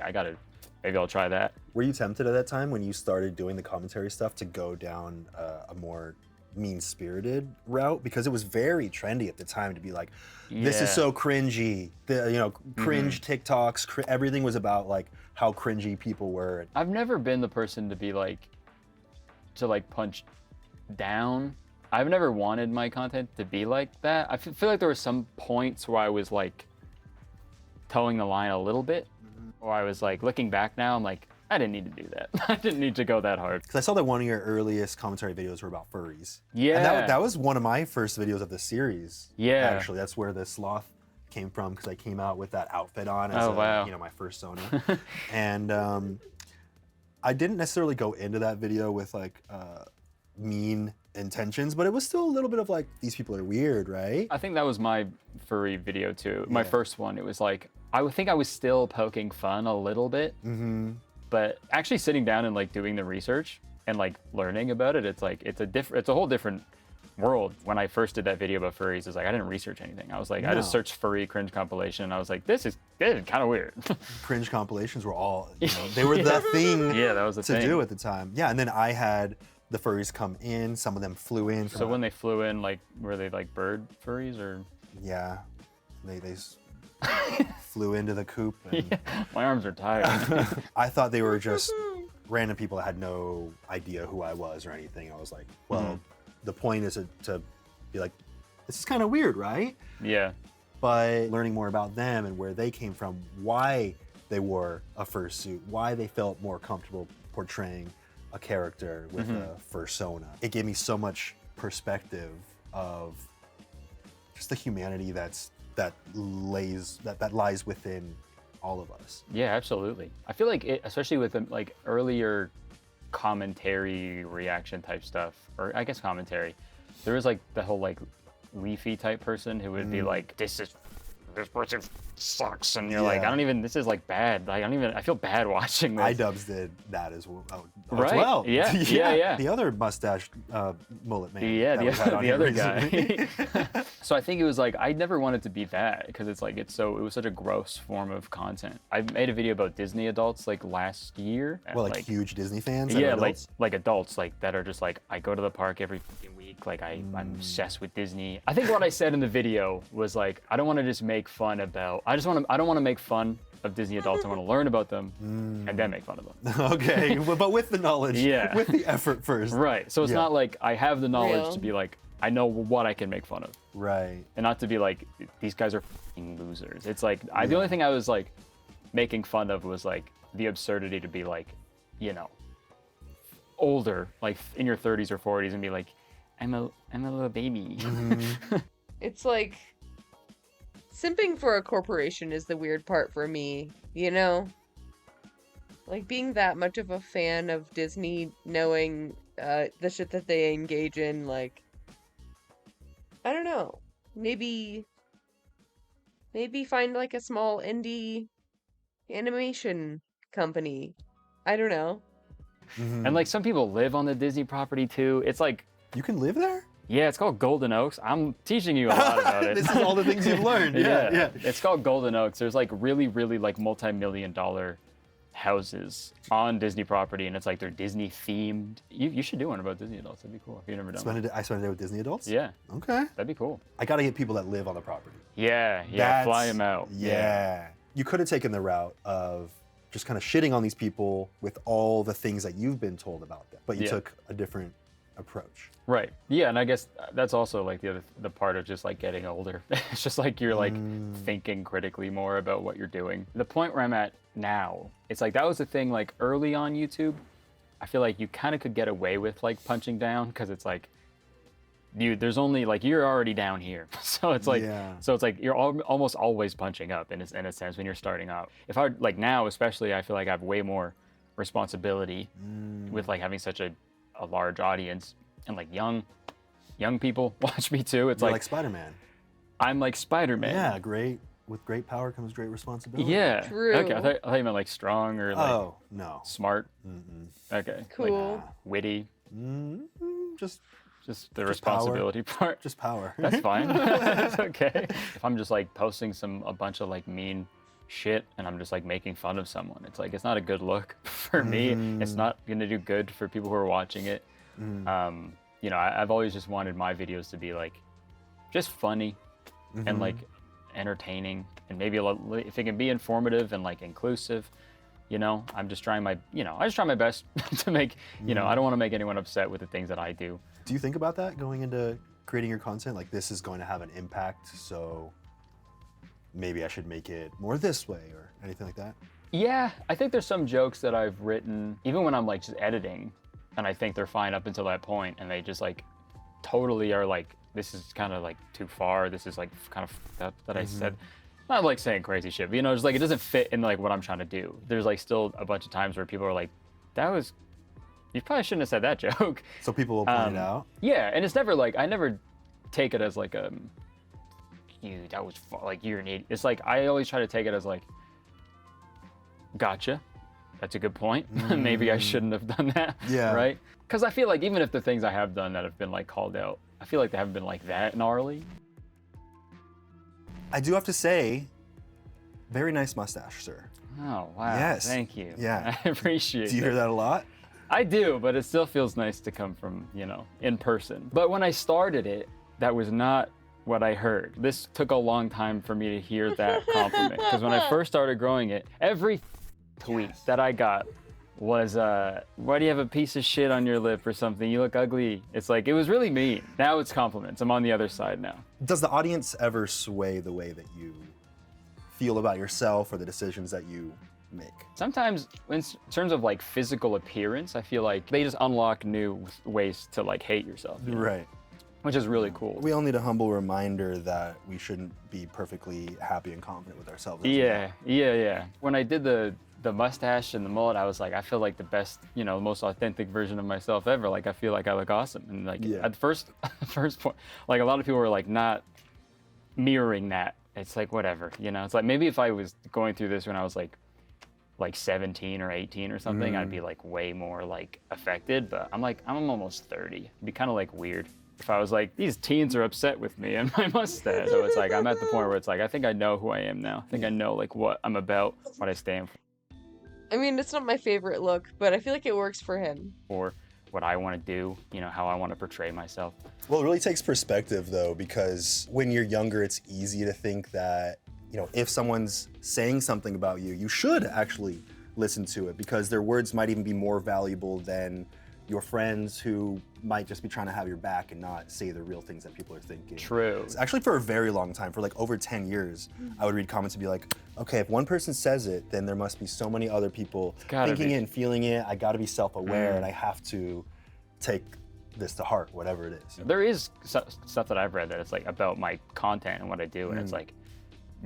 maybe I'll try that. Were you tempted at that time when you started doing the commentary stuff to go down a more mean-spirited route? Because it was very trendy at the time to be like, this is so cringy. Cringe TikToks, everything was about like how cringy people were. I've never been the person to be like, to like punch down. I've never wanted my content to be like that. I feel like there were some points where I was like towing the line a little bit, or I was like looking back now, I'm like, I didn't need to do that. I didn't need to go that hard. Because I saw that one of your earliest commentary videos were about furries. Yeah. And that was one of my first videos of the series. Yeah. Actually, that's where the sloth came from, because I came out with that outfit on as my fursona. And I didn't necessarily go into that video with like mean intentions, but it was still a little bit of like, these people are weird, right? I think that was my furry video too. My first one, it was like, I would think I was still poking fun a little bit, but actually sitting down and like doing the research and like learning about it, it's like, it's a whole different world. When I first did that video about furries, it's like, I didn't research anything. I was like, I just searched furry cringe compilation, and I was like, this is kind of weird. Cringe compilations were all, they were the thing that was the to do at the time. Yeah, and then I had the furries come in, some of them flew in. So when they flew in, like, were they like bird furries or? Yeah, they flew into the coop. And my arms are tired. I thought they were just random people that had no idea who I was or anything. I was like, well, the point is to be like, this is kind of weird, right? Yeah. But learning more about them and where they came from, why they wore a fursuit, why they felt more comfortable portraying a character with a fursona. It gave me so much perspective of just the humanity that lies within all of us. Yeah, absolutely. I feel like especially with the like earlier commentary reaction type stuff, or I guess commentary, there was like the whole like Leafy type person who would be like, this person sucks, and you're like, this is like bad. Like I feel bad watching this. iDubbbz did that as well. Right? As well. Yeah. The other mustache mullet man. Yeah, the other guy. So I think it was like, I never wanted to be that, because it's like, it was such a gross form of content. I made a video about Disney adults like last year. Well, like huge Disney fans? Yeah, like adults like that are just like, I go to the park every week, like I'm obsessed with Disney. I think what I said in the video was like, I don't want to just make fun about, I don't want to make fun of Disney adults. I want to learn about them and then make fun of them. Okay, but with the knowledge, with the effort first. Right, so it's not like I have the knowledge to be like, I know what I can make fun of. Right. And not to be like, these guys are f***ing losers. It's like, the only thing I was like making fun of was like the absurdity to be like, older, like in your 30s or 40s, and be like, I'm a little baby. It's like, simping for a corporation is the weird part for me, Like, being that much of a fan of Disney, knowing the shit that they engage in, like, I don't know. Maybe find like a small indie animation company I don't know. And like some people live on the Disney property too. It's like you can live there. Yeah, it's called Golden Oaks. I'm teaching you a lot about it. This is all the things you've learned. Yeah. It's called Golden Oaks. There's like really like multi-million-dollar houses on Disney property, and it's like they're Disney themed. You should do one about Disney adults. That'd be cool if you've never done one. I spent a day with Disney adults? Yeah. Okay. That'd be cool. I gotta get people that live on the property. Yeah, fly them out. Yeah. You could have taken the route of just kind of shitting on these people with all the things that you've been told about them, but you took a different approach. Right. Yeah, and I guess that's also like the part of just like getting older. It's just like you're like thinking critically more about what you're doing. The point where I'm at now, it's like that was the thing like early on YouTube. I feel like you kind of could get away with like punching down because it's like there's only like you're already down here. So it's like you're almost always punching up in a sense when you're starting out. If I like now especially, I feel like I have way more responsibility with like having such a large audience and like young people watch me too. It's You're like Spider-Man. I'm like Spider-Man. Yeah, great. With great power comes great responsibility. Yeah. True. Okay, I thought you meant like strong or like no. Smart. Okay. Cool. Like, witty. Just the responsibility part. Just power. That's fine. That's okay. If I'm just like posting a bunch of like mean shit and I'm just like making fun of someone, it's like it's not a good look for me. It's not gonna do good for people who are watching it. You know, I've always just wanted my videos to be like just funny and like entertaining and maybe if it can be informative and like inclusive. You know, I'm just trying my best to make, I don't want to make anyone upset with the things that I do. Do you think about that going into creating your content? Like this is going to have an impact, so maybe I should make it more this way or anything like that? Yeah, I think there's some jokes that I've written, even when I'm like just editing, and I think they're fine up until that point, and they just like totally are like, this is kind of like too far, this is like kind of fucked up that I said. Not like saying crazy shit, but just like it doesn't fit in like what I'm trying to do. There's like still a bunch of times where people are like, you probably shouldn't have said that joke. So people will point it out? Yeah, and it's never like, I never take it as like, that was like, you're an idiot. It's like, I always try to take it as like, gotcha, that's a good point. Maybe I shouldn't have done that, right? Because I feel like even if the things I have done that have been like called out, I feel like they haven't been like that gnarly. I do have to say, very nice mustache, sir. Oh, wow. Yes. Thank you. Yeah. I appreciate it. Do you hear that a lot? I do, but it still feels nice to come from, in person. But when I started it, that was not what I heard. This took a long time for me to hear that compliment. Because when I first started growing it, every tweet that I got was, why do you have a piece of shit on your lip or something? You look ugly. It's like, it was really mean. Now it's compliments. I'm on the other side now. Does the audience ever sway the way that you feel about yourself or the decisions that you make? Sometimes in terms of like physical appearance, I feel like they just unlock new ways to like hate yourself. Right. Which is really cool. We all need a humble reminder that we shouldn't be perfectly happy and confident with ourselves. Yeah. When I did the mustache and the mullet, I was like, I feel like the best, most authentic version of myself ever. Like, I feel like I look awesome. And like at the first point, like a lot of people were like not mirroring that. It's like, whatever, it's like, maybe if I was going through this when I was like 17 or 18 or something, I'd be like way more like affected, but I'm almost 30. It'd be kind of like weird if I was like, these teens are upset with me and my mustache. So it's like, I'm at the point where it's like, I think I know who I am now. I think I know like what I'm about, what I stand for. I mean, it's not my favorite look, but I feel like it works for him. Or what I want to do, how I want to portray myself. Well, it really takes perspective though, because when you're younger, it's easy to think that, if someone's saying something about you, you should actually listen to it because their words might even be more valuable than your friends who might just be trying to have your back and not say the real things that people are thinking. True. Actually, for a very long time, for like over 10 years, I would read comments and be like, okay, if one person says it, then there must be so many other people thinking it and feeling it. I gotta be self-aware and I have to take this to heart, whatever it is. There is stuff that I've read that it's like about my content and what I do, and it's like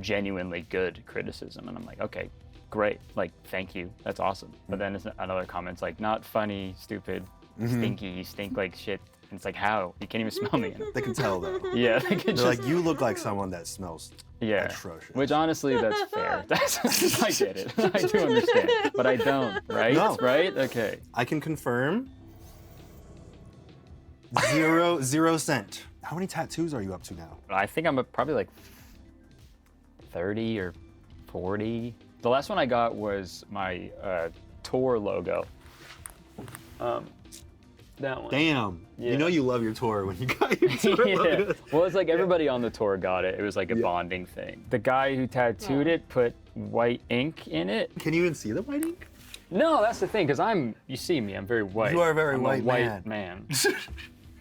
genuinely good criticism. And I'm like, okay, great, like, thank you, that's awesome. But then another comment's like, not funny, stupid, stinky, you stink like shit. And it's like, how? You can't even smell me. They can tell though. Yeah, they can They're like, just- you look like someone that smells Yeah, atrocious. which honestly, that's fair. I get it. I do understand, but I don't, right? No. Right? Okay. I can confirm. 0 cent. How many tattoos are you up to now? I think I'm probably like 30 or 40. The last one I got was my tour logo. That one. Damn. Yeah. You know you love your tour when you got your tour Yeah. logos. Well, it's like everybody on the tour got it. It was like a bonding thing. The guy who tattooed it put white ink in it. Can you even see the white ink? No, that's the thing, because you see me, I'm very white. You are a very I'm white a white man.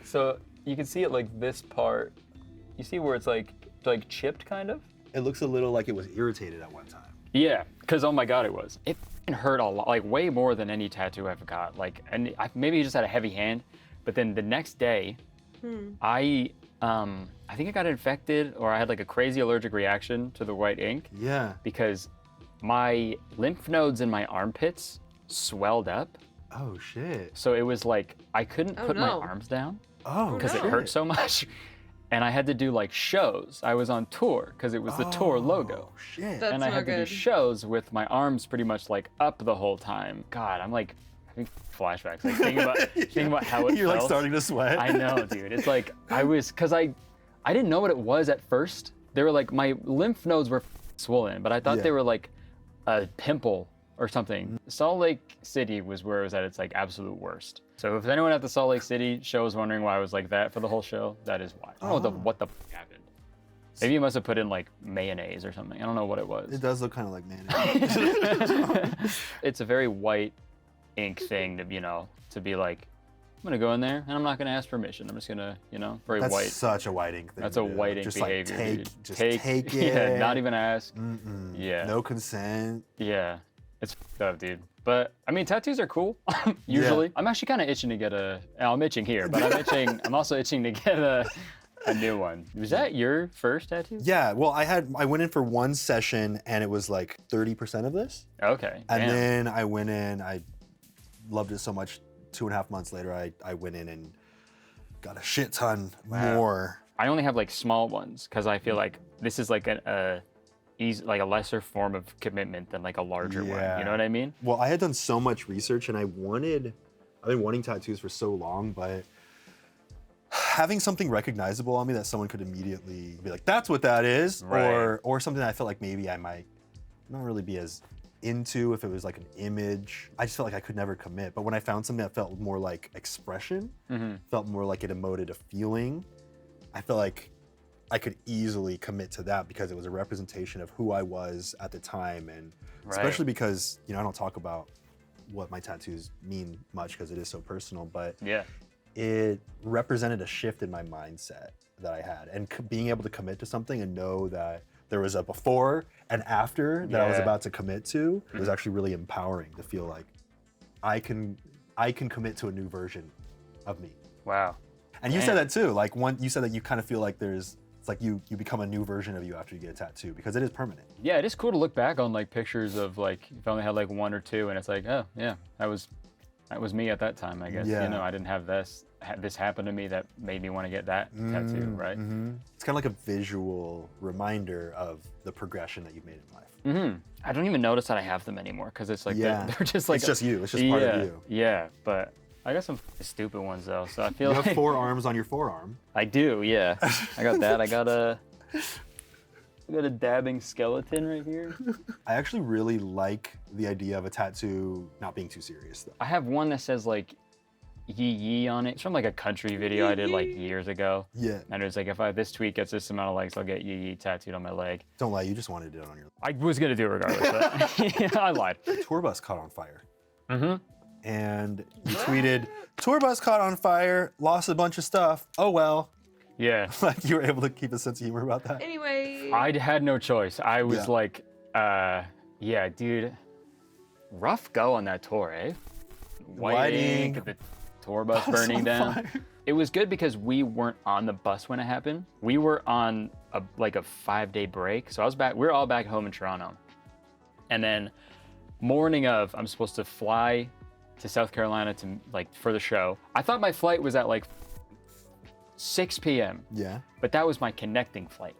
So you can see it like this part. You see where it's like chipped kind of? It looks a little like it was irritated at one time. Yeah, because oh my God, it was. It f***ing hurt a lot, like way more than any tattoo I've got. Like, and maybe you just had a heavy hand, but then the next day, I think I got infected or I had like a crazy allergic reaction to the white ink. Yeah. Because my lymph nodes in my armpits swelled up. Oh shit. So it was like I couldn't Oh, put my no. arms down. Oh, because no. it hurt so much. And I had to do like shows. I was on tour because it was the tour logo. Shit. That's and I not had to do good. shows with my arms pretty much like up the whole time. God, I'm like having flashbacks. Like thinking about how it You're felt. like starting to sweat. I know, dude. It's like because I didn't know what it was at first. They were like my lymph nodes were swollen, but I thought they were like a pimple or something. Salt Lake City was where it was at its like absolute worst. So if anyone at the Salt Lake City show is wondering why I was like that for the whole show, that is why. I don't know what the f happened. Maybe you must have put in like mayonnaise or something. I don't know what it was. It does look kind of like mayonnaise. It's a very white ink thing to, to be like, I'm gonna go in there and I'm not gonna ask permission. I'm just gonna, very That's white. such a white ink thing. That's to a do. white ink Just behavior. Like dude. take it. Yeah, not even ask. Yeah. No consent. Yeah, it's f***ed up, dude. But I mean, tattoos are cool. Usually, I'm actually kind of itching to get I'm itching here, but I'm also itching to get a new one. Was that your first tattoo? Yeah. Well, I went in for one session and it was like 30% of this. Okay. And damn. then I went in. I loved it so much. 2.5 months later, I went in and got a shit ton more. I only have like small ones because I feel like this is like a lesser form of commitment than like a larger one. You know what I mean? Well, I had done so much research and I've been wanting tattoos for so long, but having something recognizable on me that someone could immediately be like, that's what that is, Right. or something that I felt like maybe I might not really be as into if it was like an image. I just felt like I could never commit. But when I found something that felt more like expression, felt more like it emoted a feeling, I felt like I could easily commit to that because it was a representation of who I was at the time. And especially because, I don't talk about what my tattoos mean much because it is so personal, but it represented a shift in my mindset that I had. And being able to commit to something and know that there was a before and after that I was about to commit to was actually really empowering to feel like I can commit to a new version of me. Wow. And you said that too. Like you said that you kind of feel like it's like you become a new version of you after you get a tattoo because it is permanent. Yeah, it is cool to look back on like pictures of like if I only had like one or two and it's like, oh yeah, that was me at that time, I guess. Yeah. I didn't have this happen to me that made me want to get that tattoo, right? It's kind of like a visual reminder of the progression that you've made in life. I don't even notice that I have them anymore because it's like they're just like it's just you. It's just part of you. Yeah, but I got some stupid ones though, so I feel You like have 4 arms on your forearm. I do, yeah. I got that. I got a dabbing skeleton right here. I actually really like the idea of a tattoo not being too serious though. I have one that says like yee yee on it. It's from like a country video I did like years ago. Yeah. And it was like, if this tweet gets this amount of likes, I'll get yee yee tattooed on my leg. Don't lie, you just wanted it on your I was gonna do it regardless, but yeah, I lied. Tour bus caught on fire. And you tweeted, tour bus caught on fire, lost a bunch of stuff. Oh well. Yeah. Like you were able to keep a sense of humor about that. Anyway. I had no choice. I was like, yeah, dude, rough go on that tour, eh? White ink, the tour bus burning down. It was good because we weren't on the bus when it happened. We were on a 5-day break. So we were all back home in Toronto. And then morning of, I'm supposed to fly to South Carolina for the show. I thought my flight was at 6 p.m. Yeah. But that was my connecting flight.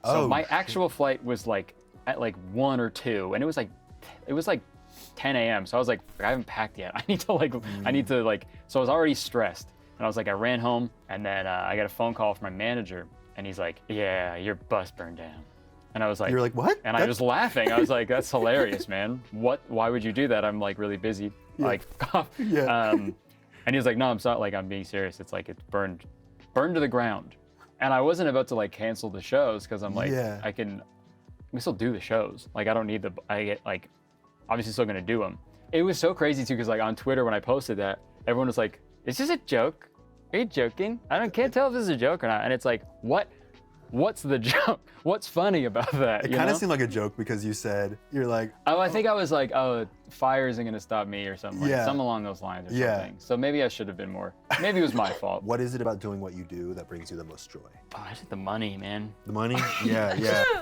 So Oh. my actual flight was like at like 1 or 2, and it was like 10 a.m. So I was like, I haven't packed yet. I need to like, so I was already stressed. And I was like, I ran home, and then I got a phone call from my manager, and he's like, yeah, your bus burned down. And I was like, You're like, what? And I was laughing. I was like, that's hilarious, man. Why would you do that? I'm like really busy. Yeah. Like, Yeah. and he was like, no, I'm not, like, I'm being serious. It's like, it's burned to the ground. And I wasn't about to like cancel the shows because I'm like, Yeah. I can still do the shows. Like, I don't need I get like, obviously still gonna do them. It was so crazy too, because like on Twitter when I posted that, everyone was like, is this a can't joking? Can't tell if this is a joke or not. And it's like, what's the joke? What's funny about that? It kind of seemed like a joke because you're like, oh, I think I was like, oh, fire isn't gonna stop me or something, like something along those lines or something. So maybe I should have been more. Maybe it was my fault. What is it about doing what you do that brings you the most joy? Oh, I think the money, man. The money? Yeah.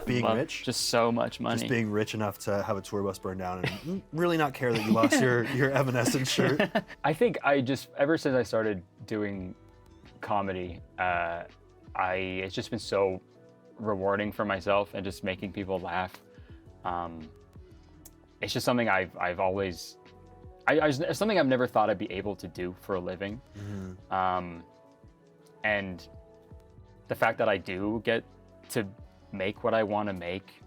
Being rich? Just so much money. Just being rich enough to have a tour bus burn down and really not care that you lost your Evanescence shirt. I think ever since I started doing comedy, it's just been so rewarding for myself and just making people laugh. It's just something I've always, it's something I've never thought I'd be able to do for a living. Mm-hmm. And the fact that I do get to make what I want to make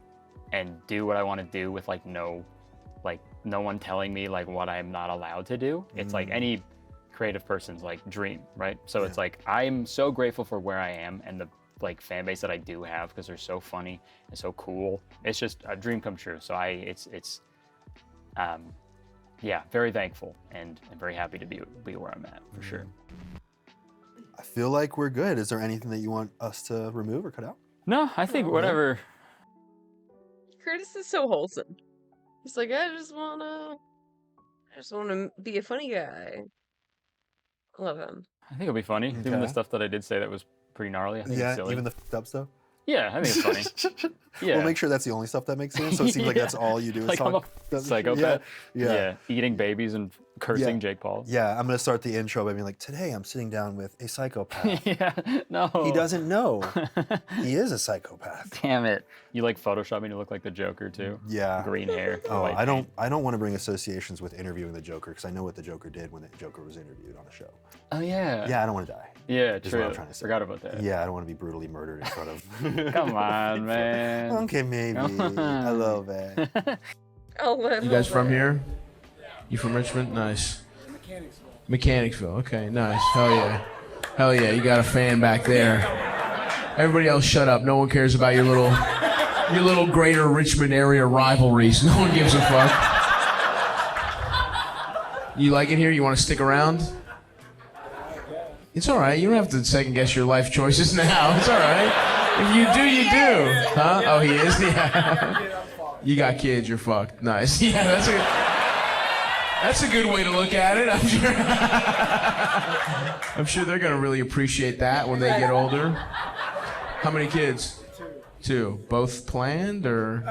and do what I want to do with like no one telling me like what I'm not allowed to do. It's like any creative person's like dream, right? So it's like, I'm so grateful for where I am and the like fan base that I do have, because they're so funny and so cool. It's just a dream come true. So very thankful and very happy to be where I'm at, for sure. I feel like we're good. Is there anything that you want us to remove or cut out? No, I think whatever. Curtis is so wholesome. He's like, I just wanna be a funny guy. I love him. I think it'll be funny. Even the stuff that I did say that was pretty gnarly. I think it's silly. Even the f***ed up stuff? Yeah, I think it's funny. Yeah. We'll make sure that's the only stuff that makes sense. So it seems like that's all you do is like talk. I'm a psychopath. Yeah. Eating babies and cursing Jake Paul. Yeah, I'm gonna start the intro by being like, today I'm sitting down with a psychopath. No. He doesn't know. He is a psychopath. Damn it. You like Photoshop me to look like the Joker too? Yeah. Green hair. Oh, white I don't want to bring associations with interviewing the Joker because I know what the Joker did when the Joker was interviewed on a show. Oh yeah. Yeah, I don't want to die. Yeah, is true. What I'm trying to say. Forgot about that. Yeah, I don't want to be brutally murdered in front of. Come on, man. Okay, maybe a little bit. You guys from here? You from Richmond? Nice. Mechanicsville. Okay, nice. Hell yeah. Hell yeah. You got a fan back there. Everybody else, shut up. No one cares about your little greater Richmond area rivalries. No one gives a fuck. You like it here? You want to stick around? It's all right. You don't have to second guess your life choices now. It's all right. If you do, you do. Huh? Oh, he is? Yeah. You got kids, you're fucked. Nice. Yeah, that's a good way to look at it, I'm sure. I'm sure they're gonna really appreciate that when they get older. How many kids? Two. Both planned or?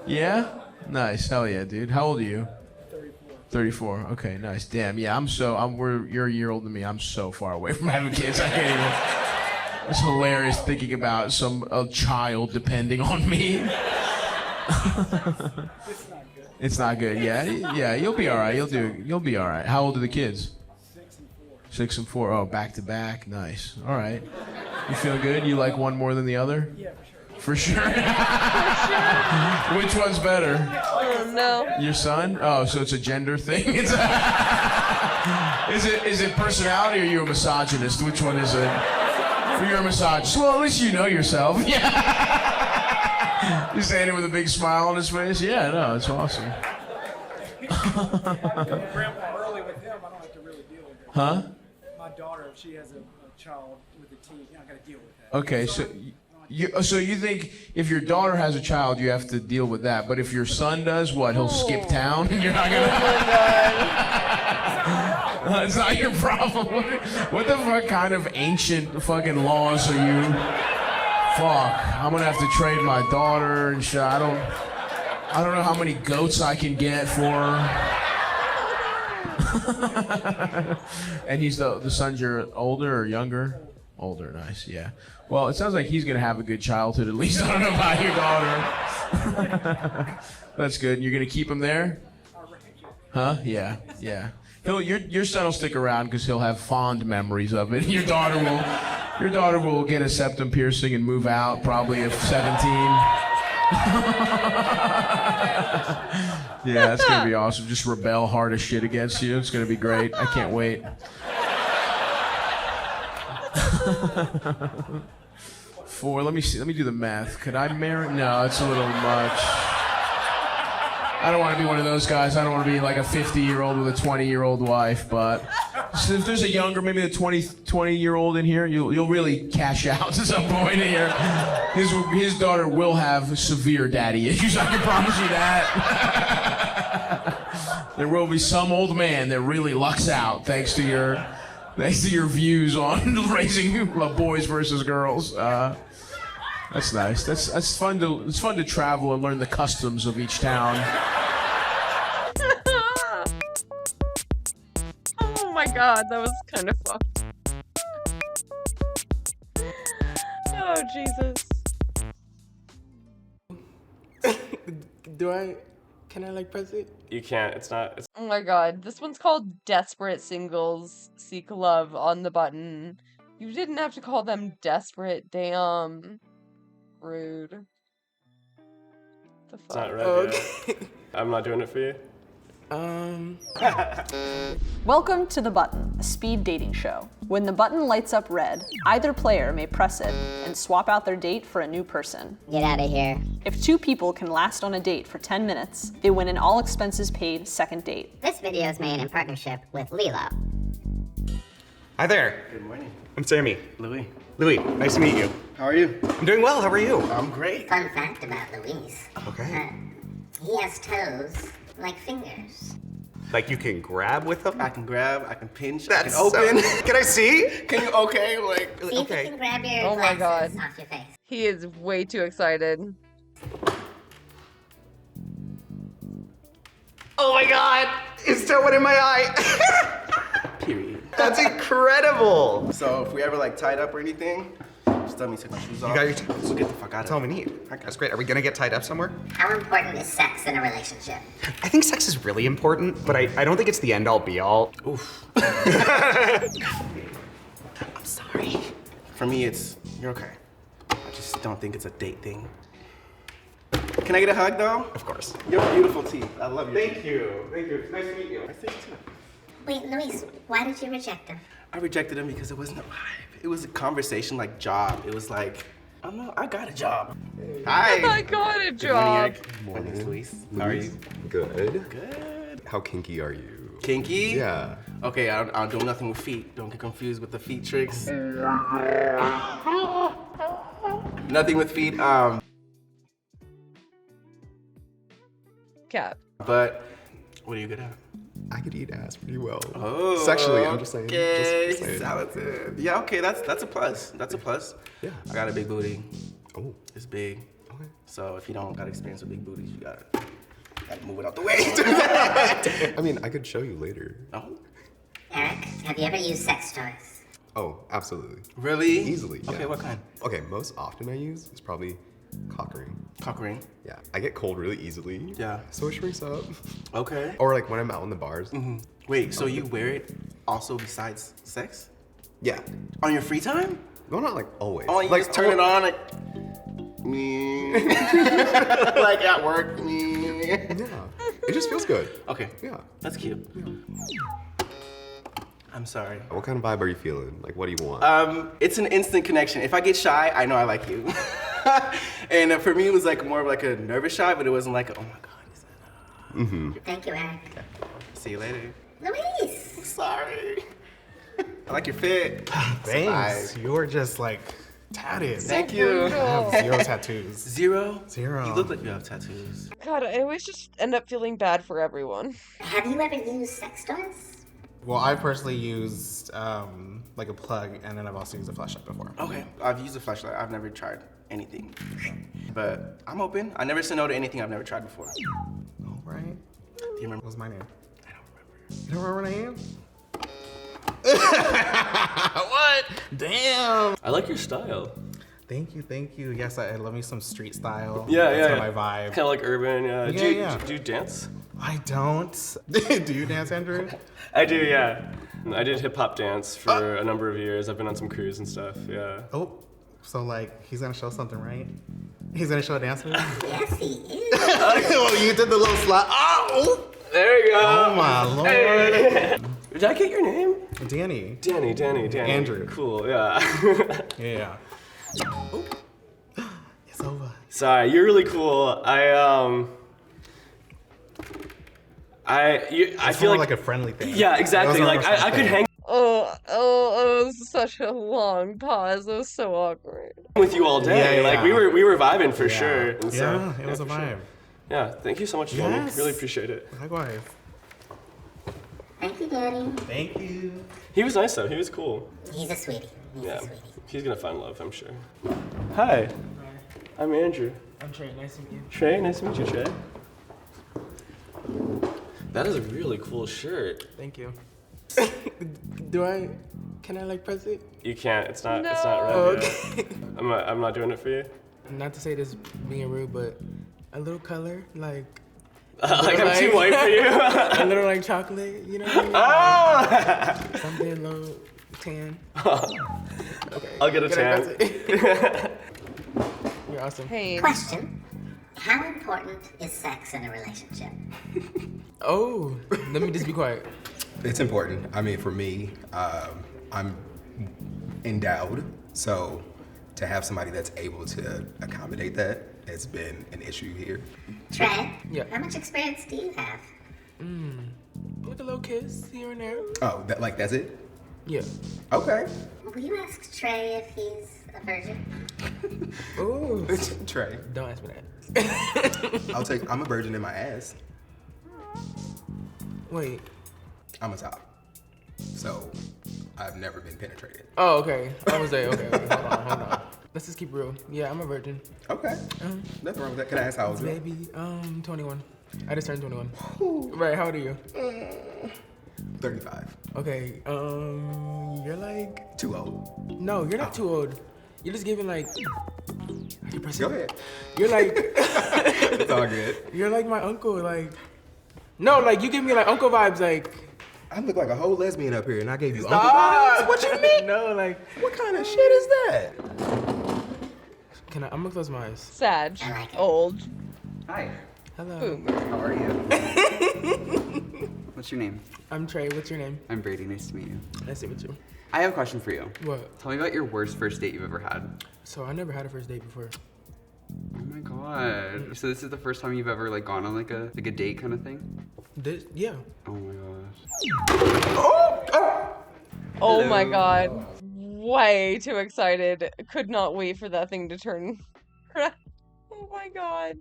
Yeah? Nice. Hell yeah, dude. How old are you? 34. Okay, nice. Damn. Yeah, you're a year older than me. I'm so far away from having kids. I can't even. It's hilarious thinking about a child depending on me. It's not good. Yeah, you'll be all right. You'll be all right. How old are the kids? 6 and 4. Oh, back to back. Nice. All right. You feel good? You like one more than the other? Yeah, for sure. Which one's better? Oh no. Your son? Oh, so it's a gender thing. Is it personality or are you a misogynist? Which one is it? You're a misogynist. Well, at least you know yourself. Yeah. He's saying it with a big smile on his face. Yeah, no, it's awesome. Grandpa early with him, I don't have to really deal with it. Huh? My daughter, if she has a child with a teen, I got to deal with that. Okay, so you think if your daughter has a child, you have to deal with that, but if your son does, what? He'll skip town, and you're not gonna. It's not your problem. What the fuck kind of ancient fucking laws are you? Fuck, I'm gonna have to trade my daughter and shit. I don't know how many goats I can get for her. And he's the son's your older or younger? Older, nice, yeah. Well, it sounds like he's gonna have a good childhood at least. I don't know about your daughter. That's good. You're gonna keep him there? Huh? Yeah, yeah. Your son will stick around because he'll have fond memories of it. Your daughter will get a septum piercing and move out probably at 17. Yeah, that's gonna be awesome. Just rebel hard as shit against you. It's gonna be great. I can't wait. 4, let me see. Let me do the math. Could I marry? No, it's a little much. I don't want to be one of those guys. I don't want to be like a 50-year-old with a 20-year-old wife, but so if there's a younger, maybe a 20-year-old in here, you'll really cash out at some point here. His daughter will have severe daddy issues, I can promise you that. There will be some old man that really lucks out thanks to your views on raising boys versus girls. That's nice. It's fun to travel and learn the customs of each town. Oh my god, that was kind of fucked. Oh Jesus. Can I like press it? You can't. It's not. Oh my god, this one's called Desperate Singles Seek Love on the Button. You didn't have to call them desperate, damn. Rude. The fuck? It's not red yet. I'm not doing it for you. Welcome to The Button, a speed dating show. When the button lights up red, either player may press it and swap out their date for a new person. Get out of here. If 2 people can last on a date for 10 minutes, they win an all expenses paid second date. This video is made in partnership with Lilo. Hi there. Good morning. I'm Sammy. Louis. Louis, nice to meet you. How are you? I'm doing well. How are you? I'm great. Fun fact about Luis. Okay. He has toes like fingers. Like you can grab with them? I can grab, I can pinch, That's I can open. Can I see? Can you, okay, like, See if you can grab your Oh my glasses god. off your face. He is way too excited. Oh my god! It's still one in my eye. Period. That's incredible. So if we ever like tied up or anything, just let me take my shoes off. You got your toes. So get the fuck out That's of all we need. That's great. Are we gonna get tied up somewhere? How important is sex in a relationship? I think sex is really important, but I don't think it's the end all be all. Oof. I'm sorry. For me, you're okay. I just don't think it's a date thing. Can I get a hug though? Of course. You have beautiful teeth. I love you. Thank you. Thank you. It's nice to meet you. I think too. Wait, Luis, why did you reject him? I rejected him because it wasn't a vibe. It was a conversation like job. It was like, I don't know, I got a job. Hi. I got a Good morning, job. Eric. My name's Luis. How are you? Good. Good. How kinky are you? Kinky? Yeah. Okay, I'll do nothing with feet. Don't get confused with the feet tricks. Nothing with feet. Cap. But what are you good at? I could eat ass pretty well. Oh, sexually, I'm just saying. Okay, Just saying. talented. Yeah, okay, that's a plus. That's a plus. Yeah. I got a big booty. Oh. It's big. Okay. So if you don't got experience with big booties, you gotta move it out the way. I mean, I could show you later. Oh. Eric, have you ever used sex toys? Oh, absolutely. Really? Easily. Okay, yeah. what kind? Okay, most often I use is probably cock ring. Cock ring? Yeah, I get cold really easily. Yeah. So it shrinks up. Okay. Or like when I'm out in the bars. Mm-hmm. Wait, so you wear it also besides sex? Yeah. On your free time? No, not like always. Oh, you like, just turn it on like me. Like at work, me. Yeah. It just feels good. Okay. Yeah. That's cute. I'm sorry. What kind of vibe are you feeling? Like, what do you want? It's an instant connection. If I get shy, I know I like you. And for me, it was like more of like a nervous shy, but it wasn't like, oh my god, is that? Mm-hmm. Thank you, Eric. Okay. See you later. Luis! I'm sorry. I like your fit. Thanks. You're just like tatted. Thank you. I have 0 tattoos. 0? 0. You look like you have tattoos. God, I always just end up feeling bad for everyone. Have you ever used sex toys? Well, I personally used like a plug, and then I've also used a flashlight before. Okay. I've used a flashlight. I've never tried anything. But I'm open. I never said no to anything I've never tried before. All right. Do you remember? What's my name? I don't remember. You don't remember my name? What? Damn. I like your style. Thank you, thank you. Yes, I love me some street style. Yeah, That's yeah. kinda my vibe. Kind of like urban. Yeah. Yeah, Do you dance? I don't. Do you dance, Andrew? I do, yeah. I did hip hop dance for a number of years. I've been on some crews and stuff. Yeah. Oh, so like he's gonna show something, right? He's gonna show a dance move? Yes, he is. Oh, you did the little slide. Oh! There you go. Oh my lord. Hey. Did I get your name? Danny. Danny. Andrew. Cool, yeah. Yeah. Oh. It's over. Sorry, you're really cool. I feel more like a friendly thing. Yeah, exactly. It was Like more of a I could friendly hang Oh, it was such a long pause. It was so awkward. with you all day. Yeah, Like yeah. we were vibing for Yeah. sure. And so, Yeah, it was a for sure. vibe. Yeah, thank you so much, Danny. Yes. Really appreciate it. Likewise. Thank you, Daddy. Thank you. He was nice though. He was cool. He's a sweetie. He's Yeah, a sweetie. he's gonna find love, I'm sure. Hi, I'm Andrew. I'm Trey. Nice to meet you. Trey, nice to meet you, Trey. That is a really cool shirt. Thank you. Can I like press it? You can't. It's not right. Oh, Yet. I'm not doing it for you. Not to say this being rude, but a little color, like. Like I'm too white for you. A little like chocolate, you know what I mean? Ah! Something a little tan. Okay. I'll get a Can I tan. press it? You're awesome. Hey. Question. How important is sex in a relationship? Oh, let me just be quiet. It's important. I mean, for me, I'm endowed, so to have somebody that's able to accommodate that has been an issue here. Trey, Yeah. how much experience do you have? Like a little kiss here and there. Oh, that's it? Yeah. Okay. Will you ask Trey if he's a virgin? Ooh. Trey. Don't ask me that. I'm a virgin in my ass. Wait. I'm a top. So, I've never been penetrated. Oh, okay. I was there. Okay. Hold on. Let's just keep real. Yeah, I'm a virgin. Okay. Nothing wrong with that. Can I ask how old you are? Maybe 21. I just turned 21. Right. How old are you? 35. Okay. You're like too old. No, you're not too old. You're just giving like. Go ahead. You're like. It's all good. You're like my uncle. Like. No, like you give me like uncle vibes. Like. I look like a whole lesbian up here, and I gave you uncle Stop. vibes? What you mean? No, like. What kind of shit is that? I'm gonna close my eyes. Sag. Old. Hi. Hello. Boomer. How are you? What's your name? I'm Trey. What's your name? I'm Brady. Nice to meet you. Nice to meet you. I have a question for you. What? Tell me about your worst first date you've ever had. So I never had a first date before. Oh my god. So this is the first time you've ever like gone on like a date kind of thing? Yeah. Oh my gosh. Oh my god. Way too excited. Could not wait for that thing to turn. Oh my god.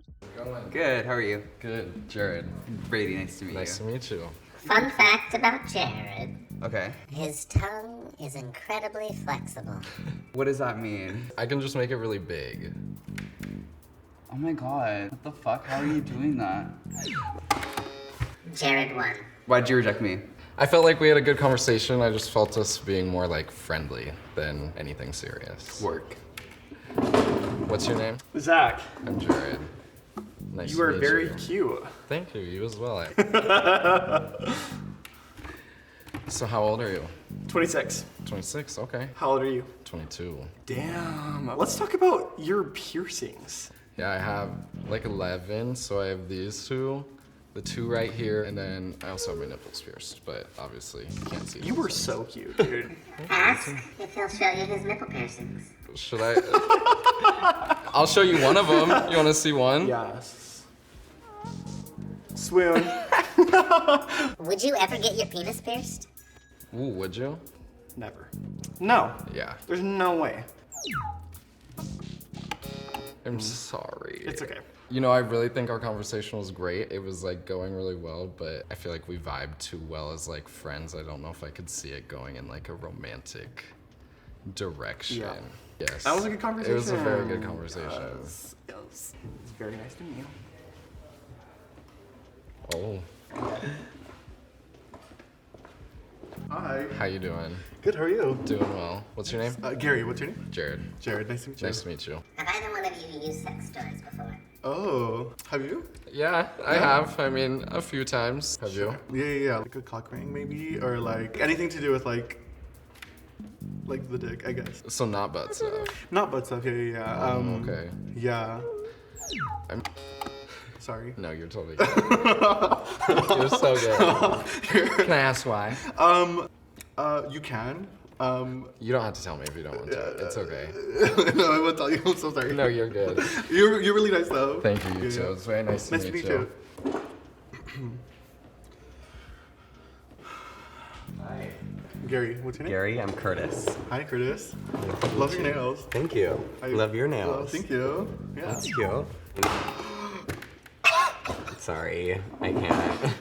Good. How are you? Good. Jared. Brady. Nice to meet you. Nice to meet you. Fun fact about Jared. Okay. His tongue is incredibly flexible. What does that mean? I can just make it really big. Oh my god. What the fuck? How are you doing that? Jared won. Why'd you reject me? I felt like we had a good conversation. I just felt us being more like friendly than anything serious. Work. What's your name? Zach. I'm Jared. Nice You to are meet very you. cute. Thank you. You as well. So how old are you? 26. 26. Okay. How old are you? 22. Damn. Let's talk about your piercings. Yeah, I have like 11. So I have these two, the two right here, and then I also have my nipples pierced. But obviously you can't see. You were so cute, dude. Ask if he'll show you his nipple piercings. Should I? I'll show you one of them. You want to see one? Yes. Swoon. Would you ever get your penis pierced? Ooh, would you? Never. No. Yeah. There's no way. I'm sorry. It's okay. You know, I really think our conversation was great. It was like going really well, but I feel like we vibed too well as like friends. I don't know if I could see it going in like a romantic direction. Yeah. Yes. That was a good conversation. It was a very good conversation. Yes. It's very nice to meet you. Oh. Hi. How you doing? Good, how are you? Doing well. What's your name? Gary, what's your name? Jared. Jared, nice to meet you. Nice to meet you. Have either one of you used sex toys before? Oh, have you? Yeah, I have. I mean, a few times. Have you? Yeah. Like a cock ring maybe, or like anything to do with like the dick, I guess. So not butt stuff. Not butt stuff, yeah. Okay. Yeah. I'm sorry. No, you're totally good. You're so good. Can I ask why? You can. You don't have to tell me if you don't want to. It's okay. No, I won't tell you. I'm so sorry. No, you're good. You're really nice though. Thank you, you Yeah, too. yeah. It's very nice to meet you. Hi. Gary, what's your name? Gary, I'm Curtis. Hi, Curtis. Love your nails. Thank you. Love your nails. Oh, thank you. Yeah. That's cute. Sorry, I can't.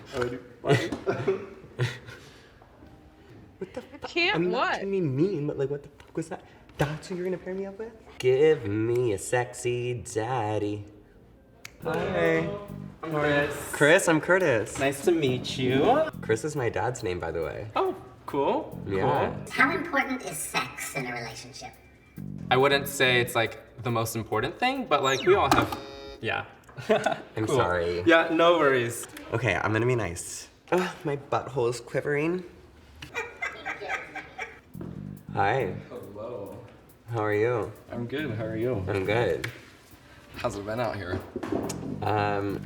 Can't what? I mean mean, but like what the fuck was that? That's who you're gonna pair me up with? Give me a sexy daddy. Hi. I'm Chris. Chris, I'm Curtis. Nice to meet you. Chris is my dad's name, by the way. Oh, cool. Yeah. Cool. How important is sex in a relationship? I wouldn't say it's like the most important thing, but like we all have, yeah. I'm Cool. sorry. Yeah, no worries. Okay, I'm gonna be nice. Ugh, my butthole is quivering. Hi. Hello. How are you? I'm good. How are you? I'm good. How's it been out here?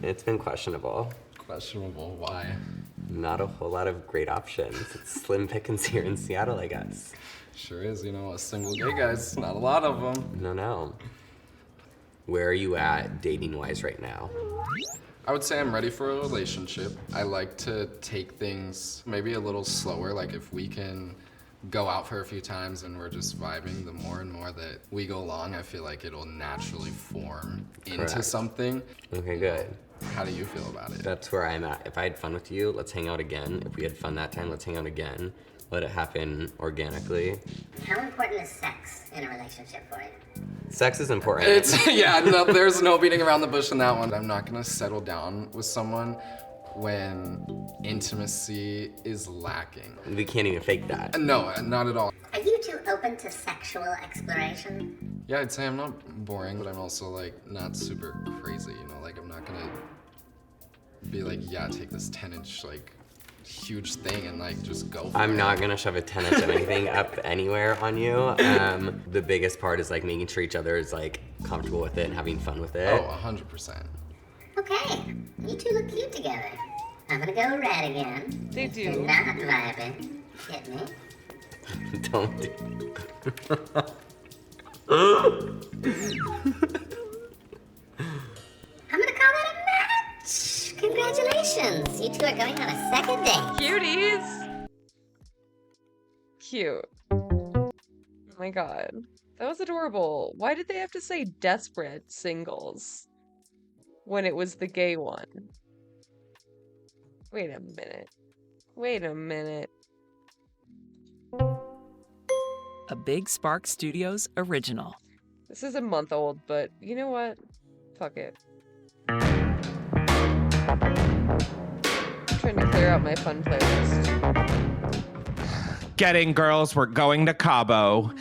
It's been questionable. Questionable? Why? Not a whole lot of great options. It's slim pickings here in Seattle, I guess. Sure is. You know, a single gay guy's not a lot of them. No. Where are you at dating-wise right now? I would say I'm ready for a relationship. I like to take things maybe a little slower. Like if we can go out for a few times and we're just vibing, the more and more that we go along, I feel like it'll naturally form into Correct. something. Okay, good. How do you feel about it? That's where I'm at. If I had fun with you, let's hang out again. If we had fun that time, let's hang out again. Let it happen organically. How important is sex in a relationship for you? Sex is important. It's, yeah, no, there's no beating around the bush in that one. I'm not gonna settle down with someone when intimacy is lacking. We can't even fake that. No, not at all. Are you two open to sexual exploration? Yeah, I'd say I'm not boring, but I'm also like not super crazy, you know? Like I'm not gonna be like, yeah, take this 10-inch like huge thing and like just go for it. I'm not gonna shove a 10-inch of anything up anywhere on you. The biggest part is like making sure each other is like comfortable with it and having fun with it. Oh, 100%. Okay, you two look cute together. I'm gonna go red again. They do. You're not vibing. Hit me. Don't do I'm gonna call that a match. Congratulations. You two are going on a second date. Cuties! Cute. Oh my god. That was adorable. Why did they have to say desperate singles when it was the gay one? Wait a minute. Wait a minute. A Big Spark Studios original. This is a month old, but you know what? Fuck it. I'm trying to clear out my fun playlist. Getting girls, we're going to Cabo.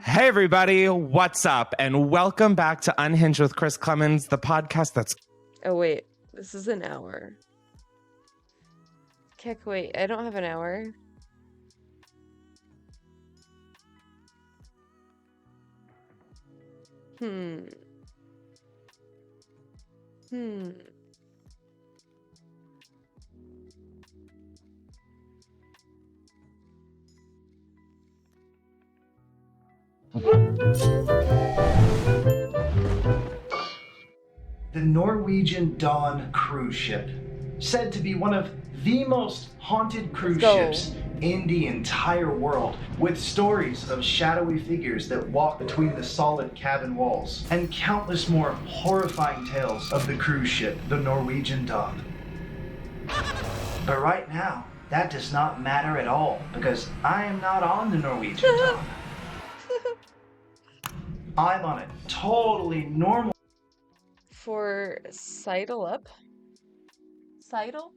Hey everybody, what's up? And welcome back to Unhinged with Chris Clemens, the podcast that's... Oh wait, this is an hour. Kek, wait, I don't have an hour. Hmm. The Norwegian Dawn cruise ship, said to be one of the most haunted cruise ships in the entire world, with stories of shadowy figures that walk between the solid cabin walls, and countless more horrifying tales of the cruise ship, the Norwegian Dawn. But right now, that does not matter at all, because I am not on the Norwegian Dawn. I'm on a totally normal... For Sidle Up? Sidle?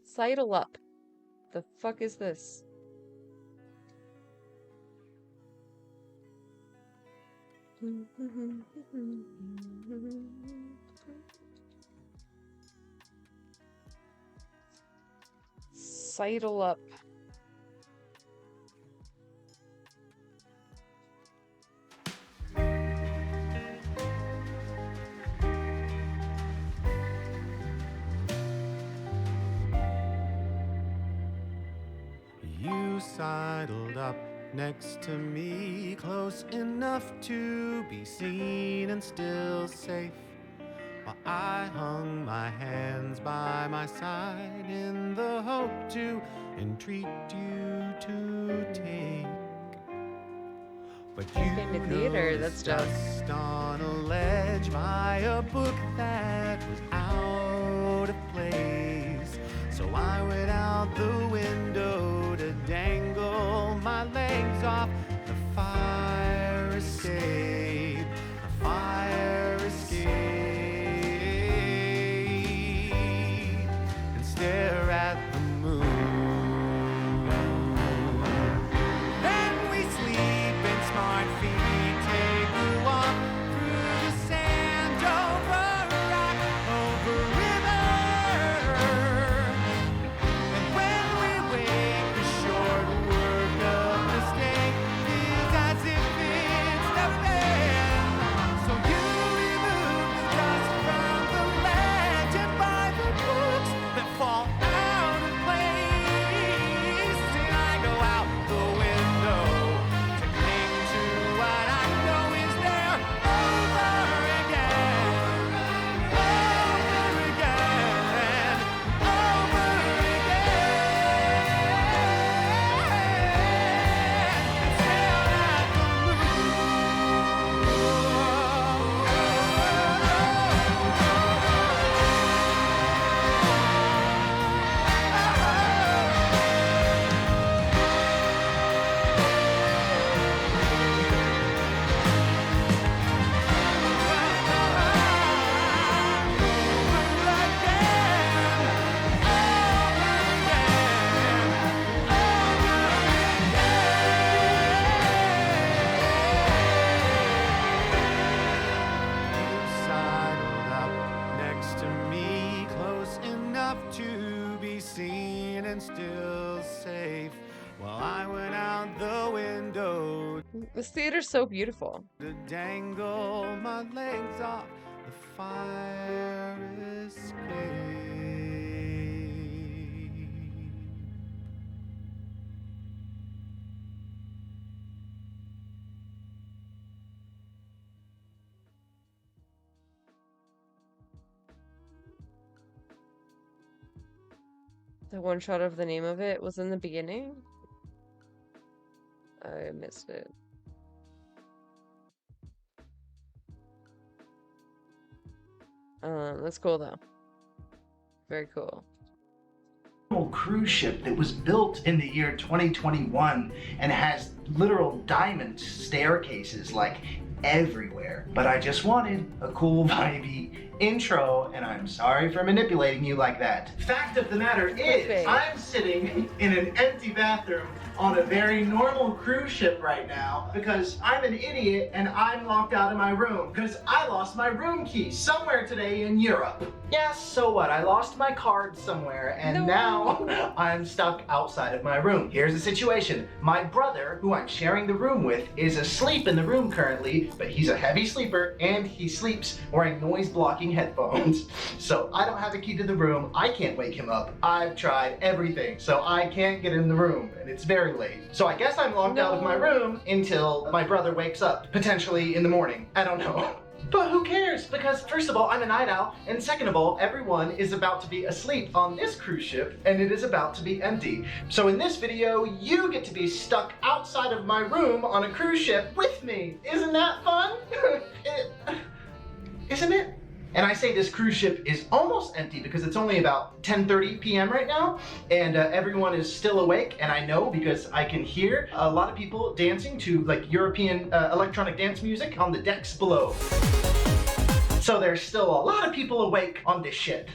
Sidle Up. The fuck is this? Sidle up. You sidled up next to me, close enough to be seen and still safe, while I hung my hands by my side in the hope to entreat you to take. But you In the theater, that's dope. just on a ledge by a book that was out of place. So I went out the window to dangle my legs off the fire escape, the fire escape, and stare at the moon. Then we sleep in smart feet, take a walk through the sand, over rock, over river. And when we wake, the short work of mistake feels as if it's never been. So you remove the dust from the ledge and buy the books that fall out of place. And I go out the window to cling to what I know is there over again, over again, over again, and stare at the sidled up next to me, close enough to be seen and still safe, while I went out the window This theater's so beautiful. to dangle my legs off the fire escape. The one shot of the name of it was in the beginning. I missed it. That's cool though. Very cool. Cruise ship that was built in the year 2021 and has literal diamond staircases like everywhere. But I just wanted a cool vibey intro, and I'm sorry for manipulating you like that. Fact of the matter is, I'm sitting in an empty bathroom on a very normal cruise ship right now because I'm an idiot and I'm locked out of my room because I lost my room key somewhere today in Europe. Yeah, so what? I lost my card somewhere and now I'm stuck outside of my room. Here's the situation. My brother, who I'm sharing the room with, is asleep in the room currently, but he's a heavy sleeper and he sleeps wearing noise-blocking headphones. So I don't have a key to the room. I can't wake him up. I've tried everything, so I can't get in the room and it's very late. So I guess I'm locked out of my room until my brother wakes up, potentially in the morning. I don't know. But who cares? Because first of all, I'm a night owl, and second of all, everyone is about to be asleep on this cruise ship, and it is about to be empty. So in this video, you get to be stuck outside of my room on a cruise ship with me. Isn't that fun? Isn't it? And I say this cruise ship is almost empty because it's only about 10:30 p.m. right now, and everyone is still awake, and I know because I can hear a lot of people dancing to like European electronic dance music on the decks below. So there's still a lot of people awake on this ship.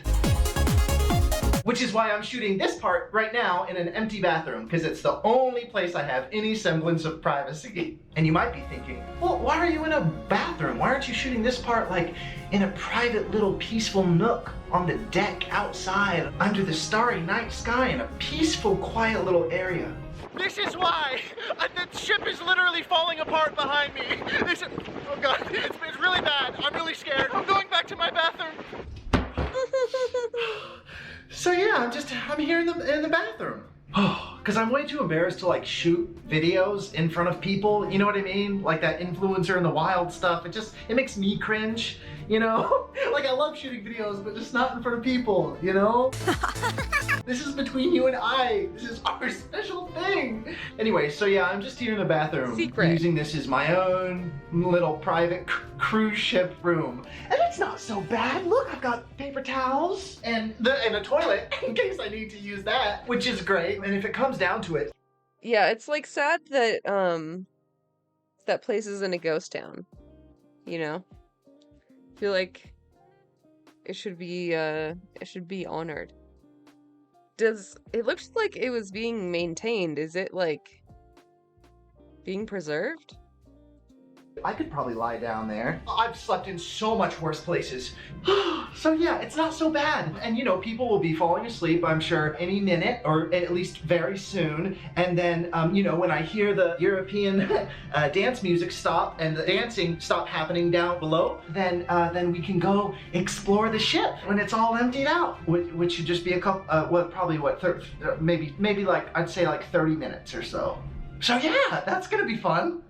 Which is why I'm shooting this part right now in an empty bathroom, because it's the only place I have any semblance of privacy. And you might be thinking, well, why are you in a bathroom? Why aren't you shooting this part like in a private little peaceful nook on the deck outside under the starry night sky in a peaceful, quiet little area? This is why the ship is literally falling apart behind me. Oh God, it's really bad. I'm really scared. I'm going back to my bathroom. So yeah, I'm here in the bathroom. Oh, because I'm way too embarrassed to like shoot videos in front of people, you know what I mean? Like that influencer in the wild stuff. It makes me cringe, you know? Like I love shooting videos, but just not in front of people, you know? This is between you and I. This is our special thing. Anyway, so yeah, I'm just here in the bathroom. Secret. Using this as my own little private cruise ship room. And it's not so bad. Look, I've got paper towels and a toilet in case I need to use that, which is great. And if it comes down to it. Yeah, it's like sad that that place is in a ghost town. You know? I feel like it should be honored. It looks like it was being maintained. Is it like being preserved? I could probably lie down there. I've slept in so much worse places. So yeah, it's not so bad. And you know, people will be falling asleep, I'm sure, any minute or at least very soon. And then, you know, when I hear the European dance music stop and the dancing stop happening down below, then we can go explore the ship when it's all emptied out, which should just be a couple, maybe like, I'd say like 30 minutes or so. So yeah, that's gonna be fun.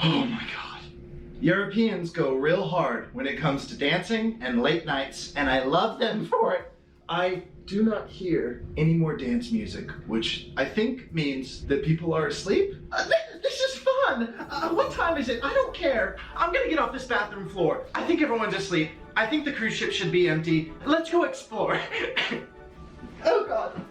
Oh my God. Europeans go real hard when it comes to dancing and late nights, and I love them for it. I do not hear any more dance music, which I think means that people are asleep. This is fun. What time is it? I don't care. I'm gonna get off this bathroom floor. I think everyone's asleep. I think the cruise ship should be empty. Let's go explore. Oh God.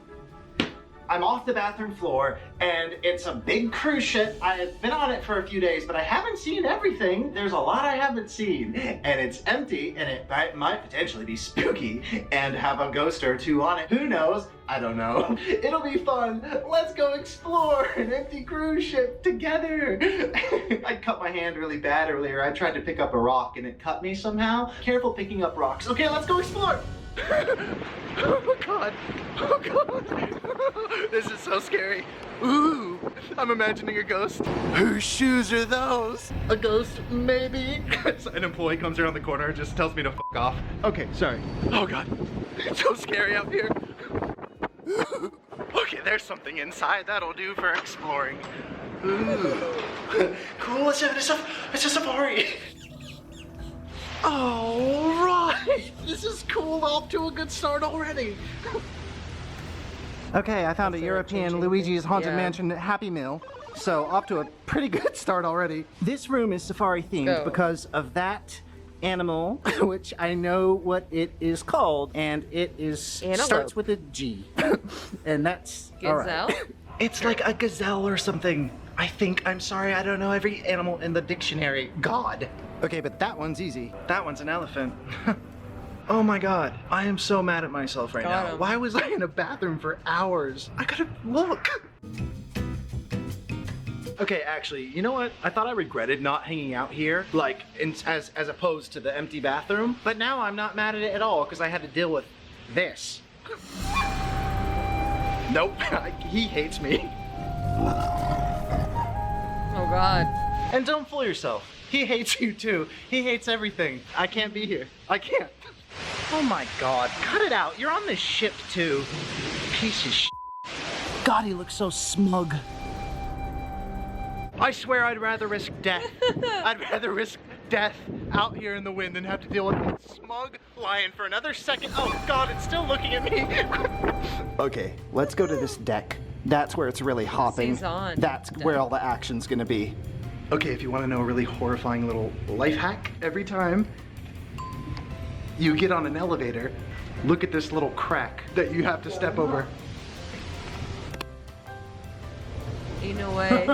I'm off the bathroom floor, and it's a big cruise ship. I have been on it for a few days, but I haven't seen everything. There's a lot I haven't seen, and it's empty, and it might potentially be spooky and have a ghost or two on it. Who knows? I don't know. It'll be fun. Let's go explore an empty cruise ship together. I cut my hand really bad earlier. I tried to pick up a rock, and it cut me somehow. Careful picking up rocks. Okay, let's go explore. Oh God. Oh God. This is so scary. Ooh, I'm imagining a ghost. Whose shoes are those? A ghost, maybe? An employee comes around the corner and just tells me to f off. Okay, sorry. Oh God. It's so scary out here. Okay, there's something inside. That'll do for exploring. Ooh. Cool, it's a safari. All right, this is cool. Off to a good start already. Okay, I found a European Luigi's Haunted Mansion Happy Meal. So off to a pretty good start already. This room is safari themed because of that animal, which I know what it is called, and it starts with a G. And that's Gazelle? all right. It's like a gazelle or something. I think. I'm sorry, I don't know every animal in the dictionary. God. Okay, but that one's easy. That one's an elephant. Oh my God, I am so mad at myself right now. Why was I in a bathroom for hours? I gotta look. Okay, actually, you know what? I thought I regretted not hanging out here, like, as opposed to the empty bathroom. But now I'm not mad at it at all, because I had to deal with this. Nope, he hates me. Oh God. And don't fool yourself. He hates you too. He hates everything. I can't be here. I can't. Oh my God, cut it out. You're on this ship too. Piece of shit. God, he looks so smug. I swear I'd rather risk death. I'd rather risk death out here in the wind than have to deal with a smug lion for another second. Oh God, it's still looking at me. Okay, let's go to this deck. That's where it's really hopping. That's where all the action's gonna be. Okay, if you want to know a really horrifying little life hack, every time you get on an elevator, look at this little crack that you have to step over. Ain't no way.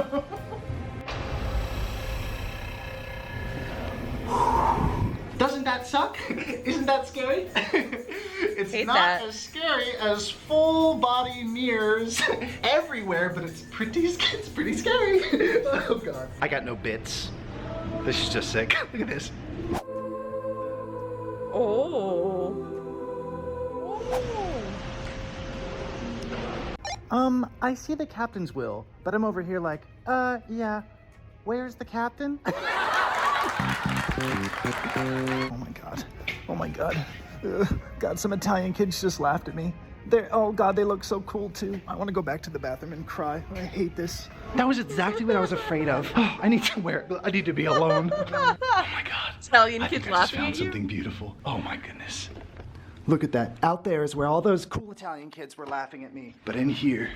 Doesn't that suck? Isn't that scary? It's hate not that. as scary as full body mirrors everywhere, but it's pretty scary. Oh god. I got no bits. This is just sick. Look at this. Oh. I see the captain's will, but I'm over here like, yeah. Where's the captain? Oh my god. Oh my god. God, some Italian kids just laughed at me. Oh god, they look so cool too. I want to go back to the bathroom and cry. I hate this. That was exactly what I was afraid of. I need to wear it. I need to be alone. Oh my god. Italian I kids think I just laughing found at you. something beautiful. Oh my goodness. Look at that. Out there is where all those cool Italian kids were laughing at me. But in here.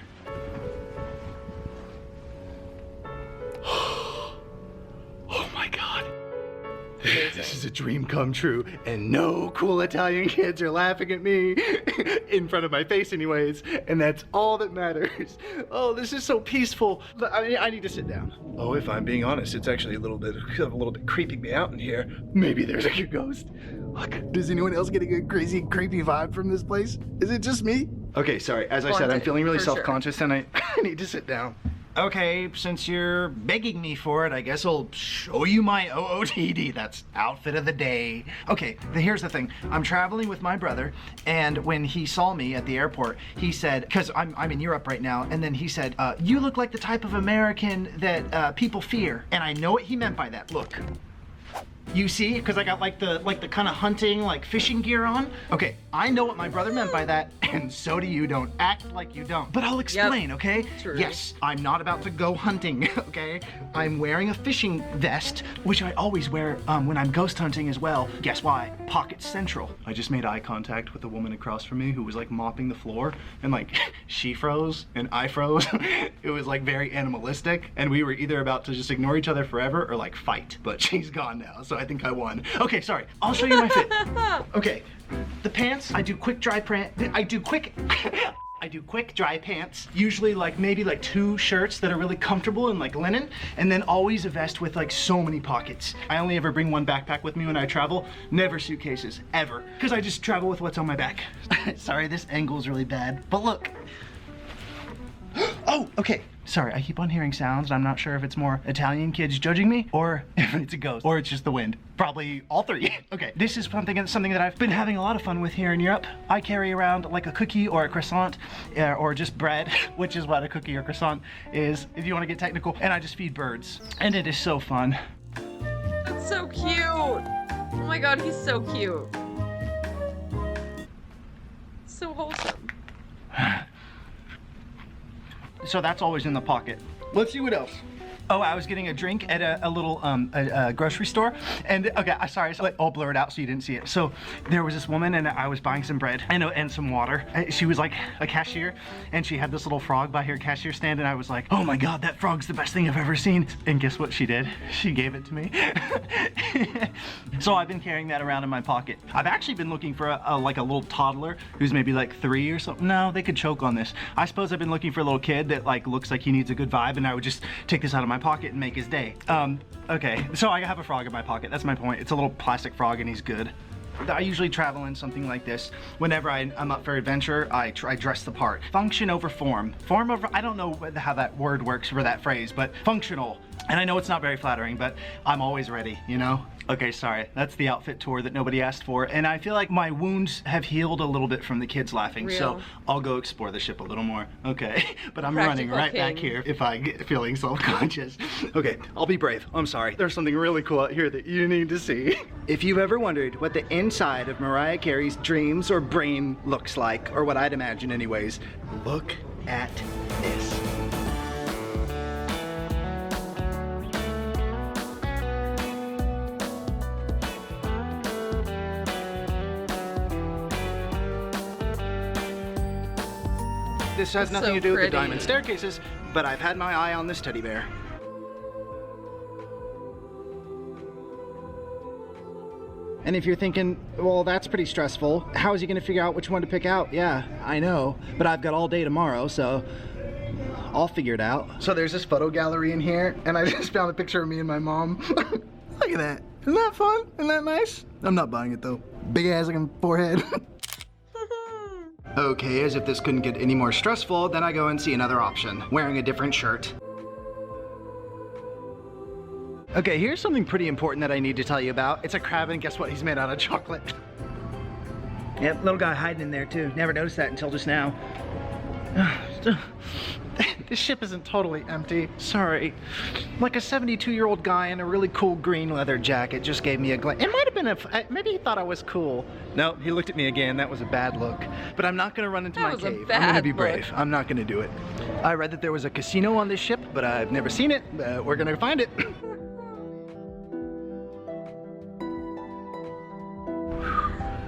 Oh my god. This is a dream come true, and no cool Italian kids are laughing at me in front of my face anyways, and that's all that matters. Oh, this is so peaceful. I need to sit down. Oh, if I'm being honest, it's actually a little bit creeping me out in here. Maybe there's like a ghost. Look, does anyone else getting a crazy, creepy vibe from this place? Is it just me? Okay, sorry. As I said, I'm feeling really self-conscious, and I need to sit down. Okay, since you're begging me for it, I guess I'll show you my OOTD. That's outfit of the day. Okay, here's the thing. I'm traveling with my brother, and when he saw me at the airport, he said, because I'm in Europe right now, and then he said, you look like the type of American that people fear. And I know what he meant by that. Look. You see? Because I got like the kind of hunting, like fishing gear on. Okay, I know what my brother meant by that, and so do you. Don't act like you don't. But I'll explain, okay? True. Yes, I'm not about to go hunting, okay? I'm wearing a fishing vest, which I always wear when I'm ghost hunting as well. Guess why? Pocket Central. I just made eye contact with a woman across from me who was like mopping the floor, and like she froze and I froze. It was like very animalistic, and we were either about to just ignore each other forever or like fight. But she's gone now, so I think I won. Okay, sorry. I'll show you my fit. Okay, the pants. I do quick dry dry pants. Usually maybe 2 shirts that are really comfortable and like linen, and then always a vest with like so many pockets. I only ever bring one backpack with me when I travel, never suitcases, ever. Because I just travel with what's on my back. Sorry, this angle's really bad, but look. Oh, okay. Sorry, I keep on hearing sounds, and I'm not sure if it's more Italian kids judging me, or if it's a ghost, or it's just the wind. Probably all 3. Okay, this is something that I've been having a lot of fun with here in Europe. I carry around like a cookie or a croissant, or just bread, which is what a cookie or croissant is, if you want to get technical, and I just feed birds. And it is so fun. That's so cute. Oh my god, he's so cute. So wholesome. So that's always in the pocket. Let's see what else. Oh, I was getting a drink at a little grocery store, and okay, sorry, it's like all blurred out so you didn't see it. So there was this woman, and I was buying some bread and some water. She was like a cashier, and she had this little frog by her cashier stand, and I was like, oh my god, that frog's the best thing I've ever seen. And guess what she did? She gave it to me. So I've been carrying that around in my pocket. I've actually been looking for a little toddler who's maybe like 3 or something. No, they could choke on this. I suppose I've been looking for a little kid that like looks like he needs a good vibe, and I would just take this out of my pocket and make his day. Okay, so I have a frog in my pocket. That's my point. It's a little plastic frog, and he's good. I usually travel in something like this. Whenever I'm up for adventure, I dress the part. Function over form. Form over, I don't know how that word works for that phrase, but functional. And I know it's not very flattering, but I'm always ready, you know? Okay, sorry. That's the outfit tour that nobody asked for. And I feel like my wounds have healed a little bit from the kids laughing. Real. So I'll go explore the ship a little more. Okay, but I'm Practical running right king. back here if I get feeling self-conscious. Okay, I'll be brave. I'm sorry. There's something really cool out here that you need to see. If you've ever wondered what the inside of Mariah Carey's dreams or brain looks like, or what I'd imagine anyways, look at this. This has nothing to do with the diamond staircases, but I've had my eye on this teddy bear. And if you're thinking, well, that's pretty stressful, how is he gonna figure out which one to pick out? Yeah, I know, but I've got all day tomorrow, so I'll figure it out. So there's this photo gallery in here, and I just found a picture of me and my mom. Look at that. Isn't that fun? Isn't that nice? I'm not buying it though. Big ass looking forehead. Okay, as if this couldn't get any more stressful, then I go and see another option, wearing a different shirt. Okay, here's something pretty important that I need to tell you about. It's a crab, and guess what? He's made out of chocolate. Yep, little guy hiding in there too. Never noticed that until just now. This ship isn't totally empty. Sorry. Like a 72-year-old guy in a really cool green leather jacket just gave me a glance. It might have been maybe he thought I was cool. No, he looked at me again. That was a bad look. But I'm not gonna run into my cave. I'm gonna be brave. I'm not gonna do it. I read that there was a casino on this ship, but I've never seen it. We're gonna find it.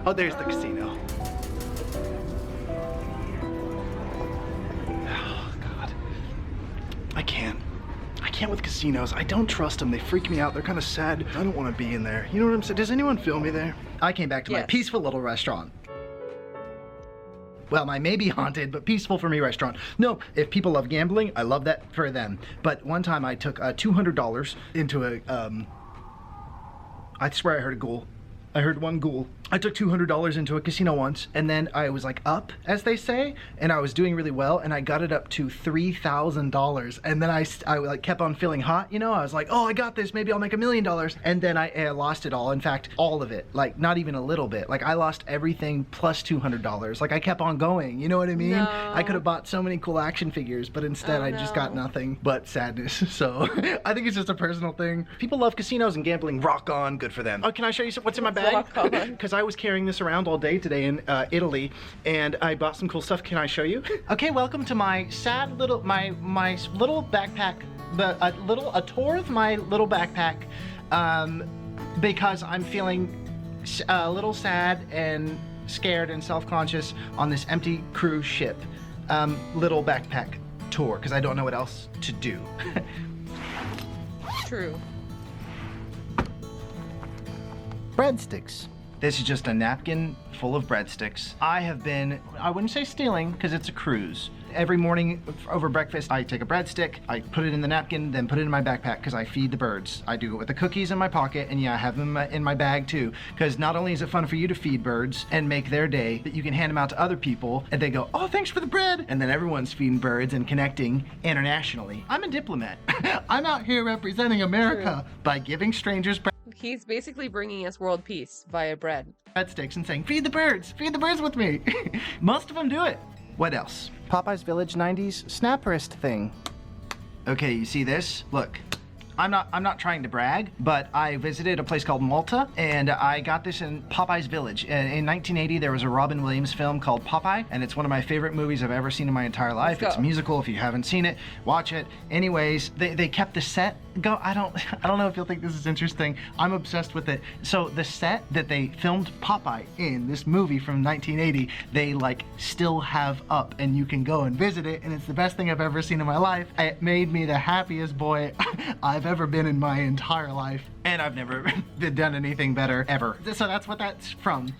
Oh, there's the casino. Oh, God. I can't with casinos. I don't trust them. They freak me out. They're kind of sad. I don't want to be in there. You know what I'm saying? Does anyone feel me there? I came back to my peaceful little restaurant. Well, my maybe haunted, but peaceful for me restaurant. No, if people love gambling, I love that for them. But one time I took $200 into a, I swear I heard a ghoul. I heard one ghoul. I took $200 into a casino once, and then I was like up, as they say, and I was doing really well, and I got it up to $3,000, and then I like kept on feeling hot, you know. I was like, oh, I got this. Maybe I'll make $1 million, and then I lost it all. In fact, all of it. Like not even a little bit. Like I lost everything plus $200. Like I kept on going. You know what I mean? No. I could have bought so many cool action figures, but instead I just got nothing but sadness. So I think it's just a personal thing. People love casinos and gambling. Rock on, good for them. Oh, can I show you what's in my bag? Because I was carrying this around all day today in Italy, and I bought some cool stuff. Can I show you? Okay, welcome to my sad little, my little backpack, a tour of my little backpack, because I'm feeling a little sad and scared and self-conscious on this empty cruise ship. Little backpack tour, because I don't know what else to do. True. Breadsticks. This is just a napkin full of breadsticks. I have been, I wouldn't say stealing, because it's a cruise. Every morning over breakfast, I take a breadstick, I put it in the napkin, then put it in my backpack, because I feed the birds. I do it with the cookies in my pocket, and yeah, I have them in my bag too, because not only is it fun for you to feed birds and make their day, but you can hand them out to other people, and they go, oh, thanks for the bread, and then everyone's feeding birds and connecting internationally. I'm a diplomat. I'm out here representing America by giving strangers bread. He's basically bringing us world peace via bread. Breadsticks and saying, feed the birds with me. Most of them do it. What else? Popeye's Village 90s snapperist thing. Okay, you see this? Look. I'm not trying to brag, but I visited a place called Malta, and I got this in Popeye's Village. In 1980, there was a Robin Williams film called Popeye, and it's one of my favorite movies I've ever seen in my entire life. It's a musical. If you haven't seen it, watch it. Anyways, they kept the set go. I don't know if you'll think this is interesting. I'm obsessed with it. So the set that they filmed Popeye in, this movie from 1980, they like still have up, and you can go and visit it, and it's the best thing I've ever seen in my life. It made me the happiest boy I've ever been in my entire life, and I've never done anything better ever. So that's what that's from.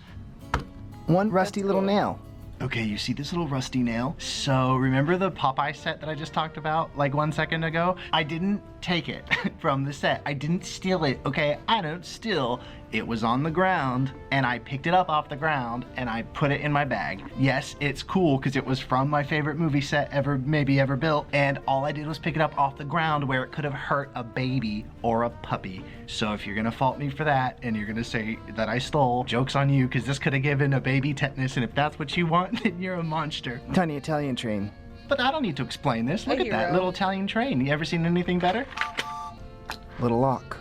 One rusty little nail. Okay, you see this little rusty nail? So remember the Popeye set that I just talked about like 1 second ago? I didn't take it from the set. I didn't steal it, okay? I don't steal. It was on the ground, and I picked it up off the ground, and I put it in my bag. Yes, it's cool because it was from my favorite movie set maybe ever built, and all I did was pick it up off the ground where it could have hurt a baby or a puppy. So if you're gonna fault me for that, and you're gonna say that I stole, joke's on you, because this could have given a baby tetanus, and if that's what you want, then you're a monster. Tiny Italian train. But I don't need to explain this. Look at that little Italian train. You ever seen anything better? Little lock.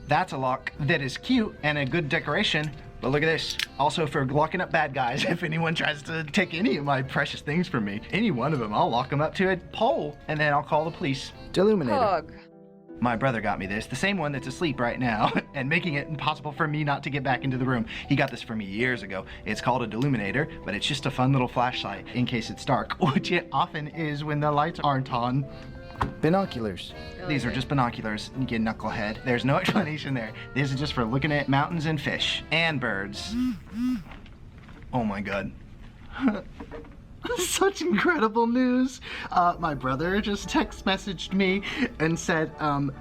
That's a lock that is cute and a good decoration, but look at this. Also for locking up bad guys. If anyone tries to take any of my precious things from me, any one of them, I'll lock them up to a pole, and then I'll call the police. Deluminator. Hug. My brother got me this, the same one that's asleep right now, and making it impossible for me not to get back into the room. He got this for me years ago. It's called a deluminator, but it's just a fun little flashlight in case it's dark, which it often is when the lights aren't on. Binoculars. These are just binoculars, you knucklehead. There's no explanation there. This is just for looking at mountains and fish. And birds. Oh my god. Such incredible news. My brother just text messaged me and said,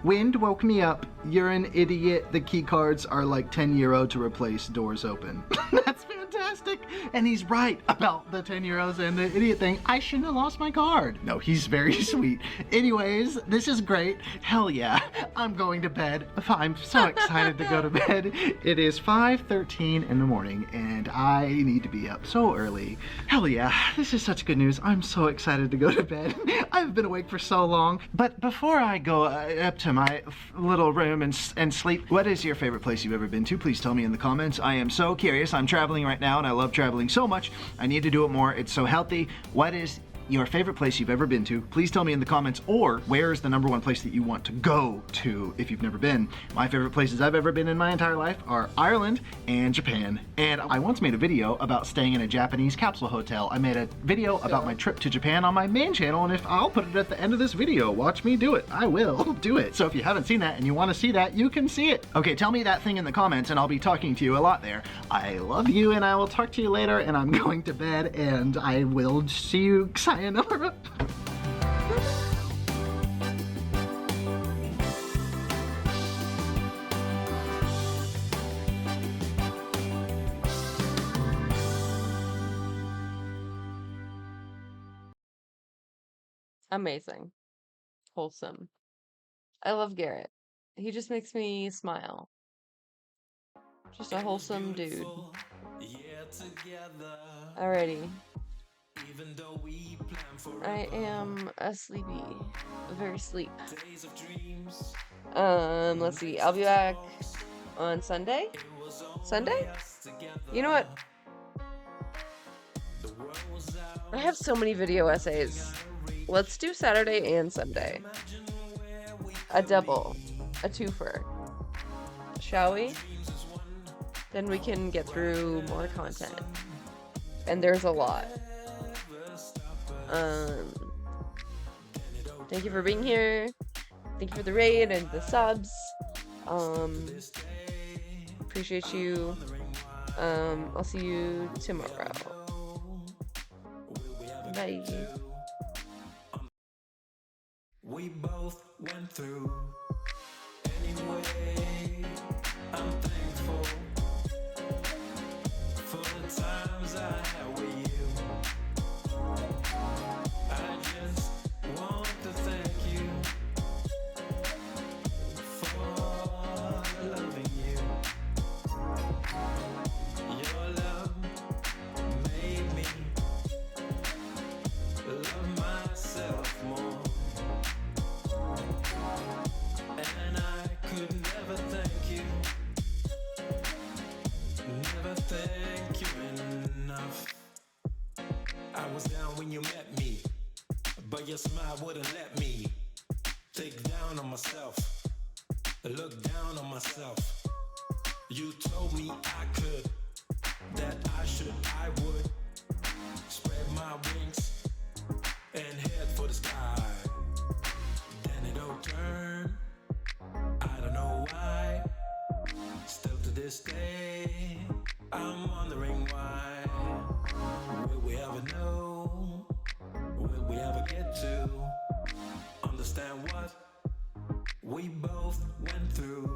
Wind woke me up. You're an idiot. The key cards are like €10 to replace. Doors open. That's fantastic. fantastic. And he's right about the 10 euros and the idiot thing. I shouldn't have lost my card. No, he's very sweet. Anyways, this is great. Hell yeah, I'm going to bed. I'm so excited to go to bed. It is 5:13 in the morning and I need to be up so early. Hell yeah, this is such good news. I'm so excited to go to bed. I've been awake for so long. But before I go up to my little room and sleep, what is your favorite place you've ever been to? Please tell me in the comments. I am so curious. I'm traveling right now and I love traveling so much. I need to do it more. It's so healthy. What is your favorite place you've ever been to? Please tell me in the comments, or where is the #1 place that you want to go to if you've never been? My favorite places I've ever been in my entire life are Ireland and Japan. And I once made a video about staying in a Japanese capsule hotel. I made a video about my trip to Japan on my main channel, and if I'll put it at the end of this video, watch me do it. I will do it. So if you haven't seen that and you want to see that, you can see it. Okay, tell me that thing in the comments and I'll be talking to you a lot there. I love you and I will talk to you later, and I'm going to bed and I will see you. Sayonara. Amazing. Wholesome. I love Garrett. He just makes me smile. Just a wholesome dude. Alrighty. I am a sleepy. Very sleep. Let's see. I'll be back on Sunday? Sunday? You know what? I have so many video essays. Let's do Saturday and Sunday. A double. A twofer. Shall we? Then we can get through more content. And there's a lot. Thank you for being here. Thank you for the raid and the subs. Appreciate you. I'll see you tomorrow. Bye. We both went through. Anyway, I'm thankful for the times I had with you. I just want to thank you for loving you. Your love made me love myself more. And I could never thank you. Never thank you enough. I was down when you met me, but your smile wouldn't let me think down on myself, look down on myself. You told me I could, that I should, I would spread my wings and head for the sky. Then it all turned, I don't know why. Still to this day, I'm wondering why. Will we ever know? Will we ever get to understand what we both went through?